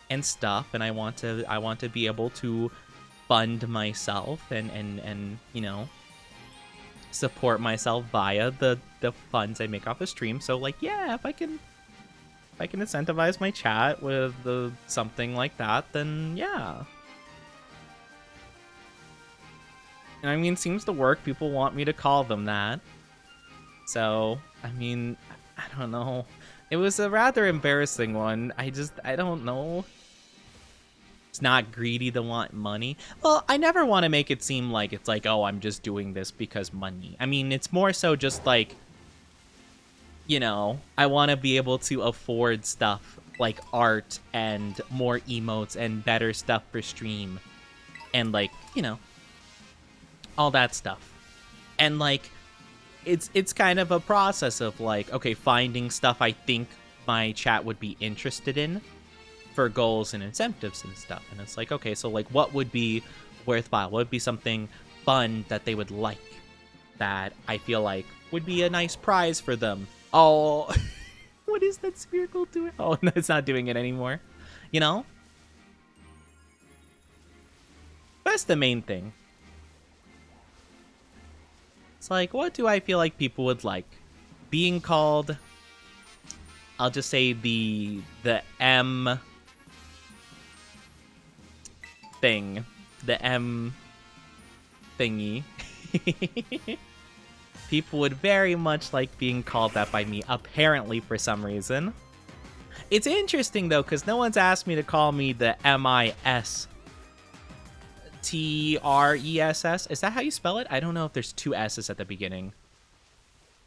and stuff, and I want to be able to fund myself and you know, support myself via the funds I make off a stream. So like, yeah, if I can incentivize my chat with something like that, then yeah. And I mean, it seems to work. People want me to call them that. So, I mean, I don't know. It was a rather embarrassing one. I don't know. It's not greedy to want money. Well, I never want to make it seem like it's like, oh, I'm just doing this because money. I mean, it's more so just like, you know, I want to be able to afford stuff like art and more emotes and better stuff for stream. And like, you know, all that stuff. And like, it's kind of a process of like, okay, finding stuff I think my chat would be interested in for goals and incentives and stuff. And it's like, okay, so like what would be worthwhile? What would be something fun that they would like that I feel like would be a nice prize for them? Oh, what is that spherical doing? Oh, no, it's not doing it anymore. You know? That's the main thing. It's like, what do I feel like people would like? Being called, I'll just say the M thing. The M thingy. People would very much like being called that by me, apparently, for some reason. It's interesting, though, because no one's asked me to call me the M-I-S-T-R-E-S-S. Is that how you spell it? I don't know if there's two S's at the beginning.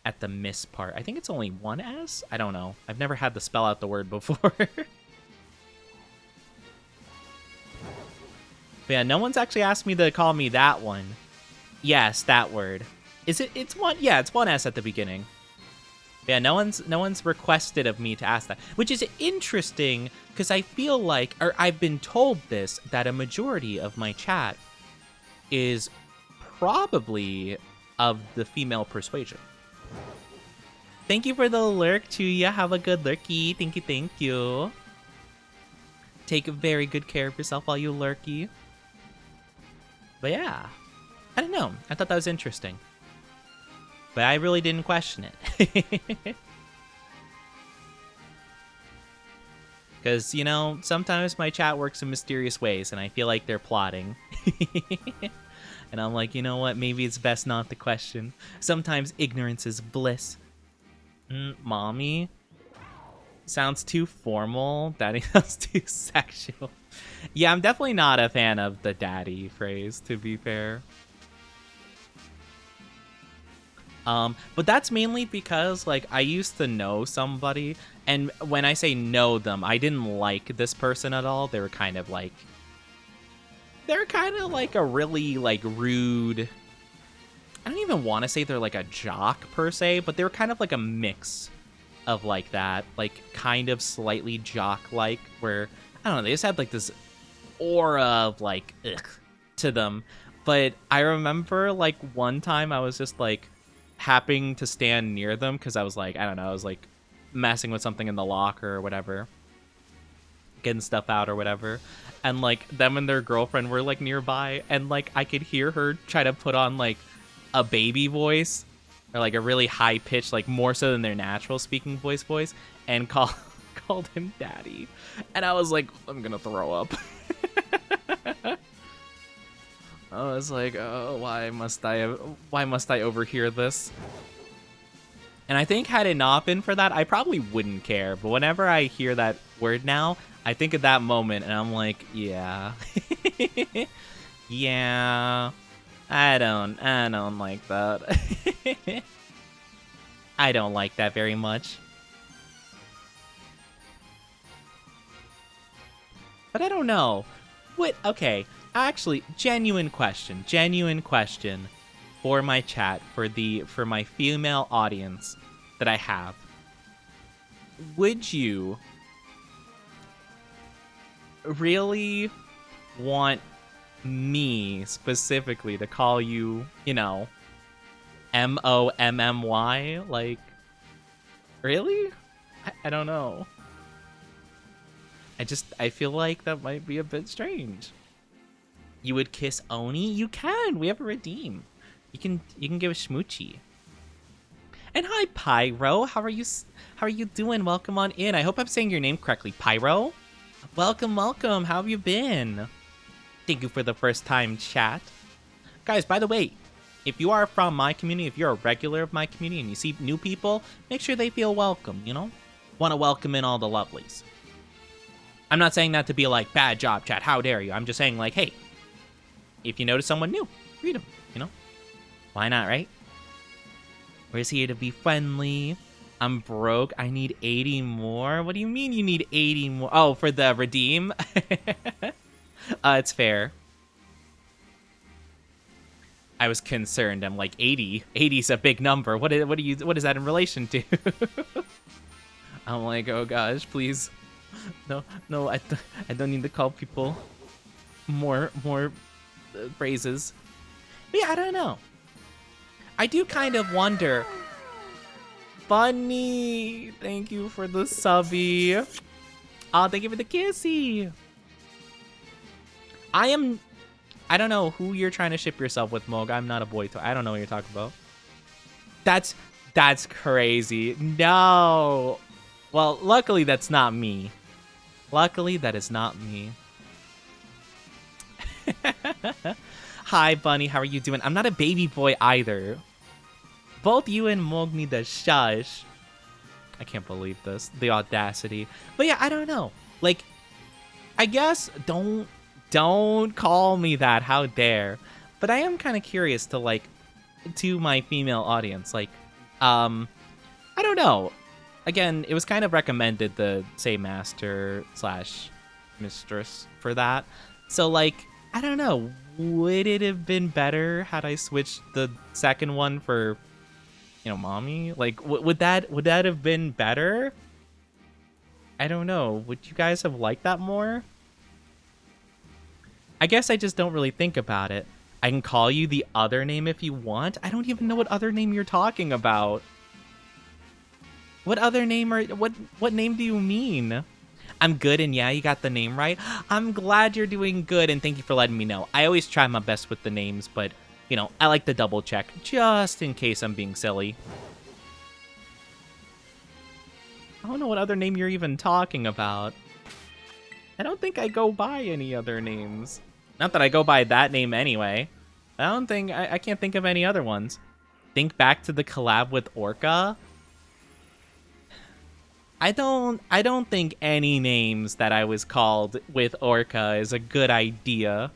at the miss part. I think it's only one S? I don't know. I've never had to spell out the word before. But yeah, no one's actually asked me to call me that one. Yes, that word. Is it? It's one. Yeah, it's one S at the beginning. Yeah, no one's requested of me to ask that, which is interesting because I feel like, or I've been told this, that a majority of my chat is probably of the female persuasion. Thank you for the lurk, Chuya. Have a good lurky. Thank you, thank you. Take very good care of yourself while you lurky. But yeah, I don't know. I thought that was interesting. But I really didn't question it. Because, you know, sometimes my chat works in mysterious ways, and I feel like they're plotting. And I'm like, you know what? Maybe it's best not to question. Sometimes ignorance is bliss. Mommy? Sounds too formal. Daddy sounds too sexual. Yeah, I'm definitely not a fan of the daddy phrase, to be fair. But that's mainly because, like, I used to know somebody, and when I say know them, I didn't like this person at all. They were kind of like a really, like, rude... I don't even want to say they're, like, a jock, per se, but they were kind of like a mix of, like, that. Like, kind of slightly jock-like, where, I don't know, they just had, like, this aura of, like, ugh, to them. But I remember, like, one time I was just, like, happening to stand near them because I was, like, I don't know, I was, like, messing with something in the locker or whatever. Getting stuff out or whatever. And, like, them and their girlfriend were, like, nearby, and, like, I could hear her try to put on, like, a baby voice, or like a really high pitch, like more so than their natural speaking voice, and called him daddy. And I was like, I'm gonna throw up. I was like, oh, why must I overhear this? And I think had it not been for that, I probably wouldn't care. But whenever I hear that word now, I think of that moment, and I'm like, yeah. Yeah. I don't like that. I don't like that very much. But I don't know. Okay, actually, genuine question for my chat, for my female audience that I have. Would you really want me specifically to call you, you know, Mommy? Like, really? I don't know. I feel like that might be a bit strange. You would kiss Oni? You can. We have a redeem. You can give a schmoochie. And hi, Pyro. How are you doing? Welcome on in. I hope I'm saying your name correctly. Pyro? Welcome. How have you been? Thank you for the first time chat. Guys, by the way, if you are from my community, if you're a regular of my community and you see new people, make sure they feel welcome, you know? Want to welcome in all the lovelies. I'm not saying that to be like, bad job, chat, how dare you? I'm just saying, like, hey, if you notice someone new, greet them, you know? Why not, right? We're just here to be friendly. I'm broke. I need 80 more. What do you mean you need 80 more? Oh, for the redeem? It's fair. I was concerned. I'm like, 80? 80's a big number. What is that in relation to? I'm like, oh gosh, please. No, I don't need to call people more phrases. But yeah, I don't know. I do kind of wonder. Bunny, thank you for the subby. Oh, thank you for the kissy. I don't know who you're trying to ship yourself with, Mog. I'm not a boy toy. I don't know what you're talking about. That's crazy. No. Well, luckily that's not me. Luckily that is not me. Hi, Bunny. How are you doing? I'm not a baby boy either. Both you and Mog need to shush. I can't believe this. The audacity. But yeah, I don't know. Like, I guess don't call me that. How dare. But I am kind of curious to, like, to my female audience. Like, I don't know. Again, it was kind of recommended the say master slash mistress for that. So like, I don't know. Would it have been better had I switched the second one for, mommy? Like, would that have been better? I don't know. Would you guys have liked that more? I guess I just don't really think about it. I can call you the other name if you want. I don't even know what other name you're talking about. What other name what name do you mean? I'm good, and yeah, you got the name right. I'm glad you're doing good, and thank you for letting me know. I always try my best with the names, but, I like to double check just in case I'm being silly. I don't know what other name you're even talking about. I don't think I go by any other names. Not that I go by that name anyway. I can't think of any other ones. Think back to the collab with Orca. I don't think any names that I was called with Orca is a good idea.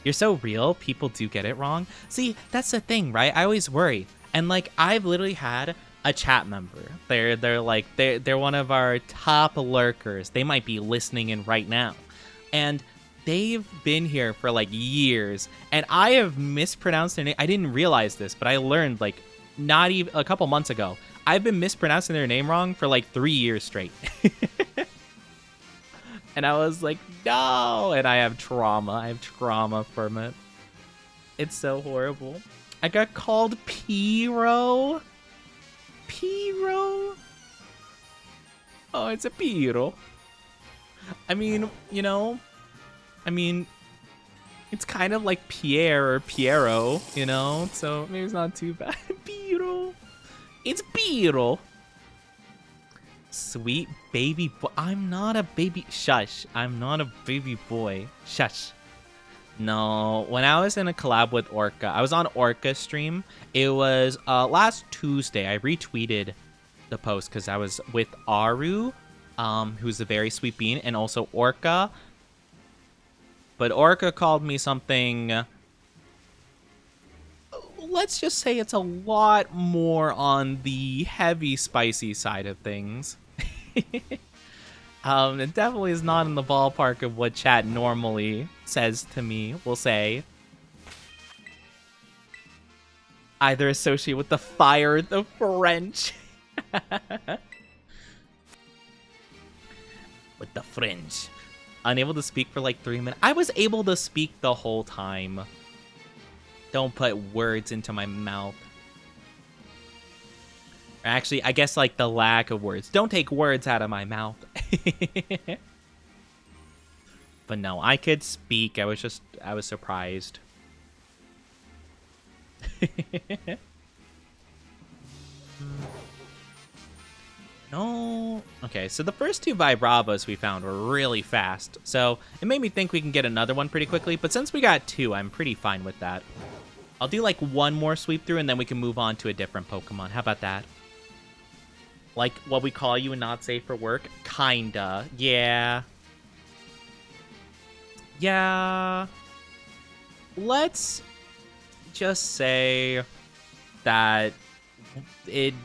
You're so real, people do get it wrong. See, that's the thing, right? I always worry. And like, I've literally had a chat member. They're one of our top lurkers. They might be listening in right now. And they've been here for like years. And I have mispronounced their name. I didn't realize this, but I learned like not even a couple months ago. I've been mispronouncing their name wrong for like 3 years straight. And I was like, no. And I have trauma. I have trauma from it. It's so horrible. I got called Piro. Piro? Oh, it's a Piro. I mean, it's kind of like Pierre or Piero, so maybe it's not too bad. Piro. It's Piro. Sweet baby boy. I'm not a baby. Shush. I'm not a baby boy. Shush. No, when I was in a collab with Orca, I was on Orca's stream. It was last Tuesday. I retweeted the post because I was with Aru, who's a very sweet bean, and also Orca. But Orca called me something. Let's just say it's a lot more on the heavy, spicy side of things. It definitely is not in the ballpark of what chat normally says to me, will say. Either associate with the fire or the French. With the French. Unable to speak for like 3 minutes. I was able to speak the whole time. Don't put words into my mouth. Actually, I guess like the lack of words. Don't take words out of my mouth. But no, I could speak. I was surprised. No. Okay, so the first 2 Vibravas we found were really fast. So it made me think we can get another one pretty quickly. But since we got 2, I'm pretty fine with that. I'll do like 1 more sweep through and then we can move on to a different Pokemon. How about that? Like what we call you and not safe for work? Kinda. Yeah. Yeah. Let's just say that it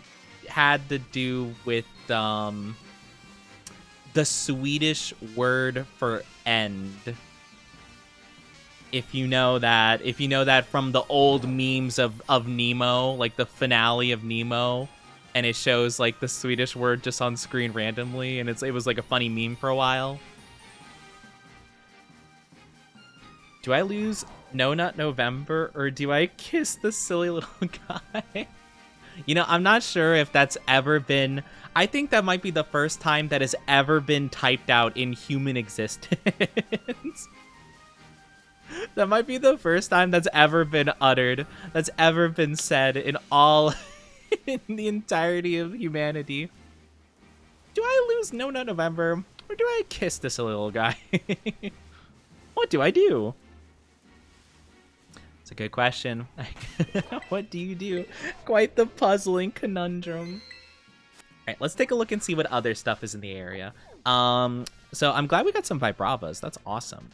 had to do with the Swedish word for end. If you know that from the old memes of Nemo, like the finale of Nemo, and it shows like the Swedish word just on screen randomly, and it was like a funny meme for a while. Do I lose No Nut November, or do I kiss the silly little guy? I'm not sure if that's ever been... I think that might be the first time that has ever been typed out in human existence. That might be the first time that's ever been uttered, that's ever been said in all... in the entirety of humanity. Do I lose No Nut November, or do I kiss this little guy? What do I do? It's a good question. What do you do? Quite the puzzling conundrum. Alright, let's take a look and see what other stuff is in the area. So I'm glad we got some Vibravas. That's awesome.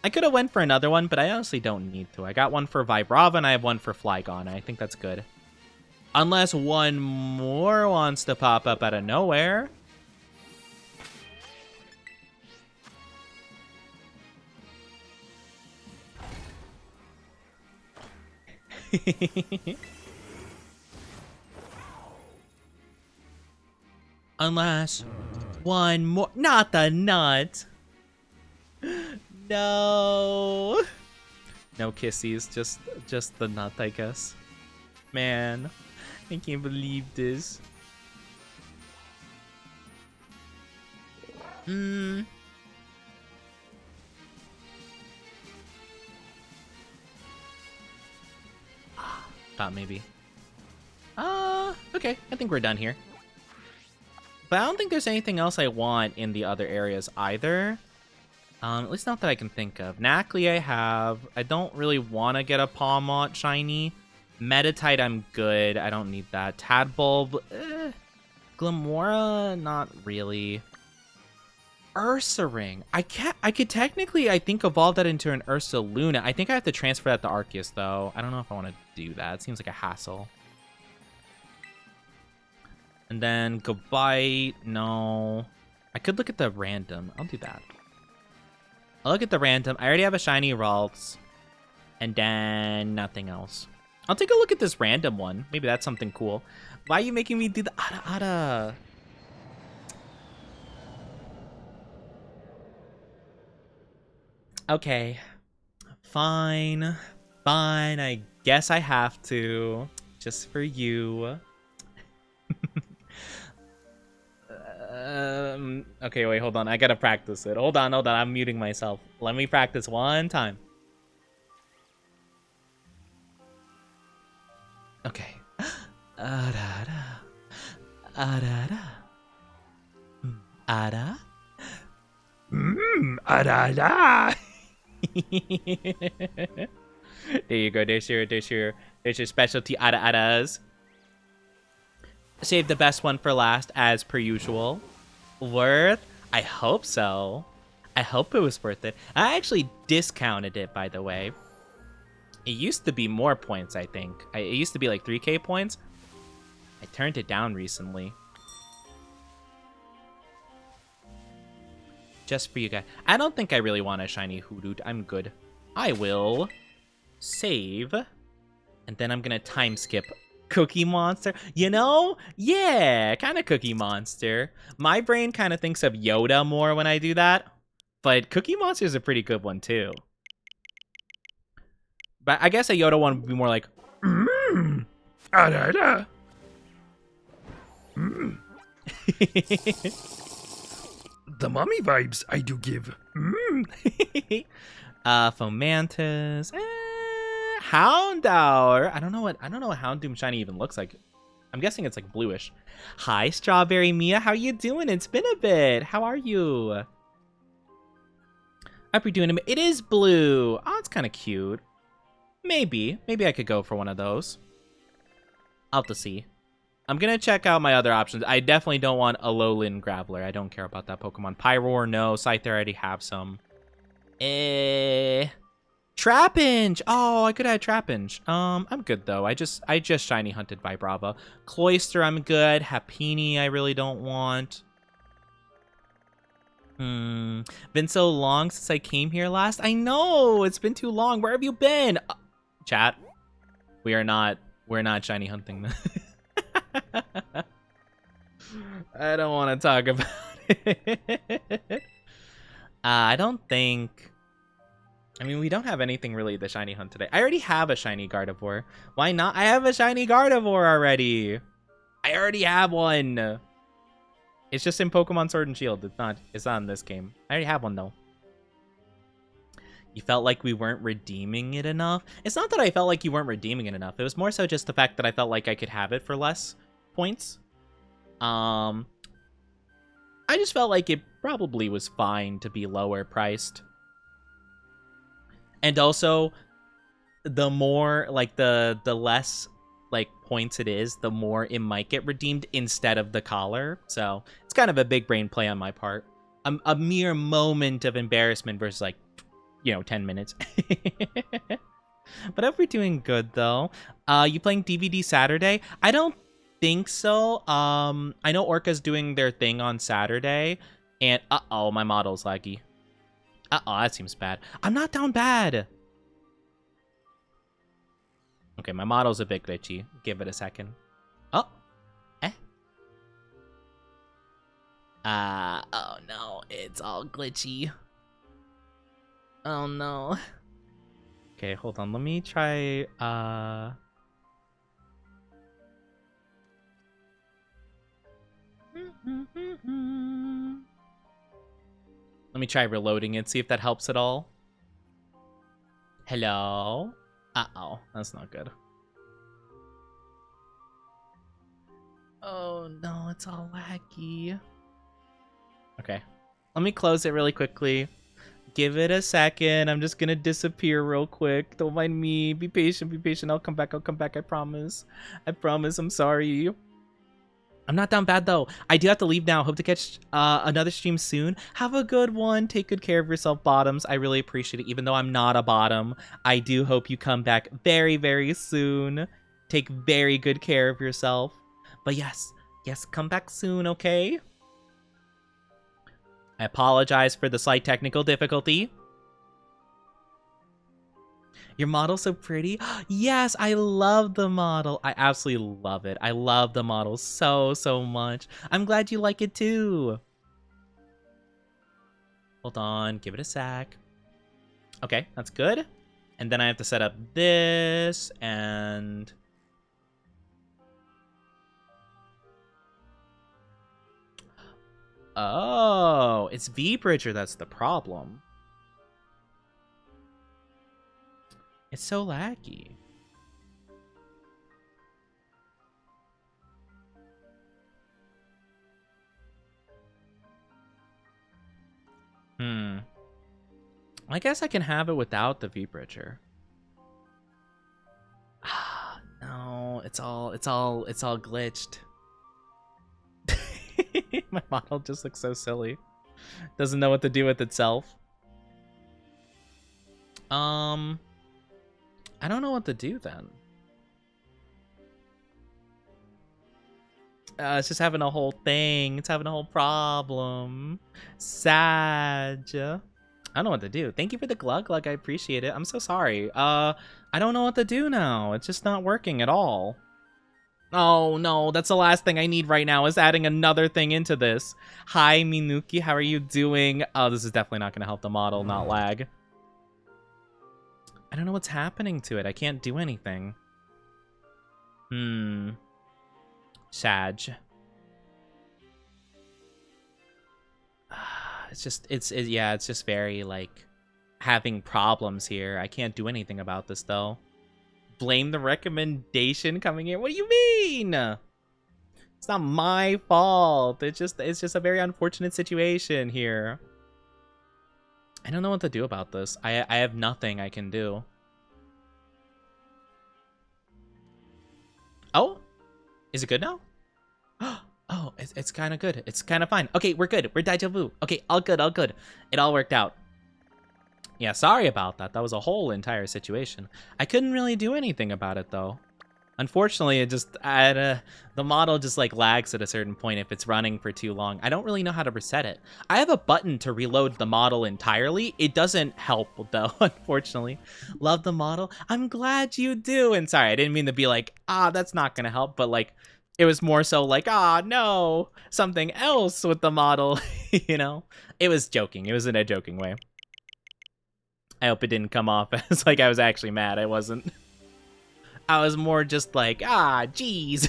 I could have went for another one, but I honestly don't need to. I got one for Vibrava, and I have one for Flygon. I think that's good. Unless one more wants to pop up out of nowhere. Unless one more. Not the nut. No. No kissies, just the nut, I guess. Man, I can't believe this. Thought maybe. Okay, I think we're done here. But I don't think there's anything else I want in the other areas either. At least not that I can think of. Nacli I have. I don't really want to get a Pawmot shiny. Metatite I'm good. I don't need that. Tadbulb, Glamora, not really. Ursaring. I could technically, I think, evolve that into an Ursaluna. I think I have to transfer that to Arceus, though. I don't know if I want to do that. It seems like a hassle. And then Gabite, no. I could look at the random. I'll do that. I'll look at the random. I already have a shiny Ralts. And then nothing else. I'll take a look at this random one. Maybe that's something cool. Why are you making me do the Ada? Okay. Fine. Fine. I guess I have to. Just for you. Okay, wait, hold on. I gotta practice it. Hold on. I'm muting myself. Let me practice one time. Okay. Ada. Ada. Ada. Arara. There you go. There's your specialty Adas. Save the best one for last, as per usual. Worth? I hope so. I hope it was worth it. I actually discounted it, by the way. It used to be more points, I think. It used to be like 3k points. I turned it down recently. Just for you guys. I don't think I really want a shiny Hoodoo. I'm good. I will save. And then I'm going to time skip Cookie Monster. You know? Yeah, kind of Cookie Monster. My brain kind of thinks of Yoda more when I do that. But Cookie Monster is a pretty good one, too. But I guess a Yoda one would be more like... Arara. The mommy vibes I do give. Fomantis. Houndour. I don't know what Houndoom shiny even looks like. I'm guessing it's like bluish. Hi, Strawberry Mia. How you doing? It's been a bit. How are you? Hope you're doing it. It is blue. Oh, it's kind of cute. Maybe I could go for one of those. I'll have to see. I'm gonna check out my other options. I definitely don't want a Alolan Graveler. I don't care about that Pokemon. Pyroar, no. Scyther, I already have some. Trapinch! Oh, I could have Trapinch. I'm good though. I just shiny hunted Vibrava. Cloyster, I'm good. Happiny, I really don't want. Been so long since I came here last. I know, it's been too long. Where have you been? Chat, we're not shiny hunting. I don't want to talk about it. I don't think... I mean, we don't have anything really to shiny hunt today. I already have a shiny Gardevoir. Why not? I have a shiny Gardevoir already. I already have one. It's just in Pokemon Sword and Shield. It's not in this game. I already have one, though. You felt like we weren't redeeming it enough? It's not that I felt like you weren't redeeming it enough. It was more so just the fact that I felt like I could have it for less points. I just felt like it probably was fine to be lower priced. And also, the more, like, the less, like, points it is, the more it might get redeemed instead of the collar. So, it's kind of a big brain play on my part. A mere moment of embarrassment versus, like, 10 minutes. But I hope we're doing good though. You playing DVD Saturday? I don't think so. I know Orca's doing their thing on Saturday, and uh-oh, my model's laggy. Uh-oh, that seems bad. I'm not down bad. Okay, my model's a bit glitchy. Give it a second. Oh. Oh no, it's all glitchy. Oh no. Okay, hold on. Let me try, Let me try reloading it, see if that helps at all. Hello? Uh-oh, that's not good. Oh no, it's all laggy. Okay, let me close it really quickly. Give it a second. I'm just gonna disappear real quick. Don't mind me. Be patient, be patient. I'll come back, I promise. I promise, I'm sorry. I'm not down bad though. I do have to leave now. Hope to catch another stream soon. Have a good one. Take good care of yourself, bottoms. I really appreciate it. Even though I'm not a bottom, I do hope you come back very, very soon. Take very good care of yourself. But yes, come back soon, okay? I apologize for the slight technical difficulty. Your model's so pretty. Yes, I love the model. I absolutely love it. I love the model so, so much. I'm glad you like it too. Hold on, give it a sec. Okay, that's good. And then I have to set up this and... Oh, it's V-Bridger that's the problem. It's so laggy. I guess I can have it without the V-Bridger. No, it's all glitched. My model just looks so silly. Doesn't know what to do with itself. I don't know what to do then. It's just having a whole thing. It's having a whole problem. Sad. I don't know what to do. Thank you for the glug. I appreciate it. I'm so sorry. I don't know what to do now. It's just not working at all. Oh no, that's the last thing I need right now is adding another thing into this. Hi Minuki, how are you doing? Oh, this is definitely not gonna help the model not lag. I don't know what's happening to it. I can't do anything. Sag. Yeah, it's just very, like, having problems here. I can't do anything about this, though. Blame the recommendation coming in? What do you mean? It's not my fault. It's just a very unfortunate situation here. I don't know what to do about this. I have nothing I can do. Oh? Is it good now? Oh, it's kind of good. It's kind of fine. Okay, we're good. We're deja vu. Okay, all good, all good. It all worked out. Yeah, sorry about that. That was a whole entire situation. I couldn't really do anything about it, though. Unfortunately, it just the model just like lags at a certain point if it's running for too long. I don't really know how to reset it. I have a button to reload the model entirely. It doesn't help though, unfortunately. Love the model. I'm glad you do. And sorry, I didn't mean to be like, that's not gonna help, but like it was more so like, no, something else with the model, you know? It was joking. It was in a joking way. I hope it didn't come off as like I was actually mad. I wasn't. I was more just like, jeez.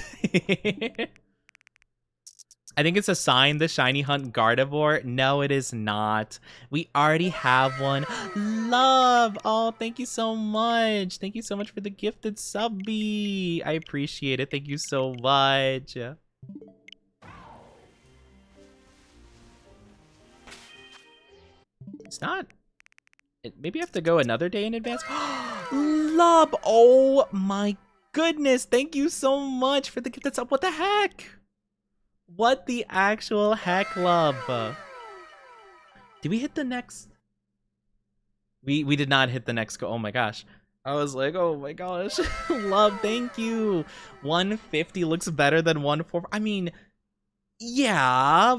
I think it's a sign, the shiny hunt Gardevoir. No, it is not. We already have one. Love. Oh, thank you so much. Thank you so much for the gifted subby. I appreciate it. Thank you so much. It's not. Maybe I have to go another day in advance. Love. Oh my goodness. Thank you so much for the gift that's up. What the heck? What the actual heck, love? Did we hit the next? We did not hit the next goal. Oh my gosh. I was like, oh my gosh. Love, thank you. 150 looks better than 140. I mean, yeah.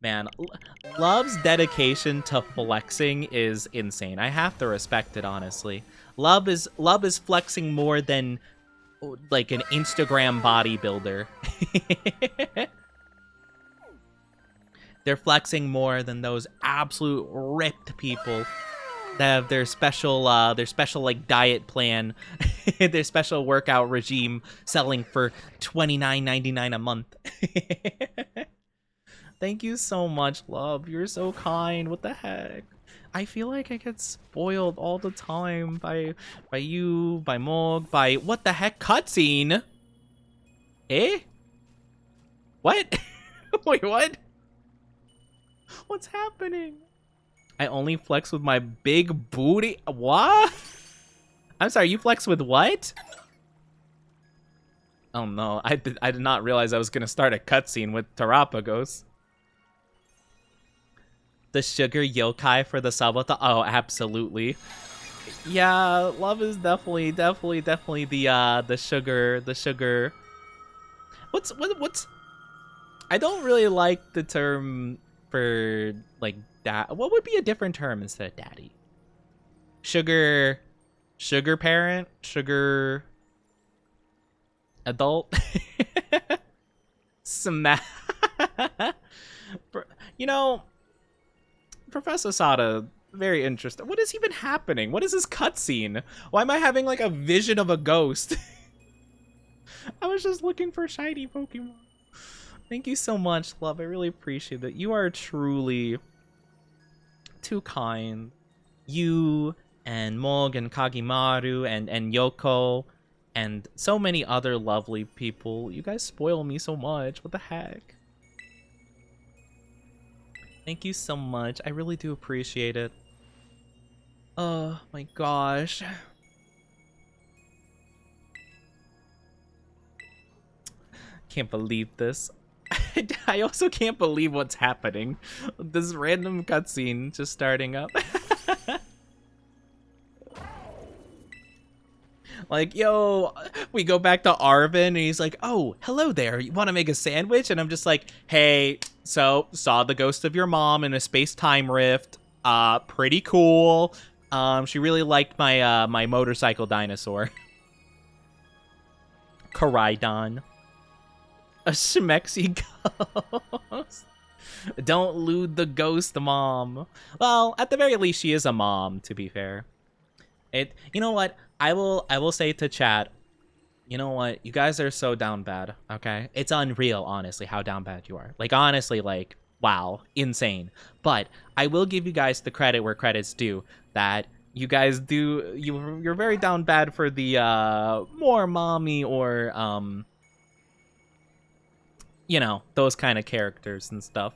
Man, Love's dedication to flexing is insane. I have to respect it, honestly. Love is flexing more than like an Instagram bodybuilder. They're flexing more than those absolute ripped people that have their special like diet plan, their special workout regime selling for $29.99 a month. Thank you so much, love. You're so kind. What the heck? I feel like I get spoiled all the time by you, by Mog, by what the heck cutscene? Eh? What? Wait, what? What's happening? I only flex with my big booty. What? I'm sorry, you flex with what? Oh no, I did not realize I was gonna start a cutscene with Terapagos. The sugar yokai for the Sabota. Oh, absolutely. Yeah, love is definitely the sugar. What's I don't really like the term for like that. What would be a different term instead of daddy? Sugar parent, sugar adult. You know, Professor Sada, very interesting. What is even happening? What is this cutscene? Why am I having like a vision of a ghost? I was just looking for shiny Pokemon. Thank you so much, love. I really appreciate it. You are truly too kind. You and Mog and Kagimaru and Yoko and so many other lovely people. You guys spoil me so much. What the heck? Thank you so much. I really do appreciate it. Oh my gosh. Can't believe this. I also can't believe what's happening. This random cutscene just starting up. Like, yo, we go back to Arvin and he's like, oh, hello there. You want to make a sandwich? And I'm just like, hey, so saw the ghost of your mom in a space-time rift. Pretty cool. She really liked my my motorcycle dinosaur. Karaidon. A Shmexy ghost. Don't lewd the ghost, mom. Well, at the very least, she is a mom, to be fair. You know what? I will say to chat, you know what? You guys are so down bad, okay? It's unreal, honestly, how down bad you are. Like, honestly, like, wow, insane. But I will give you guys the credit where credit's due, that you guys you're very down bad for the more mommy or you know, those kind of characters and stuff.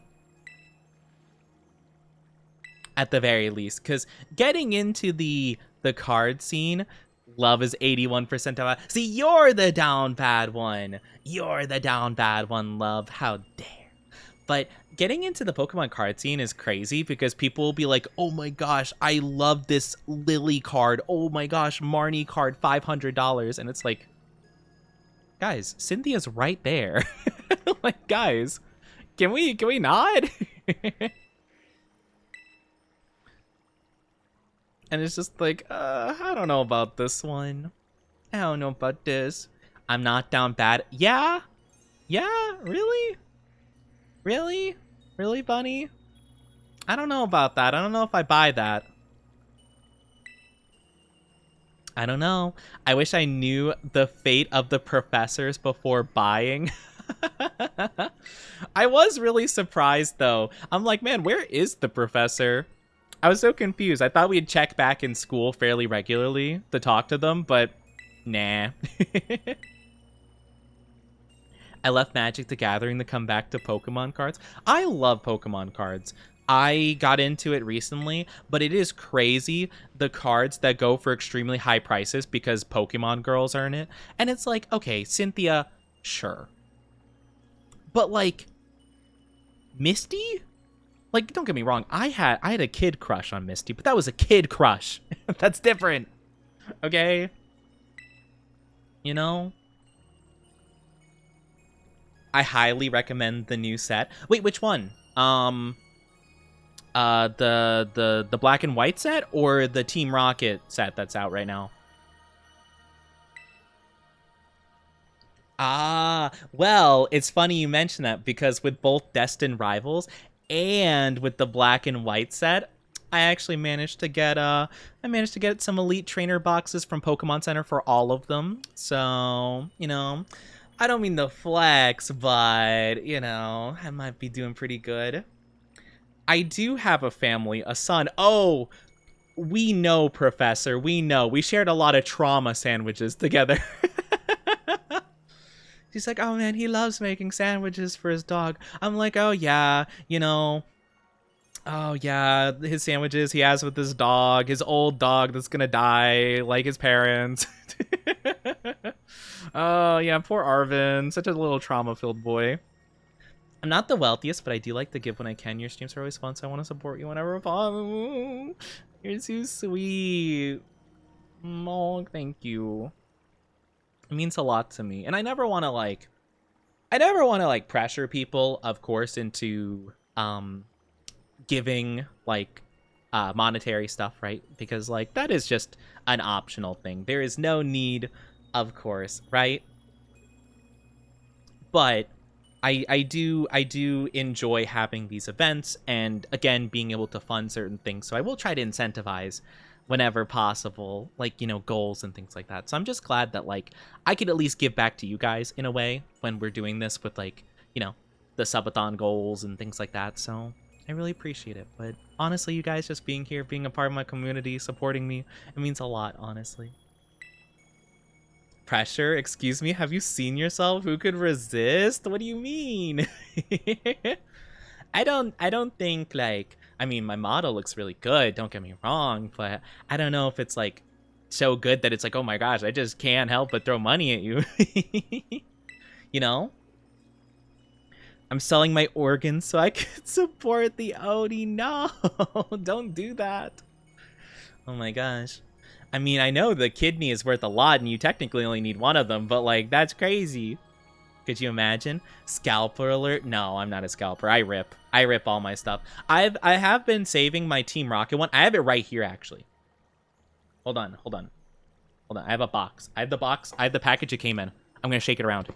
At the very least, because getting into the card scene, love is 81% down. See, you're the down bad one. You're the down bad one, love. How dare. But getting into the Pokemon card scene is crazy because people will be like, oh my gosh, I love this Lily card. Oh my gosh, Marnie card, $500. And it's like, guys, Cynthia's right there. Like, guys, can we not? And it's just like, I don't know about this one. I don't know about this. I'm not down bad. Yeah? Yeah? Really? Really? Really, Bunny? I don't know about that. I don't know if I buy that. I don't know. I wish I knew the fate of the professors before buying. I was really surprised, though. I'm like, man, where is the professor? I was so confused. I thought we'd check back in school fairly regularly to talk to them, but nah. I left Magic the Gathering to come back to Pokemon cards. I love Pokemon cards. I got into it recently, but it is crazy the cards that go for extremely high prices because Pokemon girls are in it. And it's like, okay, Cynthia, sure. But like, Misty? Like, don't get me wrong, I had a kid crush on Misty, but that was a kid crush. That's different. Okay? You know? I highly recommend the new set. Wait, which one? The black and white set or the Team Rocket set that's out right now? Ah, well, it's funny you mention that because with both Destined Rivals and with the black and white set, I actually managed to get some Elite Trainer boxes from Pokemon Center for all of them. So, I don't mean to flex, but, I might be doing pretty good. I do have a family, a son. Oh, we know, Professor. We know. We shared a lot of trauma sandwiches together. She's like, oh man, he loves making sandwiches for his dog. I'm like, oh yeah, oh yeah, his sandwiches he has with his dog, his old dog that's gonna die, like his parents. Oh yeah, poor Arvin, such a little trauma-filled boy. I'm not the wealthiest, but I do like to give when I can. Your streams are always fun, so I want to support you whenever possible. You're so sweet. Oh, thank you. It means a lot to me, and I never want to pressure people, of course, into giving monetary stuff, right? Because that is just an optional thing. There is no need, of course, right? But I do enjoy having these events, and again, being able to fund certain things. So I will try to incentivize whenever possible, goals and things like that. So I'm just glad that I could at least give back to you guys in a way when we're doing this with the subathon goals and things like that. So I really appreciate it. But honestly, you guys just being here, being a part of my community, supporting me, it means a lot, honestly. Pressure? Excuse me? Have you seen yourself? Who could resist? What do you mean? I don't think I mean, my model looks really good, don't get me wrong, but I don't know if it's so good that it's oh my gosh, I just can't help but throw money at you. I'm selling my organs so I could support the Odie. No, don't do that. Oh my gosh. I mean, I know the kidney is worth a lot and you technically only need one of them, but that's crazy. Could you imagine? Scalper alert? No, I'm not a scalper. I rip all my stuff. I have been saving my Team Rocket one. I have it right here, actually. Hold on. I have a box. I have the box. I have the package it came in. I'm gonna shake it around.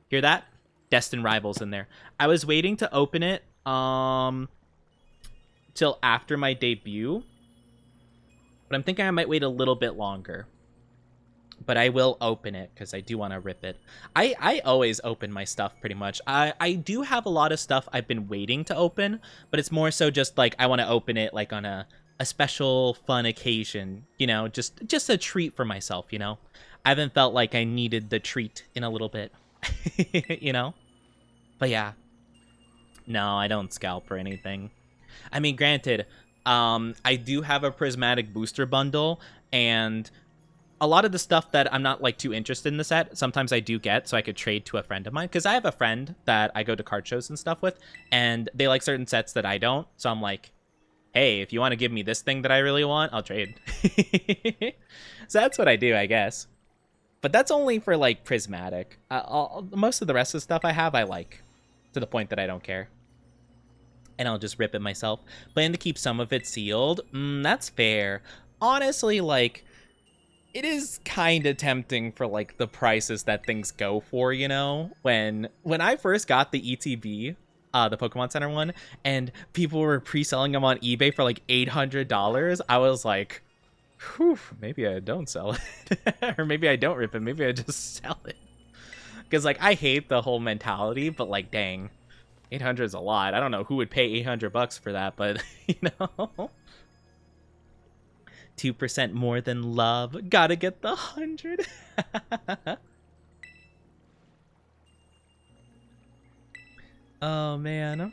Hear that? Destined Rivals in there. I was waiting to open it till after my debut, but I'm thinking I might wait a little bit longer. But I will open it because I do want to rip it. I always open my stuff pretty much. I do have a lot of stuff I've been waiting to open, but it's more so just I want to open it on a special fun occasion, just a treat for myself, I haven't felt like I needed the treat in a little bit, But yeah. No, I don't scalp or anything. I mean, granted, I do have a prismatic booster bundle, and a lot of the stuff that I'm not too interested in the set, sometimes I do get, so I could trade to a friend of mine. Because I have a friend that I go to card shows and stuff with, and they like certain sets that I don't. So I'm like, hey, if you want to give me this thing that I really want, I'll trade. So that's what I do, I guess. But that's only for prismatic. Most of the rest of the stuff I have, I like, to the point that I don't care. And I'll just rip it myself. Plan to keep some of it sealed. That's fair. Honestly, it is kind of tempting for the prices that things go for, when I first got the ETB, the Pokemon Center one, and people were pre-selling them on eBay for $800, I was like, whew, maybe I don't sell it. Or maybe I don't rip it, maybe I just sell it. Because I hate the whole mentality, but dang, 800 is a lot. I don't know who would pay $800 for that, but 2% more than love. Gotta get the 100. Oh man.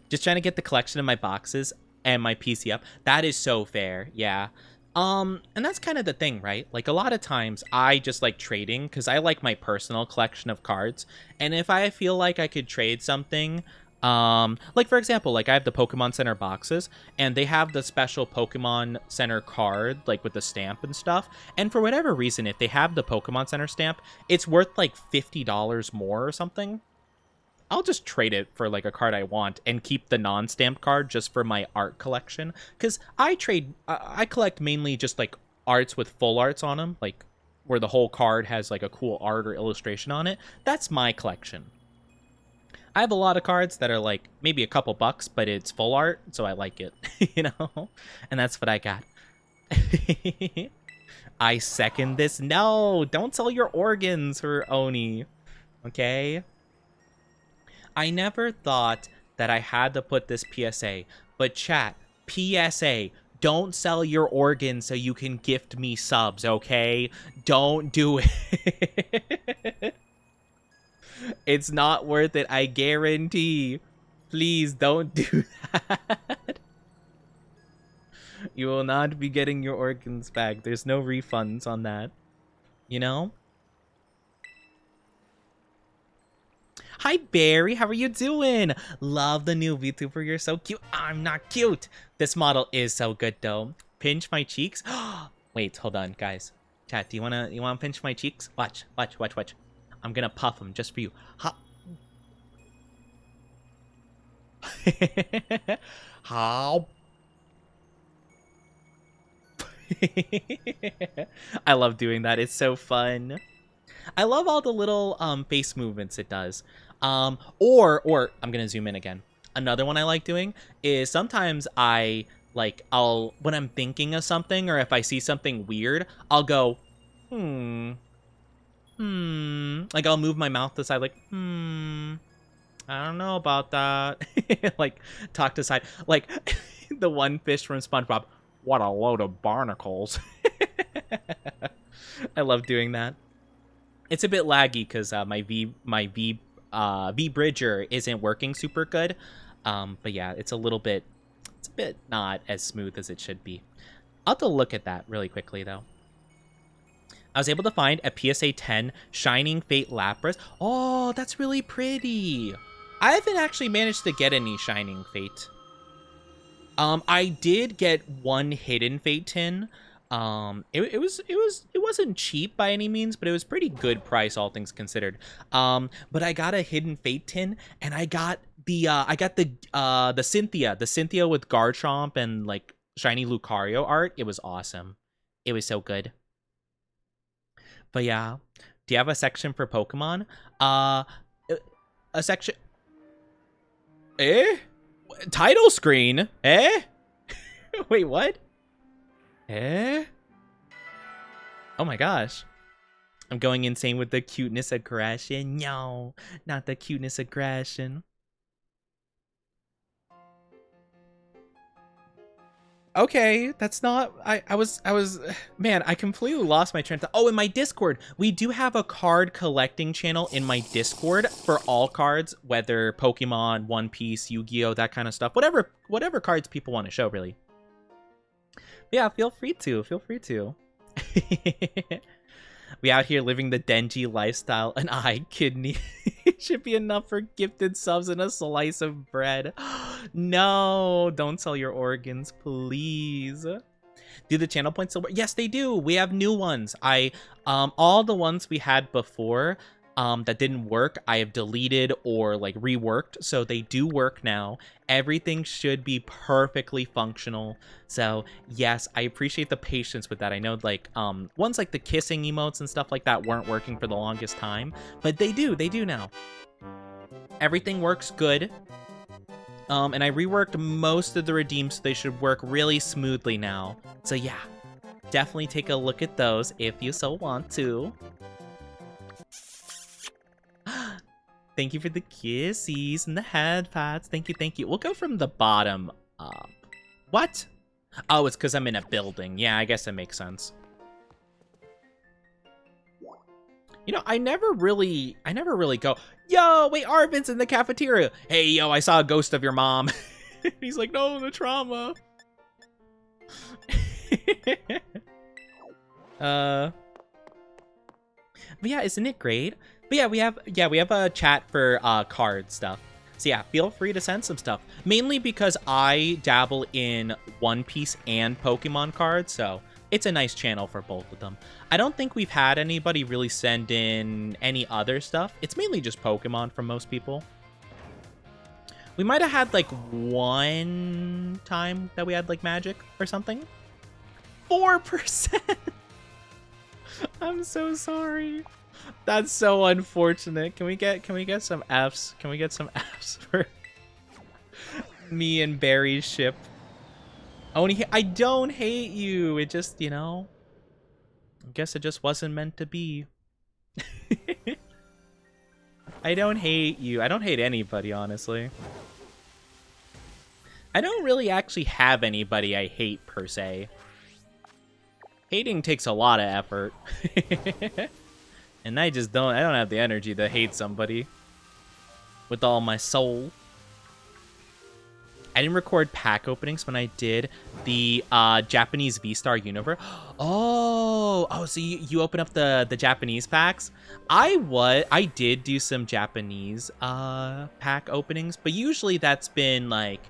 Just trying to get the collection of my boxes and my PC up. That is so fair. Yeah. And that's kind of the thing, right? A lot of times I just like trading because I like my personal collection of cards. And if I feel like I could trade something, Like for example, like I have the Pokemon Center boxes, and they have the special Pokemon Center card, like with the stamp and stuff. And for whatever reason, if they have the Pokemon Center stamp, it's worth like $50 more or something. I'll just trade it for like a card I want and keep the non-stamped card just for my art collection. Because I collect mainly just like arts with full arts on them, like where the whole card has like a cool art or illustration on it. That's my collection. I have a lot of cards that are like maybe a couple bucks, but it's full art, so I like it, you know? And that's what I got. I second this. No, don't sell your organs for Oni, okay? I never thought that I had to put this PSA, but chat, PSA, don't sell your organs so you can gift me subs, okay? Don't do it. It's not worth it, I guarantee. Please don't do that. You will not be getting your organs back. There's no refunds on that. You know? Hi, Barry. How are you doing? Love the new VTuber. You're so cute. I'm not cute. This model is so good, though. Pinch my cheeks. Wait, hold on, guys. Chat, do you wanna pinch my cheeks? Watch. I'm gonna puff them just for you. Ha. How? I love doing that. It's so fun. I love all the little face movements it does. Or I'm gonna zoom in again. Another one I like doing is sometimes when I'm thinking of something, or if I see something weird, I'll go, like I'll move my mouth to the side, like, I don't know about that. Like talk to the side, like the one fish from SpongeBob. What a load of barnacles. I love doing that. It's a bit laggy because my V bridger isn't working super good. But yeah, it's a bit not as smooth as it should be. I'll have to look at that really quickly though. I was able to find a PSA 10 Shining Fate Lapras. Oh, that's really pretty. I haven't actually managed to get any Shining Fate. I did get one Hidden Fate tin. It wasn't cheap by any means, but it was pretty good price, all things considered. But I got a Hidden Fate tin, and I got the Cynthia with Garchomp and like shiny Lucario art. It was awesome. It was so good. But yeah, do you have a section for Pokemon? A section. Title screen? Wait, what? Oh my gosh. I'm going insane with the cuteness aggression. No, not the cuteness aggression. Okay, that's not. I was. Man, I completely lost my train of thought. Oh, in my Discord, we do have a card collecting channel in my Discord for all cards, whether Pokemon, One Piece, Yu-Gi-Oh, that kind of stuff. Whatever cards people want to show, really. But yeah, feel free to. We out here living the Denji lifestyle. An eye kidney should be enough for gifted subs and a slice of bread. No, don't sell your organs, please. Do the channel points still work? Yes, they do. We have new ones. All the ones we had before that didn't work, I have deleted or like reworked, so they do work now. Everything should be perfectly functional. So yes, I appreciate the patience with that. I know like ones like the kissing emotes and stuff like that weren't working for the longest time, but they do now. Everything works good. And I reworked most of the redeems, so they should work really smoothly now. So yeah, definitely take a look at those if you so want to. Thank you for the kissies and the head pats. Thank you. We'll go from the bottom up. What? Oh, it's because I'm in a building. Yeah, I guess that makes sense. You know, I never really go, yo, wait, Arvin's in the cafeteria. Hey, yo, I saw a ghost of your mom. He's like, no, the trauma. But yeah, isn't it great? But yeah, we have a chat for card stuff. So yeah, feel free to send some stuff. Mainly because I dabble in One Piece and Pokemon cards, so it's a nice channel for both of them. I don't think we've had anybody really send in any other stuff. It's mainly just Pokemon from most people. We might have had like one time that we had like Magic or something. 4%. I'm so sorry. That's so unfortunate. Can we get some Fs? Can we get some Fs for me and Barry's ship? I don't hate you. It just, you know, I guess it just wasn't meant to be. I don't hate you. I don't hate anybody, honestly. I don't really actually have anybody I hate, per se. Hating takes a lot of effort. And I don't have the energy to hate somebody with all my soul. I didn't record pack openings when I did the Japanese V-Star Universe. Oh, so you open up the Japanese packs? I did do some Japanese pack openings, but usually that's been like,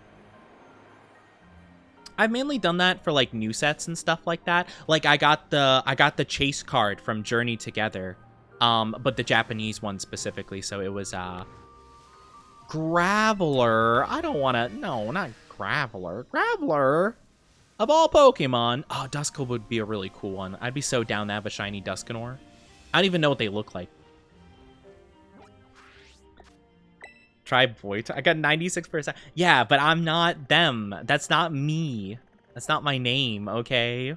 I've mainly done that for like new sets and stuff like that. Like I got the chase card from Journey Together, but the Japanese one specifically. So it was Graveler. I don't want to. No, not Graveler. Graveler of all Pokemon. Oh, Duskull would be a really cool one. I'd be so down to have a shiny Dusknoir. I don't even know what they look like. Try Void. I got 96%. Yeah, but I'm not them. That's not me. That's not my name, okay?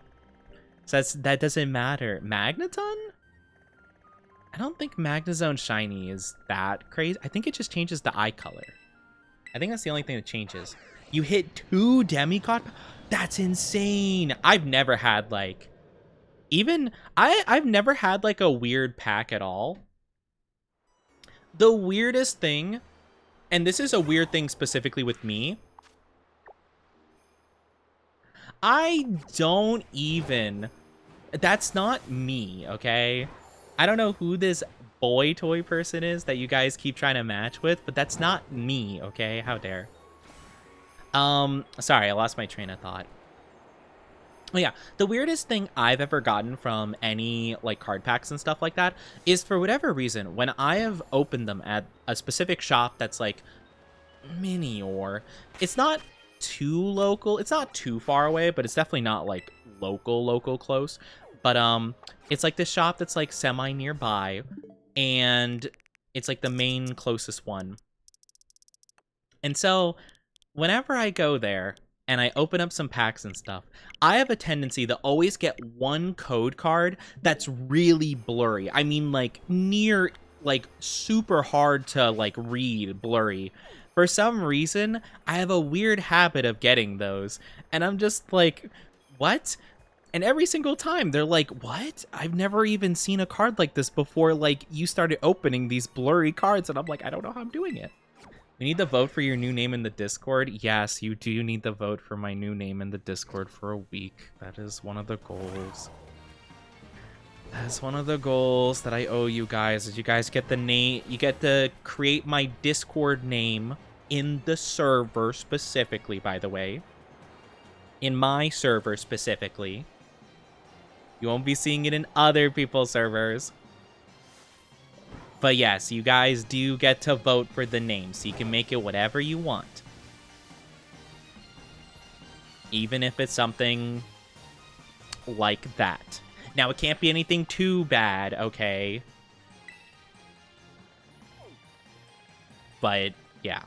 So that doesn't matter. Magneton? I don't think Magnezone Shiny is that crazy. I think it just changes the eye color. I think that's the only thing that changes. You hit 2 Demigod? That's insane. I've never had, like... I've never had, like, a weird pack at all. The weirdest thing... And this is a weird thing specifically with me. I don't even... That's not me, okay? I don't know who this boy toy person is that you guys keep trying to match with, but that's not me, okay? How dare. Sorry, I lost my train of thought. Oh yeah, the weirdest thing I've ever gotten from any like card packs and stuff like that is, for whatever reason, when I have opened them at a specific shop that's like mini, or it's not too local, it's not too far away, but it's definitely not like local close, but it's like this shop that's like semi nearby, and it's like the main closest one. And so whenever I go there and I open up some packs and stuff, I have a tendency to always get one code card that's really blurry. I mean, like, near, like, super hard to, like, read blurry. For some reason, I have a weird habit of getting those. And I'm just like, what? And every single time, they're like, what? I've never even seen a card like this before, like, you started opening these blurry cards. And I'm like, I don't know how I'm doing it. We need the vote for your new name in the Discord. Yes, you do need the vote for my new name in the Discord for a week. That is one of the goals. That is one of the goals that I owe you guys. Is you guys get the name. You get to create my Discord name in the server specifically, by the way. In my server specifically. You won't be seeing it in other people's servers. But yes, you guys do get to vote for the name, so you can make it whatever you want. Even if it's something like that. Now, it can't be anything too bad, okay? But, yeah.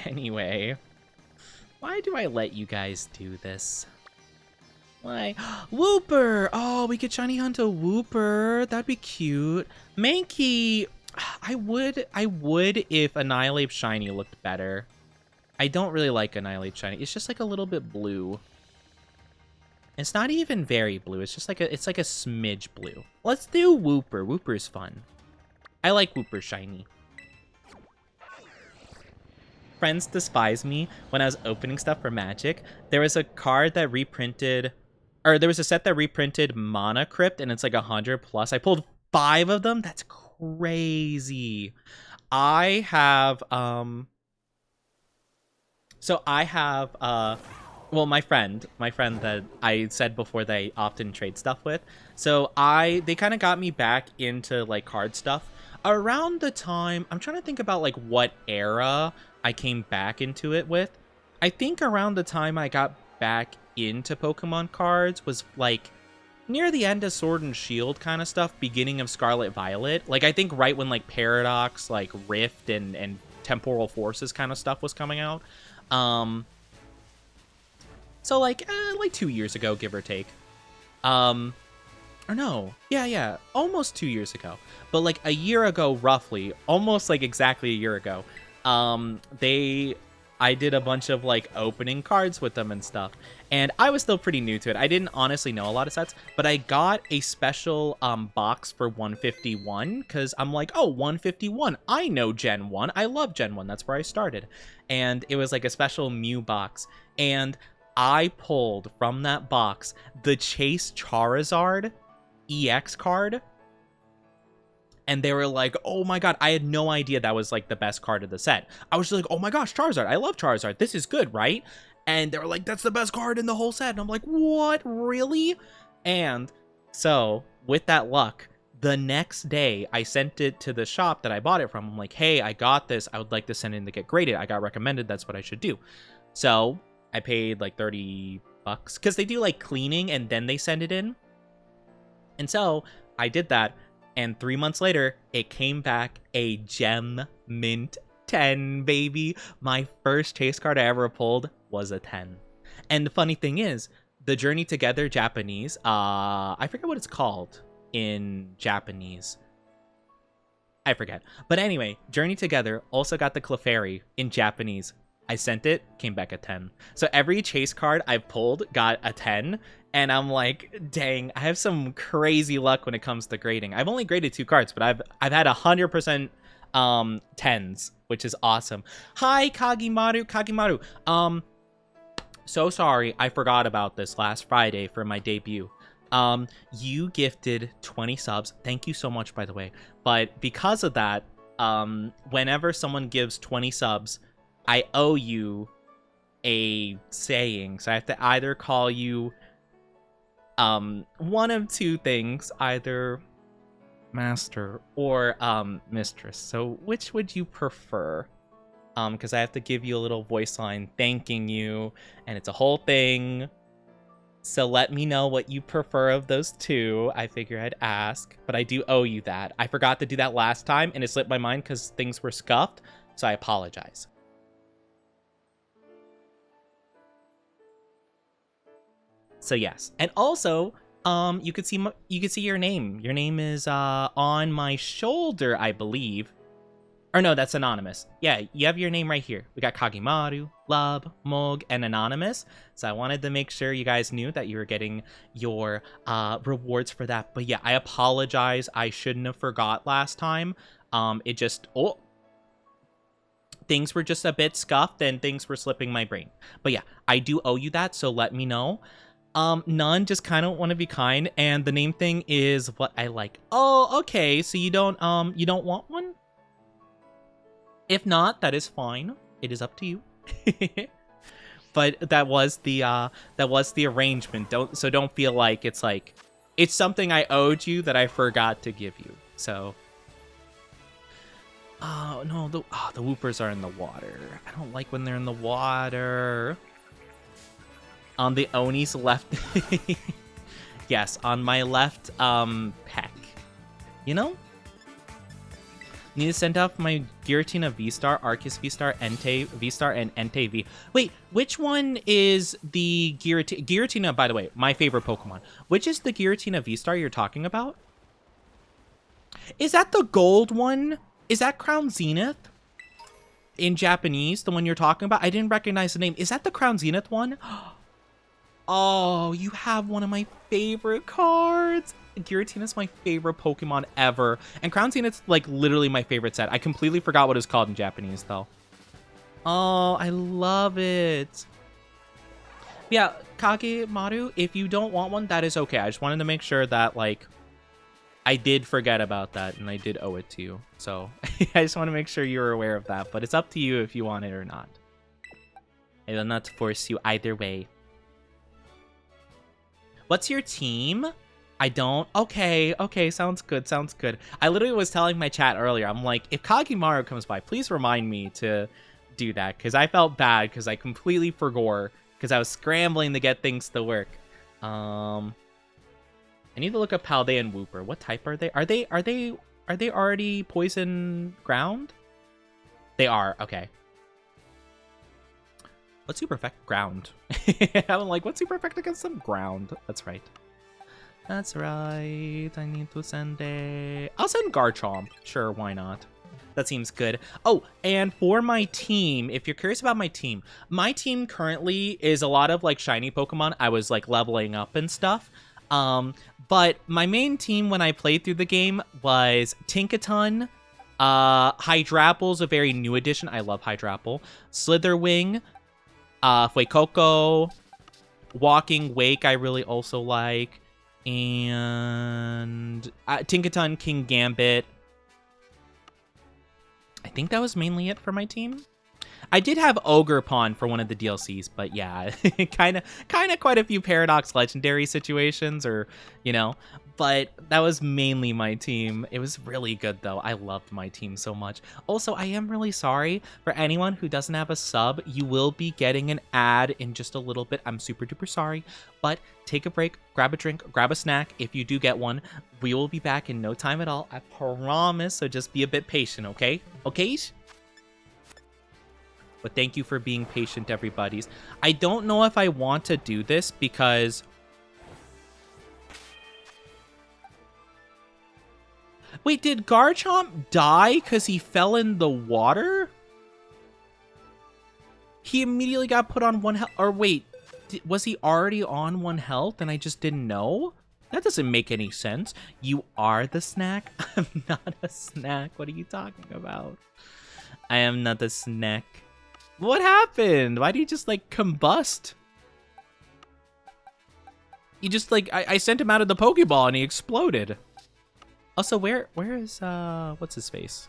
Anyway. Why do I let you guys do this? Why? Wooper! Oh, we could shiny hunt a Wooper. That'd be cute. Mankey! I would if Annihilate Shiny looked better. I don't really like Annihilate Shiny. It's just like a little bit blue. It's not even very blue. It's just like it's like a smidge blue. Let's do Wooper. Wooper's fun. I like Wooper Shiny. Friends despise me when I was opening stuff for Magic. There was a card that reprinted... Or there was a set that reprinted Mana Crypt, and it's like 100 plus. I pulled 5 of them. That's crazy. I have so I have well, my friend that I said before that I often trade stuff with. So they kind of got me back into like card stuff around the time. I'm trying to think about like what era I came back into it with. I think around the time I got back into Pokemon cards was like near the end of Sword and Shield kind of stuff, beginning of Scarlet Violet. Like I think right when like Paradox, like Rift and Temporal Forces kind of stuff was coming out. So like 2 years ago, give or take. Or no, yeah, almost 2 years ago. But like a year ago, roughly, almost like exactly a year ago, I did a bunch of like opening cards with them and stuff. And I was still pretty new to it. I didn't honestly know a lot of sets, but I got a special box for 151 because I'm like, oh, 151. I know Gen 1. I love Gen 1. That's where I started. And it was like a special Mew box. And I pulled from that box the Chase Charizard EX card. And they were like, oh my god, I had no idea that was like the best card of the set. I was just like, oh my gosh, Charizard. I love Charizard. This is good, right? And they were like, that's the best card in the whole set. And I'm like, what? Really? And so with that luck, the next day I sent it to the shop that I bought it from. I'm like, hey, I got this. I would like to send it in to get graded. I got recommended. That's what I should do. So I paid like $30 because they do like cleaning and then they send it in. And so I did that. And 3 months later, it came back a Gem Mint 10, baby. My first chase card I ever pulled was a 10. And the funny thing is, the Journey Together Japanese, I forget what it's called in Japanese. I forget. But anyway, Journey Together also got the Clefairy in Japanese. I sent it, came back a 10. So every chase card I've pulled got a 10. And I'm like, dang, I have some crazy luck when it comes to grading. I've only graded 2 cards, but I've had 100% 10s, which is awesome. Hi, Kagimaru. So sorry, I forgot about this last Friday for my debut. You gifted 20 subs. Thank you so much, by the way. But because of that, whenever someone gives 20 subs, I owe you a saying. So I have to either call you one of two things, either master or mistress. So which would you prefer? Because I have to give you a little voice line thanking you, and it's a whole thing. So let me know what you prefer of those two. I figure I'd ask, but I do owe you that. I forgot to do that last time, and it slipped my mind because things were scuffed, so I apologize. So yes, and also, you could see your name. Your name is on my shoulder, I believe. Or no, that's anonymous. Yeah, you have your name right here. We got Kagimaru, Lub, Mog, and Anonymous. So I wanted to make sure you guys knew that you were getting your rewards for that. But yeah, I apologize. I shouldn't have forgot last time. Things were just a bit scuffed and things were slipping my brain. But yeah, I do owe you that, so let me know. None, just kind of want to be kind, and the name thing is what I like. Oh, okay, so you don't want one? If not, that is fine. It is up to you. But that was the arrangement. Don't feel like it's something I owed you that I forgot to give you. So oh no, the Whoopers are in the water. I don't like when they're in the water. On the Oni's left. Yes, on my left peck. You know? Need to send off my Giratina V-Star, Arceus V-Star, Entei V-Star, and Entei V. Wait, which one is the Giratina? Giratina, by the way, my favorite Pokemon. Which is the Giratina V-Star you're talking about? Is that the gold one? Is that Crown Zenith? In Japanese, the one you're talking about? I didn't recognize the name. Is that the Crown Zenith one? Oh, you have one of my favorite cards. Giratina's my favorite Pokemon ever. And Crown Zenith's like literally my favorite set. I completely forgot what it's called in Japanese though. Oh, I love it. Yeah, Kagemaru, if you don't want one, that is okay. I just wanted to make sure that like I did forget about that, and I did owe it to you. So I just want to make sure you're aware of that. But it's up to you if you want it or not. I will not force you either way. What's your team? I don't. Okay, sounds good, sounds good. I literally was telling my chat earlier, I'm like, if Kagimaru comes by, please remind me to do that, because I felt bad because I completely forgot because I was scrambling to get things to work. I need to look up Palday and Wooper. What type are they? Are they already poison ground? They are. Okay. What's super effect? Ground. I'm like, what's super effect against some ground? That's right. That's right. I need to send a... I'll send Garchomp. Sure, why not? That seems good. Oh, and for my team, if you're curious about my team currently is a lot of like shiny Pokemon. I was like leveling up and stuff. But my main team when I played through the game was Tinkaton. Hydrapple's a very new addition. I love Hydrapple. Slitherwing. Fuecoco. Walking Wake I really also like. And Tinkaton, King Gambit. I think that was mainly it for my team. I did have Ogerpon for one of the DLCs, but yeah, kind of quite a few Paradox Legendary situations, or, you know, but that was mainly my team. It was really good, though. I loved my team so much. Also, I am really sorry for anyone who doesn't have a sub. You will be getting an ad in just a little bit. I'm super duper sorry, but take a break, grab a drink, grab a snack. If you do get one, we will be back in no time at all. I promise. So just be a bit patient, okay? Okay? But thank you for being patient, everybody. I don't know if I want to do this because... Wait, did Garchomp die because he fell in the water? He immediately got put on 1 health. Or wait, was he already on 1 health and I just didn't know? That doesn't make any sense. You are the snack? I'm not a snack. What are you talking about? I am not a snack. What happened? Why did you just, like, combust? You just, like, I sent him out of the Pokeball and he exploded. Also, where is, what's his face?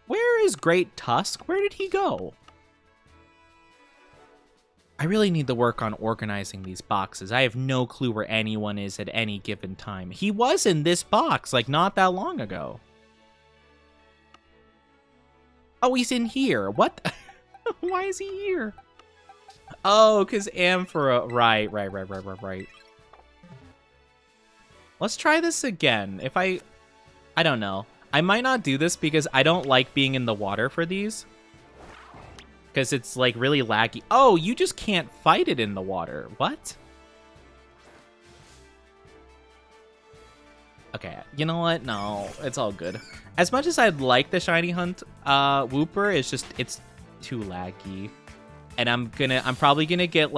Where is Great Tusk? Where did he go? I really need to work on organizing these boxes. I have no clue where anyone is at any given time. He was in this box, like, not that long ago. Oh, he's in here. What? Why is he here? Oh, because Amphora. Right. Let's try this again. If I don't know. I might not do this because I don't like being in the water for these. Because it's, like, really laggy. Oh, you just can't fight it in the water. What? Okay, you know what? No, it's all good. As much as I'd like the shiny hunt Wooper, it's too laggy. And I'm probably gonna get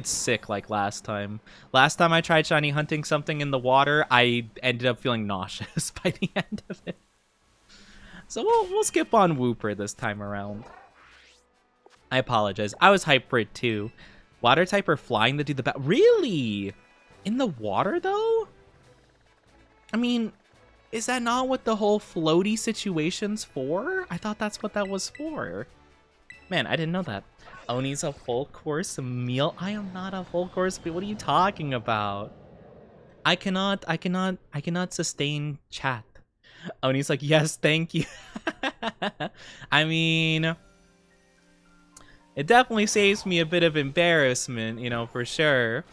sick like last time. Last time I tried shiny hunting something in the water, I ended up feeling nauseous by the end of it. So we'll skip on Wooper this time around. I apologize. I was hyped for it too. Water type or flying to do the best. Really? In the water though? I mean, is that not what the whole floaty situation's for? I thought that's what that was for. Man, I didn't know that. Oni's a full course meal? I am not a full course meal. What are you talking about? I cannot sustain chat. Oni's like, yes, thank you. I mean, it definitely saves me a bit of embarrassment, you know, for sure.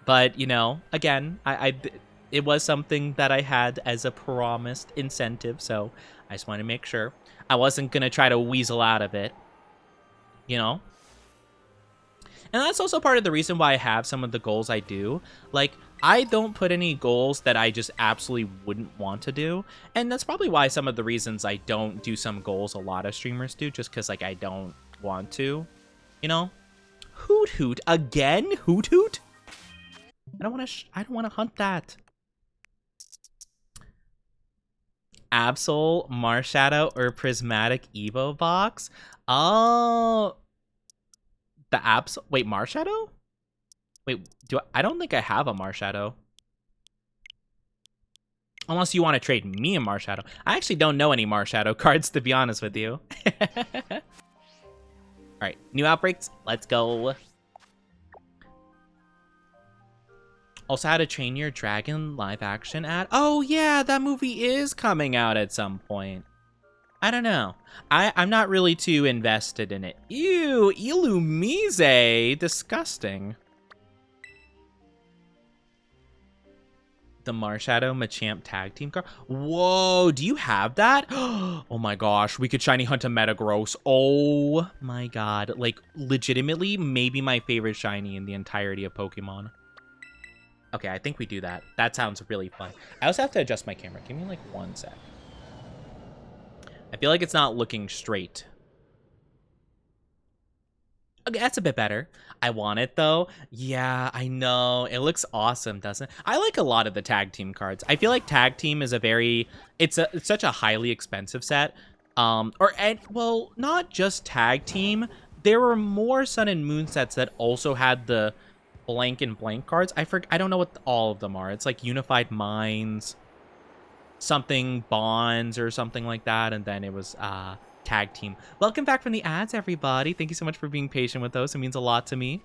But, you know, again, it was something that I had as a promised incentive, so I just want to make sure. I wasn't going to try to weasel out of it, you know? And that's also part of the reason why I have some of the goals I do. Like, I don't put any goals that I just absolutely wouldn't want to do. And that's probably why some of the reasons I don't do some goals a lot of streamers do, just because, like, I don't want to, you know? Hoot Hoot. Again? Hoot Hoot? I don't want to hunt that. Absol, Marshadow, or Prismatic Evo box? Oh, the apps. Wait, Marshadow? Wait, I don't think I have a Marshadow. Unless you want to trade me a Marshadow. I actually don't know any Marshadow cards, to be honest with you. Alright, new outbreaks. Let's go. Also, How to Train Your Dragon live action ad. Oh, yeah, that movie is coming out at some point. I don't know. I'm not really too invested in it. Ew, Illumise. Disgusting. The Marshadow Machamp tag team card. Whoa, do you have that? Oh my gosh, we could shiny hunt a Metagross. Oh my god. Like, legitimately, maybe my favorite shiny in the entirety of Pokemon. Okay, I think we do that. That sounds really fun. I also have to adjust my camera. Give me like 1 sec. I feel like it's not looking straight. Okay, that's a bit better. I want it, though. Yeah, I know. It looks awesome, doesn't it? I like a lot of the tag team cards. I feel like tag team is a very... It's such a highly expensive set. Well, not just tag team. There were more Sun and Moon sets that also had the blank and blank cards. I don't know what all of them are. It's like Unified Minds, something Bonds, or something like that. And then it was... tag team. Welcome back from the ads, everybody. Thank you so much for being patient with those. It means a lot to me.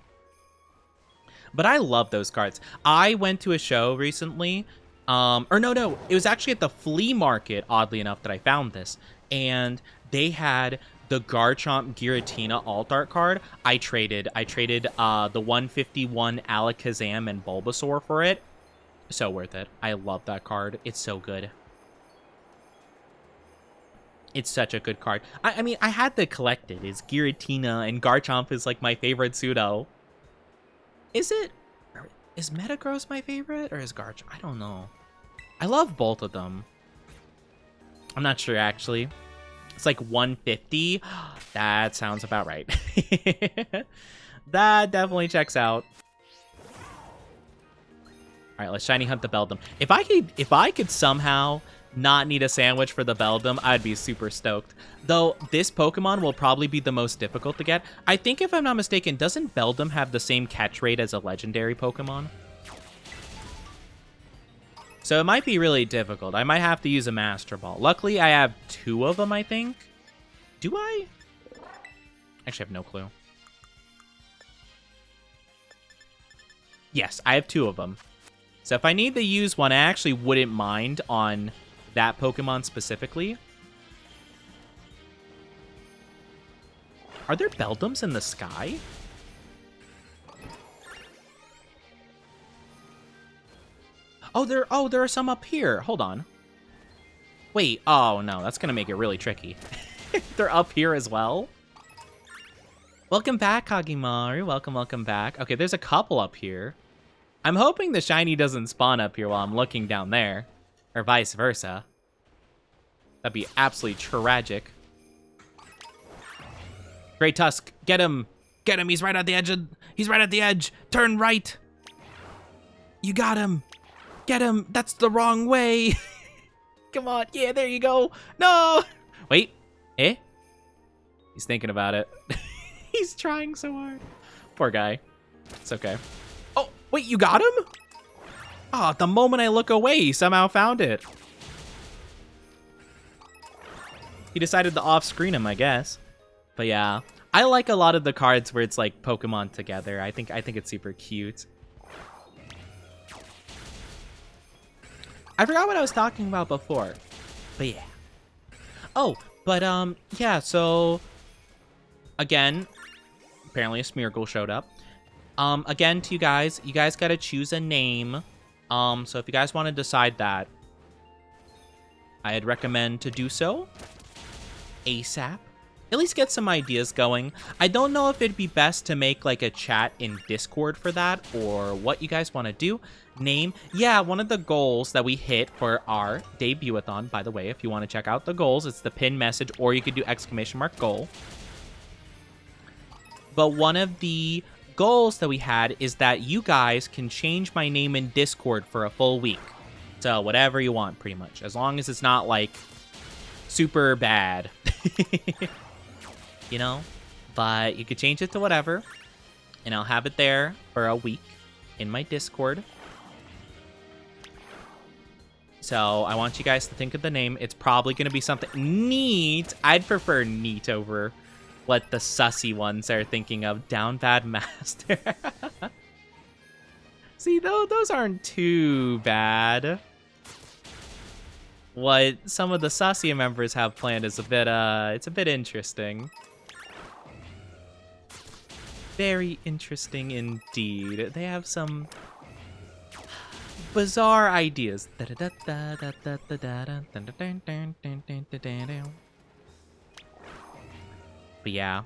But I love those cards. I went to a show recently. No. It was actually at the flea market, oddly enough, that I found this. And they had the Garchomp Giratina alt art card. I traded the 151 Alakazam and Bulbasaur for it. So worth it. I love that card. It's so good. It's such a good card. I mean, I had to collect it. It's Giratina, and Garchomp is like my favorite pseudo. Is Metagross my favorite, or is Garchomp? I don't know. I love both of them. I'm not sure, actually. It's like 150. That sounds about right. That definitely checks out. All right, let's shiny hunt the Beldum. If I could somehow not need a sandwich for the Beldum, I'd be super stoked. Though this Pokemon will probably be the most difficult to get. I think, if I'm not mistaken, doesn't Beldum have the same catch rate as a legendary Pokemon? So it might be really difficult. I might have to use a Master Ball. Luckily, I have 2 of them, I think. Do I? Actually, I have no clue. Yes, I have 2 of them. So if I need to use one, I actually wouldn't mind on that Pokemon specifically. Are there Beldums in the sky? Oh, there are some up here. Hold on. Wait, oh no, that's gonna make it really tricky. They're up here as well? Welcome back, Kagimaru. Welcome back. Okay, there's a couple up here. I'm hoping the shiny doesn't spawn up here while I'm looking down there. Or vice versa. That'd be absolutely tragic. Great Tusk, get him! Get him! He's right at the edge. He's right at the edge. Turn right. You got him. Get him. That's the wrong way. Come on. Yeah, there you go. No. Wait. Eh? He's thinking about it. He's trying so hard. Poor guy. It's okay. Oh, wait, you got him? Oh, the moment I look away, he somehow found it. He decided to off-screen him, I guess. But yeah, I like a lot of the cards where it's like Pokemon together. I think it's super cute. I forgot what I was talking about before. But yeah. Oh, but yeah, so again, apparently a Smeargle showed up. Again, to you guys gotta choose a name. So if you guys want to decide that, I'd recommend to do so ASAP. At least get some ideas going. I don't know if it'd be best to make like a chat in Discord for that, or what you guys want to do. Name, yeah, one of the goals that we hit for our debut-a-thon, by the way, if you want to check out the goals, it's the pin message, or you could do !goal. But one of the goals that we had is that you guys can change my name in Discord for a full week. So whatever you want, pretty much, as long as it's not like super bad. You know, but you could change it to whatever. And I'll have it there for a week in my Discord. So I want you guys to think of the name. It's probably going to be something neat. I'd prefer neat over what the sussy ones are thinking of. Down Bad Master. See, those aren't too bad. What some of the sussy members have planned is it's a bit interesting. Very interesting indeed. They have some bizarre ideas. But yeah,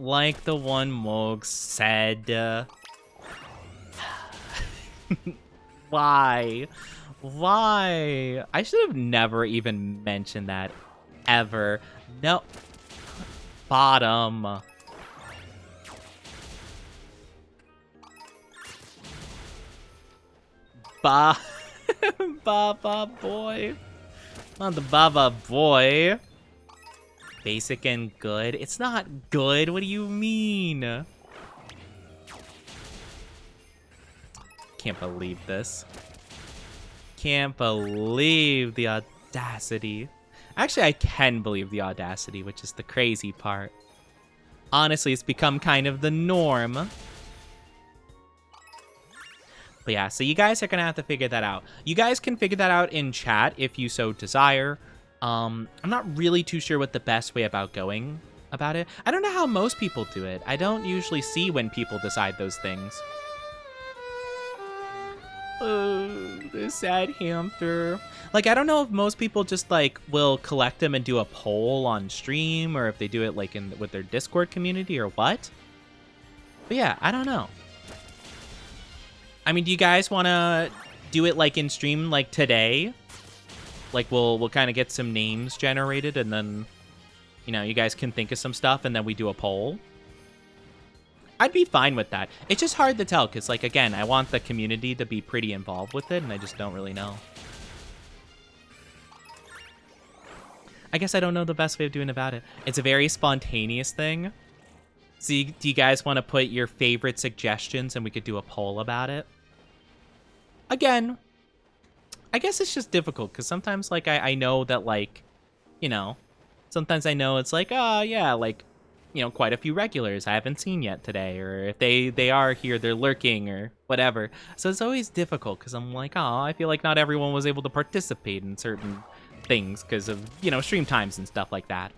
like the one Moog said. Why? I should have never even mentioned that, ever. No. Bottom. Baba boy. Not the Baba boy. Basic and good. It's not good. What do you mean? Can't believe this. Can't believe the audacity. Actually, I can believe the audacity, which is the crazy part. Honestly, it's become kind of the norm. But yeah, so you guys are going to have to figure that out. You guys can figure that out in chat if you so desire. I'm not really too sure what the best way about going about it. I don't know how most people do it. I don't usually see when people decide those things. Oh, the sad hamster. Like, I don't know if most people just, like, will collect them and do a poll on stream, or if they do it, like, with their Discord community, or what. But yeah, I don't know. I mean, do you guys want to do it, like, in stream, like, today? Like, we'll kind of get some names generated, and then, you know, you guys can think of some stuff, and then we do a poll. I'd be fine with that. It's just hard to tell, because, like, again, I want the community to be pretty involved with it, and I just don't really know. I guess I don't know the best way of doing about it. It's a very spontaneous thing. So do you guys want to put your favorite suggestions, and we could do a poll about it? Again, I guess it's just difficult, because sometimes, like, I know that, like, you know, sometimes I know it's like, oh, yeah, like, you know, quite a few regulars I haven't seen yet today, or if they are here, they're lurking, or whatever. So it's always difficult, because I'm like, oh, I feel like not everyone was able to participate in certain things because of, you know, stream times and stuff like that.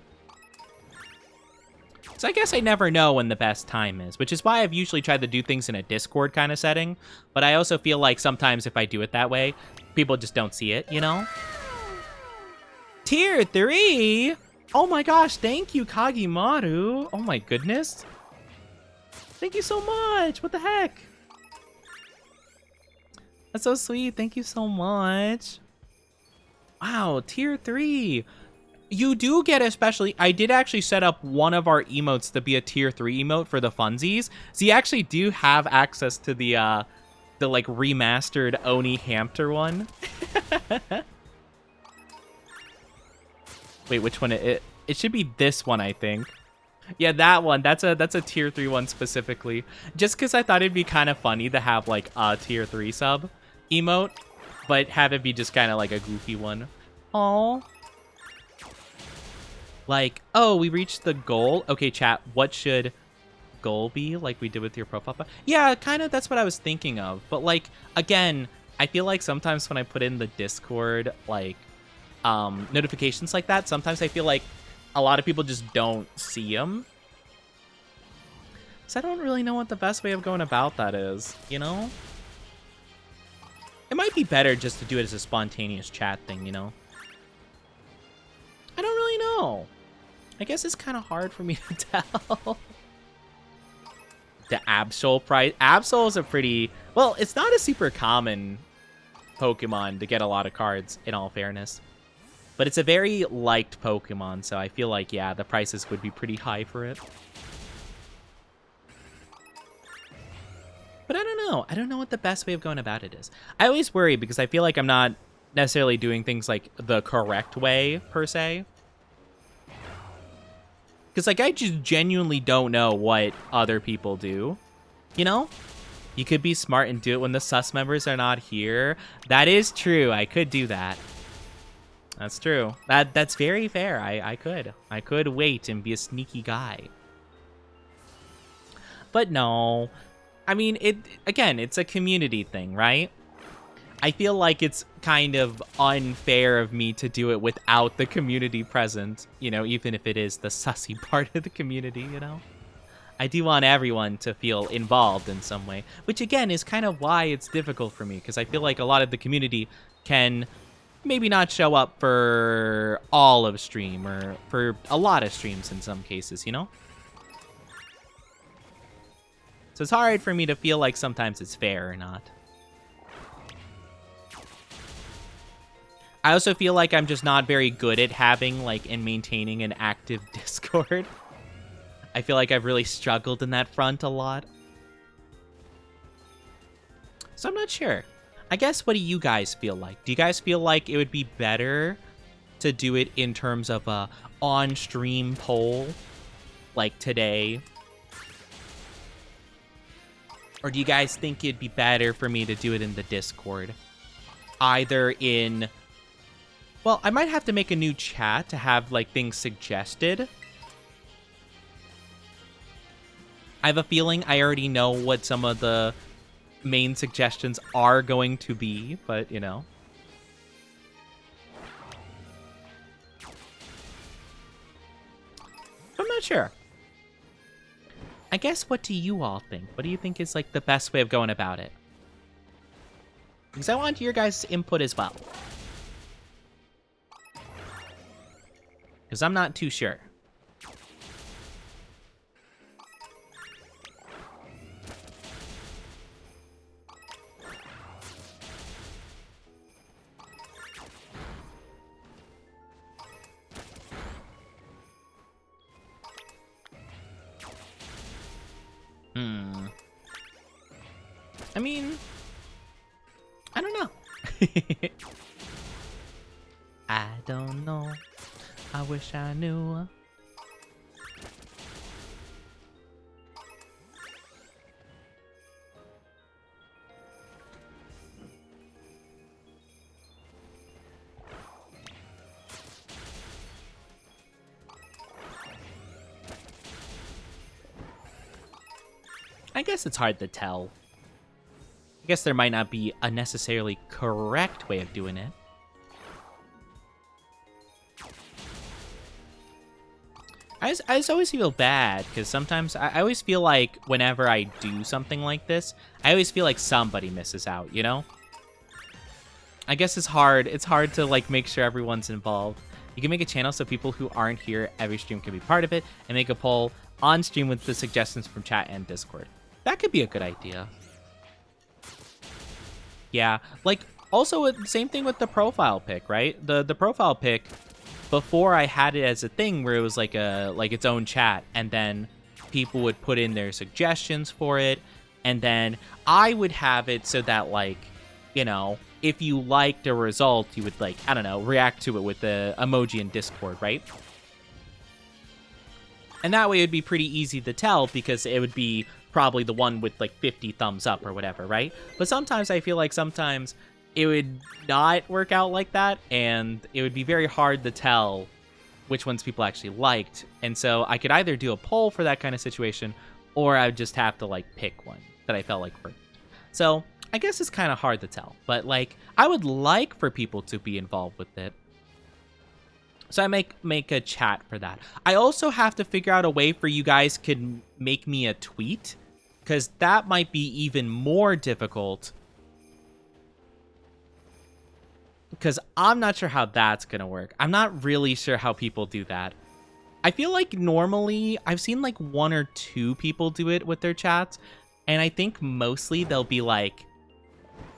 So I guess I never know when the best time is, which is why I've usually tried to do things in a Discord kind of setting. But I also feel like sometimes if I do it that way, people just don't see it, you know? Tier 3? Oh my gosh, thank you, Kagimaru. Oh my goodness. Thank you so much. What the heck? That's so sweet. Thank you so much. Wow, tier 3. You do get, especially, I did actually set up one of our emotes to be a tier 3 emote for the funsies. So you actually do have access to the like remastered Oni hamster one. Wait, which one? It should be this one, I think. Yeah, that one. That's a tier 3 one specifically. Just because I thought it'd be kind of funny to have like a tier 3 sub emote, but have it be just kind of like a goofy one. Aww. Like, oh, we reached the goal. Okay, chat, what should goal be, like we did with your profile? Yeah, kind of, that's what I was thinking of. But, like, again, I feel like sometimes when I put in the Discord, like, notifications like that, sometimes I feel like a lot of people just don't see them. So I don't really know what the best way of going about that is, you know? It might be better just to do it as a spontaneous chat thing, you know? I don't really know. I guess it's kind of hard for me to tell. The Absol price. Absol is a pretty... Well, it's not a super common Pokemon to get a lot of cards, in all fairness. But it's a very liked Pokemon, so I feel like, yeah, the prices would be pretty high for it. But I don't know. I don't know what the best way of going about it is. I always worry because I feel like I'm not necessarily doing things like the correct way, per se. Because, like, I just genuinely don't know what other people do. You know, you could be smart and do it when the sus members are not here. That is true. I could do that. That's true. That's very fair. I could wait and be a sneaky guy. But no. I mean, it's a community thing, right? I feel like it's kind of unfair of me to do it without the community present, you know, even if it is the sussy part of the community, you know? I do want everyone to feel involved in some way, which again is kind of why it's difficult for me, because I feel like a lot of the community can maybe not show up for all of stream or for a lot of streams in some cases, you know? So it's hard for me to feel like sometimes it's fair or not. I also feel like I'm just not very good at having like and maintaining an active Discord. I feel like I've really struggled in that front a lot. So I'm not sure. I guess, what do you guys feel like? Do you guys feel like it would be better to do it in terms of a on-stream poll, like today? Or do you guys think it'd be better for me to do it in the Discord? Either in... Well, I might have to make a new chat to have, like, things suggested. I have a feeling I already know what some of the main suggestions are going to be, but, you know. I'm not sure. I guess, what do you all think? What do you think is, like, the best way of going about it? Because I want your guys' input as well. Because I'm not too sure. I mean, I don't know. I don't know. I wish I knew. I guess it's hard to tell. I guess there might not be a necessarily correct way of doing it. I just always feel bad, because sometimes I always feel like whenever I do something like this, I always feel like somebody misses out, you know? I guess it's hard. It's hard to, like, make sure everyone's involved. You can make a channel so people who aren't here every stream can be part of it, and make a poll on stream with the suggestions from chat and Discord. That could be a good idea. Yeah, like, also, same thing with the profile pic, right? The profile pic, before I had it as a thing where it was like its own chat, and then people would put in their suggestions for it, and then I would have it so that, like, you know, if you liked a result, you would, like, I don't know, react to it with the emoji in Discord, right? And that way it'd be pretty easy to tell, because it would be probably the one with, like, 50 thumbs up or whatever, right? But sometimes I feel like sometimes it would not work out like that, and it would be very hard to tell which ones people actually liked. And so I could either do a poll for that kind of situation, or I would just have to, like, pick one that I felt like worked. So I guess it's kind of hard to tell, but, like, I would like for people to be involved with it. So I make a chat for that. I also have to figure out a way for you guys could make me a tweet, because that might be even more difficult. Because I'm not sure how that's going to work. I'm not really sure how people do that. I feel like normally I've seen like 1 or 2 people do it with their chats. And I think mostly they'll be like,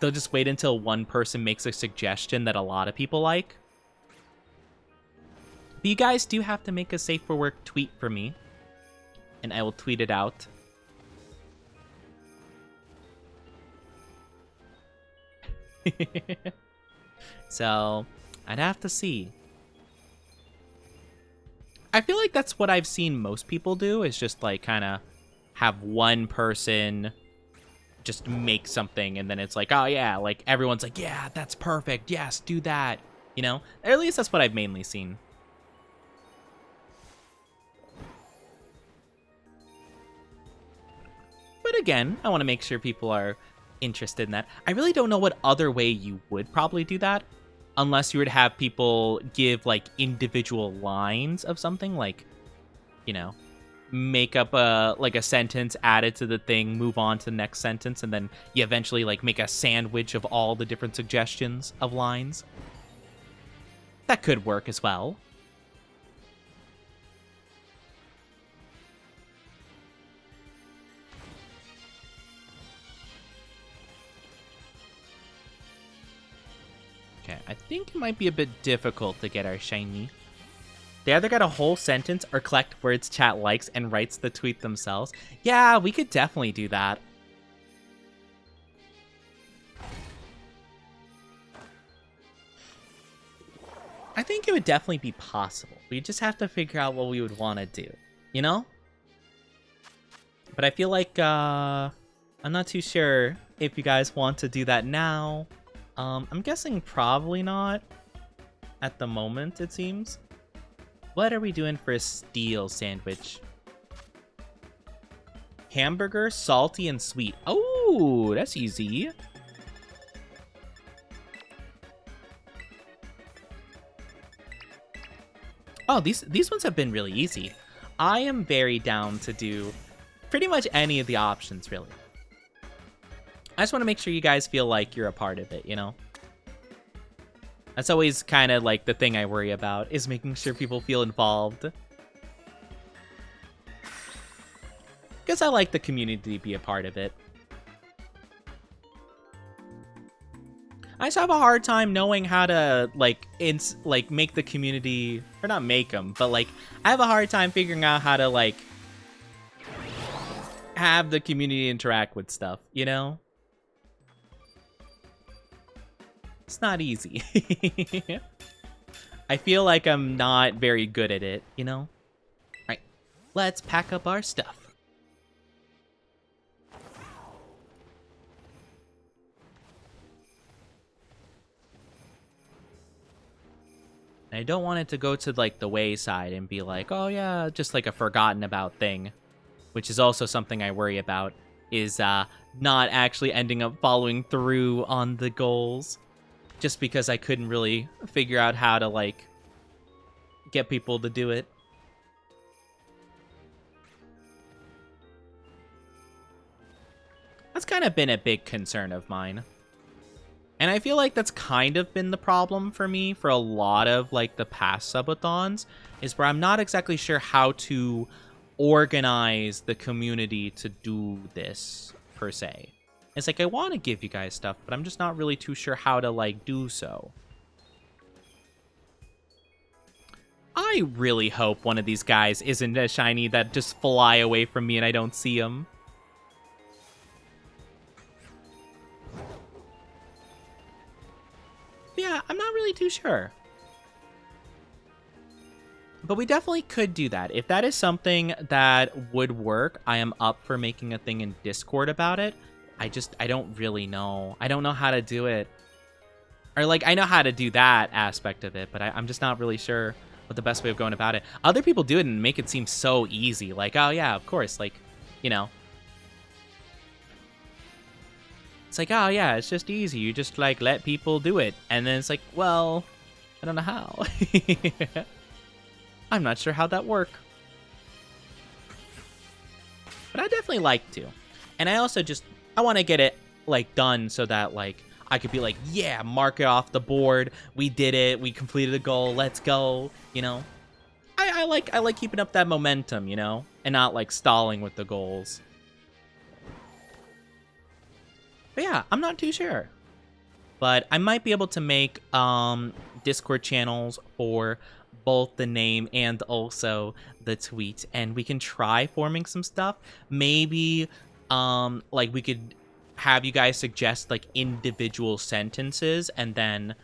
they'll just wait until one person makes a suggestion that a lot of people like. But you guys do have to make a safe for work tweet for me, and I will tweet it out. So, I'd have to see. I feel like that's what I've seen most people do, is just, like, kind of have one person just make something and then it's like, oh yeah, like everyone's like, yeah, that's perfect. Yes, do that. You know, or at least that's what I've mainly seen. But again, I want to make sure people are interested in that. I really don't know what other way you would probably do that, unless you were to have people give like individual lines of something, like, you know, make up a sentence, add it to the thing, move on to the next sentence, and then you eventually like make a sandwich of all the different suggestions of lines. That could work as well. Okay, I think it might be a bit difficult to get our shiny. They either got a whole sentence or collect words chat likes and writes the tweet themselves. Yeah, we could definitely do that. I think it would definitely be possible. We just have to figure out what we would want to do, you know? But I feel like I'm not too sure if you guys want to do that now. I'm guessing probably not at the moment, it seems. What are we doing for a steel sandwich? Hamburger, salty, and sweet. Oh, that's easy. Oh, these ones have been really easy. I am very down to do pretty much any of the options, really. I just want to make sure you guys feel like you're a part of it, you know? That's always kind of like the thing I worry about, is making sure people feel involved. Because I like the community to be a part of it. I just have a hard time knowing how to, like, make the community, or not make them, but, like, I have a hard time figuring out how to, like, have the community interact with stuff, you know? It's not easy. I feel like I'm not very good at it, you know? Alright, let's pack up our stuff. I don't want it to go to, like, the wayside and be like, oh yeah, just like a forgotten about thing. Which is also something I worry about, is not actually ending up following through on the goals. Just because I couldn't really figure out how to, like, get people to do it. That's kind of been a big concern of mine. And I feel like that's kind of been the problem for me for a lot of, like, the past subathons, is where I'm not exactly sure how to organize the community to do this, per se. It's like, I want to give you guys stuff, but I'm just not really too sure how to, like, do so. I really hope one of these guys isn't a shiny that just fly away from me and I don't see them. Yeah, I'm not really too sure. But we definitely could do that. If that is something that would work, I am up for making a thing in Discord about it. I don't really know. I don't know how to do it. Or, like, I know how to do that aspect of it, but I'm just not really sure what the best way of going about it. Other people do it and make it seem so easy. Like, oh, yeah, of course. Like, you know. It's like, oh, yeah, it's just easy. You just, like, let people do it. And then it's like, well, I don't know how. I'm not sure how that work. But I definitely like to. And I also just, I want to get it, like, done so that, like, I could be like, yeah, mark it off the board. We did it. We completed a goal. Let's go. You know, I like keeping up that momentum, you know, and not, like, stalling with the goals. But yeah, I'm not too sure. But I might be able to make Discord channels for both the name and also the tweet, and we can try forming some stuff. Maybe like, we could have you guys suggest, like, individual sentences, and then,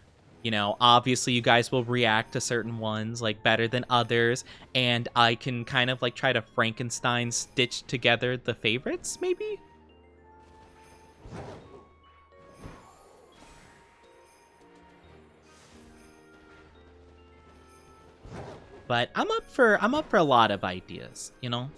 you know, obviously you guys will react to certain ones, like, better than others, and I can kind of, like, try to Frankenstein stitch together the favorites, maybe? But I'm up for a lot of ideas, you know?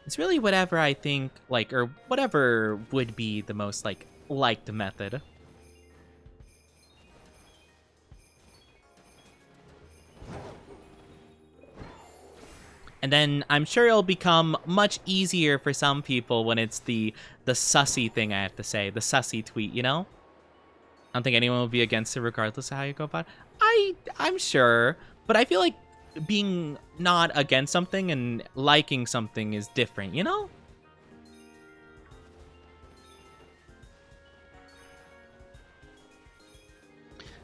It's really whatever I think, like, or whatever would be the most, like, liked method. And then I'm sure it'll become much easier for some people when it's the sussy thing I have to say, the sussy tweet, you know? I don't think anyone will be against it regardless of how you go about it. I'm sure, but I feel like being not against something and liking something is different, you know?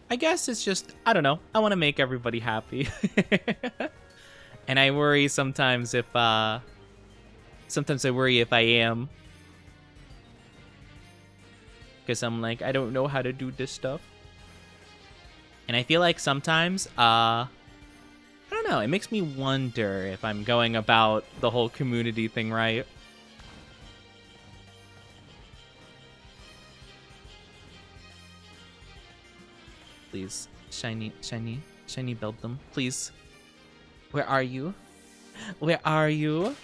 I guess it's just, I don't know, I want to make everybody happy. And I worry sometimes if, sometimes I worry if I am. Because I'm like, I don't know how to do this stuff. And I feel like sometimes, I don't know, it makes me wonder if I'm going about the whole community thing right. Please, shiny build them, please. Where are you? Where are you?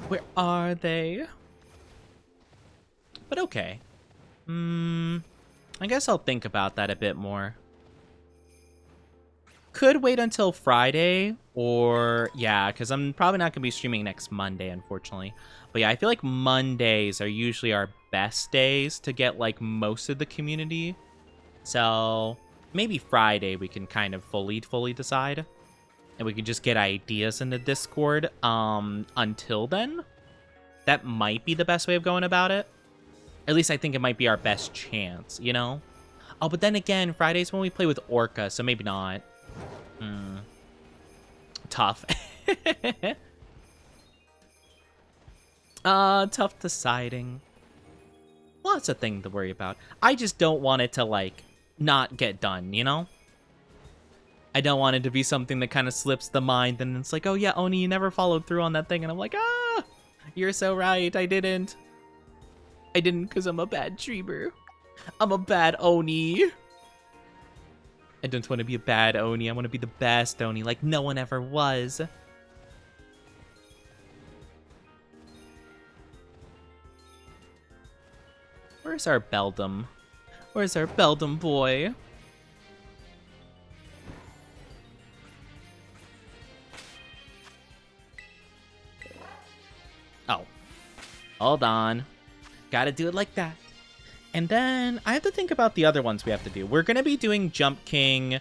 Where are they? But okay. I guess I'll think about that a bit more. Could wait until Friday, or yeah, because I'm probably not gonna be streaming next Monday, unfortunately. But yeah, I feel like Mondays are usually our best days to get like most of the community. So maybe Friday we can kind of fully decide, and we can just get ideas in the Discord. Until then, that might be the best way of going about it. At least I think it might be our best chance, you know? Oh, but then again, Friday's when we play with Orca, so maybe not. Tough. Tough deciding. Lots of things to worry about. I just don't want it to, like, not get done, you know? I don't want it to be something that kind of slips the mind, and it's like, oh yeah, Oni, you never followed through on that thing, and I'm like, ah! You're so right, I didn't. I didn't because I'm a bad streamer. I'm a bad Oni. I don't want to be a bad Oni. I want to be the best Oni, like no one ever was. Where's our Beldum? Where's our Beldum boy? Oh. Hold on. Gotta do it like that. And then I have to think about the other ones we have to do. We're going to be doing Jump King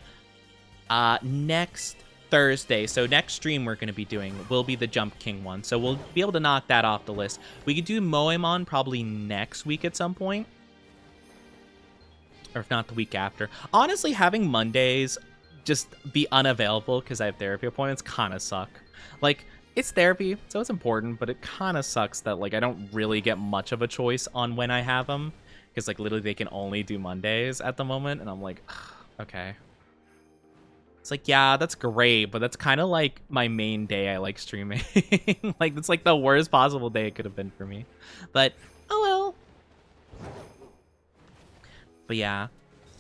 next Thursday. So next stream we're going to be doing will be the Jump King one. So we'll be able to knock that off the list. We could do Moemon probably next week at some point. Or if not, the week after. Honestly, having Mondays just be unavailable because I have therapy appointments kind of suck. Like, it's therapy, so it's important, but it kind of sucks that, like, I don't really get much of a choice on when I have them. Because, like, literally they can only do Mondays at the moment. And I'm like, okay. It's like, yeah, that's great. But that's kind of like my main day I like streaming. Like, it's like the worst possible day it could have been for me. But, oh well. But yeah,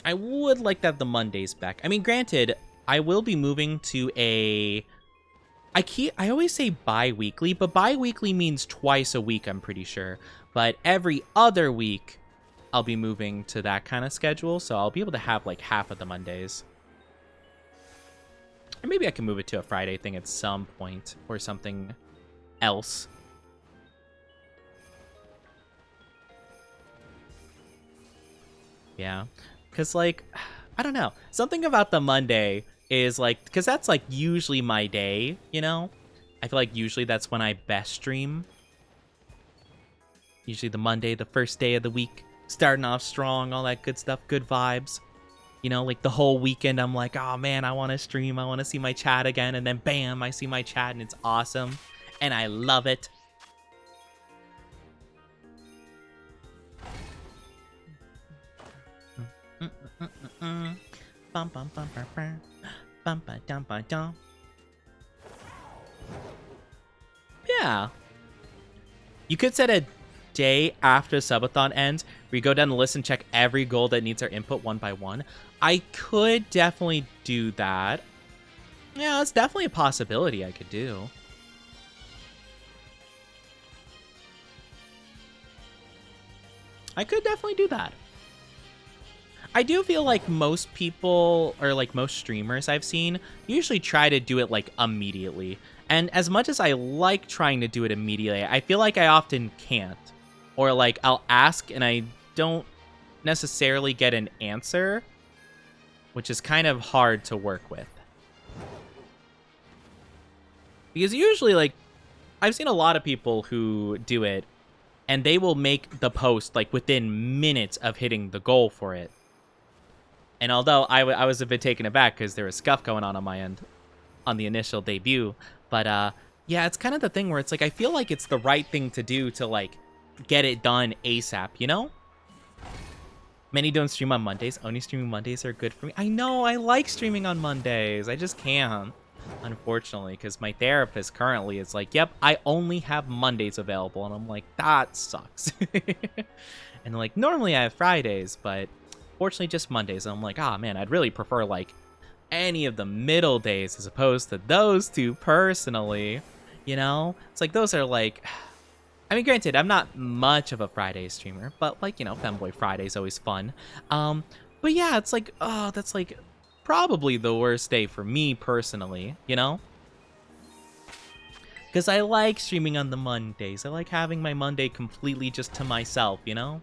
I would like to have the Mondays back. I mean, granted, I will be moving to a... I always say bi-weekly, but bi-weekly means twice a week, I'm pretty sure. But every other week... I'll be moving to that kind of schedule, so I'll be able to have like half of the Mondays. Or maybe I can move it to a Friday thing at some point, or something else. Yeah, because like, I don't know. Something about the Monday is like, because that's like usually my day, you know? I feel like usually that's when I best stream. Usually the Monday, the first day of the week. Starting off strong, all that good stuff, good vibes. You know, like the whole weekend, I'm like, oh man, I want to stream, I want to see my chat again, and then bam, I see my chat and it's awesome. and I love it. Bum, bum, bum, bum, bum. Bum, ba, dum, ba, dum. Yeah. You could set a day after subathon ends where you go down the list and check every goal that needs our input one by one. I could definitely do that. Yeah, that's definitely a possibility I could do. I could definitely do that. I do feel like most people, or like most streamers I've seen, usually try to do it like immediately. And as much as I like trying to do it immediately, I feel like I often can't. Or like I'll ask and I don't necessarily get an answer, which is kind of hard to work with. Because usually, like, I've seen a lot of people who do it, and they will make the post like within minutes of hitting the goal for it. And although I was a bit taken aback because there was scuff going on my end on the initial debut, but yeah, it's kind of the thing where it's like I feel like it's the right thing to do to like get it done ASAP, you know? Many don't stream on Mondays. Only streaming Mondays are good for me. I know, I like streaming on Mondays. I just can't, unfortunately, because my therapist currently is like, yep, I only have Mondays available. And I'm like, that sucks. And like, normally I have Fridays, but fortunately just Mondays. And I'm like, ah, man, I'd really prefer like any of the middle days as opposed to those two personally. You know? It's like, those are like... I mean, granted, I'm not much of a Friday streamer, but like, you know, Femboy Friday's always fun. But yeah, it's like, oh, that's like probably the worst day for me personally, you know? Because I like streaming on the Mondays. I like having my Monday completely just to myself, you know?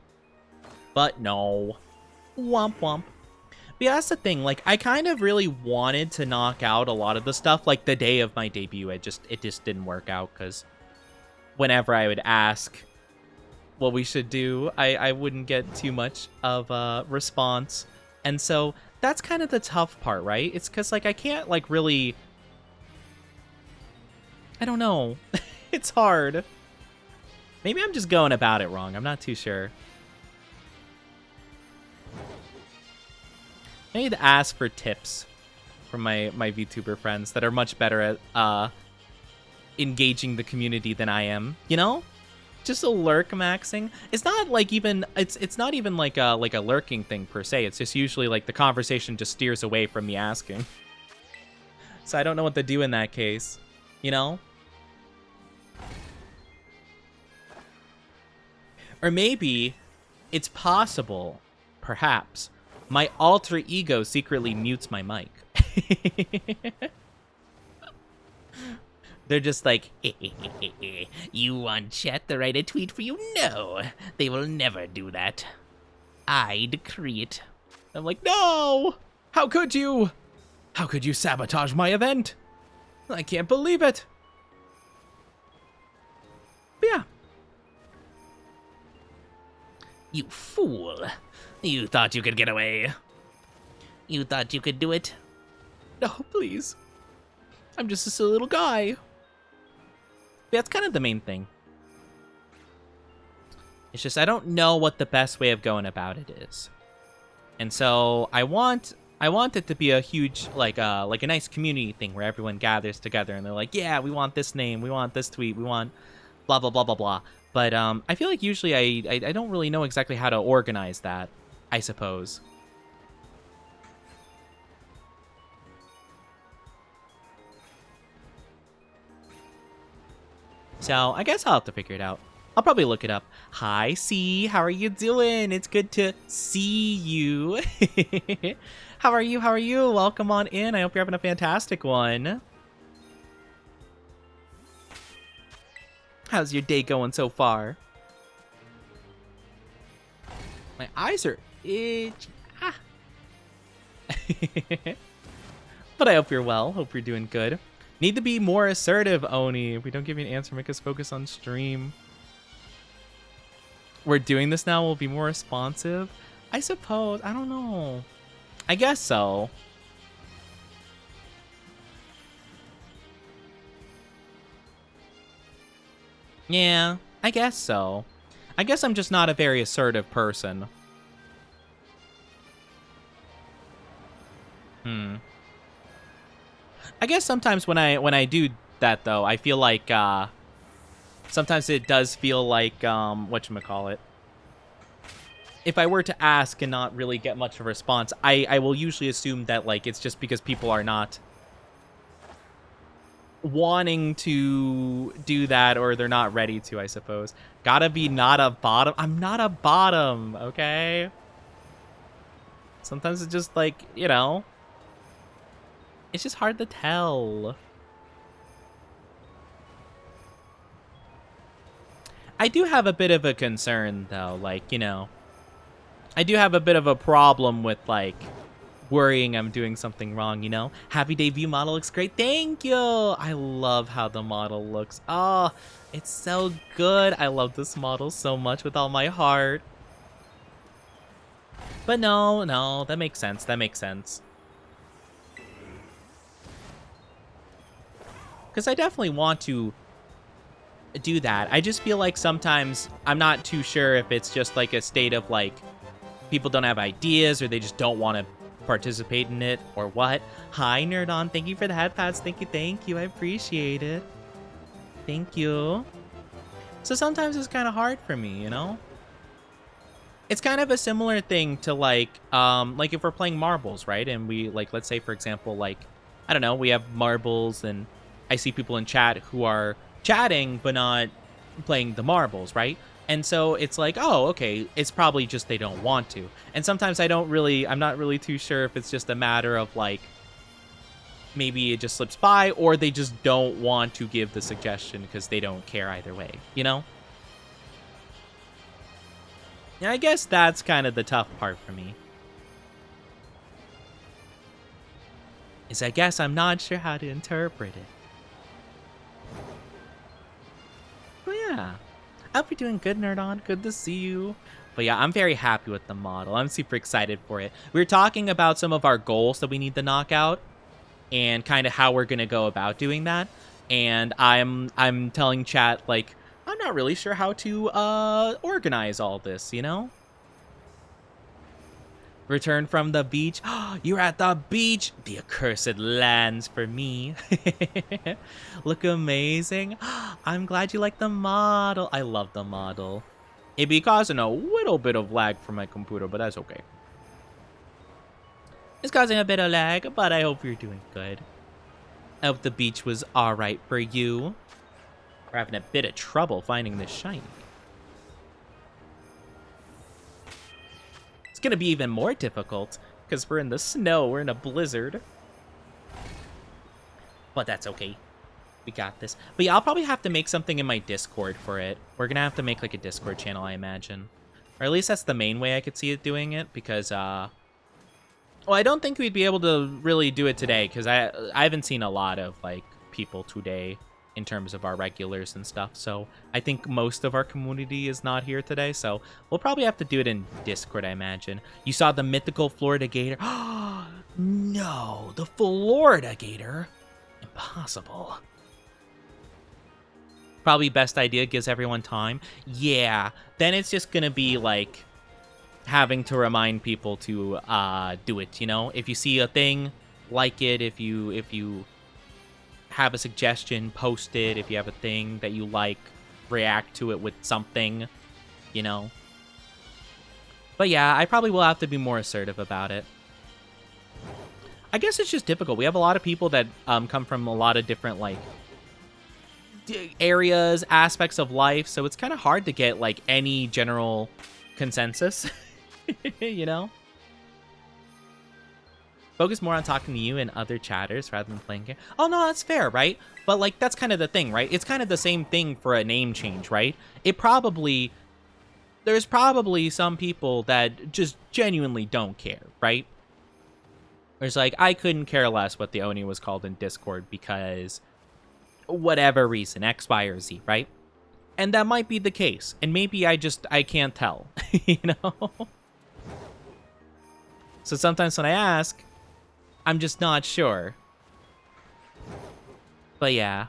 But no. Womp womp. But yeah, that's the thing. Like, I kind of really wanted to knock out a lot of the stuff. Like, the day of my debut, it just didn't work out because whenever I would ask what we should do, I wouldn't get too much of a response. And so that's kind of the tough part, right? It's because, like, I can't, like, really... I don't know. It's hard. Maybe I'm just going about it wrong. I'm not too sure. I need to ask for tips from my VTuber friends that are much better at engaging the community than I am, you know? Just a lurk maxing. It's not like even it's not even like a lurking thing per se. It's just usually like the conversation just steers away from me asking. So I don't know what to do in that case, you know? Or maybe it's possible, perhaps, my alter ego secretly mutes my mic. They're just like, you want chat to write a tweet for you? No, they will never do that. I decree it. I'm like, no! How could you? How could you sabotage my event? I can't believe it. But yeah. You fool. You thought you could get away. You thought you could do it? No, please. I'm just a silly little guy. That's kind of the main thing. It's just I don't know what the best way of going about it is. And so I want it to be a huge like a nice community thing where everyone gathers together and they're like, yeah, we want this name, we want this tweet, we want blah blah blah blah blah. But I feel like usually I don't really know exactly how to organize that, I suppose. So I guess I'll have to figure it out. I'll probably look it up. Hi, C. How are you doing? It's good to see you. How are you? How are you? Welcome on in. I hope you're having a fantastic one. How's your day going so far? My eyes are itchy. Ah. But I hope you're well. Hope you're doing good. Need to be more assertive, Oni. If we don't give you an answer, make us focus on stream. We're doing this now. We'll be more responsive. I suppose. I don't know. I guess so. Yeah, I guess so. I guess I'm just not a very assertive person. I guess sometimes when I do that though, I feel like sometimes it does feel like whatchamacallit. If I were to ask and not really get much of a response, I will usually assume that like it's just because people are not wanting to do that or they're not ready to, I suppose. Gotta be not a bottom. I'm not a bottom, okay? Sometimes it's just like, it's just hard to tell. I do have a bit of a concern though, like, I do have a bit of a problem with like worrying I'm doing something wrong, Happy debut model looks great. Thank you. I love how the model looks. Oh, it's so good. I love this model so much with all my heart. But no, that makes sense. That makes sense. Because I definitely want to do that. I just feel like sometimes I'm not too sure if it's just like a state of like people don't have ideas or they just don't want to participate in it or what. Hi, Nerdon. Thank you for the head pads. Thank you. I appreciate it. Thank you. So sometimes it's kind of hard for me, It's kind of a similar thing to like if we're playing marbles, right? And we like, let's say for example, like, I don't know, we have marbles and I see people in chat who are chatting but not playing the marbles, right? And so it's like, oh, okay, it's probably just they don't want to. And sometimes I'm not really too sure if it's just a matter of like, maybe it just slips by or they just don't want to give the suggestion because they don't care either way, Yeah, I guess that's kind of the tough part for me. Is I guess I'm not sure how to interpret it. But yeah. I hope you're doing good, Nerdon. Good to see you. But yeah, I'm very happy with the model. I'm super excited for it. We were talking about some of our goals that we need to knock out and kind of how we're going to go about doing that. And I'm telling chat, like, I'm not really sure how to organize all this, Return from the beach. You're at the beach. The accursed lands for me. Look amazing. I'm glad you like the model. I love the model. It be causing a little bit of lag for my computer, but that's okay. It's causing a bit of lag, but I hope you're doing good. I hope the beach was alright for you. We're having a bit of trouble finding this shiny. It's gonna be even more difficult because we're in the snow, we're in a blizzard. But that's okay. We got this. But yeah, I'll probably have to make something in my Discord for it. We're gonna have to make like a Discord channel, I imagine. Or at least that's the main way I could see it doing it because, well, I don't think we'd be able to really do it today because I haven't seen a lot of like people today in terms of our regulars and stuff. So I think most of our community is not here today. So we'll probably have to do it in Discord, I imagine. You saw the mythical Florida Gator. No, the Florida Gator. Impossible. Probably best idea, gives everyone time. Yeah, then it's just gonna be like having to remind people to do it, If you see a thing, like it. If you have a suggestion, post it. If you have a thing that you like, react to it with something, But yeah, I probably will have to be more assertive about it. I guess it's just difficult. We have a lot of people that come from a lot of different, like, areas, aspects of life, so it's kind of hard to get, like, any general consensus, Focus more on talking to you and other chatters rather than playing game. Oh, no, that's fair, right? But, like, that's kind of the thing, right? It's kind of the same thing for a name change, right? There's probably some people that just genuinely don't care, right? There's like, I couldn't care less what the Oni was called in Discord because whatever reason, X, Y, or Z, right? And that might be the case. And maybe I can't tell, So sometimes when I ask, I'm just not sure. But yeah.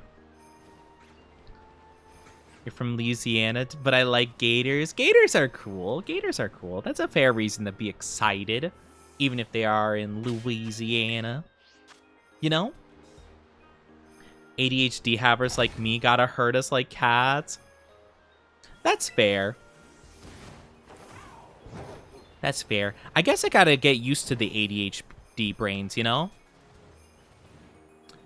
You're from Louisiana, but I like gators. Gators are cool. Gators are cool. That's a fair reason to be excited, even if they are in Louisiana. You know? ADHD havers like me gotta hurt us like cats. That's fair. That's fair. I guess I gotta get used to the ADHD brains, you know?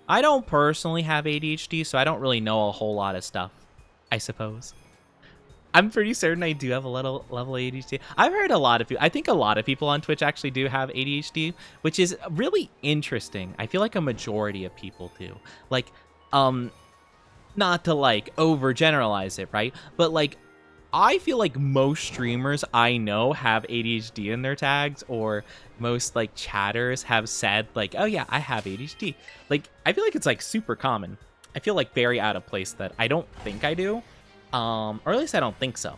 I don't personally have ADHD, so I don't really know a whole lot of stuff, I suppose. I'm pretty certain I do have a level ADHD. I've heard a lot of people. I think a lot of people on Twitch actually do have ADHD, which is really interesting. I feel like a majority of people do. Like, not to like overgeneralize it, right? But like, I feel like most streamers I know have ADHD in their tags, or most like chatters have said like, oh yeah, I have ADHD. Like, I feel like it's like super common. I feel like very out of place that I don't think I do. Or at least I don't think so.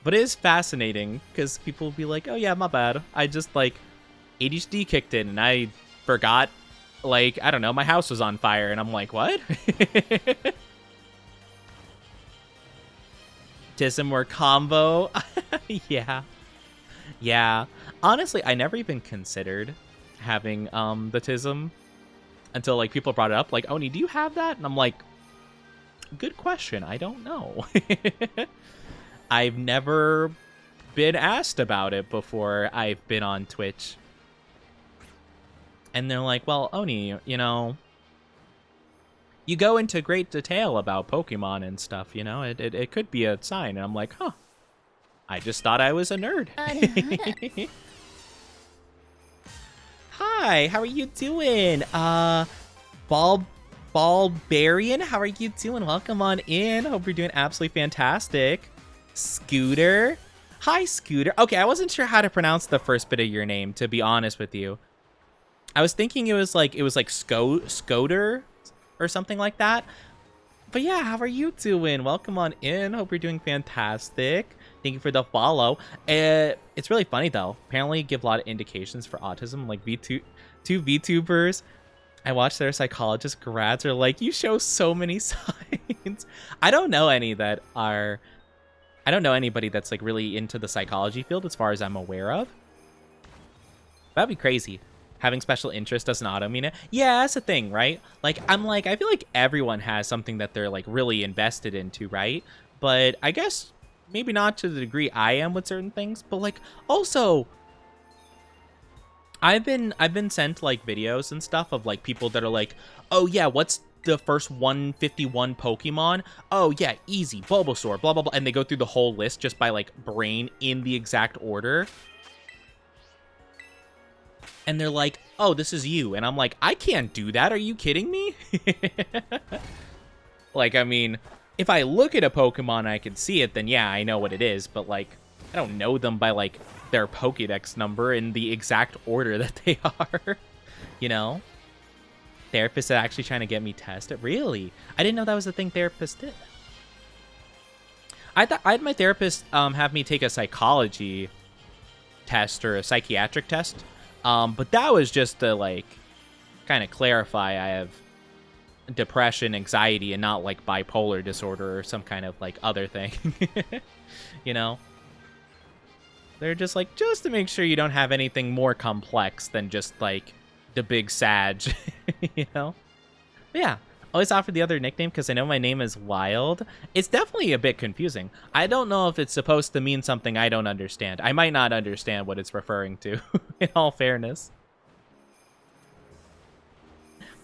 But it is fascinating because people will be like, oh yeah, my bad. I just like ADHD kicked in and I forgot, like, I don't know, my house was on fire. And I'm like, what? Tism or combo? Yeah. Yeah. Honestly, I never even considered having the Tism until like people brought it up. Like, Oni, do you have that? And I'm like, good question. I don't know. I've never been asked about it before I've been on Twitch. And they're like, well, Oni, you know, you go into great detail about Pokemon and stuff, you know, it could be a sign. And I'm like, huh, I just thought I was a nerd. Hi, how are you doing? Barbarian, how are you doing? Welcome on in. Hope you're doing absolutely fantastic. Scooter. Hi, Scooter. Okay, I wasn't sure how to pronounce the first bit of your name, to be honest with you. I was thinking it was like Scoder or something like that. But yeah, how are you doing? Welcome on in. Hope you're doing fantastic. Thank you for the follow. It's really funny though. Apparently you give a lot of indications for autism. Like two VTubers I watch their psychologist grads are like, you show so many signs. I don't know anybody that's like really into the psychology field as far as I'm aware of. That'd be crazy. Having special interest doesn't auto mean it. Yeah, that's the thing, right? Like, I feel like everyone has something that they're like really invested into, right? But I guess maybe not to the degree I am with certain things, but like also I've been sent like videos and stuff of like people that are like, oh yeah, what's the first 151 Pokemon? Oh yeah, easy, Bulbasaur, blah blah blah, and they go through the whole list just by like brain in the exact order. And they're like, oh, this is you. And I'm like, I can't do that. Are you kidding me? Like, I mean, if I look at a Pokemon and I can see it, then yeah, I know what it is. But like, I don't know them by like their Pokédex number in the exact order that they are. You know? Therapists are actually trying to get me tested. Really? I didn't know that was a thing therapists did. I had my therapist have me take a psychology test or a psychiatric test. But that was just to like kind of clarify I have depression, anxiety, and not like bipolar disorder or some kind of like other thing. You know? They're just like, just to make sure you don't have anything more complex than just like the big Sag, you know? But yeah, always offer the other nickname because I know my name is Wild. It's definitely a bit confusing. I don't know if it's supposed to mean something I don't understand. I might not understand what it's referring to, in all fairness.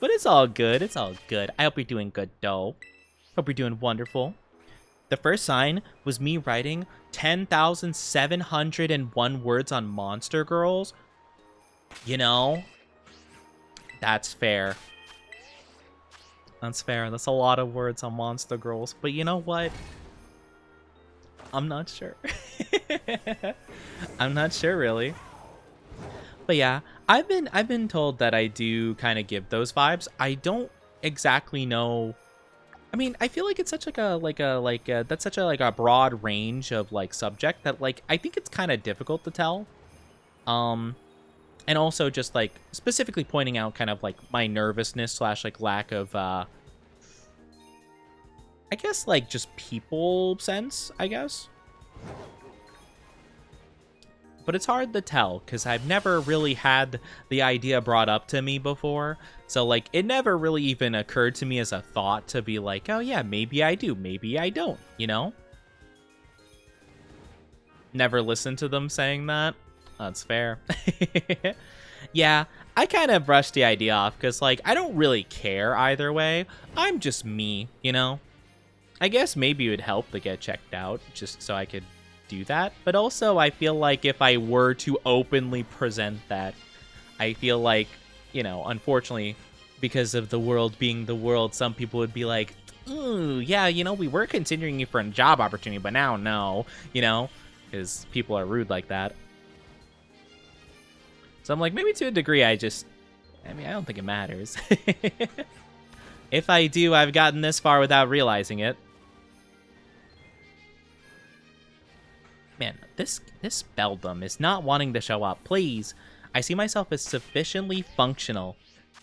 But it's all good. It's all good. I hope you're doing good, though. Hope you're doing wonderful. The first sign was me writing 10,701 words on Monster Girls. You know, that's fair. That's fair. That's a lot of words on Monster Girls. But you know what? I'm not sure. I'm not sure, really. But yeah, I've been told that I do kind of give those vibes. I don't exactly know. I mean, I feel like it's such like a that's such a like a broad range of like subject that like I think it's kind of difficult to tell. And also just like specifically pointing out kind of like my nervousness / like lack of I guess, like, just people sense, I guess. But it's hard to tell, because I've never really had the idea brought up to me before. So, like, it never really even occurred to me as a thought to be like, oh, yeah, maybe I do, maybe I don't, you know? Never listened to them saying that. That's fair. Yeah, I kind of brushed the idea off, because, like, I don't really care either way. I'm just me, you know? I guess maybe it would help to get checked out, just so I could do that. But also, I feel like if I were to openly present that, I feel like, you know, unfortunately, because of the world being the world, some people would be like, ooh, yeah, you know, we were considering you for a job opportunity, but now no, you know, because people are rude like that. So I'm like, maybe to a degree, I mean, I don't think it matters. If I do, I've gotten this far without realizing it. Man, this beldam is not wanting to show up. Please. I see myself as sufficiently functional.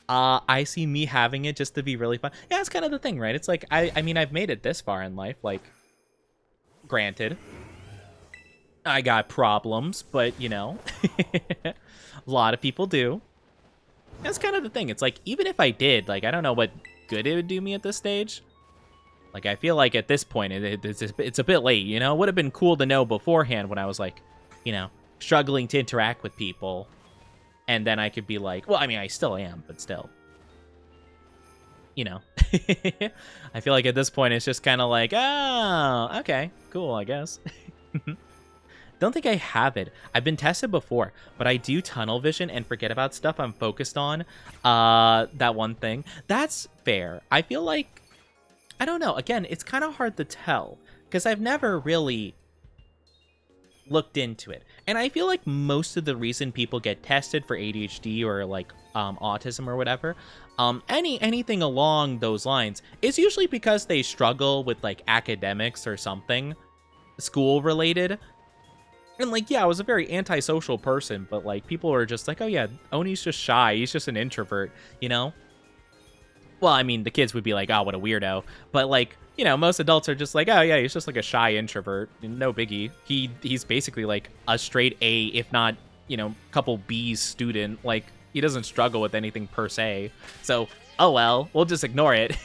I see me having it just to be really fun. Yeah, that's kind of the thing, right? It's like, I mean, I've made it this far in life. Like, granted, I got problems, but, you know, a lot of people do. That's kind of the thing. It's like, even if I did, like, I don't know what good it would do me at this stage. Like, I feel like at this point, it's a bit late, you know? It would have been cool to know beforehand when I was, like, you know, struggling to interact with people. And then I could be like, well, I mean, I still am, but still. You know. I feel like at this point, it's just kind of like, oh, okay, cool, I guess. Don't think I have it. I've been tested before, but I do tunnel vision and forget about stuff I'm focused on. That one thing. That's fair. I feel like, I don't know. Again, it's kind of hard to tell because I've never really looked into it. And I feel like most of the reason people get tested for ADHD or like autism or whatever, anything along those lines is usually because they struggle with like academics or something school related. And like, yeah, I was a very antisocial person, but like people are just like, oh yeah, Oni's just shy. He's just an introvert, you know? Well, I mean, the kids would be like, oh, what a weirdo. But, like, you know, most adults are just like, oh, yeah, he's just like a shy introvert. No biggie. He's basically like a straight A, if not, you know, couple B's student. Like, he doesn't struggle with anything per se. So, oh, well, we'll just ignore it,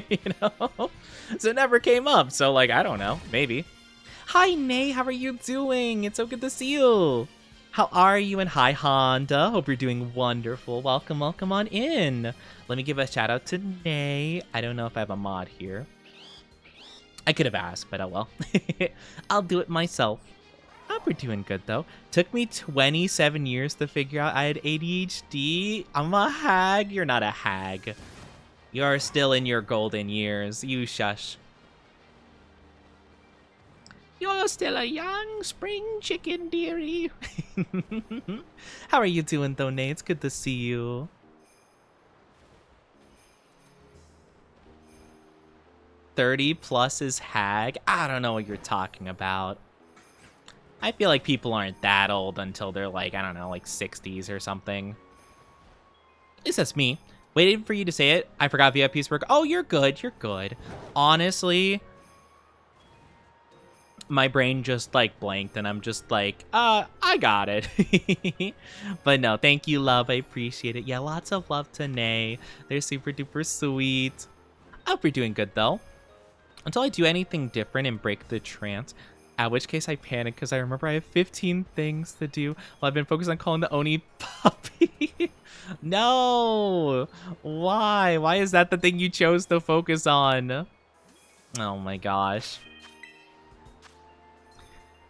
you know? So it never came up. So, like, I don't know. Maybe. Hi, Nay. How are you doing? It's so good to see you. How are you? And hi, Honda. Hope you're doing wonderful. Welcome on in. Let me give a shout out to Nay. I don't know if I have a mod here. I could have asked, but oh well. I'll do it myself. Hope we're doing good, though. Took me 27 years to figure out I had ADHD. I'm a hag. You're not a hag. You're still in your golden years. You shush. You're still a young spring chicken, dearie. How are you doing, though, Nate? It's good to see you. +30 is hag? I don't know what you're talking about. I feel like people aren't that old until they're like, I don't know, like 60s or something. At least that's me. Waiting for you to say it. I forgot VIP's work. Oh, you're good. You're good. Honestly, my brain just like blanked and I'm just like, I got it. But no, thank you, love. I appreciate it. Yeah, lots of love to Nay. They're super duper sweet. I hope you're doing good though. Until I do anything different and break the trance, at which case I panic because I remember I have 15 things to do while I've been focused on calling the Oni puppy. No! Why? Why is that the thing you chose to focus on? Oh my gosh.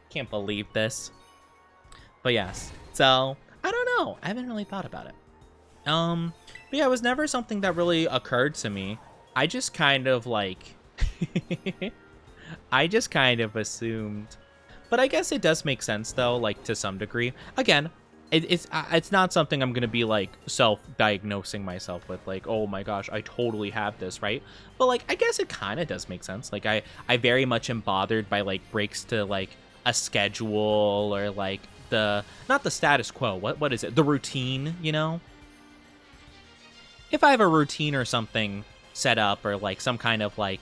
Can't believe this. But yes, so I don't know. I haven't really thought about it. But yeah, it was never something that really occurred to me. I just kind of like I just kind of assumed. But I guess it does make sense though, like to some degree. Again, it's not something I'm gonna be like self-diagnosing myself with, like, oh my gosh, I totally have this, right? But like, I guess it kind of does make sense. Like, I very much am bothered by like breaks to like a schedule or like not the status quo. What is it? The routine, you know? If I have a routine or something set up or like some kind of like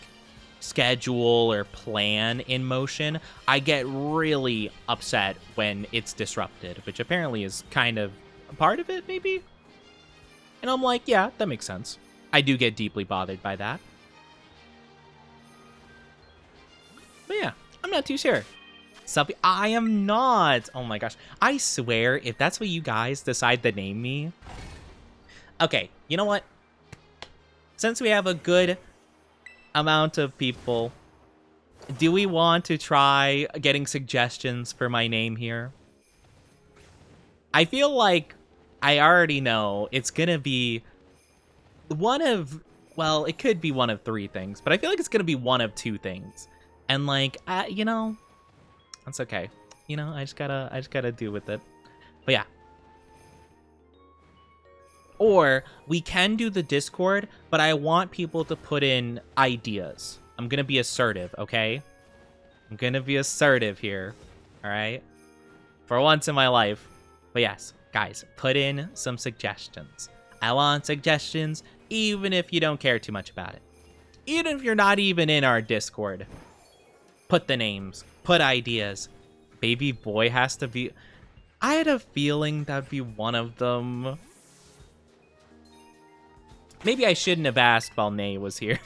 schedule or plan in motion, I get really upset when it's disrupted, which apparently is kind of a part of it, maybe? And I'm like, yeah, that makes sense. I do get deeply bothered by that. But yeah, I'm not too sure. I am not. Oh my gosh. I swear, if that's what you guys decide to name me. Okay, you know what? Since we have a good amount of people, do we want to try getting suggestions for my name here? I feel like I already know it's gonna be one of, well, it could be one of 3 things, but I feel like it's gonna be one of 2 things. And like, you know, that's okay. You know, I just gotta deal with it. But yeah. Or we can do the Discord, but I want people to put in ideas. I'm gonna be assertive, okay? I'm gonna be assertive here, all right? For once in my life. But yes, guys, put in some suggestions. I want suggestions, even if you don't care too much about it. Even if you're not even in our Discord. Put the names, put ideas. Baby boy has to be... I had a feeling that'd be one of them. Maybe I shouldn't have asked while Nay was here.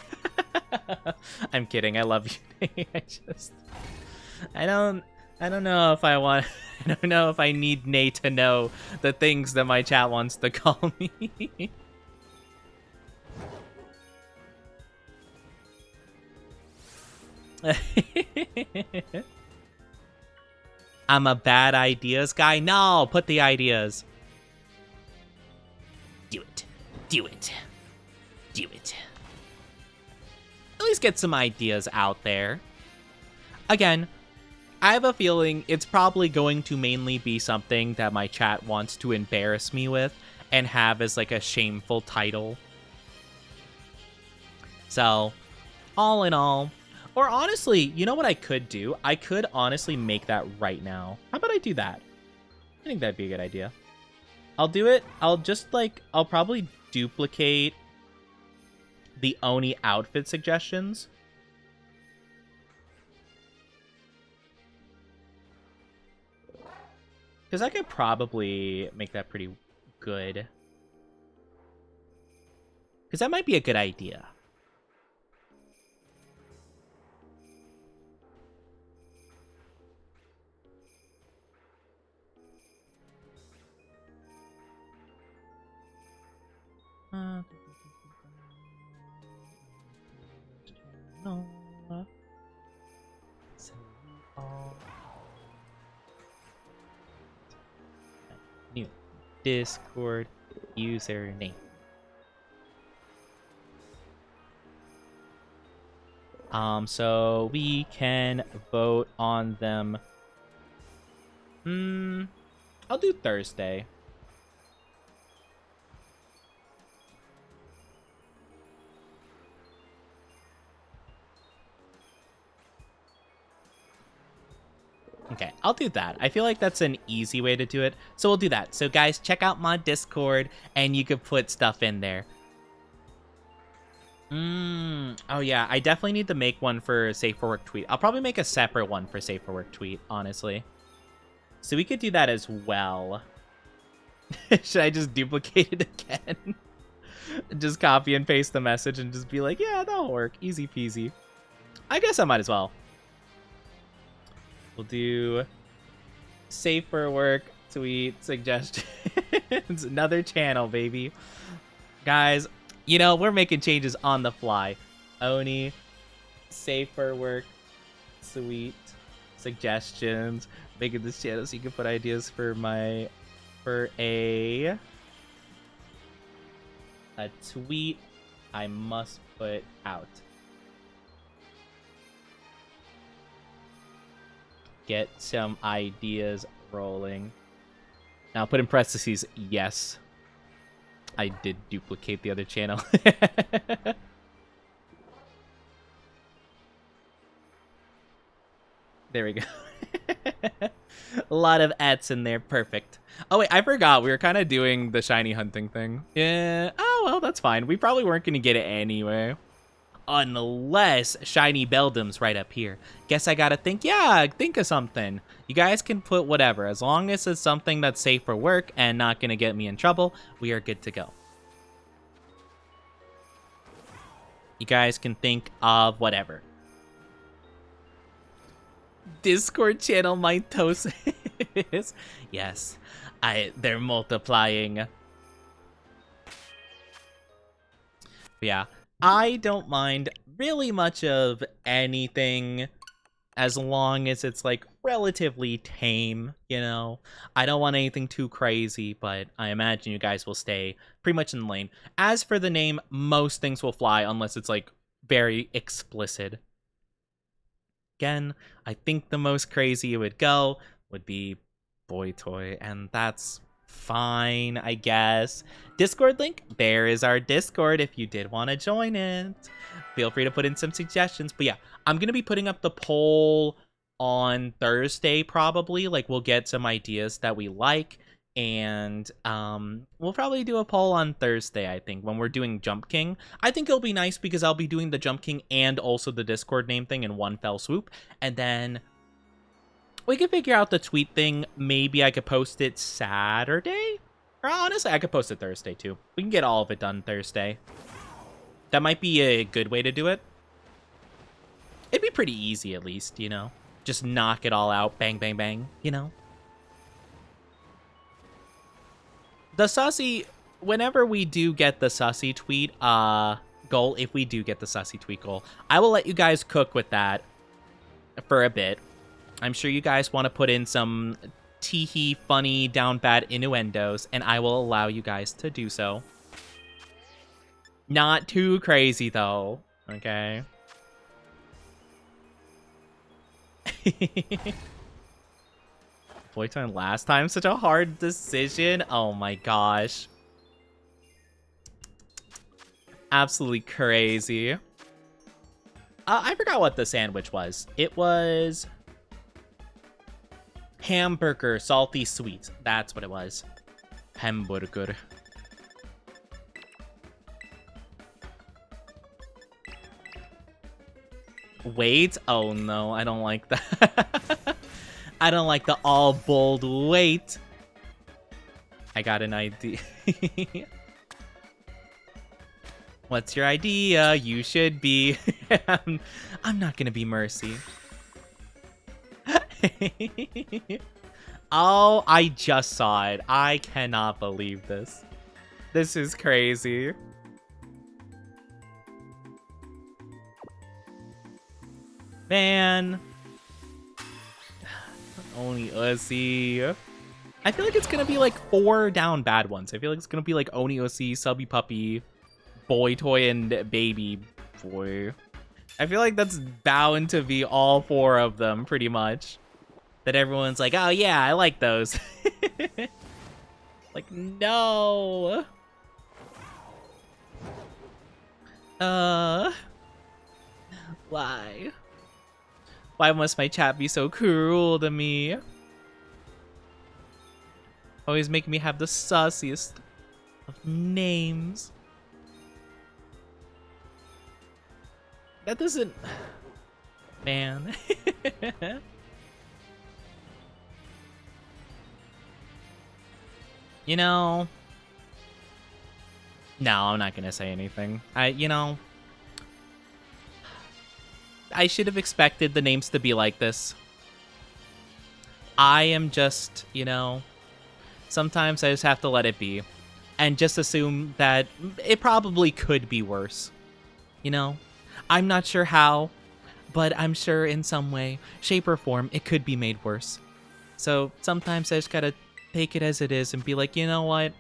I'm kidding. I love you, Nay. I don't know if I want... I don't know if I need Nay to know the things that my chat wants to call me. I'm a bad ideas guy? No, put the ideas. Do it. Do it. Do it. At least get some ideas out there. Again, I have a feeling it's probably going to mainly be something that my chat wants to embarrass me with and have as like a shameful title. So, all in all, or honestly, you know what I could do? I could honestly make that right now. How about I do that? I think that'd be a good idea. I'll do it. I'll probably duplicate the Oni outfit suggestions. Because I could probably make that pretty good. Because that might be a good idea. New Discord username. So we can vote on them. I'll do Thursday. Okay, I'll do that. I feel like that's an easy way to do it. So we'll do that. So guys, check out my Discord and you could put stuff in there. Oh yeah, I definitely need to make one for Safe for Work tweet. I'll probably make a separate one for Safe for Work tweet, honestly. So we could do that as well. Should I just duplicate it again? Just copy and paste the message and just be like, yeah, that'll work. Easy peasy. I guess I might as well. We'll do Safe for Work tweet suggestions. Another channel, baby. Guys, you know, we're making changes on the fly. Oni, Safe for Work, sweet suggestions. Making this channel so you can put ideas for a tweet I must put out. Get some ideas rolling. Now put in parentheses, yes. I did duplicate the other channel. There we go. A lot of ats in there. Perfect. Oh, wait, I forgot. We were kind of doing the shiny hunting thing. Yeah. Oh, well, that's fine. We probably weren't going to get it anyway. Unless Shiny Beldum's right up here. Guess I gotta think of something. You guys can put whatever. As long as it's something that's safe for work and not gonna get me in trouble, we are good to go. You guys can think of whatever. Discord channel mitosis. Yes, they're multiplying. But yeah, I don't mind really much of anything as long as it's like relatively tame, you know. I don't want anything too crazy, but I imagine you guys will stay pretty much in the lane. As for the name, most things will fly unless it's like very explicit. Again, I think the most crazy it would go would be Boy Toy, and that's fine, I guess. Discord link, there is our Discord if you did want to join it. Feel free to put in some suggestions. But yeah, I'm going to be putting up the poll on Thursday probably. Like, we'll get some ideas that we like, and we'll probably do a poll on Thursday, I think, when we're doing Jump King. I think it'll be nice because I'll be doing the Jump King and also the Discord name thing in one fell swoop, and then we can figure out the tweet thing. Maybe I could post it Saturday, or honestly I could post it Thursday too. We can get all of it done Thursday. That might be a good way to do it. It'd be pretty easy, at least, you know, just knock it all out, bang bang bang, you know. The sussy, whenever we do get the sussy tweet goal, if we do get the sussy tweet goal, I will let you guys cook with that for a bit. I'm sure you guys want to put in some teehee, funny, down bad innuendos, and I will allow you guys to do so. Not too crazy, though, okay? Boy Toy last time, such a hard decision. Oh my gosh. Absolutely crazy. I forgot what the sandwich was. It was hamburger, salty sweet. That's what it was. Hamburger. Wait. Oh no, I don't like that. I don't like the all bold wait. I got an idea. What's your idea? You should be. I'm not gonna be Mercy. Oh, I just saw it. I cannot believe this. This is crazy. Man. Only Ussy. I feel like it's gonna be like 4 down bad ones. I feel like it's gonna be like Oni Ussy, Subby Puppy, Boy Toy, and Baby Boy. I feel like that's bound to be all 4 of them, pretty much. That everyone's like, oh yeah, I like those. Like, no. Why? Why must my chat be so cruel to me? Always make me have the sussiest of names. That doesn't... Man. You know... No, I'm not gonna say anything. You know... I should have expected the names to be like this. I am just, you know... Sometimes I just have to let it be. And just assume that it probably could be worse. You know? I'm not sure how, but I'm sure in some way, shape, or form, it could be made worse. So sometimes I just gotta take it as it is and be like, you know what?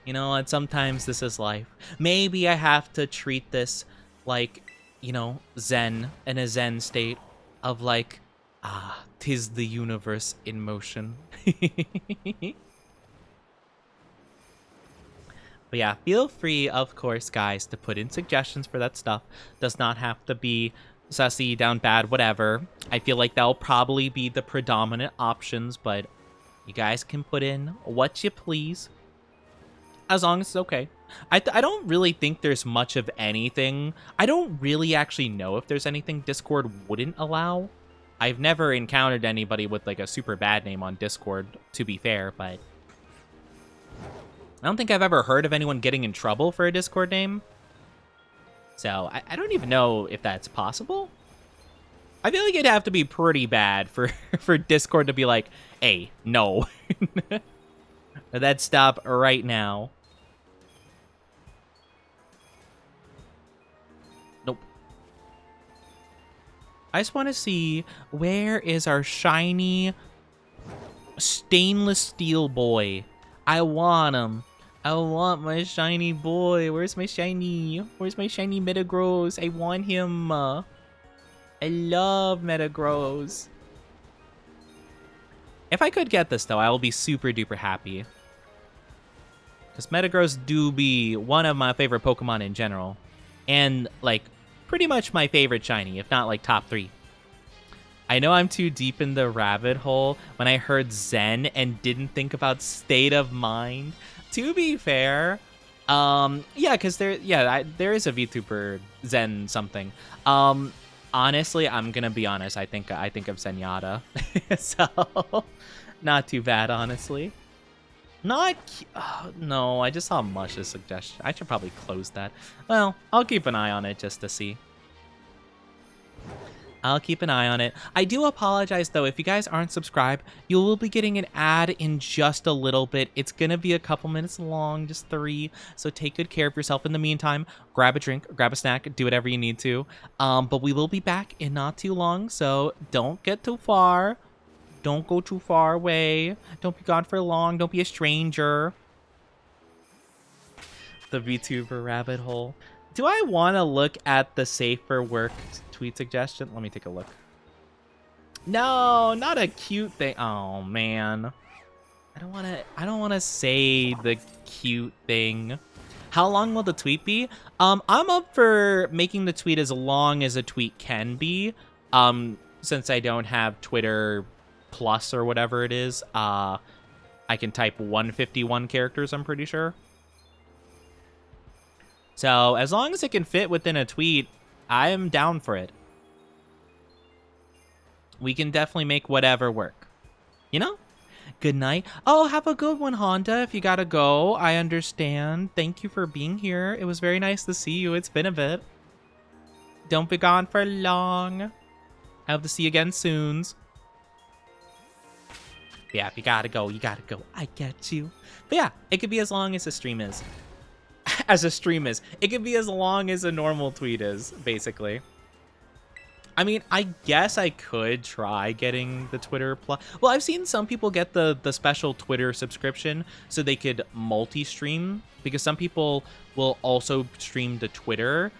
You know what? Sometimes this is life. Maybe I have to treat this like, you know, Zen, in a Zen state of like, ah, 'tis the universe in motion. But yeah, feel free, of course, guys, to put in suggestions for that stuff. Does not have to be sussy, down bad, whatever. I feel like that'll probably be the predominant options, but you guys can put in what you please. As long as it's okay. I don't really think there's much of anything. I don't really actually know if there's anything Discord wouldn't allow. I've never encountered anybody with like a super bad name on Discord, to be fair, but I don't think I've ever heard of anyone getting in trouble for a Discord name. So I don't even know if that's possible. I feel like it'd have to be pretty bad for, for Discord to be like, hey, no. That'd stop right now. Nope. I just want to see, where is our shiny stainless steel boy? I want him. I want my shiny boy. Where's my shiny? Where's my shiny Metagross? I want him. I love Metagross. If I could get this, though, I will be super duper happy. Because Metagross do be one of my favorite Pokemon in general. And, like, pretty much my favorite shiny, if not, like, top 3. I know I'm too deep in the rabbit hole when I heard Zen and didn't think about State of Mind. To be fair, yeah, because there is a VTuber Zen something. Honestly, I'm gonna be honest. I think of Zenyatta, so not too bad, honestly. Not no, I just saw Mush's suggestion. I should probably close that. Well, I'll keep an eye on it just to see. I'll keep an eye on it. I do apologize, though. If you guys aren't subscribed, you will be getting an ad in just a little bit. It's going to be a couple minutes long, just 3. So take good care of yourself in the meantime. Grab a drink, grab a snack, do whatever you need to. But we will be back in not too long, so don't get too far. Don't go too far away. Don't be gone for long. Don't be a stranger. The VTuber rabbit hole. Do I want to look at the safer work tweet suggestion? Let me take a look. No, not a cute thing. Oh man, I don't want to say the cute thing. How long will the tweet be? I'm up for making the tweet as long as a tweet can be. Since I don't have Twitter Plus or whatever it is, I can type 151 characters, I'm pretty sure. So, as long as it can fit within a tweet, I am down for it. We can definitely make whatever work. You know? Good night. Oh, have a good one, Honda, if you gotta go. I understand. Thank you for being here. It was very nice to see you. It's been a bit. Don't be gone for long. I hope to see you again soon. Yeah, if you gotta go, you gotta go. I get you. But yeah, it could be as long as the stream is. As a stream is. It could be as long as a normal tweet is, basically. I mean, I guess I could try getting the Twitter Plus. Well, I've seen some people get the special Twitter subscription so they could multi-stream, because some people will also stream to Twitter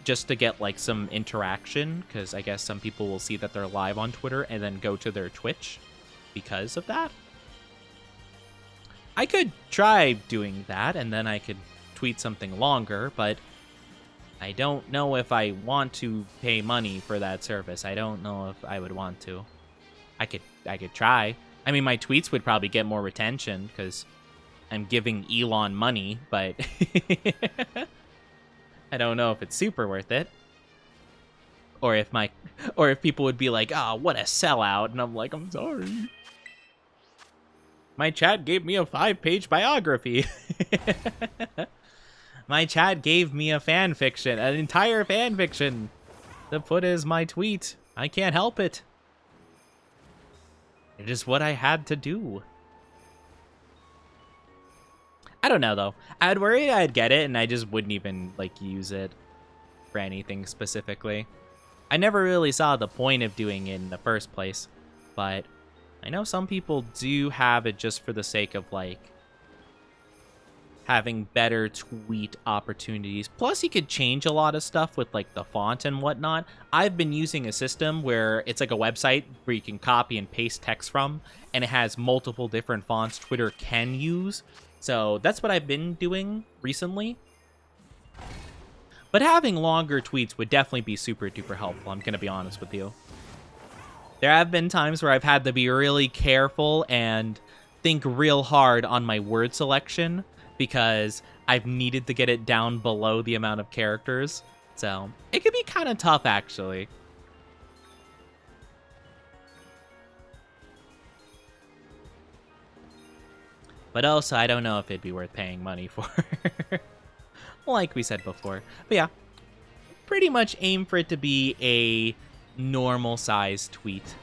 just to get like some interaction, because I guess some people will see that they're live on Twitter and then go to their Twitch because of that. I could try doing that, and then I could tweet something longer, but I don't know if I want to pay money for that service. I don't know if I would want to. I could try. I mean, my tweets would probably get more retention because I'm giving Elon money, but I don't know if it's super worth it. Or if people would be like, "Oh, what a sellout," and I'm like, "I'm sorry. My chat gave me a 5-page biography." My chat gave me a fan fiction, an entire fan fiction, to put as my tweet. I can't help it. It is what I had to do. I don't know, though. I'd worry I'd get it, and I just wouldn't even, like, use it for anything specifically. I never really saw the point of doing it in the first place, but I know some people do have it just for the sake of, like, having better tweet opportunities. Plus, you could change a lot of stuff with like the font and whatnot. I've been using a system where it's like a website where you can copy and paste text from, and it has multiple different fonts Twitter can use. So that's what I've been doing recently. But having longer tweets would definitely be super duper helpful, I'm gonna be honest with you. There have been times where I've had to be really careful and think real hard on my word selection, because I've needed to get it down below the amount of characters. So it could be kind of tough, actually. But also, I don't know if it'd be worth paying money for. Like we said before. But yeah, pretty much aim for it to be a normal size tweet.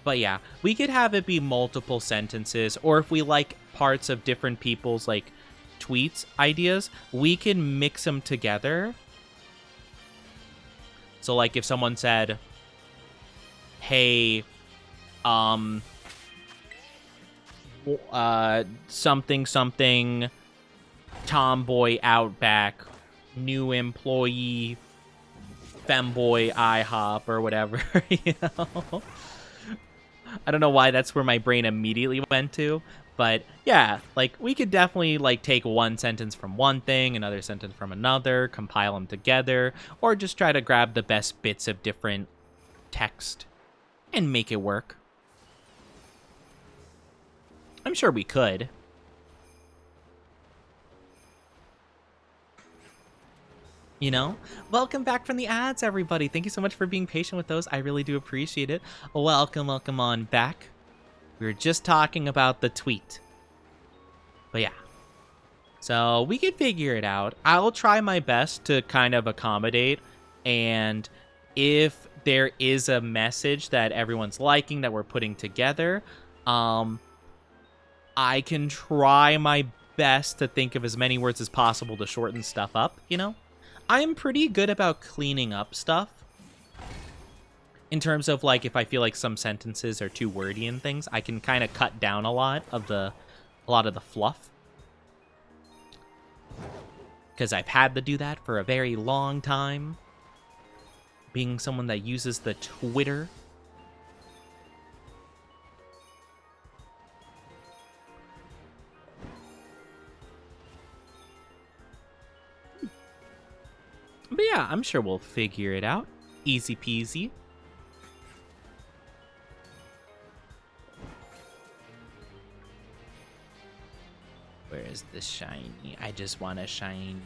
But yeah, we could have it be multiple sentences, or if we like parts of different people's like tweets ideas, we can mix them together. So like if someone said, hey, something something tomboy outback, new employee femboy IHOP or whatever, you know? I don't know why that's where my brain immediately went to, but yeah, like we could definitely like take one sentence from one thing, another sentence from another, compile them together, or just try to grab the best bits of different text and make it work. I'm sure we could. You know? Welcome back from the ads, everybody. Thank you so much for being patient with those. I really do appreciate it. Welcome on back. We were just talking about the tweet. But yeah. So we can figure it out. I'll try my best to kind of accommodate. And if there is a message that everyone's liking that we're putting together, I can try my best to think of as many words as possible to shorten stuff up, you know? I am pretty good about cleaning up stuff. In terms of, like, if I feel like some sentences are too wordy and things, I can kind of cut down a lot of the fluff. Because I've had to do that for a very long time. Being someone that uses the Twitter. But yeah, I'm sure we'll figure it out. Easy peasy. Where is the shiny? I just want a shiny.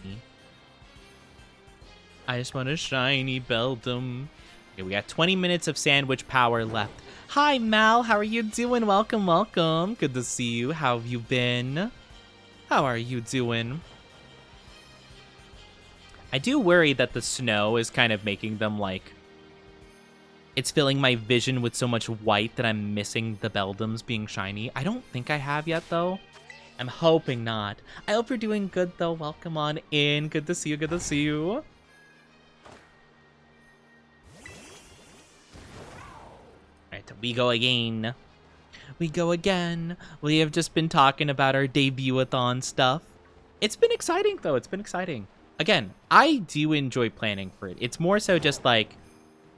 I just want a shiny Beldum. Okay, we got 20 minutes of sandwich power left. Hi, Mal. How are you doing? Welcome, welcome. Good to see you. How have you been? How are you doing? I do worry that the snow is kind of making them, like... It's filling my vision with so much white that I'm missing the Beldums being shiny. I don't think I have yet, though. I'm hoping not. I hope you're doing good, though. Welcome on in. Good to see you. Good to see you. Alright, we go again. We go again. We have just been talking about our debut-a-thon stuff. It's been exciting, though. It's been exciting. Again, I do enjoy planning for it. It's more so just like,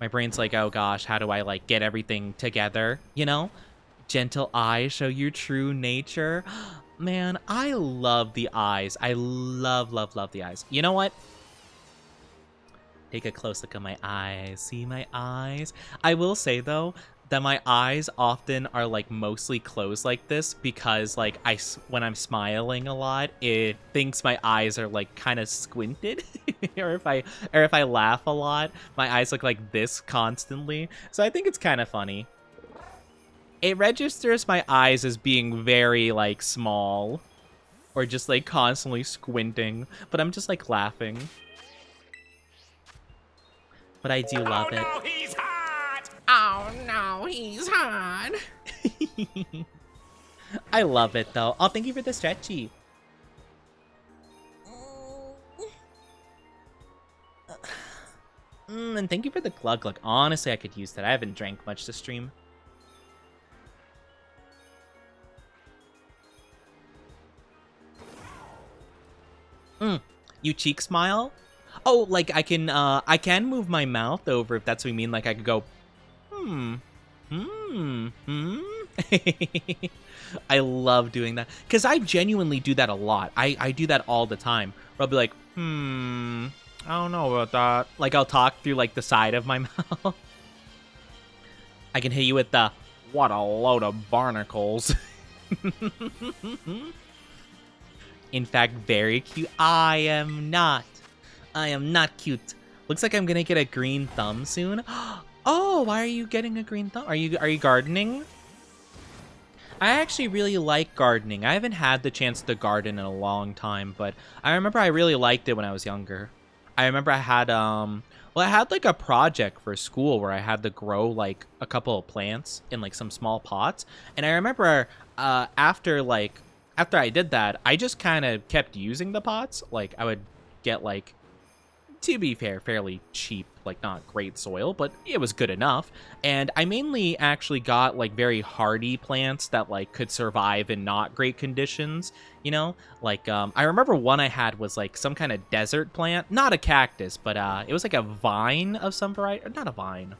my brain's like, oh gosh, how do I like get everything together, you know? Gentle eyes show your true nature. Man, I love the eyes. I love the eyes. You know what? Take a close look at my eyes. See my eyes? I will say, though, that my eyes often are like mostly closed like this because like when I'm smiling a lot, it thinks my eyes are like kind of squinted. or if I laugh a lot, my eyes look like this constantly. So I think it's kind of funny. It registers my eyes as being very like small or just like constantly squinting, but I'm just like laughing. But I do love it. No, he's hot! Oh no, he's hot. I love it though. Oh, thank you for the stretchy. And thank you for the glug glug. Honestly, I could use that. I haven't drank much this stream. You cheek smile? Oh, like I can move my mouth over if that's what you mean. Like I could go, I love doing that because I genuinely do that a lot. I do that all the time. Where I'll be like, I don't know about that. Like I'll talk through like the side of my mouth. I can hit you with the, what a load of barnacles. In fact, very cute. I am not. I am not cute. Looks like I'm gonna get a green thumb soon. Oh, why are you getting a green thumb? Are you gardening? I actually really like gardening. I haven't had the chance to garden in a long time, but I remember I really liked it when I was younger. I remember I had well, I had like a project for school where I had to grow like a couple of plants in like some small pots, and I remember after I did that, I just kind of kept using the pots. Like I would get like, to be fair, fairly cheap, like not great soil, but it was good enough. And I mainly actually got like very hardy plants that like could survive in not great conditions, you know? Like I remember one I had was like some kind of desert plant, not a cactus, but it was like a vine of some variety, or not a vine.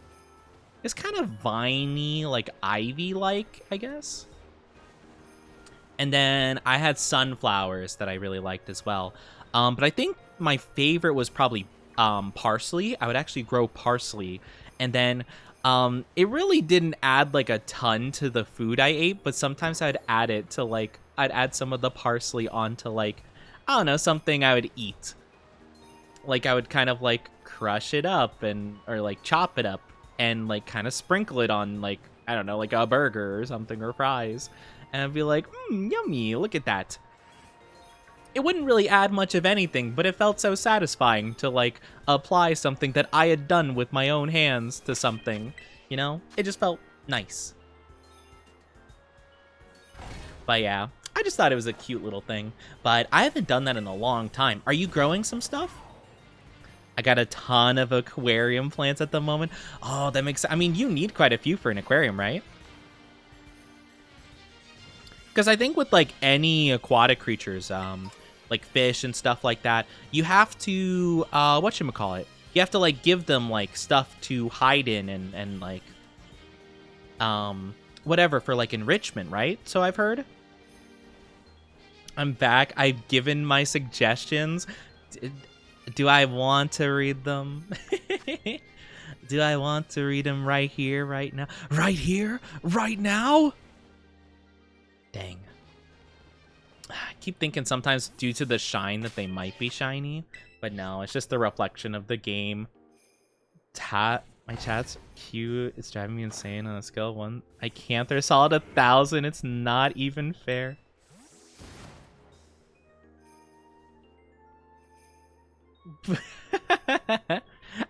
It's kind of viney, like ivy-like, I guess. And then I had sunflowers that I really liked as well. But I think my favorite was probably parsley. I would actually grow parsley, and then it really didn't add like a ton to the food I ate, but sometimes I'd add it to like, I'd add some of the parsley onto like, I don't know, something I would eat. Like I would kind of like crush it up or like chop it up and like kind of sprinkle it on like, I don't know, like a burger or something, or fries, and I'd be like, yummy, look at that. It wouldn't really add much of anything, but it felt so satisfying to, like, apply something that I had done with my own hands to something, you know? It just felt nice. But yeah, I just thought it was a cute little thing. But I haven't done that in a long time. Are you growing some stuff? I got a ton of aquarium plants at the moment. Oh, that makes sense. I mean, you need quite a few for an aquarium, right? Because I think with, like, any aquatic creatures, like fish and stuff like that, you have to whatchamacallit, you have to like give them like stuff to hide in and like whatever for like enrichment, right? So I've heard. I'm back. I've given my suggestions. Do I want to read them? Do I want to read them right here, right now? Right here? Right now? Dang. I keep thinking sometimes due to the shine that they might be shiny, but no, it's just the reflection of the game. My chat's cute. It's driving me insane on a scale of 1. I can't. They're solid 1,000. It's not even fair.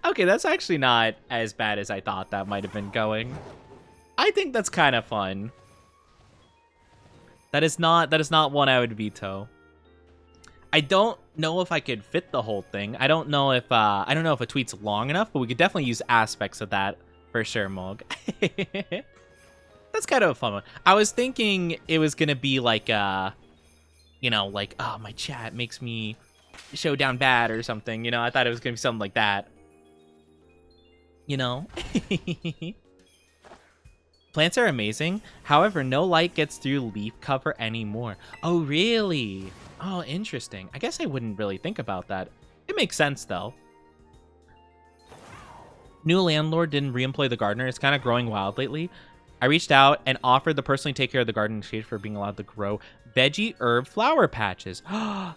Okay, that's actually not as bad as I thought that might have been going. I think that's kind of fun. That is not one I would veto. I don't know if I could fit the whole thing. I don't know if a tweet's long enough, but we could definitely use aspects of that for sure, Mog. That's kind of a fun one. I was thinking it was gonna be like you know, like, oh, my chat makes me show down bad or something, you know. I thought it was gonna be something like that. You know? Plants are amazing. However, no light gets through leaf cover anymore. Oh, really? Oh, interesting. I guess I wouldn't really think about that. It makes sense, though. New landlord didn't re-employ the gardener. It's kind of growing wild lately. I reached out and offered to personally take care of the garden in exchange for being allowed to grow veggie herb flower patches.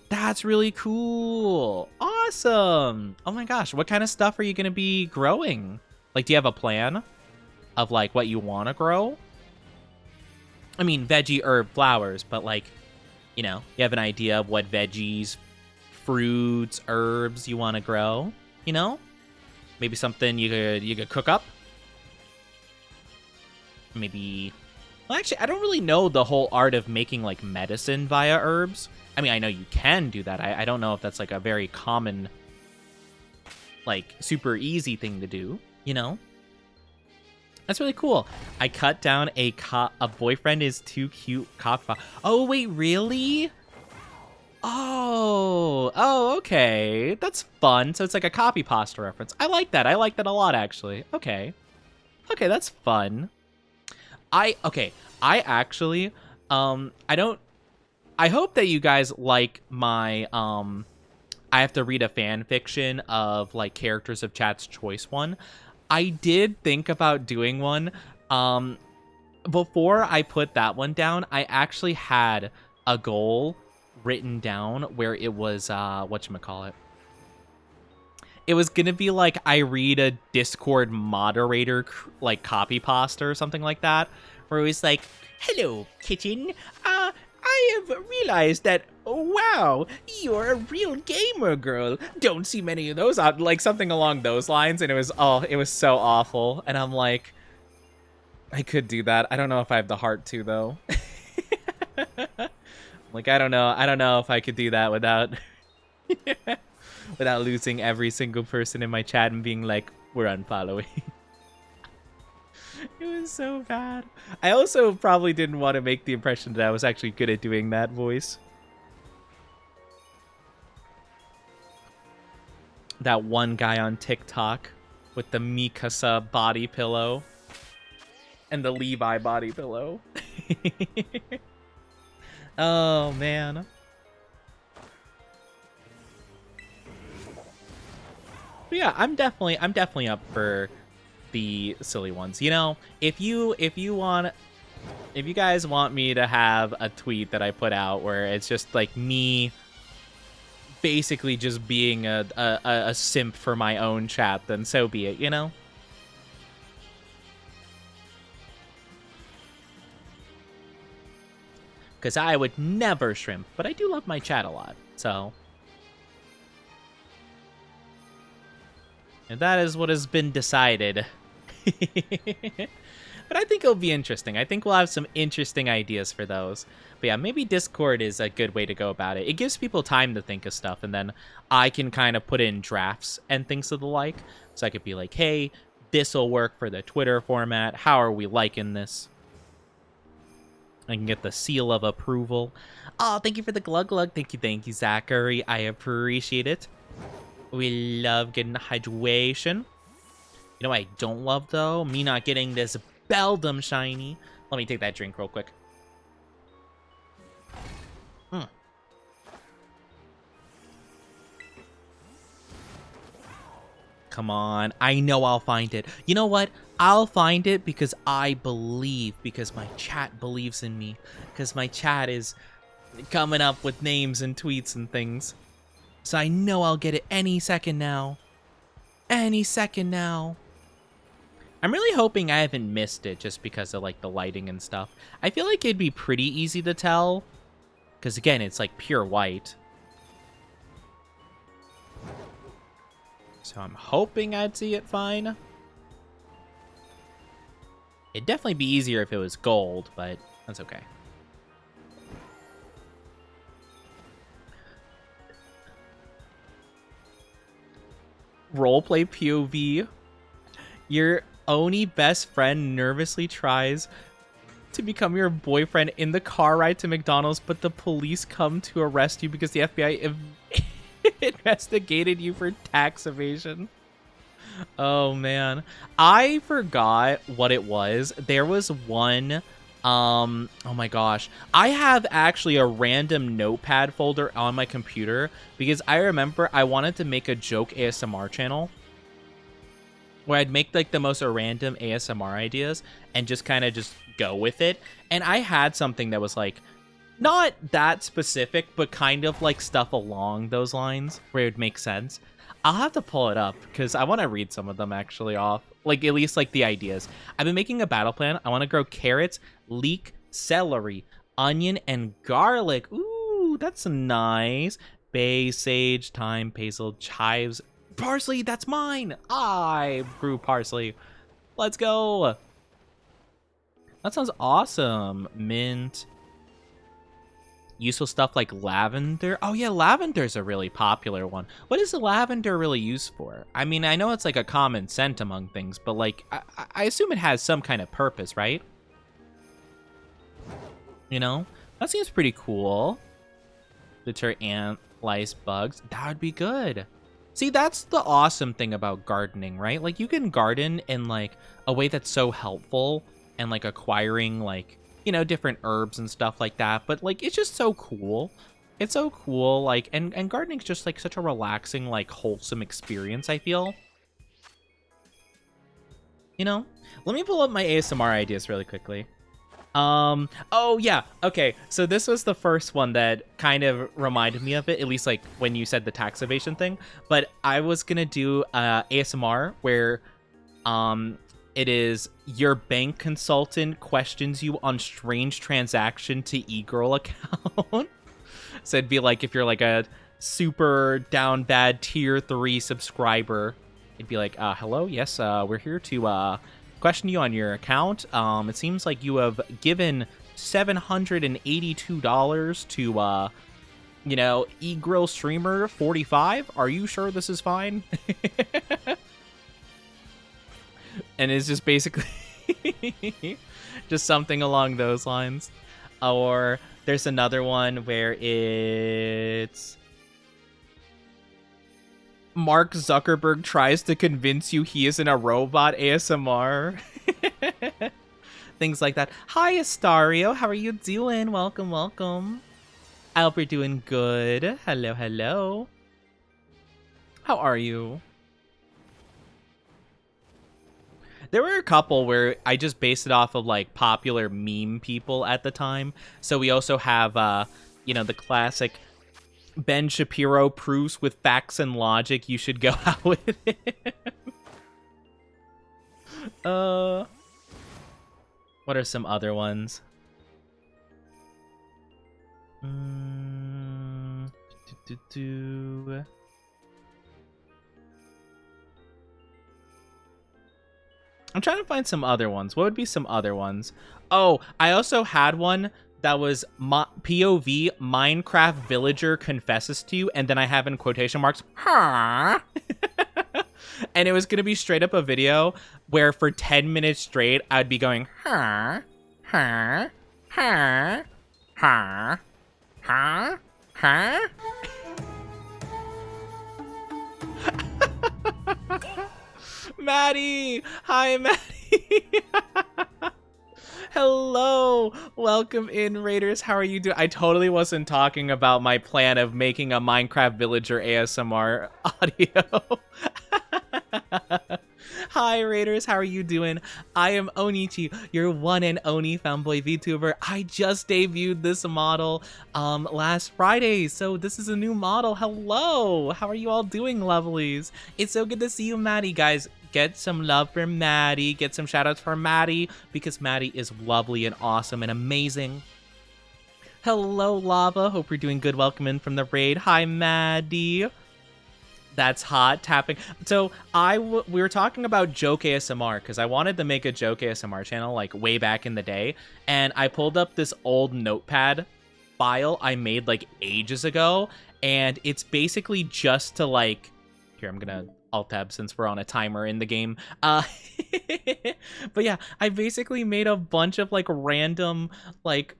That's really cool. Awesome. Oh my gosh. What kind of stuff are you going to be growing? Like, do you have a plan of like what you want to grow? I mean, veggie herb flowers, but like, you know, you have an idea of what veggies, fruits, herbs you want to grow, you know? Maybe something you could cook up. Maybe, well, actually, I don't really know the whole art of making like medicine via herbs. I mean, I know you can do that. I don't know if that's like a very common, like super easy thing to do, you know? That's really cool. I cut down a boyfriend is too cute cock. Oh, wait, really? Oh, okay. That's fun. So it's like a copy pasta reference. I like that. I like that a lot, actually. Okay, that's fun. I actually, I hope that you guys like my, I have to read a fan fiction of like characters of Chat's Choice one. I did think about doing one. Before I put that one down, I actually had a goal written down where it was whatchamacallit. It was gonna be like I read a Discord moderator like copy pasta or something like that, where it was like, "Hello, kitten. I have realized that, wow, you're a real gamer girl. Don't see many of those out," like something along those lines. And it was so awful. And I'm like, I could do that. I don't know if I have the heart to though. Like, I don't know if I could do that without without losing every single person in my chat and being like, we're unfollowing. It was so bad. I also probably didn't want to make the impression that I was actually good at doing that voice. That one guy on TikTok with the Mikasa body pillow and the Levi body pillow. Oh, man. But yeah, I'm definitely up for the silly ones. You know, if you guys want me to have a tweet that I put out where it's just like me basically just being a simp for my own chat, then so be it, you know? Because I would never shrimp, but I do love my chat a lot, so. And that is what has been decided. But I think it'll be interesting. I think we'll have some interesting ideas for those. But yeah, maybe Discord is a good way to go about it. It gives people time to think of stuff, and then I can kind of put in drafts and things of the like. So I could be like, hey, this'll work for the Twitter format. How are we liking this? I can get the seal of approval. Oh, thank you for the glug glug. Thank you, Zachary. I appreciate it. We love getting hydration. You know what I don't love, though? Me not getting this Beldum shiny. Let me take that drink real quick. Come on. I know I'll find it. You know what? I'll find it because I believe. Because my chat believes in me. Because my chat is coming up with names and tweets and things. So I know I'll get it any second now. Any second now. I'm really hoping I haven't missed it just because of like the lighting and stuff. I feel like it'd be pretty easy to tell. Because again, it's like pure white. So I'm hoping I'd see it fine. It'd definitely be easier if it was gold, but that's okay. Roleplay POV. Your Oni best friend nervously tries to become your boyfriend in the car ride to McDonald's, but the police come to arrest you because the FBI investigated you for tax evasion. Oh man, I forgot what it was. There was one. Oh my gosh, I have actually a random notepad folder on my computer because I remember I wanted to make a joke ASMR channel where I'd make like the most random ASMR ideas and just kind of just go with it. And I had something that was like not that specific, but kind of like stuff along those lines where it would make sense. I'll have to pull it up because I want to read some of them actually off. Like at least like the ideas. I've been making a battle plan. I want to grow carrots, leek, celery, onion, and garlic. Ooh, that's nice. Bay, sage, thyme, basil, chives, parsley. That's mine. I grew parsley. Let's go. That sounds awesome. Mint. Useful stuff like lavender. Oh yeah, lavender's a really popular one. What is the lavender really used for? I mean, I know it's like a common scent among things, but like, I assume it has some kind of purpose, right? You know? That seems pretty cool. Deter ant, lice, bugs. That would be good. See, that's the awesome thing about gardening, right? Like, you can garden in like a way that's so helpful and like acquiring like, you know, different herbs and stuff like that, but like it's just so cool. It's so cool, like, and gardening's just like such a relaxing, like wholesome experience, I feel. You know? Let me pull up my ASMR ideas really quickly. Oh yeah, okay. So this was the first one that kind of reminded me of it, at least like when you said the tax evasion thing. But I was gonna do ASMR where it is your bank consultant questions you on strange transaction to e-girl account. So it'd be like if you're like a super down bad tier 3 subscriber, it'd be like, hello, yes, we're here to question you on your account. It seems like you have given $782 to e-grill streamer 45. Are you sure this is fine? And it's just basically just something along those lines. Or there's another one where it's Mark Zuckerberg tries to convince you he isn't a robot ASMR. Things like that. Hi, Astario. How are you doing? Welcome, welcome. I hope you're doing good. Hello, hello. How are you? There were a couple where I just based it off of like popular meme people at the time. So we also have, the classic Ben Shapiro proofs with facts and logic. You should go out with it. What are some other ones? I'm trying to find some other ones. What would be some other ones? Oh, I also had one that was POV Minecraft villager confesses to you, and then I have in quotation marks, huh? And it was going to be straight up a video where for 10 minutes straight, I'd be going, huh, huh, huh, huh, huh, huh. Maddie! Hi, Maddie! Hello! Welcome in, Raiders. How are you doing? I totally wasn't talking about my plan of making a Minecraft villager ASMR audio. Hi, Raiders. How are you doing? I am Onichi, your one and only fanboy VTuber. I just debuted this model last Friday, so this is a new model. Hello! How are you all doing, lovelies? It's so good to see you, Maddie. Guys, get some love for Maddie. Get some shoutouts for Maddie, because Maddie is lovely and awesome and amazing. Hello, Lava. Hope you're doing good. Welcome in from the raid. Hi, Maddie. That's hot tapping. So we were talking about joke ASMR because I wanted to make a joke ASMR channel like way back in the day, and I pulled up this old notepad file I made like ages ago, and it's basically just to like, here, I'm gonna alt tab since we're on a timer in the game. But yeah, I basically made a bunch of like random like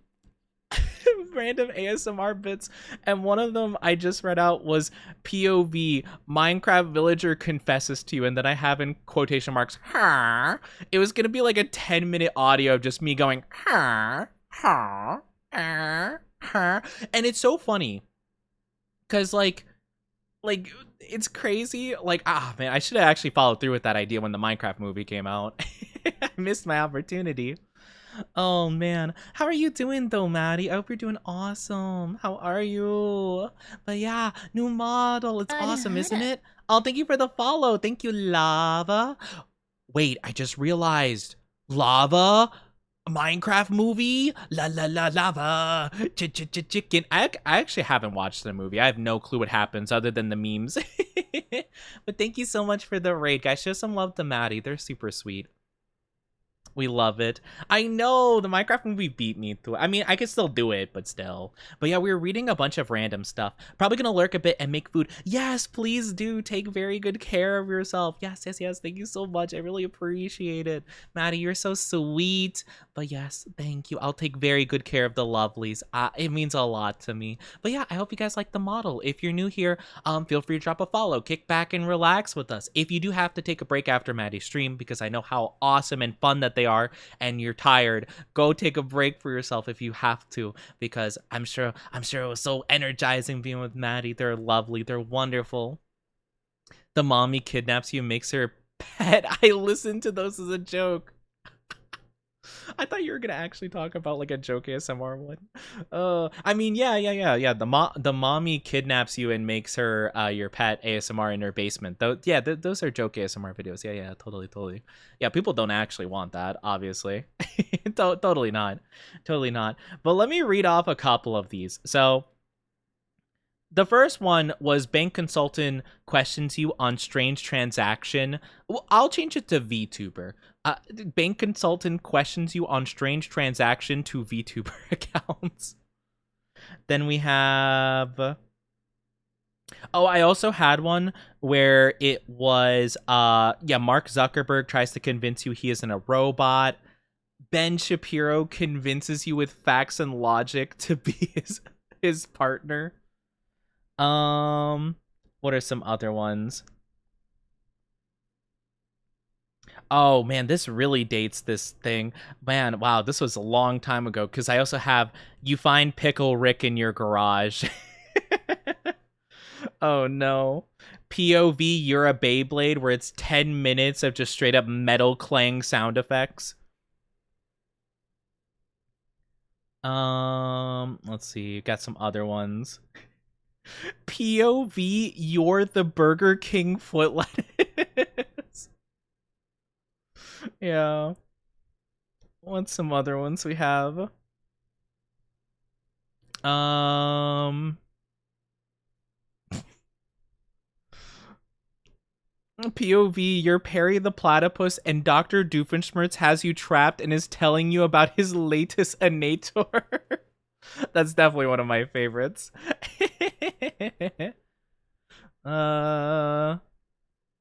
random ASMR bits, and one of them I just read out was POV Minecraft villager confesses to you, and then I have in quotation marks, huh? It was gonna be like a 10-minute audio of just me going, huh, huh, huh, and it's so funny because like it's crazy. Like, man, I should have actually followed through with that idea when the Minecraft movie came out. I missed my opportunity. Oh man, how are you doing though, Maddie? I hope you're doing awesome. How are you? But yeah, new model. It's awesome, isn't it? Oh, thank you for the follow. Thank you, Lava. Wait, I just realized. Lava? Minecraft movie? La la la lava. Chicken. I actually haven't watched the movie. I have no clue what happens other than the memes. But thank you so much for the raid, guys. Show some love to Maddie. They're super sweet. We love it. I know the Minecraft movie beat me to it. I mean, I could still do it, but still. But yeah, we were reading a bunch of random stuff. Probably gonna lurk a bit and make food. Yes, please do. Take very good care of yourself. Yes, yes, yes. Thank you so much. I really appreciate it. Maddie, you're so sweet. But yes, thank you. I'll take very good care of the lovelies. It means a lot to me. But yeah, I hope you guys like the model. If you're new here, feel free to drop a follow. Kick back and relax with us. If you do have to take a break after Maddie's stream, because I know how awesome and fun that they are, and you're tired, go take a break for yourself if you have to, because I'm sure it was so energizing being with Maddie. They're lovely, they're wonderful. The mommy kidnaps you, makes her pet. I listened to those as a joke. I thought you were gonna actually talk about like a joke ASMR one. I mean, yeah. The mommy kidnaps you and makes her your pet ASMR in her basement. Though, yeah, those are joke ASMR videos. Yeah, totally. Yeah, people don't actually want that, obviously. Totally not, totally not. But let me read off a couple of these. So. The first one was bank consultant questions you on strange transaction. Well, I'll change it to VTuber. Bank consultant questions you on strange transaction to VTuber accounts. Then we have. Oh, I also had one where it was Mark Zuckerberg tries to convince you he isn't a robot. Ben Shapiro convinces you with facts and logic to be his partner. What are some other ones? Oh man, this really dates this thing. Man, wow, this was a long time ago because I also have you find Pickle Rick in your garage. Oh no. POV, you're a Beyblade, where it's 10 minutes of just straight up metal clang sound effects. Let's see, got some other ones. POV, you're the Burger King foot lettuce. Yeah. What's some other ones we have? POV, you're Perry the Platypus and Dr. Doofenshmirtz has you trapped and is telling you about his latest Anator. That's definitely one of my favorites.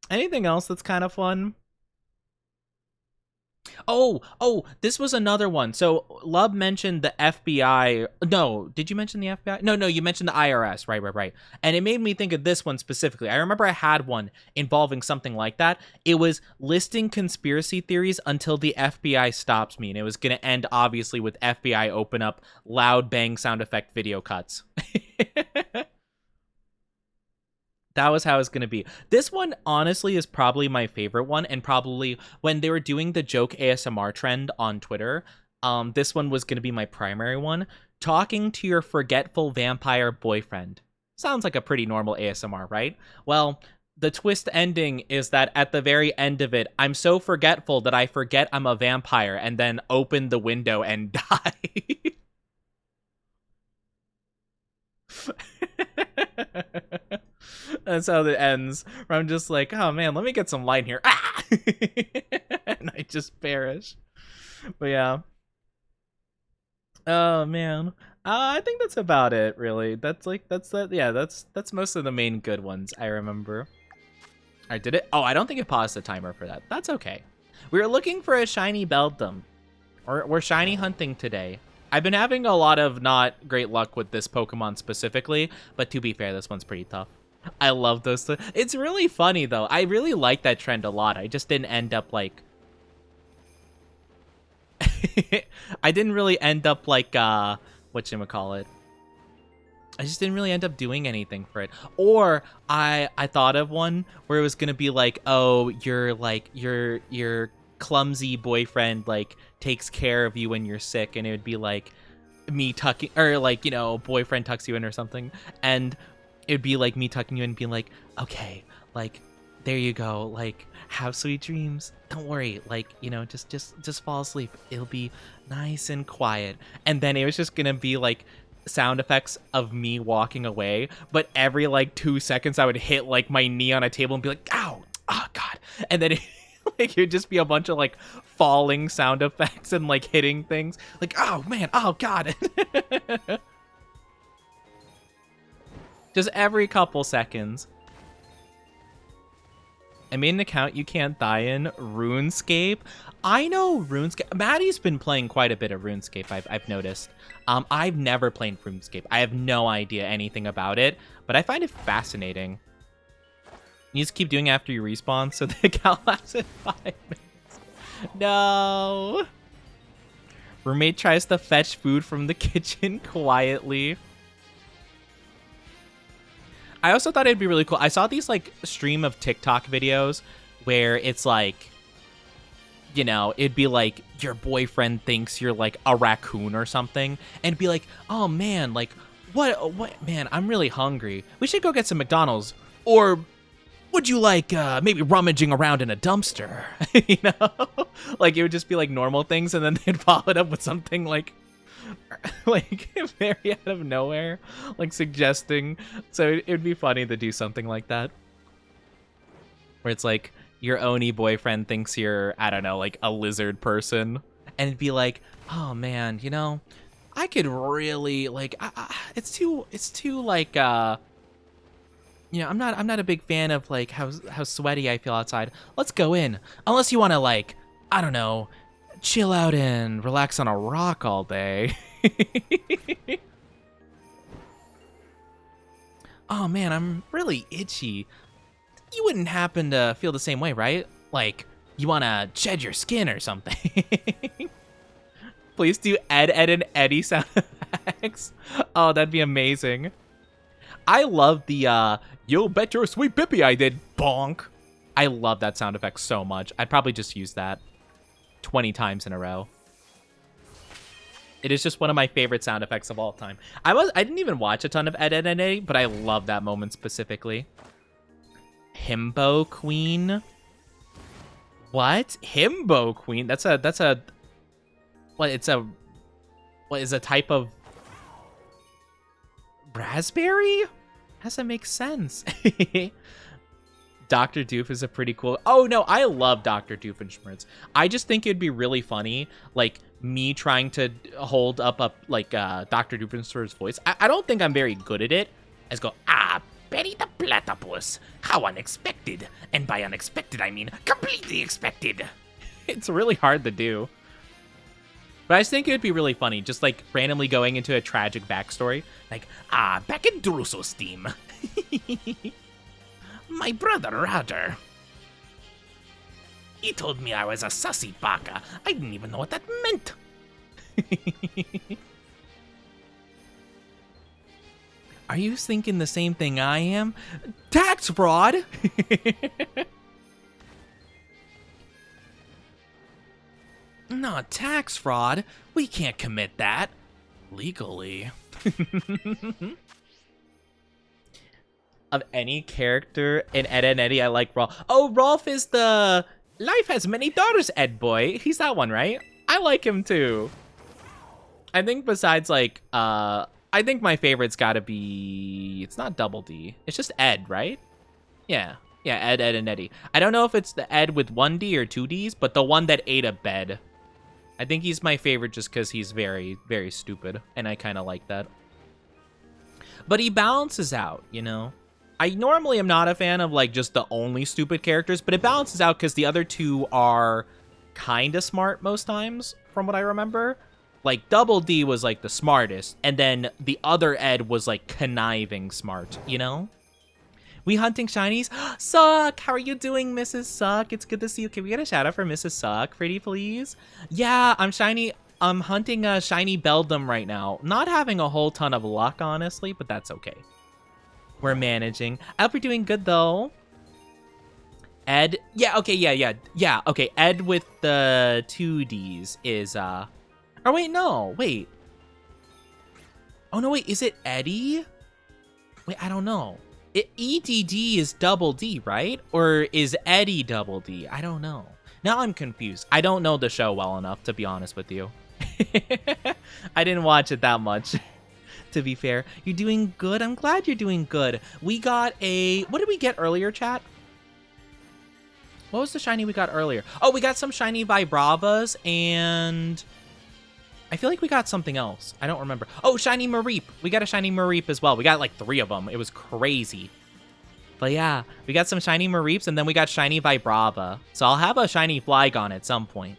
Anything else that's kind of fun? Oh, this was another one. So Love mentioned the FBI. No, did you mention the FBI? No, you mentioned the IRS. Right. And it made me think of this one specifically. I remember I had one involving something like that. It was listing conspiracy theories until the FBI stops me. And it was going to end, obviously, with FBI open up loud bang sound effect video cuts. That was how it was going to be. This one, honestly, is probably my favorite one. And probably when they were doing the joke ASMR trend on Twitter, this one was going to be my primary one. Talking to your forgetful vampire boyfriend. Sounds like a pretty normal ASMR, right? Well, the twist ending is that at the very end of it, I'm so forgetful that I forget I'm a vampire and then open the window and die. That's how it ends. Where I'm just like, oh man, let me get some light here. Ah! And I just perish. But yeah. Oh man. I think that's about it, really. That's most of the main good ones I remember. I did it. Oh, I don't think it paused the timer for that. That's okay. We were looking for a shiny Beldum. We're shiny hunting today. I've been having a lot of not great luck with this Pokemon specifically, but to be fair, this one's pretty tough. I love those. It's really funny, though. I really like that trend a lot. I just didn't end up, like... I didn't really end up, like, whatchamacallit? I just didn't really end up doing anything for it. Or I thought of one where it was gonna be like, oh, you're, like, your clumsy boyfriend, like, takes care of you when you're sick, and it would be, like, me tucking... Or, like, you know, boyfriend tucks you in or something, and... It'd be like me tucking you in and being like, okay, like, there you go, like, have sweet dreams. Don't worry, like, you know, just fall asleep. It'll be nice and quiet. And then it was just gonna be like sound effects of me walking away, but every like 2 seconds I would hit like my knee on a table and be like, ow, oh god. And then like it would just be a bunch of like falling sound effects and like hitting things. Like, oh man, oh god. Just every couple seconds. I made an account you can't die in, RuneScape. I know RuneScape. Maddie's been playing quite a bit of RuneScape, I've noticed. I've never played RuneScape. I have no idea anything about it, but I find it fascinating. You just keep doing it after you respawn, so the account lasts in 5 minutes. No. Roommate tries to fetch food from the kitchen quietly. I also thought it'd be really cool. I saw these like stream of TikTok videos where it's like you know, it'd be like your boyfriend thinks you're like a raccoon or something, and it'd be like, oh man, like what man, I'm really hungry. We should go get some McDonald's. Or would you like maybe rummaging around in a dumpster? You know? Like it would just be like normal things, and then they'd follow it up with something like very out of nowhere, like suggesting. So it'd be funny to do something like that. Where it's like your Oni boyfriend thinks you're, I don't know, like a lizard person, and it'd be like, oh man, you know, I could really like, it's too like, you know, I'm not a big fan of like how sweaty I feel outside. Let's go in, unless you want to like, I don't know, chill out and relax on a rock all day. Oh man, I'm really itchy. You wouldn't happen to feel the same way, right? Like, you want to shed your skin or something. Please do Ed, and Eddie sound effects. Oh, that'd be amazing. I love the, you'll bet your sweet bippy I did, bonk. I love that sound effect so much. I'd probably just use that 20 times in a row. It is just one of my favorite sound effects of all time. I didn't even watch a ton of Ed, and Eddie, but I love that moment specifically. Himbo Queen? What? Himbo Queen? That's a what, it's a, what is a type of raspberry? How does that make sense? Dr. Doof is a pretty cool... Oh, no, I love Dr. Doofenshmirtz. I just think it'd be really funny, like, me trying to hold up, like, Dr. Doofenshmirtz's voice. I don't think I'm very good at it. I just go, Betty the Platypus. How unexpected. And by unexpected, I mean completely expected. It's really hard to do. But I just think it would be really funny, just like randomly going into a tragic backstory. Like, back in Druso's team. My brother Roger. He told me I was a sussy baka. I didn't even know what that meant. Are you thinking the same thing I am? Tax fraud! No, tax fraud? We can't commit that. Legally. Of any character in Ed, and Eddie, I like Rolf. Oh, Rolf is the Life Has Many Daughters Ed boy. He's that one, right? I like him too. I think besides like, I think my favorite's gotta be, it's not Double D. It's just Ed, right? Yeah. Yeah, Ed, and Eddie. I don't know if it's the Ed with 1D or 2Ds, but the one that ate a bed. I think he's my favorite just because he's very, very stupid, and I kind of like that. But he balances out, you know? I normally am not a fan of, like, just the only stupid characters, but it balances out because the other two are kind of smart most times, from what I remember. Like, Double D was, like, the smartest, and then the other Ed was, like, conniving smart, you know? We hunting shinies? Suck! How are you doing, Mrs. Suck? It's good to see you. Can we get a shout out for Mrs. Suck, pretty please? Yeah, I'm hunting a shiny Beldum right now. Not having a whole ton of luck, honestly, but that's okay. We're managing. I hope you're doing good, though. Ed? Yeah, okay, yeah, okay. Ed with the 2Ds is, Oh, wait, no, wait. Oh, no, wait, is it Eddie? Wait, I don't know. EDD is Double D, right? Or is Eddie Double D? I don't know. Now I'm confused. I don't know the show well enough, to be honest with you. I didn't watch it that much, to be fair. You're doing good? I'm glad you're doing good. We got a... What did we get earlier, chat? What was the shiny we got earlier? Oh, we got some shiny Vibravas, and... I feel like we got something else. I don't remember. Oh, shiny Mareep. We got a shiny Mareep as well. We got like 3 of them. It was crazy. But yeah, we got some shiny Mareeps, and then we got shiny Vibrava. So I'll have a shiny Flygon at some point.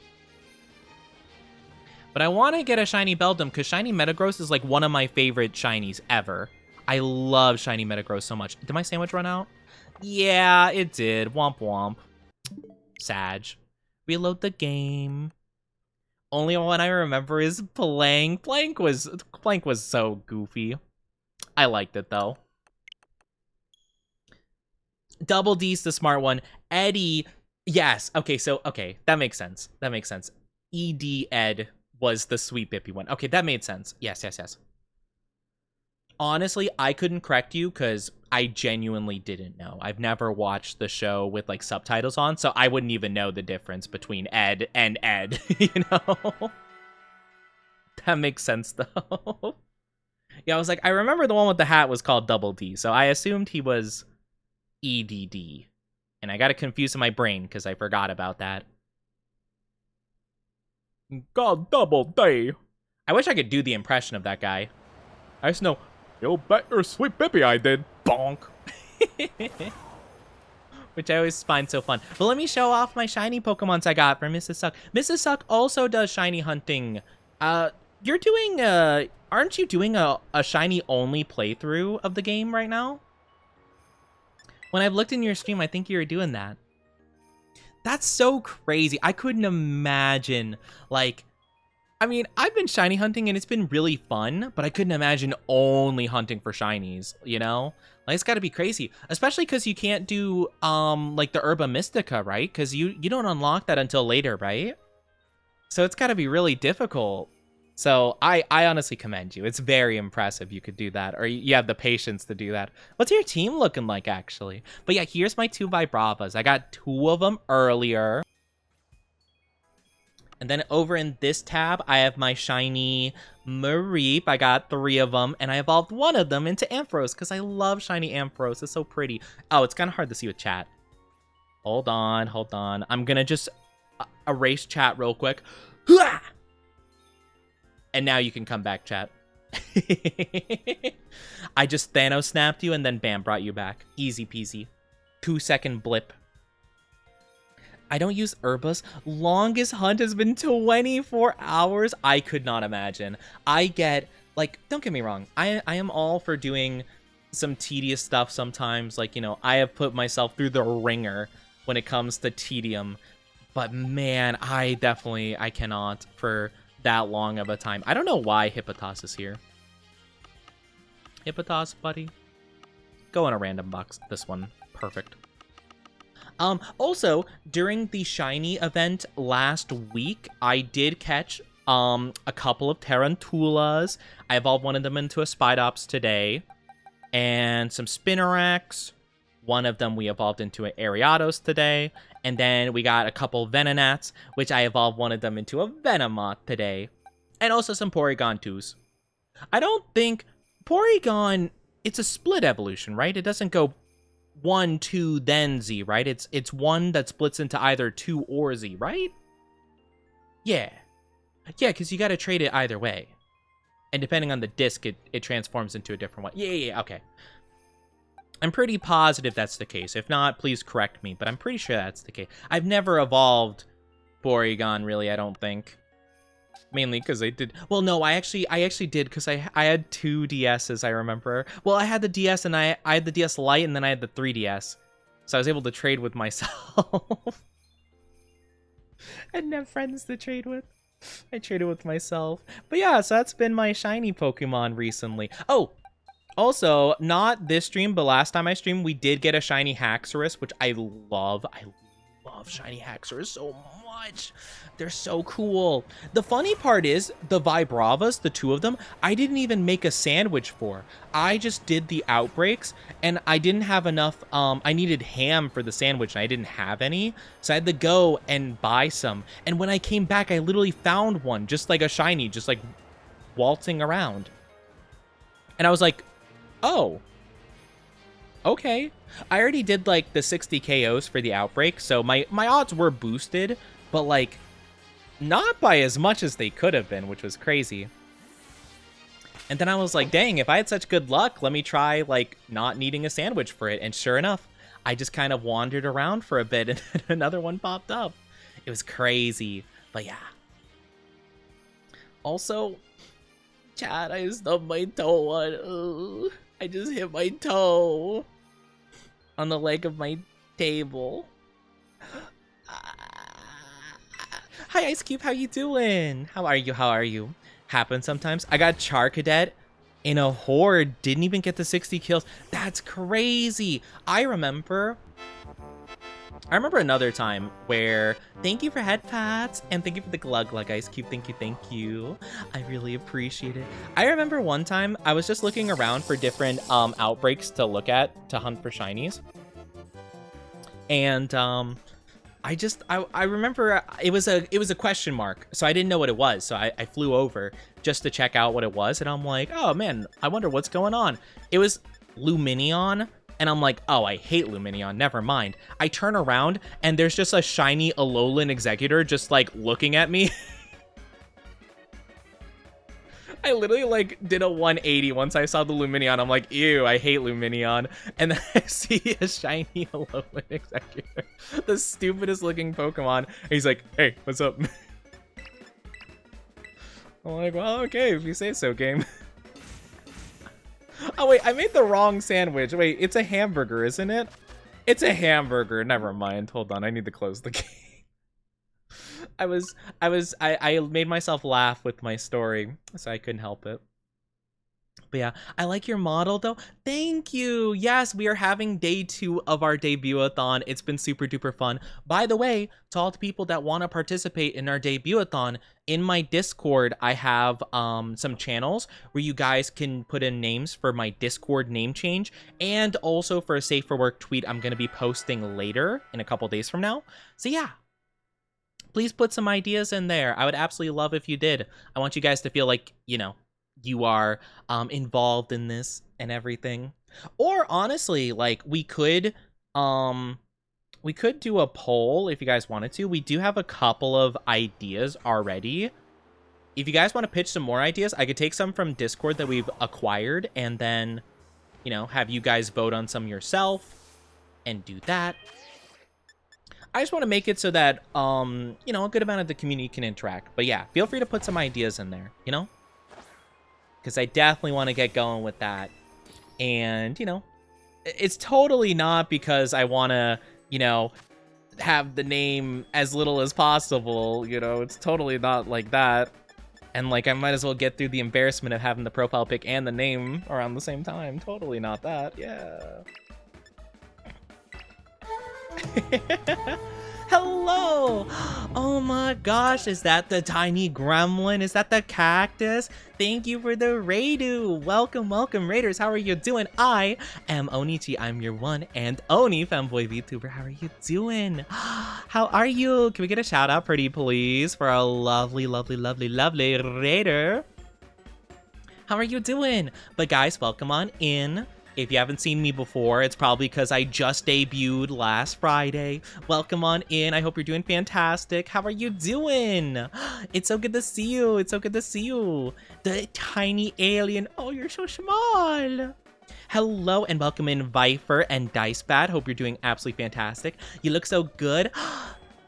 But I want to get a shiny Beldum because shiny Metagross is like one of my favorite shinies ever. I love shiny Metagross so much. Did my sandwich run out? Yeah, it did. Womp womp. Sag. Reload the game. Only one I remember is Plank. Plank was so goofy. I liked it though. Double D's the smart one. Eddie Yes. Okay, so, okay, that makes sense. That makes sense. Ed was the sweet Bippy one. Okay, that made sense. Yes, yes, yes. Honestly, I couldn't correct you because I genuinely didn't know. I've never watched the show with like subtitles on, so I wouldn't even know the difference between Ed and Ed, you know? That makes sense though. Yeah, I was like, I remember the one with the hat was called Double D, so I assumed he was EDD. And I got it confused in my brain because I forgot about that. God Double D. I wish I could do the impression of that guy. I just know, you bet your sweet Bippy I did. Bonk. Which I always find so fun. But let me show off my shiny Pokemons I got for Mrs. Suck. Mrs. Suck also does shiny hunting. You're doing, aren't you doing a shiny only playthrough of the game right now? When I've looked in your stream, I think you were doing that. That's so crazy. I couldn't imagine, like, I mean, I've been shiny hunting and it's been really fun, but I couldn't imagine only hunting for shinies, you know? Like, it's gotta be crazy. Especially because you can't do, like, the Herba Mystica, right? Because you don't unlock that until later, right? So it's gotta be really difficult. So I honestly commend you. It's very impressive you could do that, or you have the patience to do that. What's your team looking like, actually? But yeah, here's my 2 Vibravas. I got 2 of them earlier. And then over in this tab, I have my shiny Mareep. I got 3 of them, and I evolved 1 of them into Ampharos because I love shiny Ampharos. It's so pretty. Oh, it's kind of hard to see with chat. Hold on, hold on. I'm gonna just erase chat real quick. And now you can come back, chat. I just Thanos snapped you and then bam, brought you back. Easy peasy. 2-second blip. I don't use Herbas. Longest hunt has been 24 hours. I could not imagine. I get, like, don't get me wrong. I am all for doing some tedious stuff sometimes. Like, you know, I have put myself through the ringer when it comes to tedium. But man, I cannot for that long of a time. I don't know why Hippotas is here. Hippotas, buddy. Go in a random box. This one. Perfect. Also, during the shiny event last week, I did catch a couple of Tarantulas. I evolved one of them into a Spidops today. And some Spinnerax. One of them we evolved into an Ariados today. And then we got a couple Venonats, which I evolved one of them into a Venomoth today. And also some Porygon 2s. I don't think Porygon, it's a split evolution, right? It doesn't go 1, 2, then Z, right? It's one that splits into either 2 or Z, right? Yeah. Yeah, because you got to trade it either way. And depending on the disc, it transforms into a different one. Yeah, okay. I'm pretty positive that's the case. If not, please correct me, but I'm pretty sure that's the case. I've never evolved Porygon, really, I don't think. Mainly because I did... Well, no, I actually did, because I had 2 DSs, I remember. Well, I had the DS, and I had the DS Lite, and then I had the 3DS. So I was able to trade with myself. I didn't have friends to trade with. I traded with myself. But yeah, so that's been my shiny Pokemon recently. Oh! Also, not this stream, but last time I streamed, we did get a shiny Haxorus, which I love. I love shiny Haxorus so much. They're so cool. The funny part is, the Vibravas, the 2 of them, I didn't even make a sandwich for. I just did the outbreaks, and I didn't have enough, I needed ham for the sandwich, and I didn't have any, so I had to go and buy some. And when I came back, I literally found one, just like a shiny, just like waltzing around. And I was like, oh, okay. I already did like the 60 KOs for the outbreak, so my odds were boosted, but like not by as much as they could have been, which was crazy. And then I was like, dang, if I had such good luck, let me try like not needing a sandwich for it. And sure enough, I just kind of wandered around for a bit and another one popped up. It was crazy, but yeah. Also, chat, I stubbed my toe on. I just hit my toe on the leg of my table. Hi, Ice Cube. How you doing? How are you? How are you? Happens sometimes. I got Charcadet in a horde. Didn't even get the 60 kills. That's crazy. I remember I remember another time where thank you for head pats and thank you for the glug glug ice cube. Thank you. I really appreciate it. I remember one time I was just looking around for different outbreaks to look at to hunt for shinies. And I remember it was a question mark, so I didn't know what it was. So I flew over just to check out what it was, and I'm like, oh man, I wonder what's going on. It was Luminion. And I'm like, oh, I hate Luminion. Never mind. I turn around and there's just a shiny Alolan Executor just like looking at me. I literally like did a 180 once I saw the Luminion. I'm like, ew, I hate Luminion. And then I see a shiny Alolan Executor, the stupidest looking Pokemon. And he's like, hey, what's up? I'm like, well, okay, if you say so, game. Oh, wait, I made the wrong sandwich. Wait, it's a hamburger, isn't it? It's a hamburger. Never mind. Hold on. I need to close the game. I made myself laugh with my story, so I couldn't help it. But yeah, I like your model though. Thank you. Yes, we are having day 2 of our debut-a-thon. It's been super duper fun. By the way, to all the people that want to participate in our debut-a-thon, in my Discord, I have some channels where you guys can put in names for my Discord name change, and also for a Safe for Work tweet I'm going to be posting later in a couple days from now. So yeah, please put some ideas in there. I would absolutely love if you did. I want you guys to feel like, you know, you are involved in this and everything. Or honestly, like we could do a poll if you guys wanted to. We do have a couple of ideas already. If you guys want to pitch some more ideas, I could take some from Discord that we've acquired and then, you know, have you guys vote on some yourself and do that. I just want to make it so that you know, a good amount of the community can interact. But yeah, feel free to put some ideas in there, you know? Because I definitely want to get going with that. And, you know, it's totally not because I want to, you know, have the name as little as possible. You know, it's totally not like that. And, like, I might as well get through the embarrassment of having the profile pic and the name around the same time. Totally not that. Yeah. Hello! Oh my gosh, is that the tiny gremlin? Is that the cactus? Thank you for the Raidu! Welcome, welcome, Raiders. How are you doing? I am Onichi. I'm your one and only fanboy VTuber. How are you doing? How are you? Can we get a shout out, pretty please, for a lovely, lovely, lovely, lovely Raider? How are you doing? But guys, welcome on in. If you haven't seen me before, it's probably because I just debuted last Friday. Welcome on in. I hope you're doing fantastic. How are you doing? It's so good to see you. It's so good to see you. The tiny alien. Oh, you're so small. Hello and welcome in Viper and Dicebat. Hope you're doing absolutely fantastic. You look so good.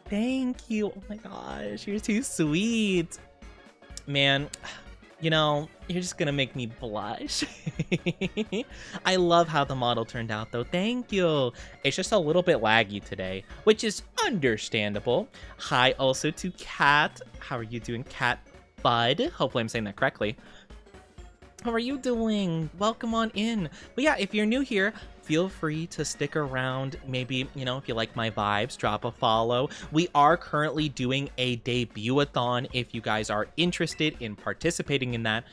Thank you. Oh my gosh, you're too sweet. Man, you know, you're just gonna make me blush. I love how the model turned out though. Thank you. It's just a little bit laggy today, which is understandable. Hi also to Cat. How are you doing, Cat Bud? Hopefully I'm saying that correctly. How are you doing? Welcome on in. But yeah, if you're new here, feel free to stick around. Maybe, you know, if you like my vibes, drop a follow. We are currently doing a debut-a-thon. If you guys are interested in participating in that,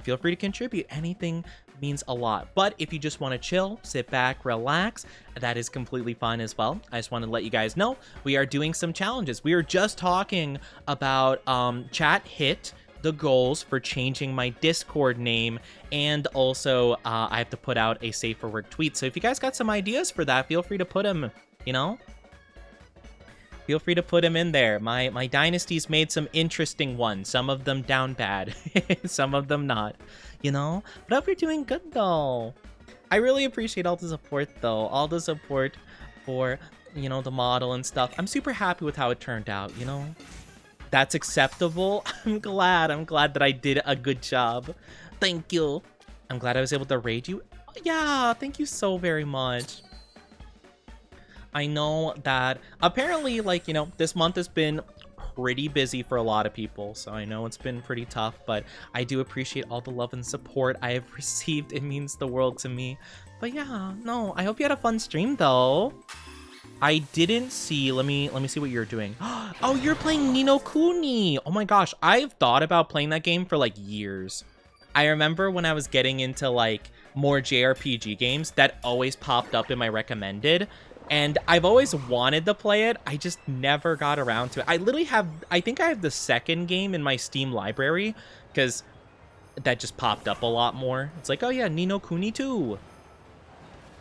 feel free to contribute. Anything means a lot. But if you just want to chill, sit back, relax, that is completely fine as well. I just want to let you guys know we are doing some challenges. We were just talking about chat hit the goals for changing my Discord name, and also I have to put out a Safe for Work tweet. So if you guys got some ideas for that, feel free to put them, you know? Feel free to put them in there. My dynasty's made some interesting ones. Some of them down bad, some of them not, you know? But I hope you're doing good though. I really appreciate all the support though. All the support for, you know, the model and stuff. I'm super happy with how it turned out, you know? That's acceptable. I'm glad that I did a good job. Thank you. I'm glad I was able to raid you. Yeah, thank you so very much. I know that apparently, like, you know, this month has been pretty busy for a lot of people, so I know it's been pretty tough, but I do appreciate all the love and support I have received. It means the world to me. But yeah, no, I hope you had a fun stream though. I didn't see. Let me see what you're doing. Oh, you're playing Ni no Kuni. Oh my gosh, I've thought about playing that game for like years. I remember when I was getting into like more JRPG games, that always popped up in my recommended, and I've always wanted to play it. I just never got around to it. I literally have, I think I have the second game in my Steam library because that just popped up a lot more. It's like, oh yeah, Ni no Kuni 2.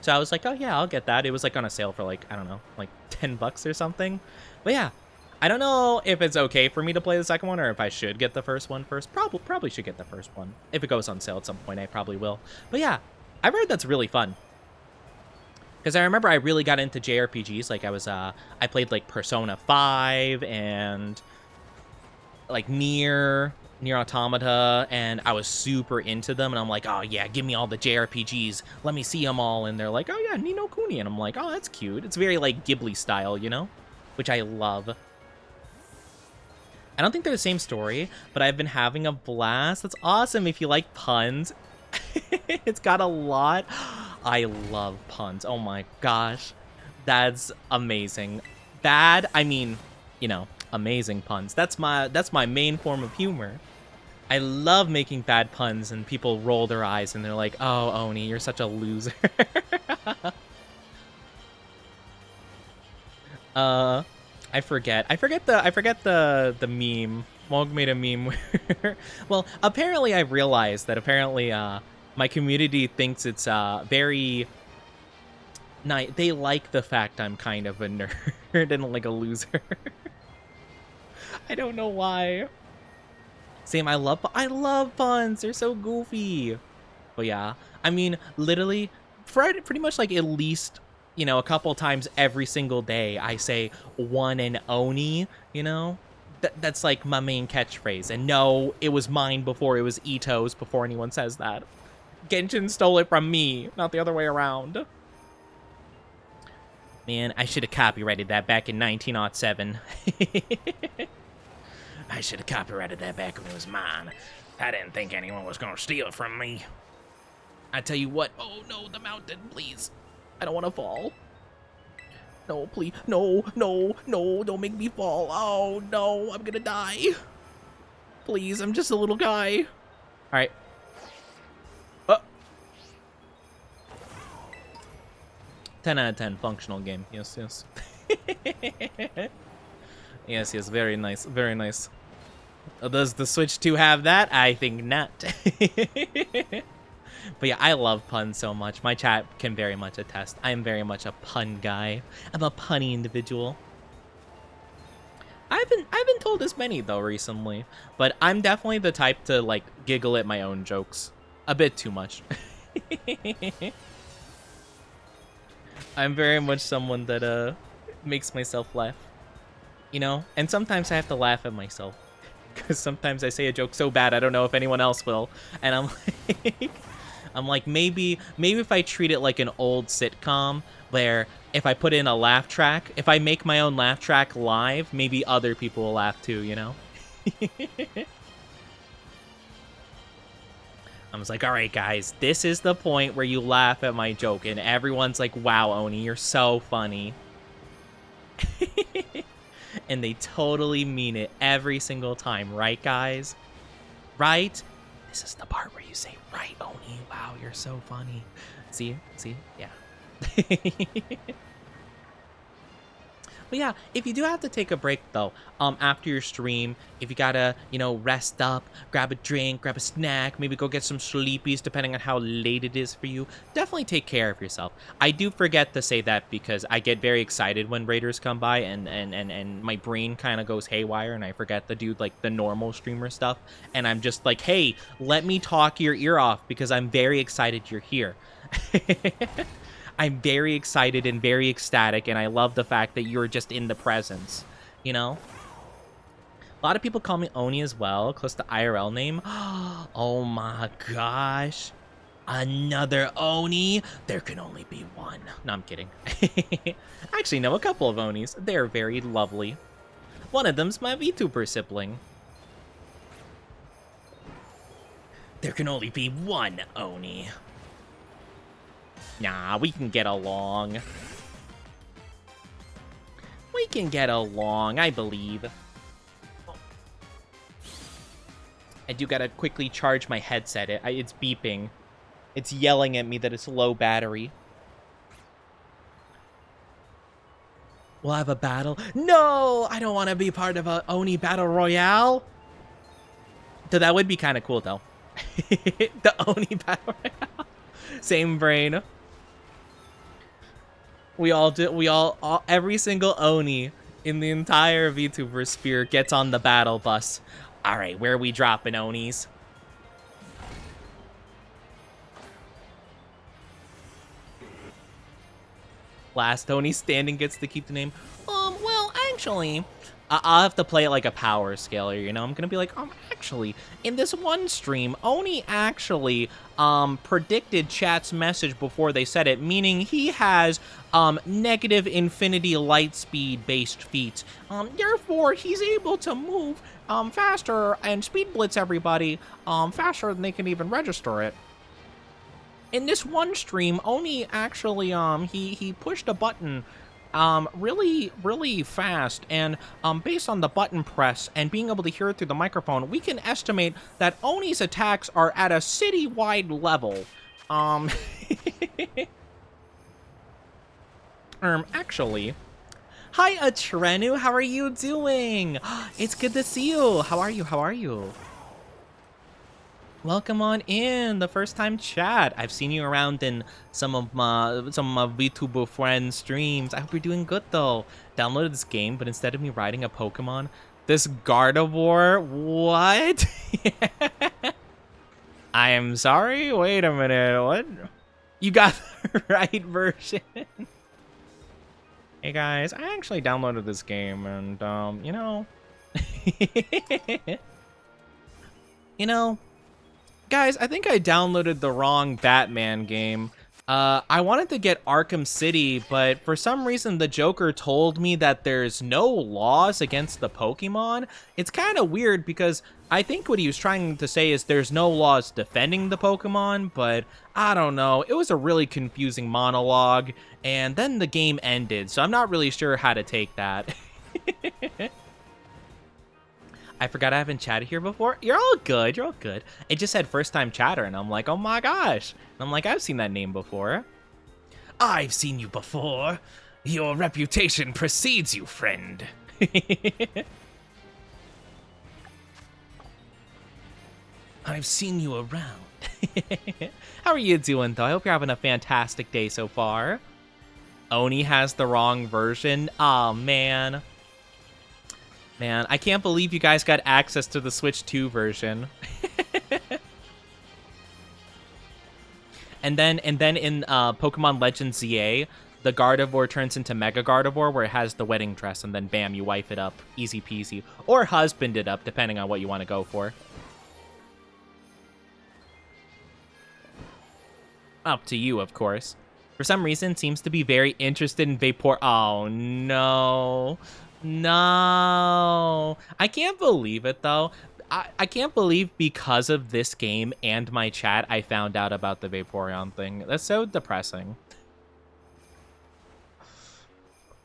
So I was like, oh yeah, I'll get that. It was like on a sale for like, I don't know, like $10 or something. But yeah, I don't know if it's okay for me to play the second one or if I should get the first one first. Probably should get the first one. If it goes on sale at some point, I probably will. But yeah, I've heard that's really fun. Because I remember I really got into JRPGs. Like I played like Persona 5 and like Nier Automata, and I was super into them, and I'm like, oh yeah, give me all the JRPGs, let me see them all, and they're like, oh yeah, Ni no Kuni, and I'm like, oh, that's cute. It's very like Ghibli style, you know, which I love. I don't think they're the same story, but I've been having a blast. That's awesome if you like puns. It's got a lot. I love puns. Oh my gosh, that's amazing. Bad, I mean, you know, amazing puns. That's my main form of humor. I love making bad puns and people roll their eyes and they're like, "Oh, Oni, you're such a loser." I forget the meme. Mog made a meme where, well, apparently I realized that apparently my community thinks it's very nice. They like the fact I'm kind of a nerd and like a loser. I don't know why. Same, I love puns. They're so goofy. But yeah, I mean, literally, pretty much like at least, you know, a couple times every single day, I say one and Oni, you know? That's like my main catchphrase. And no, it was mine before it was Ito's, before anyone says that. Genshin stole it from me, not the other way around. Man, I should have copyrighted that back in 1907. I should have copyrighted that back when it was mine. I didn't think anyone was gonna steal it from me. I tell you what. Oh no, the mountain, please. I don't want to fall. No, please. No, don't make me fall. Oh no, I'm gonna die. Please, I'm just a little guy. All right. 10 out of 10, functional game. Yes. Yes, very nice, very nice. Does the Switch 2 have that? I think not. But yeah, I love puns so much. My chat can very much attest. I am very much a pun guy. I'm a punny individual. I haven't told this many though recently, but I'm definitely the type to like giggle at my own jokes a bit too much. I'm very much someone that makes myself laugh, you know? And sometimes I have to laugh at myself because sometimes I say a joke so bad I don't know if anyone else will, and I'm like maybe if I treat it like an old sitcom where if I put in a laugh track, if I make my own laugh track live, maybe other people will laugh too, you know? I was like, all right, guys, this is the point where you laugh at my joke. And everyone's like, wow, Oni, you're so funny. And they totally mean it every single time, right, guys? Right? This is the part where you say, right, Oni, wow, you're so funny. See? Yeah. But yeah, if you do have to take a break though, after your stream, if you gotta, you know, rest up, grab a drink, grab a snack, maybe go get some sleepies depending on how late it is for you, definitely take care of yourself. I do forget to say that because I get very excited when raiders come by and my brain kind of goes haywire and I forget to do like the normal streamer stuff. And I'm just like, hey, let me talk your ear off because I'm very excited you're here. I'm very excited and very ecstatic, and I love the fact that you're just in the presence, you know? A lot of people call me Oni as well, close to IRL name. Oh my gosh. Another Oni? There can only be one. No, I'm kidding. Actually, no, a couple of Onis. They're very lovely. One of them's my vtuber sibling. There can only be one Oni. Nah, we can get along. We can get along, I believe. I do gotta quickly charge my headset. It's beeping. It's yelling at me that it's low battery. We'll have a battle. No! I don't want to be part of a Oni Battle Royale. Though that would be kind of cool, though. The Oni Battle Royale. Same brain. Every single Oni in the entire VTuber sphere gets on the battle bus. All right, where are we dropping, Onis? Last Oni standing gets to keep the name. Well, actually, I'll have to play it like a power scaler, you know? I'm gonna be like, actually, in this one stream, Oni actually, predicted chat's message before they said it, meaning he has, negative infinity light speed based feats. Therefore, he's able to move, faster and speed blitz everybody, faster than they can even register it. In this one stream, Oni actually, he pushed a button, really fast, and, based on the button press and being able to hear it through the microphone, we can estimate that Oni's attacks are at a city-wide level. Actually, hi, Atrenu, how are you doing? It's good to see you. How are you? Welcome on in, the first time chat. I've seen you around in some of my VTuber friends' streams. I hope you're doing good though. Downloaded this game, but instead of me riding a Pokemon, this Gardevoir, what? I am sorry, wait a minute, what? You got the right version. Hey guys, I actually downloaded this game and, you know. Guys, I think I downloaded the wrong Batman game. I wanted to get Arkham City, but for some reason the Joker told me that there's no laws against the Pokemon. It's kind of weird because I think what he was trying to say is there's no laws defending the Pokemon, but I don't know. It was a really confusing monologue, and then the game ended, so I'm not really sure how to take that. I forgot I haven't chatted here before. You're all good. It just said first time chatter, and I'm like, oh my gosh. And I'm like, I've seen that name before. I've seen you before. Your reputation precedes you, friend. I've seen you around. How are you doing, though? I hope you're having a fantastic day so far. Oni has the wrong version. Aw, man. Man, I can't believe you guys got access to the Switch 2 version. and then in Pokemon Legends ZA, the Gardevoir turns into Mega Gardevoir, where it has the wedding dress, and then bam, you wife it up. Easy peasy. Or husband it up, depending on what you want to go for. Up to you, of course. For some reason, seems to be very interested in Vapor. Oh, no. No, I can't believe it though. I can't believe because of this game and my chat, I found out about the Vaporeon thing. That's so depressing.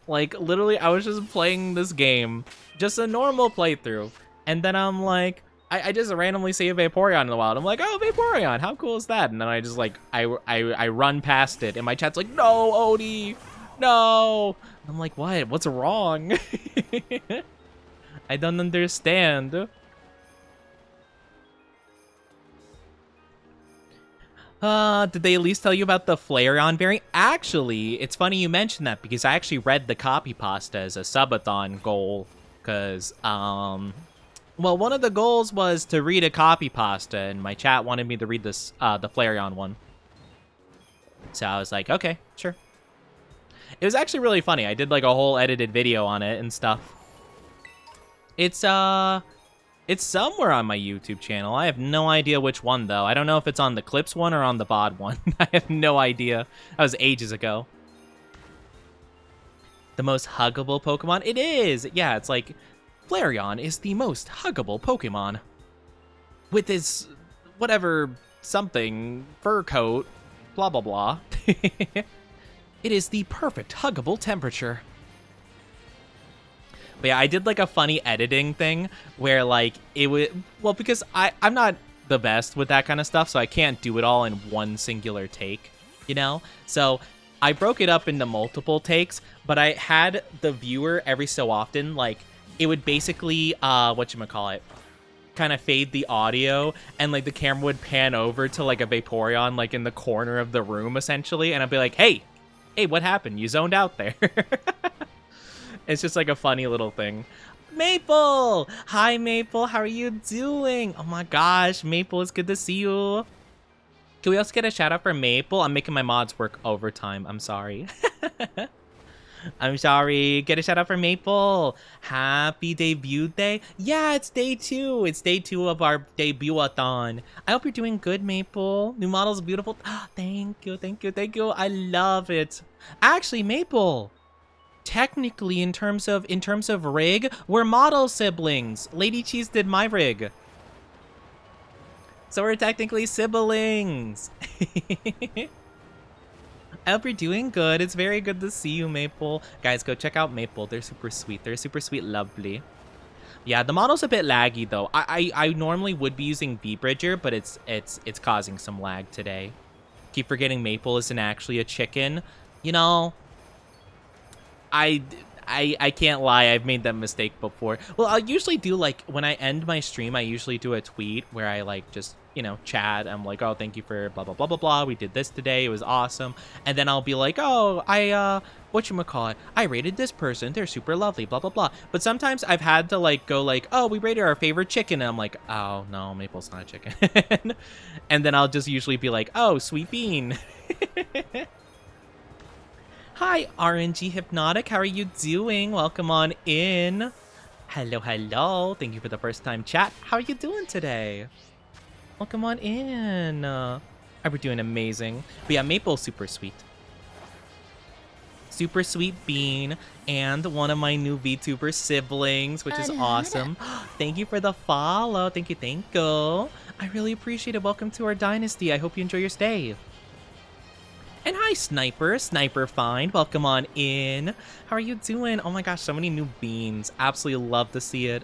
Like, literally, I was just playing this game, just a normal playthrough, and then I'm like, I just randomly see a Vaporeon in the wild. I'm like, oh, Vaporeon, how cool is that? And then I just like, I run past it, and my chat's like, no, Oni, no. I'm like, what? What's wrong? I don't understand. Did they at least tell you about the Flareon variant? Actually, it's funny you mentioned that because I actually read the copy pasta as a subathon goal. Because, well, one of the goals was to read a copy pasta, and my chat wanted me to read this, the Flareon one. So I was like, okay, sure. It was actually really funny. I did like a whole edited video on it and stuff. It's somewhere on my YouTube channel. I have no idea which one though. I don't know if it's on the Clips one or on the VOD one. I have no idea. That was ages ago. The most huggable Pokemon? It is! Yeah, it's like, Flareon is the most huggable Pokemon. With his, whatever, something, fur coat, blah blah blah. It is the perfect huggable temperature. But yeah, I did like a funny editing thing where like it would, well, because I'm not the best with that kind of stuff, so I can't do it all in one singular take, you know? So I broke it up into multiple takes, but I had the viewer every so often, like, it would basically, whatchamacallit, kind of fade the audio, and like the camera would pan over to like a Vaporeon like in the corner of the room essentially, and I'd be like, hey, what happened? You zoned out there. It's just like a funny little thing. Maple! Hi, Maple. How are you doing? Oh my gosh, Maple, it's good to see you. Can we also get a shout out for Maple? I'm making my mods work overtime. I'm sorry. I'm sorry. Get a shout out for Maple. Happy debut day. Yeah, it's day 2. It's day 2 of our debut-a-thon. I hope you're doing good, Maple. New model's beautiful. Thank you, thank you, thank you. I love it. Actually, Maple, technically, in terms of rig, we're model siblings. Lady Cheese did my rig, so we're technically siblings. I hope you're doing good. It's very good to see you, Maple. Guys, go check out Maple. They're super sweet. They're super sweet, lovely. Yeah, the model's a bit laggy though. I normally would be using V-Bridger, but it's causing some lag today. Keep forgetting Maple isn't actually a chicken. You know, I can't lie, I've made that mistake before. Well, I'll usually do, like, when I end my stream, I usually do a tweet where I, like, just, you know, chat. I'm like, oh, thank you for blah, blah, blah, blah, blah. We did this today. It was awesome. And then I'll be like, oh, whatchamacallit, I rated this person. They're super lovely, blah, blah, blah. But sometimes I've had to, like, go, like, oh, we rated our favorite chicken. And I'm like, oh, no, Maple's not a chicken. And then I'll just usually be like, oh, sweet bean. Hi, RNG Hypnotic. How are you doing? Welcome on in. Hello, hello. Thank you for the first time chat. How are you doing today? Welcome on in. We're doing amazing. But yeah, Maple's super sweet. Super sweet bean, and one of my new VTuber siblings, which is awesome. Thank you for the follow. Thank you, thank you. I really appreciate it. Welcome to our dynasty. I hope you enjoy your stay. And hi, Sniper Find. Welcome on in. How are you doing? Oh my gosh, so many new beans. Absolutely love to see it.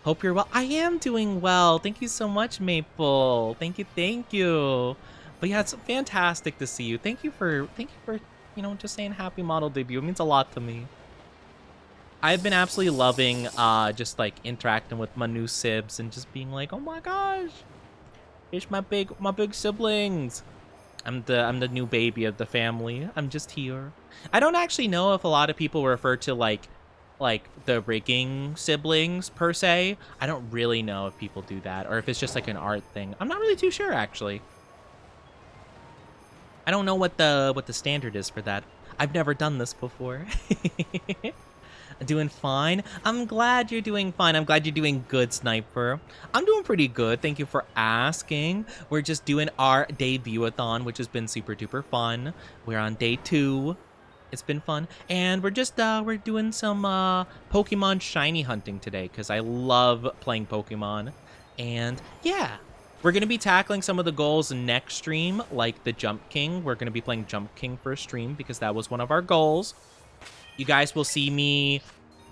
Hope you're well. I am doing well. Thank you so much, Maple. Thank you, thank you. But yeah, it's fantastic to see you. Thank you for, you know, just saying happy model debut. It means a lot to me. I've been absolutely loving just like interacting with my new sibs and just being like, oh my gosh, it's my big siblings. I'm the new baby of the family. I'm just here. I don't actually know if a lot of people refer to like the rigging siblings per se. I don't really know if people do that or if it's just like an art thing. I'm not really too sure actually. I don't know what the standard is for that. I've never done this before. Doing fine. I'm glad you're doing fine. I'm glad you're doing good, Sniper. I'm doing pretty good. Thank you for asking. We're just doing our debut-a-thon, which has been super duper fun. We're on day 2. It's been fun. And we're just we're doing some Pokemon shiny hunting today because I love playing Pokemon. And yeah, we're going to be tackling some of the goals next stream, like the Jump King. We're going to be playing Jump King for a stream because that was one of our goals. You guys will see me.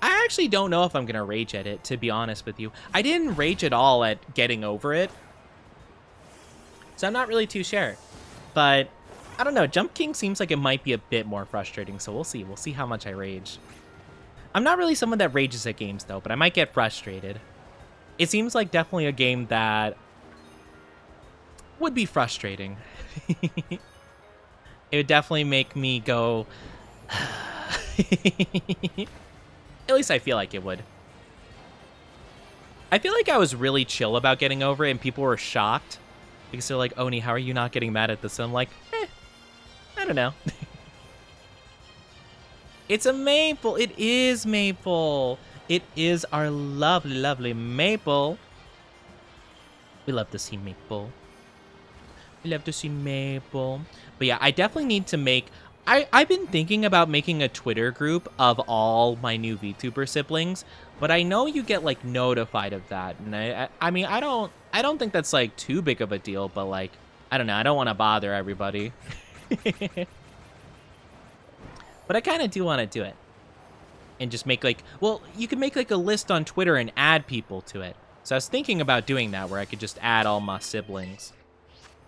I actually don't know if I'm going to rage at it, to be honest with you. I didn't rage at all at getting over it. So I'm not really too sure. But I don't know. Jump King seems like it might be a bit more frustrating. So we'll see. We'll see how much I rage. I'm not really someone that rages at games, though. But I might get frustrated. It seems like definitely a game that would be frustrating. It would definitely make me go... At least I feel like it would. I feel like I was really chill about getting over it, and people were shocked. Because they're like, Oni, how are you not getting mad at this? And I'm like, I don't know. It's a Maple. It is Maple. It is our lovely, lovely Maple. We love to see Maple. We love to see Maple. But yeah, I definitely need to make... I've been thinking about making a Twitter group of all my new VTuber siblings, but I know you get like notified of that, and I mean I don't think that's like too big of a deal, but like I don't know, I don't want to bother everybody. But I kind of do want to do it. and just make like, well, you could make like a list on Twitter and add people to it. So I was thinking about doing that where I could just add all my siblings.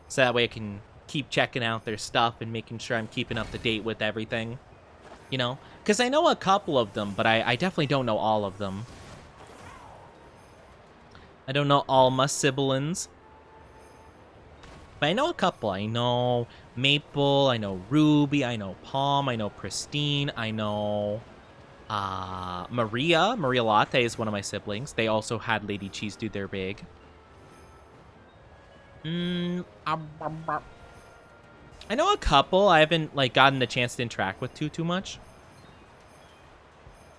So that way I can keep checking out their stuff and making sure I'm keeping up to date with everything. You know? Because I know a couple of them, but I definitely don't know all of them. I don't know all my siblings. But I know a couple. I know Maple, I know Ruby, I know Palm, I know Pristine, I know Maria. Maria Latte is one of my siblings. They also had Lady Cheese do their big. I know a couple. I haven't like gotten the chance to interact with too much.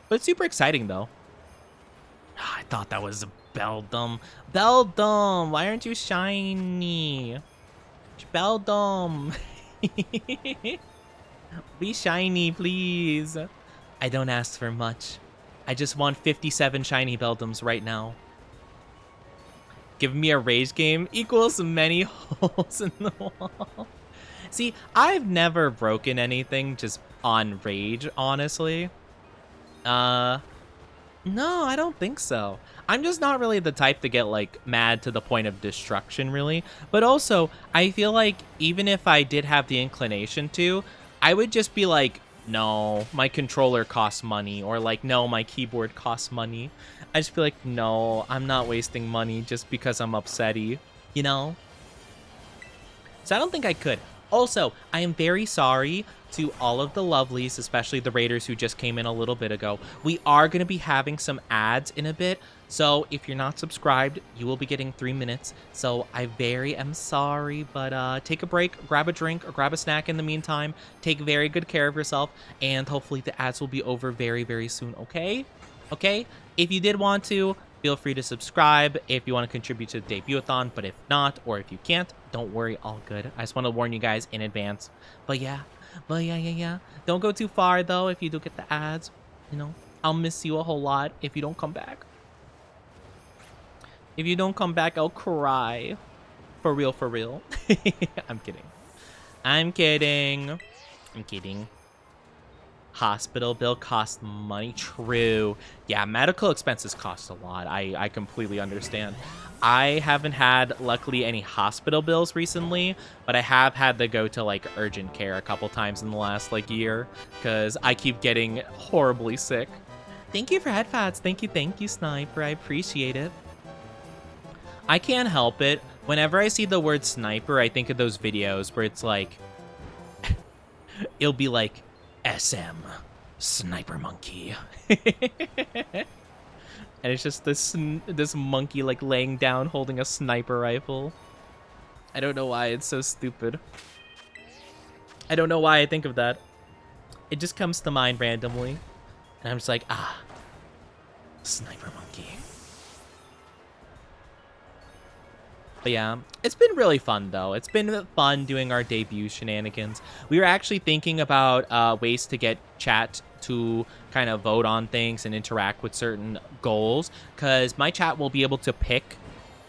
But it's super exciting though. I thought that was a Beldum. Beldum, why aren't you shiny? Beldum. Be shiny, please. I don't ask for much. I just want 57 shiny Beldums right now. Give me a rage game equals many holes in the wall. See, I've never broken anything just on rage, honestly. No, I don't think so. I'm just not really the type to get, like, mad to the point of destruction, really. But also, I feel like even if I did have the inclination to, I would just be like, no, my controller costs money. Or like, no, my keyboard costs money. I just feel like, no, I'm not wasting money just because I'm upsetty, you know? So I don't think I could. Also, I am very sorry to all of the lovelies, especially the raiders who just came in a little bit ago. We are going to be having some ads in a bit, so if you're not subscribed, you will be getting 3 minutes. So I very am sorry, but take a break, grab a drink, or grab a snack in the meantime. Take very good care of yourself, and hopefully the ads will be over very, very soon, okay? Okay? If you did want to, feel free to subscribe if you want to contribute to the debut-a-thon, but if not, or if you can't, don't worry, all good. I just want to warn you guys in advance. But yeah. Don't go too far, though, if you do get the ads. You know, I'll miss you a whole lot if you don't come back. If you don't come back, I'll cry. For real, for real. I'm kidding. I'm kidding. I'm kidding. Hospital bill costs money. True. Yeah, medical expenses cost a lot. I completely understand. I haven't had, luckily, any hospital bills recently, but I have had to go to, like, urgent care a couple times in the last, like, year, because I keep getting horribly sick. Thank you for headphones. Thank you, Sniper. I appreciate it. I can't help it. Whenever I see the word sniper, I think of those videos where it's like, it'll be like, SM, Sniper Monkey. And it's just this monkey like laying down holding a sniper rifle. I don't know why it's so stupid. I don't know why I think of that. It just comes to mind randomly. And I'm just like, Sniper Monkey. But yeah, it's been really fun though. It's been fun doing our debut shenanigans. We were actually thinking about ways to get chat to kind of vote on things and interact with certain goals, because my chat will be able to pick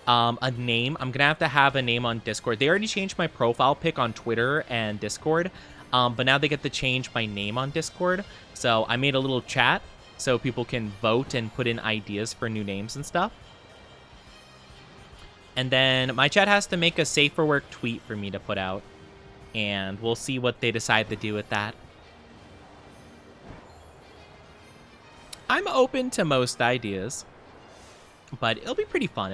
a name. I'm gonna have a name on Discord. They already changed my profile pic on Twitter and Discord, but now they get to change my name on Discord. So I made a little chat so people can vote and put in ideas for new names and stuff. And then my chat has to make a safe for work tweet for me to put out, and we'll see what they decide to do with that. I'm open to most ideas, but it'll be pretty fun.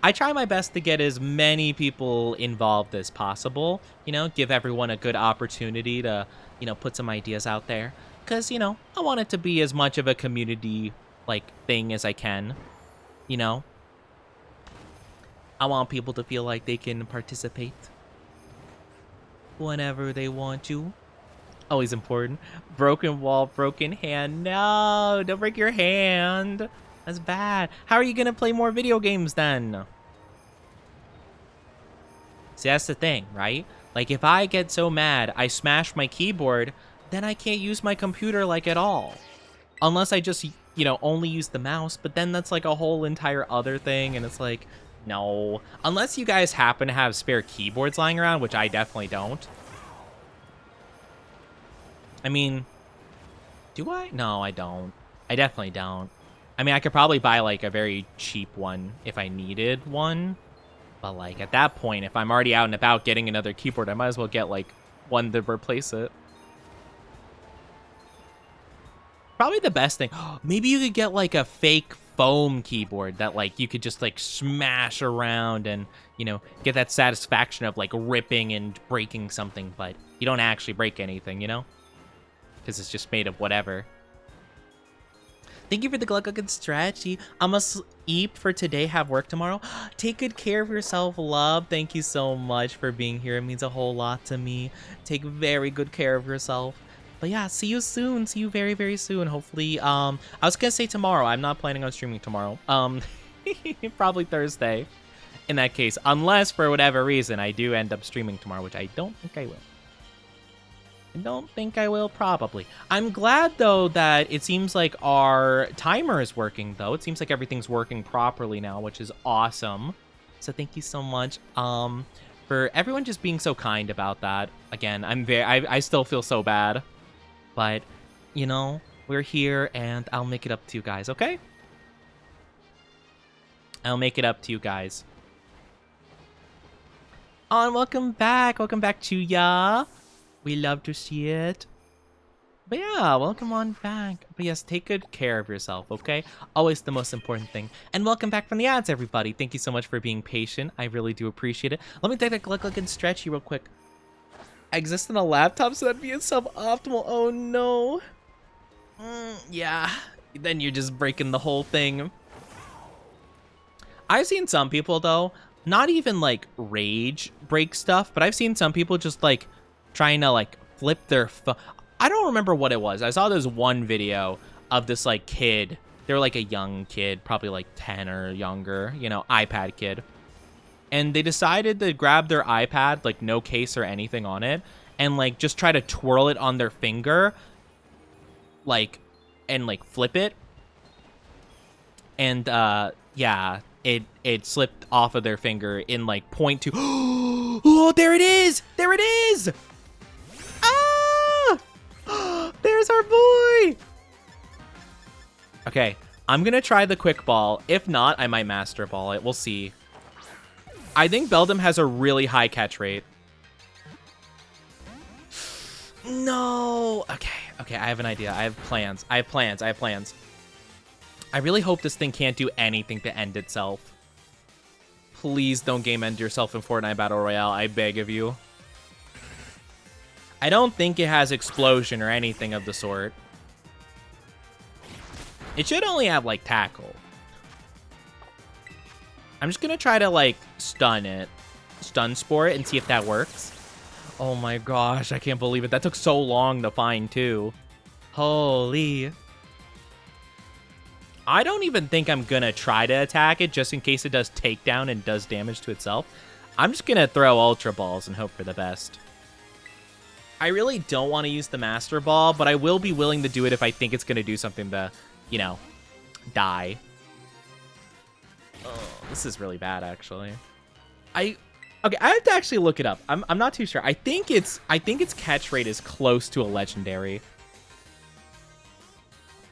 I try my best to get as many people involved as possible, you know, give everyone a good opportunity to, you know, put some ideas out there. Because, you know, I want it to be as much of a community, like, thing as I can, you know. I want people to feel like they can participate whenever they want to. Always important. Broken wall, broken hand. No, don't break your hand. That's bad. How are you going to play more video games then? See, that's the thing, right? Like, if I get so mad, I smash my keyboard, then I can't use my computer, like, at all. Unless I just, you know, only use the mouse, but then that's, like, a whole entire other thing, and it's like, no. Unless you guys happen to have spare keyboards lying around, which I definitely don't. I mean, Do I? No, I don't. I definitely don't. I mean, I could probably buy, like, a very cheap one if I needed one. But, like, at that point, if I'm already out and about getting another keyboard, I might as well get, like, one to replace it. Probably the best thing. Maybe you could get, like, a fake foam keyboard that, like, you could just, like, smash around and, you know, get that satisfaction of, like, ripping and breaking something, but you don't actually break anything, you know? Because it's just made of whatever. Thank you for the Gluck and Stretchy. I'm asleep for today, have work tomorrow. Take good care of yourself, love. Thank you so much for being here. It means a whole lot to me. Take very good care of yourself. But yeah, see you soon. See you very, very soon. Hopefully, I was gonna say tomorrow. I'm not planning on streaming tomorrow. Probably Thursday in that case. Unless, for whatever reason, I do end up streaming tomorrow, which I don't think I will. I don't think I will, probably. I'm glad, though, that it seems like our timer is working, though. It seems like everything's working properly now, which is awesome. So thank you so much for everyone just being so kind about that. Again, I still feel so bad. But, you know, we're here, and I'll make it up to you guys, okay? I'll make it up to you guys. Oh, and welcome back. Welcome back to ya. We love to see it. But yeah, welcome on back. But yes, take good care of yourself, okay? Always the most important thing. And welcome back from the ads, everybody. Thank you so much for being patient. I really do appreciate it. Let me take a Gluck and Stretchy real quick. Exist on a laptop, so that'd be a suboptimal. Oh no. Yeah. Then you're just breaking the whole thing. I've seen some people, though, not even like rage break stuff, but I've seen some people just like trying to like flip their phone. I don't remember what it was. I saw this one video of this like kid. They were like a young kid, probably like 10 or younger, you know, iPad kid. And they decided to grab their iPad, like no case or anything on it, and like just try to twirl it on their finger, like, and like flip it. And yeah, it slipped off of their finger in like 0.2. Oh, there it is! There it is! Ah! There's our boy! Okay, I'm gonna try the quick ball. If not, I might master ball it. We'll see. I think Beldum has a really high catch rate. No! Okay, I have an idea. I have plans. I really hope this thing can't do anything to end itself. Please don't game end yourself in Fortnite Battle Royale. I beg of you. I don't think it has explosion or anything of the sort. It should only have, like, tackle. I'm just gonna try to, like, stun spore it, and see if that works. Oh my gosh, I can't believe it. That took so long to find, too. Holy. I don't even think I'm gonna try to attack it, just in case it does takedown and does damage to itself. I'm just gonna throw Ultra Balls and hope for the best. I really don't want to use the Master Ball, but I will be willing to do it if I think it's gonna do something to, you know, die. Oh, this is really bad, actually. Okay, I have to actually look it up. I'm not too sure. I think its catch rate is close to a legendary.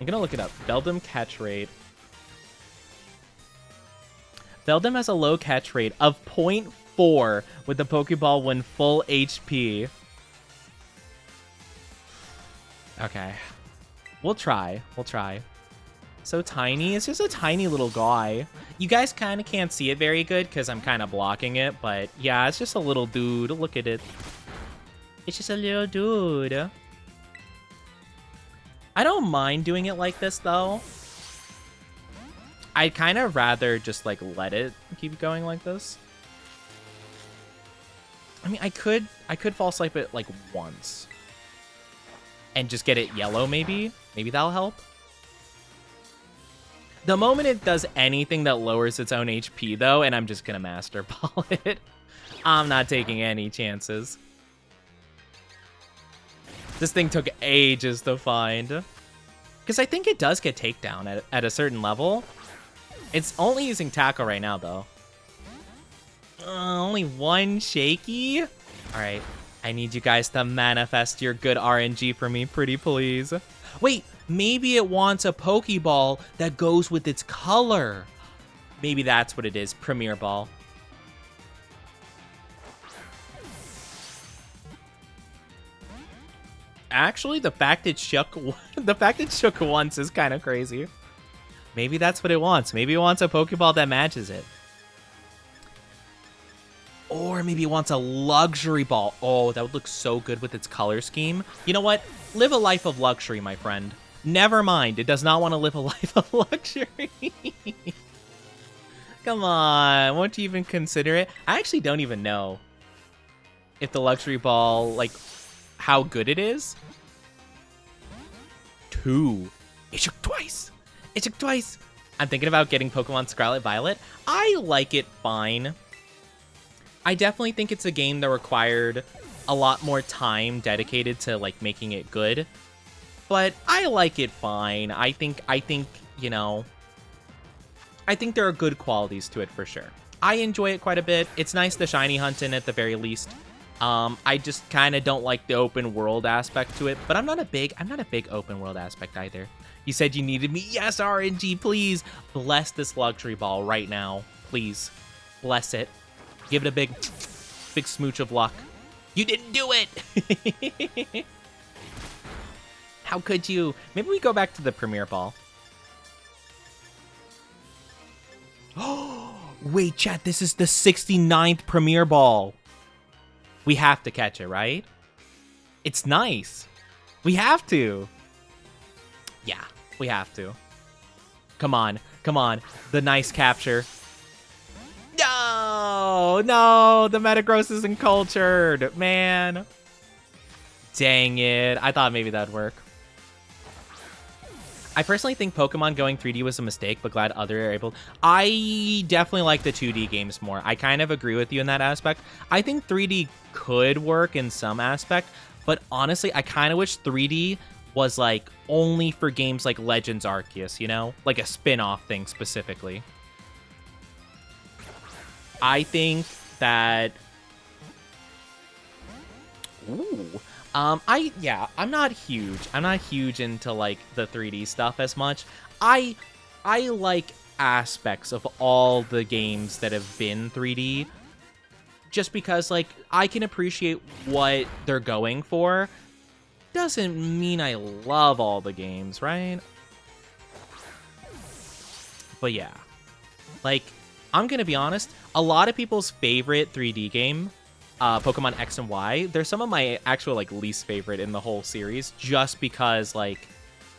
I'm gonna look it up. Beldum catch rate. Beldum has a low catch rate of 0.4 with the Pokeball when full HP. Okay. We'll try. So tiny. It's just a tiny little guy. You guys kind of can't see it very good because I'm kind of blocking it. But yeah, it's just a little dude. Look at it. It's just a little dude. I don't mind doing it like this, though. I'd kind of rather just, like, let it keep going like this. I mean, I could false swipe it, like, once. And just get it yellow, maybe. Maybe that'll help. The moment it does anything that lowers its own HP, though, and I'm just gonna Master Ball it, I'm not taking any chances. This thing took ages to find. Because I think it does get takedown at a certain level. It's only using tackle right now, though. Only one shaky? Alright. I need you guys to manifest your good RNG for me, pretty please. Wait, maybe it wants a Pokeball that goes with its color. Maybe that's what it is, Premier Ball. Actually, the fact it shook once is kind of crazy. Maybe that's what it wants. Maybe it wants a Pokeball that matches it. Or maybe it wants a luxury ball. Oh, that would look so good with its color scheme. You know what? Live a life of luxury, my friend. Never mind. It does not want to live a life of luxury. Come on. Won't you even consider it? I actually don't even know if the luxury ball, like, how good it is. 2. It shook twice. It shook twice. I'm thinking about getting Pokemon Scarlet Violet. I like it fine. I definitely think it's a game that required a lot more time dedicated to, like, making it good. But I like it fine. I think, you know, I think there are good qualities to it for sure. I enjoy it quite a bit. It's nice to shiny hunt in at the very least. I just kind of don't like the open world aspect to it, but I'm not a big open world aspect either. You said you needed me. Yes, RNG, please. Bless this luxury ball right now. Please. Bless it. Give it a big smooch of luck. You didn't do it! How could you? Maybe we go back to the Premier Ball. Oh, wait, chat, this is the 69th Premier Ball. We have to catch it, right? It's nice. We have to. Yeah, we have to. Come on, come on. The nice capture. No, the Metagross isn't cultured, man. Dang it. I thought maybe that'd work. I personally think Pokemon going 3D was a mistake, but glad others are able. I definitely like the 2D games more. I kind of agree with you in that aspect. I think 3D could work in some aspect, but honestly, I kind of wish 3D was like only for games like Legends Arceus, you know? Like a spin-off thing specifically. I think that... Ooh. I'm not huge. I'm not huge into like the 3D stuff as much. I like aspects of all the games that have been 3D just because like I can appreciate what they're going for. Doesn't mean I love all the games, right? But yeah. Like, I'm gonna be honest, a lot of people's favorite 3D game, Pokemon X and Y, they're some of my actual like least favorite in the whole series, just because like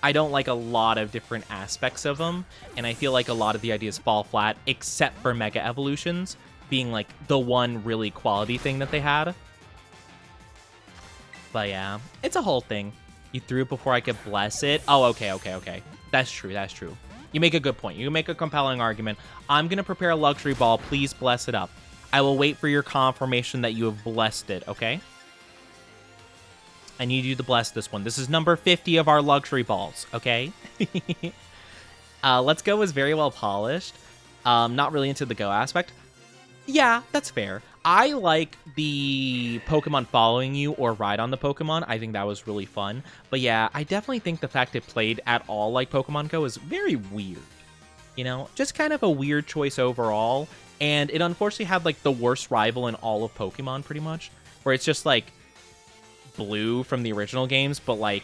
I don't like a lot of different aspects of them, and I feel like a lot of the ideas fall flat, except for Mega Evolutions being like the one really quality thing that they had. But yeah, it's a whole thing. You threw it before I could bless it. Oh, okay. That's true. You make a good point. You make a compelling argument. I'm gonna prepare a luxury ball. Please bless it up. I will wait for your confirmation that you have blessed it, okay? I need you to bless this one. This is number 50 of our luxury balls, okay? Let's Go was very well polished. Not really into the Go aspect. Yeah, that's fair. I like the Pokemon following you or ride on the Pokemon. I think that was really fun. But yeah, I definitely think the fact it played at all like Pokemon Go is very weird. You know, just kind of a weird choice overall. And it unfortunately had like the worst rival in all of Pokemon pretty much. Where it's just like Blue from the original games, but like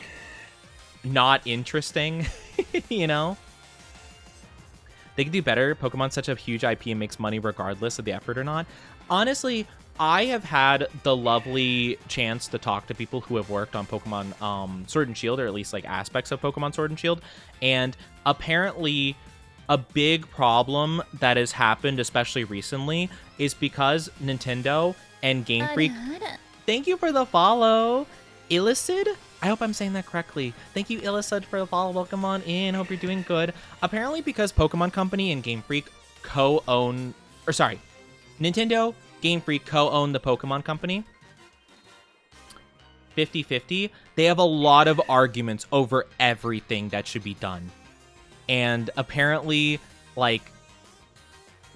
not interesting, you know? They could do better. Pokemon's such a huge IP and makes money regardless of the effort or not. Honestly, I have had the lovely chance to talk to people who have worked on Pokemon Sword and Shield, or at least like aspects of Pokemon Sword and Shield. And apparently a big problem that has happened, especially recently, is because Nintendo and Game Freak... Thank you for the follow, Illicid. I hope I'm saying that correctly. Thank you, Illicid, for the follow. Welcome on in. Hope you're doing good. Apparently, because Pokemon Company and Game Freak co-own... Or sorry, Nintendo, Game Freak co-own the Pokemon Company. 50-50. They have a lot of arguments over everything that should be done. And apparently, like,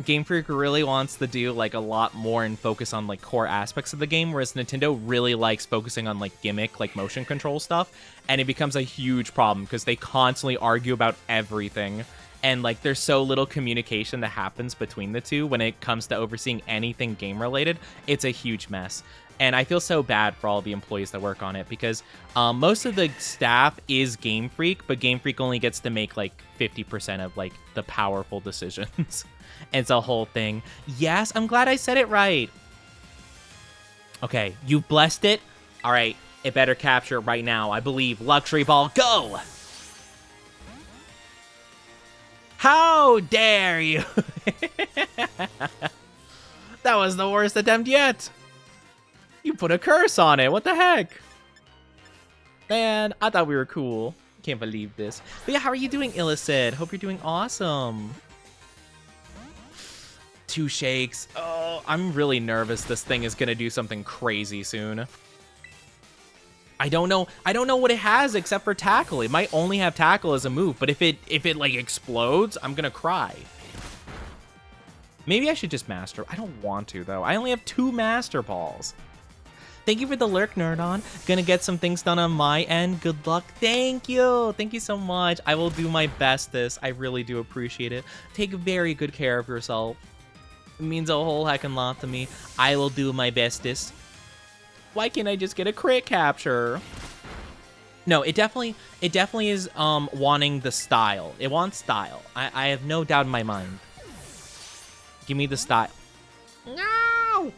Game Freak really wants to do like a lot more and focus on like core aspects of the game, whereas Nintendo really likes focusing on like gimmick, like motion control stuff, and it becomes a huge problem because they constantly argue about everything. And like there's so little communication that happens between the two when it comes to overseeing anything game related. It's a huge mess. And I feel so bad for all the employees that work on it because most of the staff is Game Freak, but Game Freak only gets to make like 50% of like the powerful decisions. It's a whole thing. Yes, I'm glad I said it right. Okay, you blessed it. All right, it better capture it right now. I believe. Luxury ball, go! How dare you? That was the worst attempt yet. You put a curse on it. What the heck? Man, I thought we were cool. Can't believe this. But yeah, how are you doing, Illicit? Hope you're doing awesome. 2 shakes. Oh, I'm really nervous this thing is gonna do something crazy soon. I don't know what it has except for tackle. It might only have tackle as a move, but if it like explodes, I'm gonna cry. Maybe I should just master. I don't want to though. I only have 2 master balls. Thank you for the lurk, Nerdon. Gonna get some things done on my end. Good luck. Thank you. Thank you so much. I will do my bestest. I really do appreciate it. Take very good care of yourself. It means a whole heckin' lot to me. I will do my bestest. Why can't I just get a crit capture? No, it definitely is wanting the style. It wants style. I have no doubt in my mind. Give me the style. No!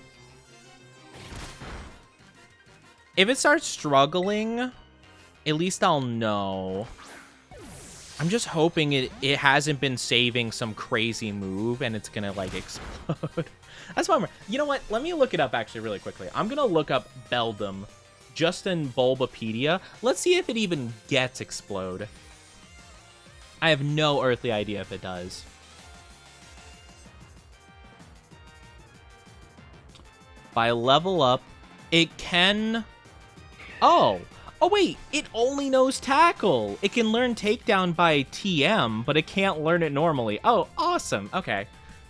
If it starts struggling, at least I'll know. I'm just hoping it hasn't been saving some crazy move and it's gonna like explode. That's why you know what? Let me look it up actually really quickly. I'm gonna look up Beldum just in Bulbapedia. Let's see if it even gets explode. I have no earthly idea if it does. By level up, it can... Oh, wait, it only knows tackle. It can learn takedown by TM, but it can't learn it normally. Oh, awesome. Okay.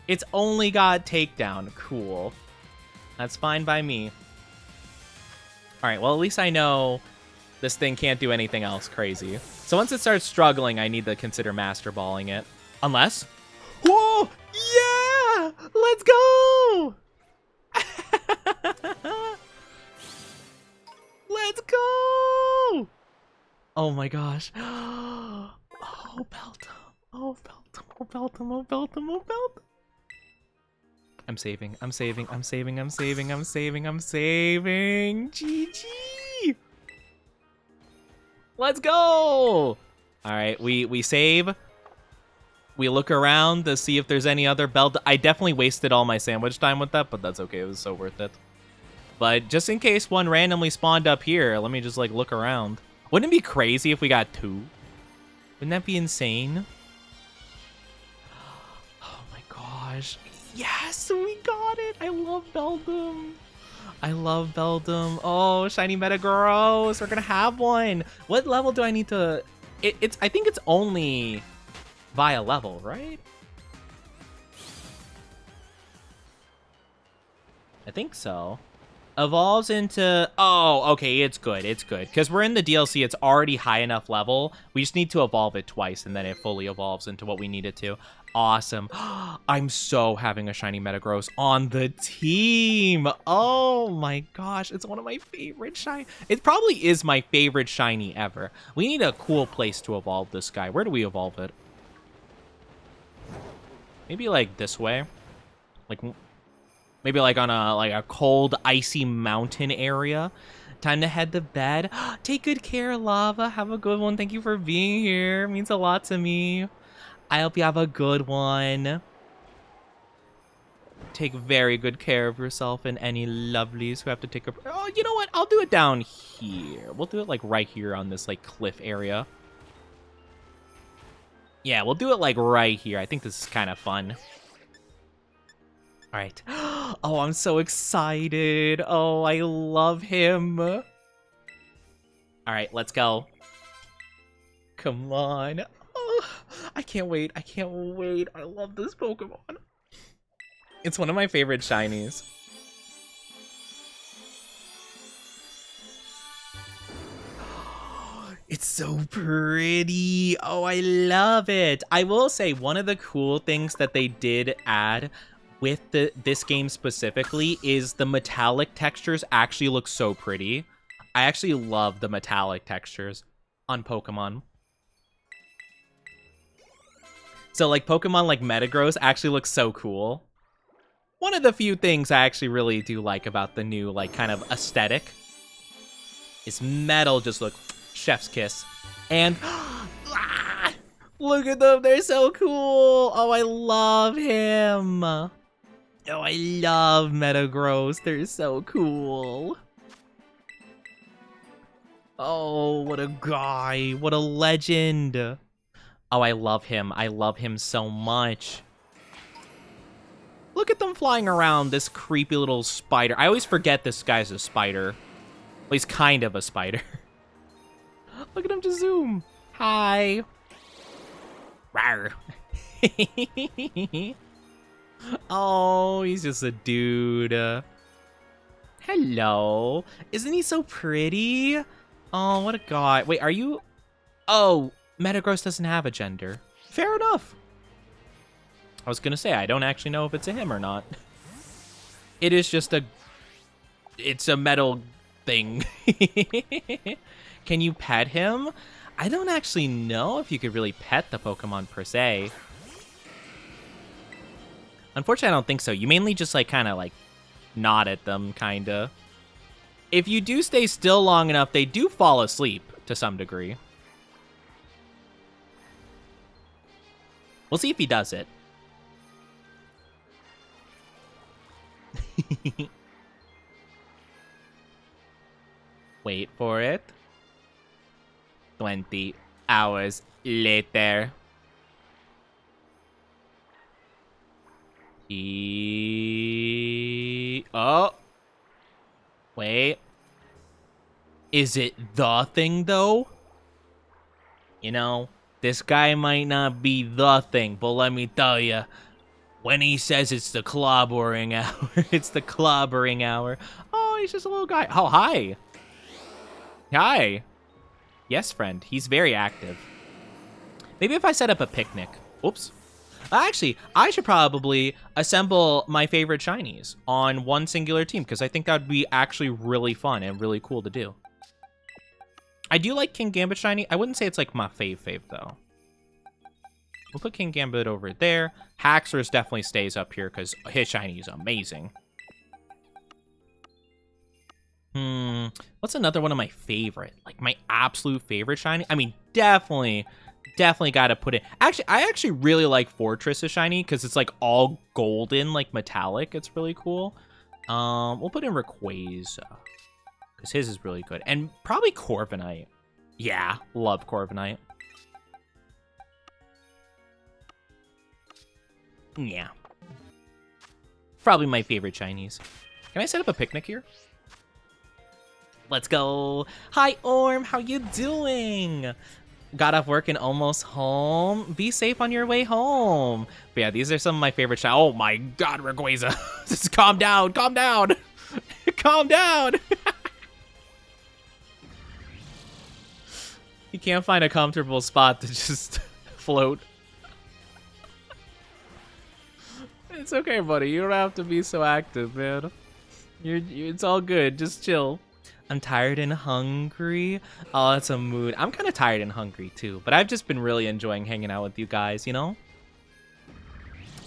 It's only got takedown. Cool. That's fine by me. All right, well, at least I know this thing can't do anything else crazy. So once it starts struggling, I need to consider master balling it. Unless... Whoa! Yeah! Let's go! Let's go! Oh my gosh. Oh, Beldum. Oh, Beldum. Oh, Beldum. Oh, Beldum. Oh, Beldum. I'm saving. I'm saving. I'm saving. I'm saving. I'm saving. I'm saving. GG. Let's go. All right. We save. We look around to see if there's any other Beldum. I definitely wasted all my sandwich time with that, but that's okay. It was so worth it. But just in case one randomly spawned up here, let me just like look around. Wouldn't it be crazy if we got 2? Wouldn't that be insane? Oh my gosh. Yes, we got it. I love Beldum. I love Beldum. Oh, shiny Metagross. We're gonna have one. What level do I need to... I think it's only via level, right? I think so. Evolves into... Oh, okay, it's good. It's good. Because we're in the DLC, it's already high enough level. We just need to evolve it twice, and then it fully evolves into what we need it to. Awesome. I'm so having a shiny Metagross on the team. Oh my gosh, it's one of my favorite shiny. It probably is my favorite shiny ever. We need a cool place to evolve this guy. Where do we evolve it? Maybe like this way. Like... Maybe like on a cold, icy mountain area. Time to head to bed. Take good care, Lava. Have a good one. Thank you for being here. It means a lot to me. I hope you have a good one. Take very good care of yourself and any lovelies who have to take a... Oh, you know what? I'll do it down here. We'll do it like right here on this like cliff area. Yeah, we'll do it like right here. I think this is kind of fun. All right. Oh, I'm so excited. Oh, I love him. All right, let's go. Come on. Oh, I can't wait. I can't wait. I love this Pokemon. It's one of my favorite shinies. It's so pretty. Oh, I love it. I will say one of the cool things that they did add with this game specifically is the metallic textures actually look so pretty. I actually love the metallic textures on Pokemon. So like Pokemon like Metagross actually looks so cool. One of the few things I actually really do like about the new like kind of aesthetic is metal just look chef's kiss. And look at them, they're so cool. Oh, I love him. Oh, I love Metagross. They're so cool. Oh, what a guy. What a legend. Oh, I love him. I love him so much. Look at them flying around, this creepy little spider. I always forget this guy's a spider. Well, he's kind of a spider. Look at him just zoom. Hi. Rawr. Oh, he's just a dude. Hello. Isn't he so pretty? Oh, what a guy. Wait, are you... Oh, Metagross doesn't have a gender. Fair enough. I was gonna say, I don't actually know if it's a him or not. It is just a... It's a metal thing. Can you pet him? I don't actually know if you could really pet the Pokemon per se. Unfortunately, I don't think so. You mainly just like kind of like nod at them, kind of. If you do stay still long enough, they do fall asleep to some degree. We'll see if he does it. Wait for it. 20 hours later. Oh. Wait. Is it the thing, though? You know, this guy might not be the thing, but let me tell you, when he says it's the clobbering hour, it's the clobbering hour. Oh, he's just a little guy. Oh, hi. Hi. Yes, friend. He's very active. Maybe if I set up a picnic. Oops. Actually, I should probably assemble my favorite shinies on one singular team, because I think that would be actually really fun and really cool to do. I do like King Gambit shiny. I wouldn't say it's like my fave, though. We'll put King Gambit over there. Haxorus definitely stays up here, because his shiny is amazing. What's another one of my favorite? Like, my absolute favorite shiny? I mean, definitely got to put it. Actually, I actually really like Fortress's shiny because it's like all golden, like metallic. It's really cool. We'll put in Rayquaza because his is really good, and probably Corviknight. Yeah, love Corviknight. Yeah, probably my favorite Chinese. Can I set up a picnic here? Let's go. Hi, Orm. How you doing? Got off work and almost home. Be safe on your way home. But yeah, these are some of my favorite shots. Oh my god, Rayquaza. Just calm down. Calm down. Calm down. You can't find a comfortable spot to just float. It's okay, buddy. You don't have to be so active, man. It's all good. Just chill. I'm tired and hungry. Oh, that's a mood. I'm kind of tired and hungry too, but I've just been really enjoying hanging out with you guys, you know?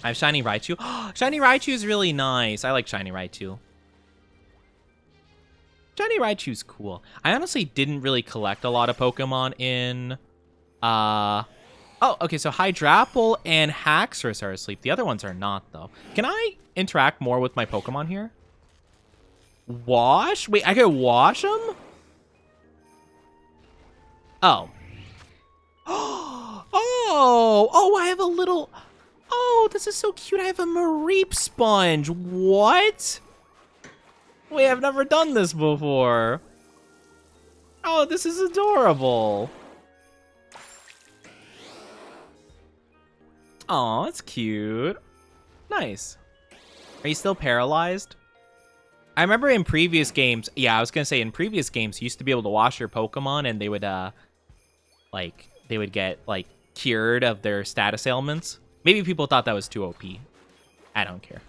I have Shiny Raichu. Shiny Raichu is really nice. I like Shiny Raichu. Shiny Raichu's cool. I honestly didn't really collect a lot of Pokemon in... Oh, okay, so Hydrapple and Haxorus are asleep. The other ones are not, though. Can I interact more with my Pokemon here? Wash? Wait, I can wash them? Oh. Oh, I have a little... Oh, this is so cute. I have a Mareep sponge. What? Wait, I've never done this before. Oh, this is adorable. Oh, that's cute. Nice. Are you still paralyzed? I remember in previous games, yeah, I was gonna say in previous games, you used to be able to wash your Pokemon and they would, they would get, like, cured of their status ailments. Maybe people thought that was too OP. I don't care.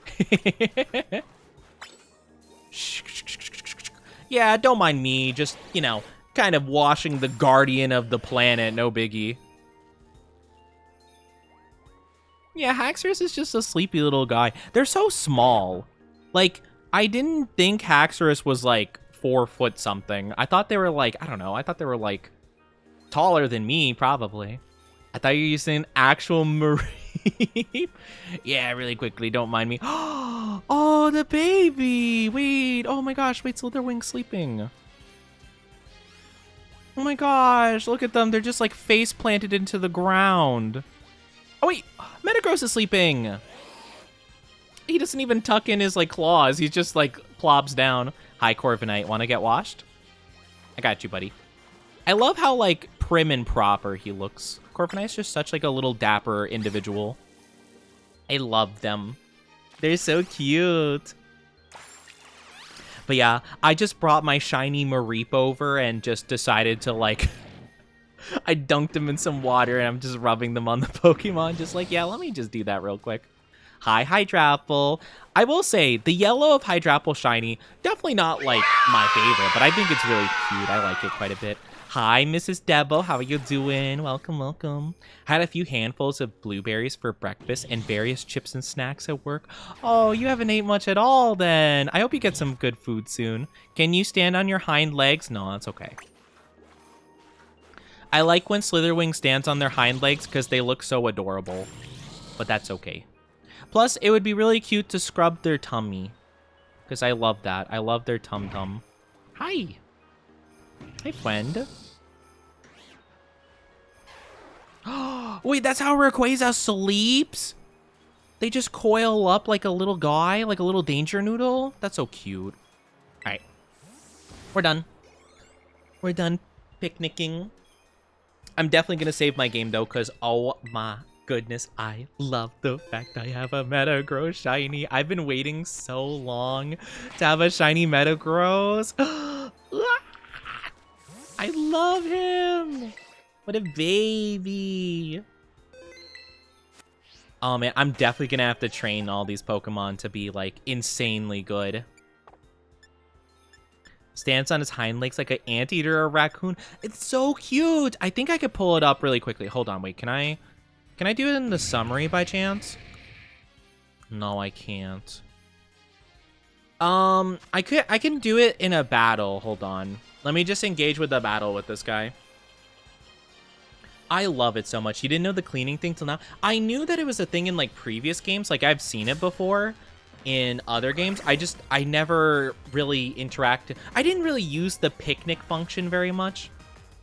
Yeah, don't mind me. Just, you know, kind of washing the guardian of the planet. No biggie. Yeah, Haxorus is just a sleepy little guy. They're so small. Like, I didn't think Haxorus was, like, 4 foot something. I thought they were, like, I don't know. I thought they were, like, taller than me, probably. I thought you were using actual marine. Yeah, really quickly, don't mind me. Oh, the baby! Wait, oh my gosh, wait, Slitherwing's sleeping. Oh my gosh, look at them. They're just like face planted into the ground. Oh wait, Metagross is sleeping. He doesn't even tuck in his like claws. He's just like plobs down. Hi, Corviknight, wanna get washed? I got you, buddy. I love how like prim and proper he looks. Corviknight's just such like a little dapper individual. I love them. They're so cute. But yeah, I just brought my shiny Mareep over and just decided to like... I dunked them in some water and I'm just rubbing them on the Pokemon. Just like, yeah, let me just do that real quick. Hi, Hydrapple. I will say, the yellow of Hydrapple Shiny, definitely not like my favorite, but I think it's really cute. I like it quite a bit. Hi, Mrs. Debo. How are you doing? Welcome, welcome. Had a few handfuls of blueberries for breakfast and various chips and snacks at work. Oh, you haven't ate much at all then. I hope you get some good food soon. Can you stand on your hind legs? No, that's okay. I like when Slitherwing stands on their hind legs because they look so adorable. But that's okay. Plus, it would be really cute to scrub their tummy. Because I love that. I love their tum-tum. Hi. Hi, friend. Wait, that's how Rayquaza sleeps? They just coil up like a little guy, like a little danger noodle? That's so cute. Alright. We're done. We're done picnicking. I'm definitely going to save my game, though, because, oh my goodness, I love the fact I have a Metagross shiny. I've been waiting so long to have a shiny Metagross. I love him. What a baby. Oh, man, I'm definitely going to have to train all these Pokemon to be, like, insanely good. Stands on his hind legs like an anteater or a raccoon. It's so cute. I think I could pull it up really quickly. Hold on, wait. Can I do it in the summary by chance? No, I can't. I can do it in a battle. Hold on. Let me just engage with the battle with this guy. I love it so much. You didn't know the cleaning thing till now? I knew that it was a thing in like previous games. Like I've seen it before in other games. I never really interacted. I didn't really use the picnic function very much.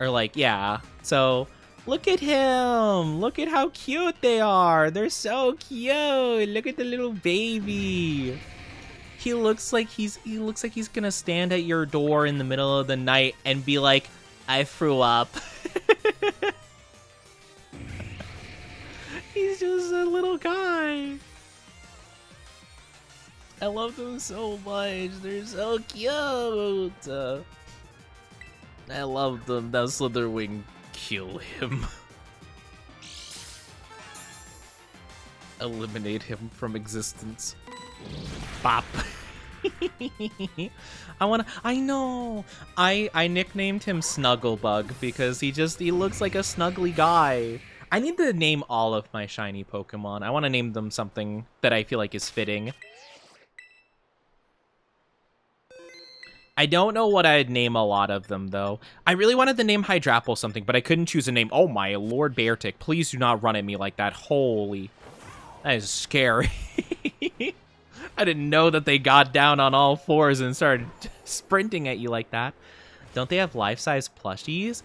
Or like, yeah. So look at him. Look at how cute they are. They're so cute. Look at the little baby. He looks like he's gonna stand at your door in the middle of the night and be like, I threw up. He's just a little guy. I love them so much. They're so cute. I love them. Now Slitherwing, kill him. Eliminate him from existence. Bop. I know. I nicknamed him Snugglebug because he looks like a snuggly guy. I need to name all of my shiny Pokemon. I want to name them something that I feel like is fitting. I don't know what I'd name a lot of them, though. I really wanted to name Hydrapple something, but I couldn't choose a name. Oh my Lord Beartic, please do not run at me like that. Holy. That is scary. I didn't know that they got down on all fours and started sprinting at you like that. Don't they have life-size plushies?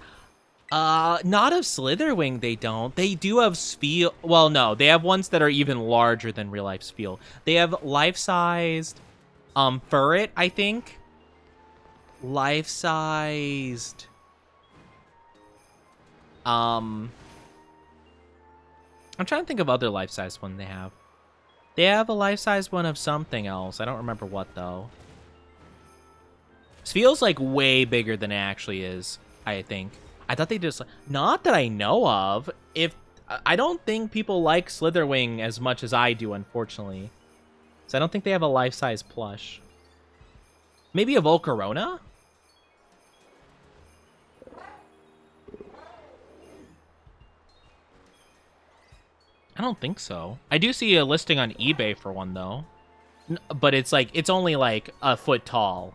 Not of Slitherwing, they don't. They do have Spheal. Well, no, they have ones that are even larger than real-life Spheal. They have life-sized, Furret, I think. Life-sized, I'm trying to think of other life-sized ones they have. They have a life-size one of something else. I don't remember what, though. This feels like way bigger than it actually is, I think. I thought they just... Not that I know of. I don't think people like Slitherwing as much as I do, unfortunately. So I don't think they have a life-size plush. Maybe a Volcarona? I don't think so. I do see a listing on eBay for one, though. But it's like, it's only like a foot tall.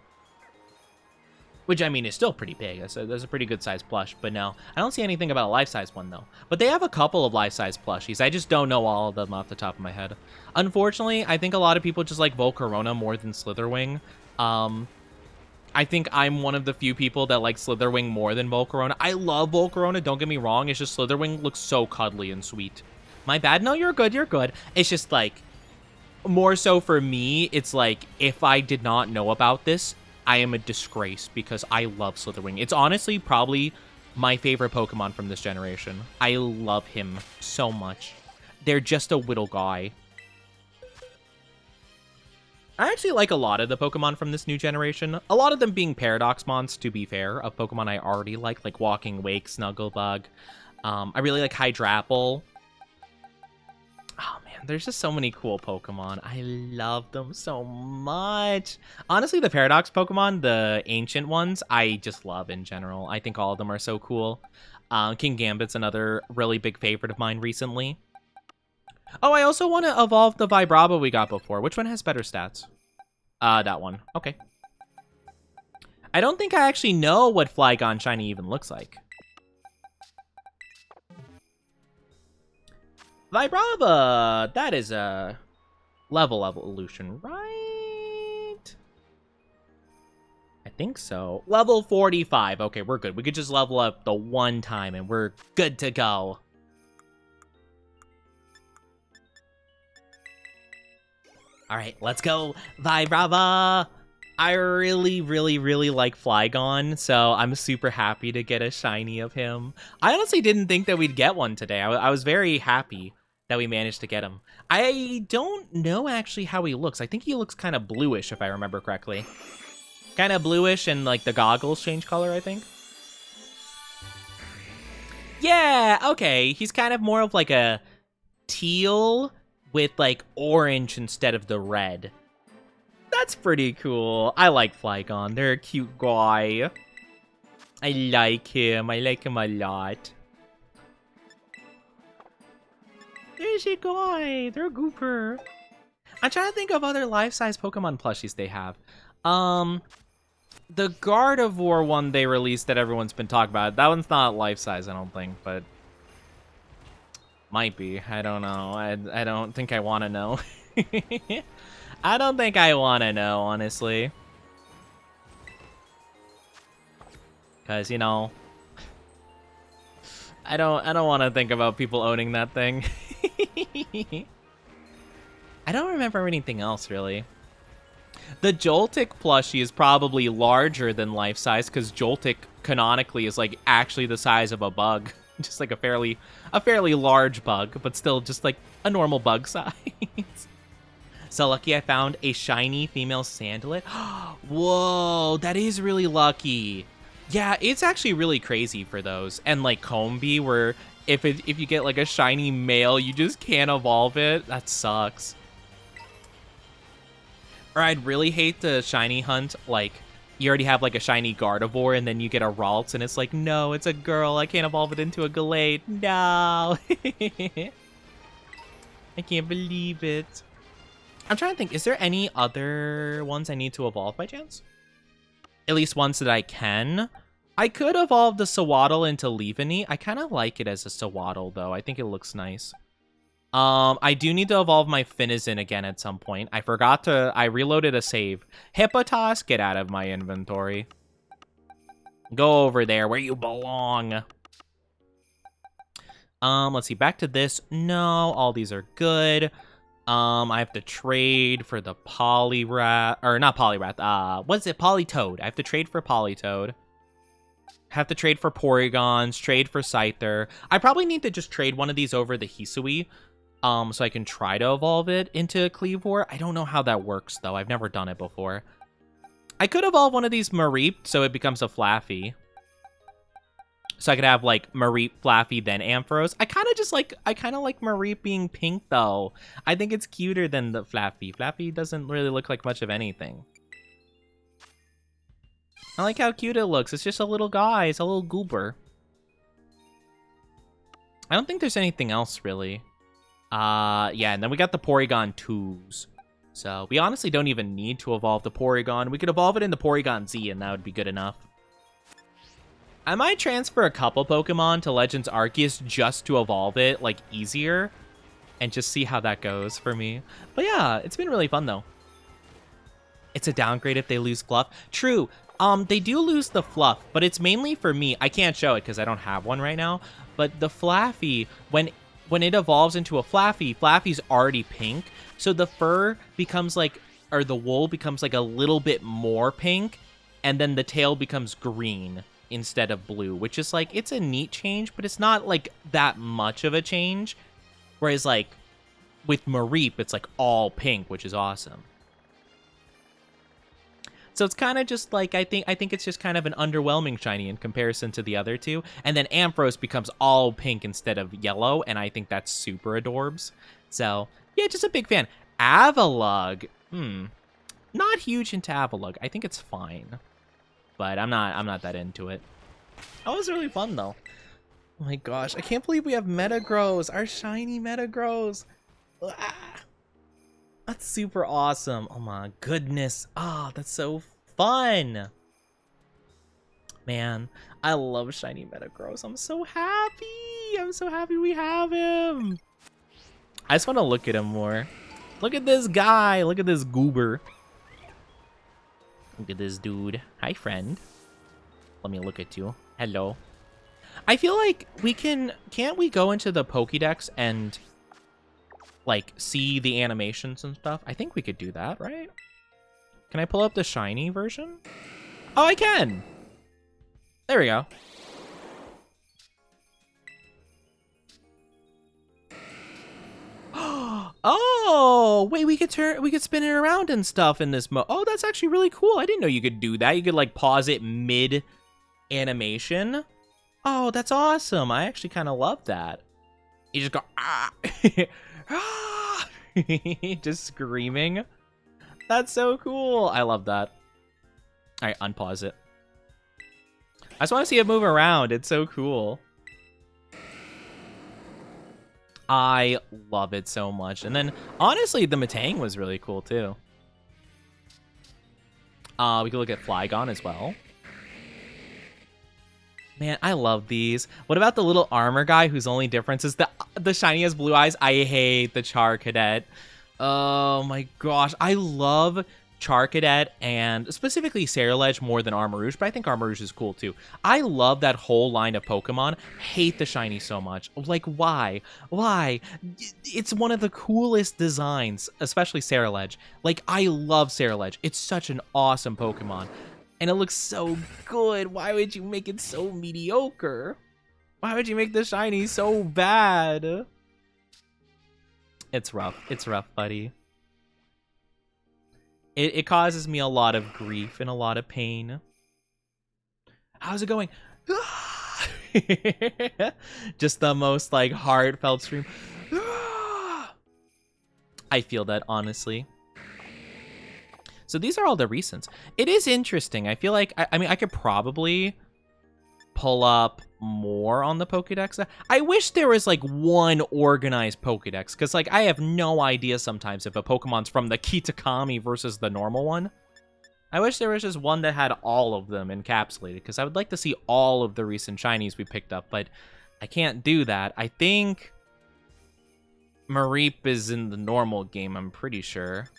Which, I mean, is still pretty big. That's a pretty good size plush. But no, I don't see anything about a life-size one, though. But they have a couple of life-size plushies. I just don't know all of them off the top of my head. Unfortunately, I think a lot of people just like Volcarona more than Slitherwing. I think I'm one of the few people that like Slitherwing more than Volcarona. I love Volcarona, don't get me wrong. It's just Slitherwing looks so cuddly and sweet. My bad? No, you're good, you're good. It's just like, more so for me, it's like, if I did not know about this, I am a disgrace because I love Slitherwing. It's honestly probably my favorite Pokemon from this generation. I love him so much. They're just a little guy. I actually like a lot of the Pokemon from this new generation. A lot of them being Paradoxmons, to be fair, of Pokemon I already like Walking Wake, Snugglebug. I really like Hydrapple. Oh man, there's just so many cool Pokemon. I love them so much. Honestly, the Paradox Pokemon, the ancient ones, I just love in general. I think all of them are so cool. King Gambit's another really big favorite of mine recently. Oh, I also want to evolve the Vibrava we got before. Which one has better stats? That one. Okay. I don't think I actually know what Flygon Shiny even looks like. Vibrava! That is a level evolution, right? I think so. Level 45. Okay, we're good. We could just level up the one time and we're good to go. Alright, let's go, Vibrava! I really, really, really like Flygon, so I'm super happy to get a shiny of him. I honestly didn't think that we'd get one today. I was very happy that we managed to get him. I don't know actually how he looks. I think he looks kind of bluish, if I remember correctly. Kind of bluish, and like the goggles change color, I think. Yeah, okay. He's kind of more of like a teal with like orange instead of the red. That's pretty cool. I like Flygon. They're a cute guy. I like him. I like him a lot. There's a guy. They're a gooper. I'm trying to think of other life-size Pokemon plushies they have. The Gardevoir one they released that everyone's been talking about. That one's not life-size, I don't think, but might be. I don't know. I don't think I want to know. I don't think I want to know, honestly. Because, you know, I don't want to think about people owning that thing. I don't remember anything else, really. The Joltik plushie is probably larger than life-size because Joltik canonically is like actually the size of a bug. Just like a fairly large bug, but still just like a normal bug size. So lucky I found a shiny female Sandalette. Whoa, that is really lucky. Yeah, it's actually really crazy for those. And like Combee, where if you get like a shiny male, you just can't evolve it. That sucks. Or I'd really hate the shiny hunt, like you already have like a shiny Gardevoir and then you get a Ralts and it's like, no, it's a girl. I can't evolve it into a Gallade. No. I can't believe it. I'm trying to think, is there any other ones I need to evolve by chance? At least ones that I can. I could evolve the Sewaddle into Leavanny. I kind of like it as a Sewaddle, though. I think it looks nice. I do need to evolve my Finizen again at some point. I forgot to... I reloaded a save. Hippotas, get out of my inventory. Go over there where you belong. Let's see. Back to this. No, all these are good. I have to trade for the Poliwrath, or not Poliwrath, what's it? Politoed. I have to trade for Politoed. Have to trade for Porygons, trade for Scyther. I probably need to just trade one of these over the Hisui, So I can try to evolve it into a Cleavor. I don't know how that works, though. I've never done it before. I could evolve one of these Mareep so it becomes a Flaffy. So I could have, like, Mareep, Flaffy, then Ampharos. I kind of like Mareep being pink, though. I think it's cuter than the Flaffy. Flaffy doesn't really look like much of anything. I like how cute it looks. It's just a little guy. It's a little goober. I don't think there's anything else, really. Yeah, and then we got the Porygon 2s. So we honestly don't even need to evolve the Porygon. We could evolve it into Porygon Z, and that would be good enough. I might transfer a couple Pokemon to Legends Arceus just to evolve it, like, easier. And just see how that goes for me. But yeah, it's been really fun, though. It's a downgrade if they lose Fluff. True. They do lose the Fluff, but it's mainly for me. I can't show it because I don't have one right now. But the Flaffy, when it evolves into a Flaffy, Flaffy's already pink. So the fur becomes like, or the wool becomes like a little bit more pink. And then the tail becomes green instead of blue, which is like, it's a neat change, but it's not like that much of a change. Whereas like with Mareep, it's like all pink, which is awesome. So it's kind of just like, I think it's just kind of an underwhelming shiny in comparison to the other two. And then Ampharos becomes all pink instead of yellow, and I think that's super adorbs. So yeah, just a big fan. Avalugg, not huge into Avalugg. I think it's fine, but I'm not that into it. That was really fun though. Oh my gosh, I can't believe we have Metagross, our shiny Metagross. Ah. That's super awesome. Oh my goodness. Oh, that's so fun. Man, I love shiny Metagross. I'm so happy. I'm so happy we have him. I just want to look at him more. Look at this guy. Look at this goober. Look at this dude. Hi, friend. Let me look at you. Hello. I feel like we can't we go into the Pokédex and like see the animations and stuff? I think we could do that, right? Can I pull up the shiny version? Oh, I can. There we go. Oh, wait, we could spin it around and stuff in this mode. Oh, that's actually really cool. I didn't know you could do that. You could like pause it mid animation. Oh, that's awesome. I actually kind of love that. You just go, ah. Just screaming. That's so cool. I love that. All right, unpause it. I just want to see it move around. It's so cool. I love it so much. And then, honestly, the Metang was really cool, too. We could look at Flygon as well. Man, I love these. What about the little armor guy whose only difference is the shiny has blue eyes? I hate the Charcadet. Oh my gosh. I love Charcadet and specifically Ceruledge more than Armarouge, but I think Armarouge is cool too. I love that whole line of Pokemon. Hate the shiny so much. Like, why? Why? It's one of the coolest designs, especially Ceruledge. Like, I love Ceruledge. It's such an awesome Pokemon. And it looks so good. Why would you make it so mediocre? Why would you make the shiny so bad? It's rough. It's rough, buddy. It causes me a lot of grief and a lot of pain. How's it going? Just the most like heartfelt scream. I feel that, honestly. So these are all the recents. It is interesting. I feel like, I mean, I could probably pull up more on the Pokédex. I wish there was like one organized Pokédex, because like I have no idea sometimes if a Pokemon's from the Kitakami versus the normal one. I wish there was just one that had all of them encapsulated, because I would like to see all of the recent shinies we picked up, but I can't do that. I think Mareep is in the normal game, I'm pretty sure.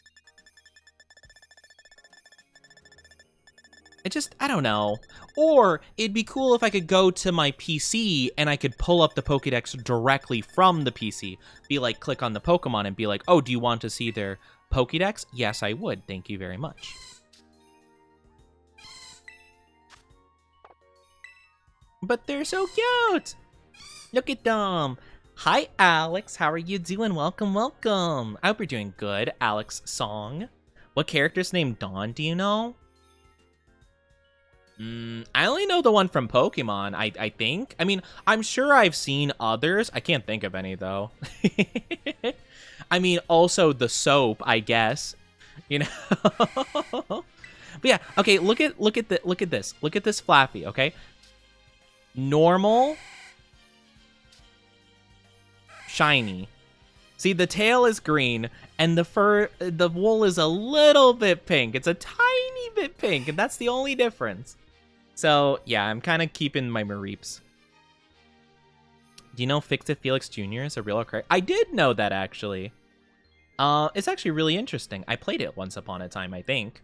I don't know. Or it'd be cool if I could go to my PC and I could pull up the Pokédex directly from the PC. Be like, click on the Pokemon and be like, oh, do you want to see their Pokédex? Yes, I would. Thank you very much. But they're so cute. Look at them. Hi, Alex. How are you doing? Welcome, welcome. I hope you're doing good, Alex Song. What character's named Dawn, do you know? I only know the one from Pokemon, I think. I mean, I'm sure I've seen others. I can't think of any, though. I mean, also the soap, I guess. You know? But yeah, okay, look at this. Look at this Flaffy, okay? Normal. Shiny. See, the tail is green, and the wool is a little bit pink. It's a tiny bit pink, and that's the only difference. So, yeah, I'm kind of keeping my Mareeps. Do you know Fix-It Felix Jr. is a real character? I did know that, actually. It's actually really interesting. I played it once upon a time, I think.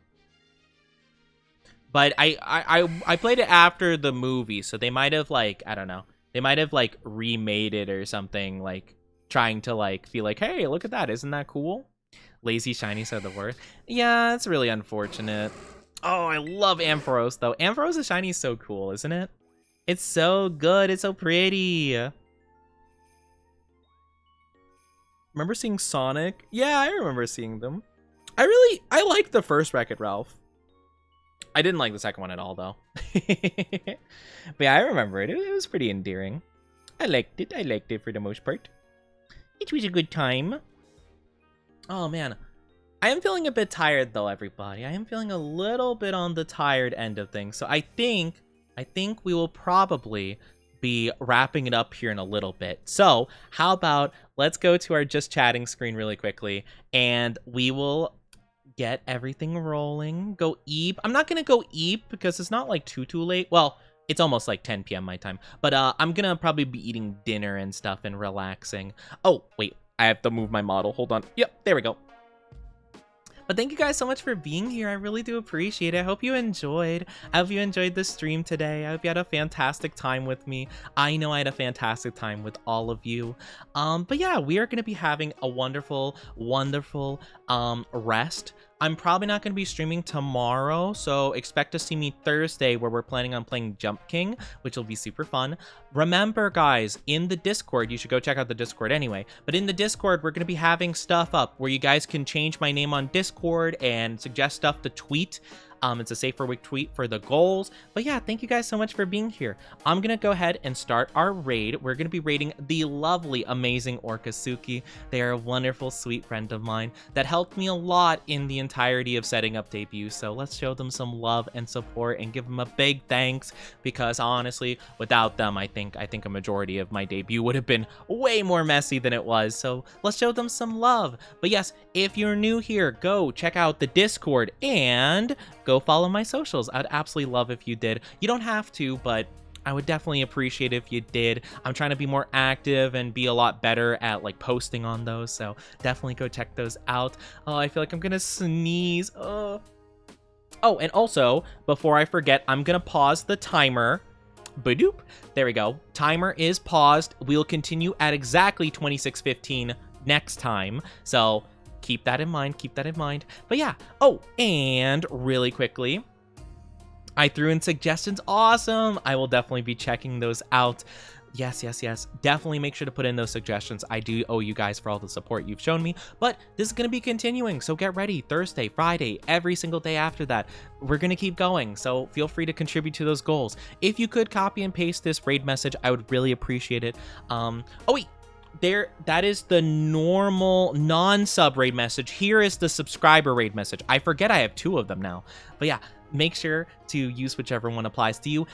But I played it after the movie, so they might have, like, I don't know. They might have, like, remade it or something, like, trying to, like, feel like, hey, look at that. Isn't that cool? Lazy shinies are the worst. Yeah, it's really unfortunate. Oh, I love Ampharos, though. Ampharos' shiny is so cool, isn't it? It's so good. It's so pretty. Remember seeing Sonic? Yeah, I remember seeing them. I liked the first Wreck-It Ralph. I didn't like the second one at all, though. But yeah, I remember it. It was pretty endearing. I liked it. I liked it for the most part. It was a good time. Oh, man. I am feeling a bit tired, though, everybody. I am feeling a little bit on the tired end of things. So I think we will probably be wrapping it up here in a little bit. So how about let's go to our just chatting screen really quickly, and we will get everything rolling. Go eat. I'm not gonna go eat because it's not like too late. Well, it's almost like 10 p.m. my time, but I'm gonna probably be eating dinner and stuff and relaxing. Oh wait, I have to move my model. Hold on. Yep, there we go. But thank you guys so much for being here. I really do appreciate it. I hope you enjoyed. I hope you enjoyed the stream today. I hope you had a fantastic time with me. I know I had a fantastic time with all of you. But yeah, we are going to be having a wonderful, wonderful rest. I'm probably not going to be streaming tomorrow, so expect to see me Thursday where we're planning on playing Jump King, which will be super fun. Remember, guys, in the Discord, you should go check out the Discord anyway, but in the Discord, we're going to be having stuff up where you guys can change my name on Discord and suggest stuff to tweet. It's a Safe for Week tweet for the goals. But yeah, thank you guys so much for being here. I'm going to go ahead and start our raid. We're going to be raiding the lovely, amazing Orcasuki. They are a wonderful, sweet friend of mine that helped me a lot in the entirety of setting up debut. So let's show them some love and support and give them a big thanks, because honestly, without them, I think a majority of my debut would have been way more messy than it was. So let's show them some love. But yes, if you're new here, go check out the Discord and go follow my socials. I'd absolutely love if you did. You don't have to, but I would definitely appreciate if you did. I'm trying to be more active and be a lot better at like posting on those, so definitely go check those out. Oh, I feel like I'm gonna sneeze. Oh, and also, before I forget, I'm gonna pause the timer. Badoop. There we go. Timer is paused. We'll continue at exactly 26:15 next time. So keep that in mind. But yeah. Oh, and really quickly, I threw in suggestions. Awesome. I will definitely be checking those out. Yes. Definitely make sure to put in those suggestions. I do owe you guys for all the support you've shown me, but this is going to be continuing. So get ready. Thursday, Friday, every single day after that. We're going to keep going. So feel free to contribute to those goals. If you could copy and paste this raid message, I would really appreciate it. Oh wait. That is the normal non-sub raid message. Here is the subscriber raid message. I forget I have two of them now. But yeah, make sure to use whichever one applies to you.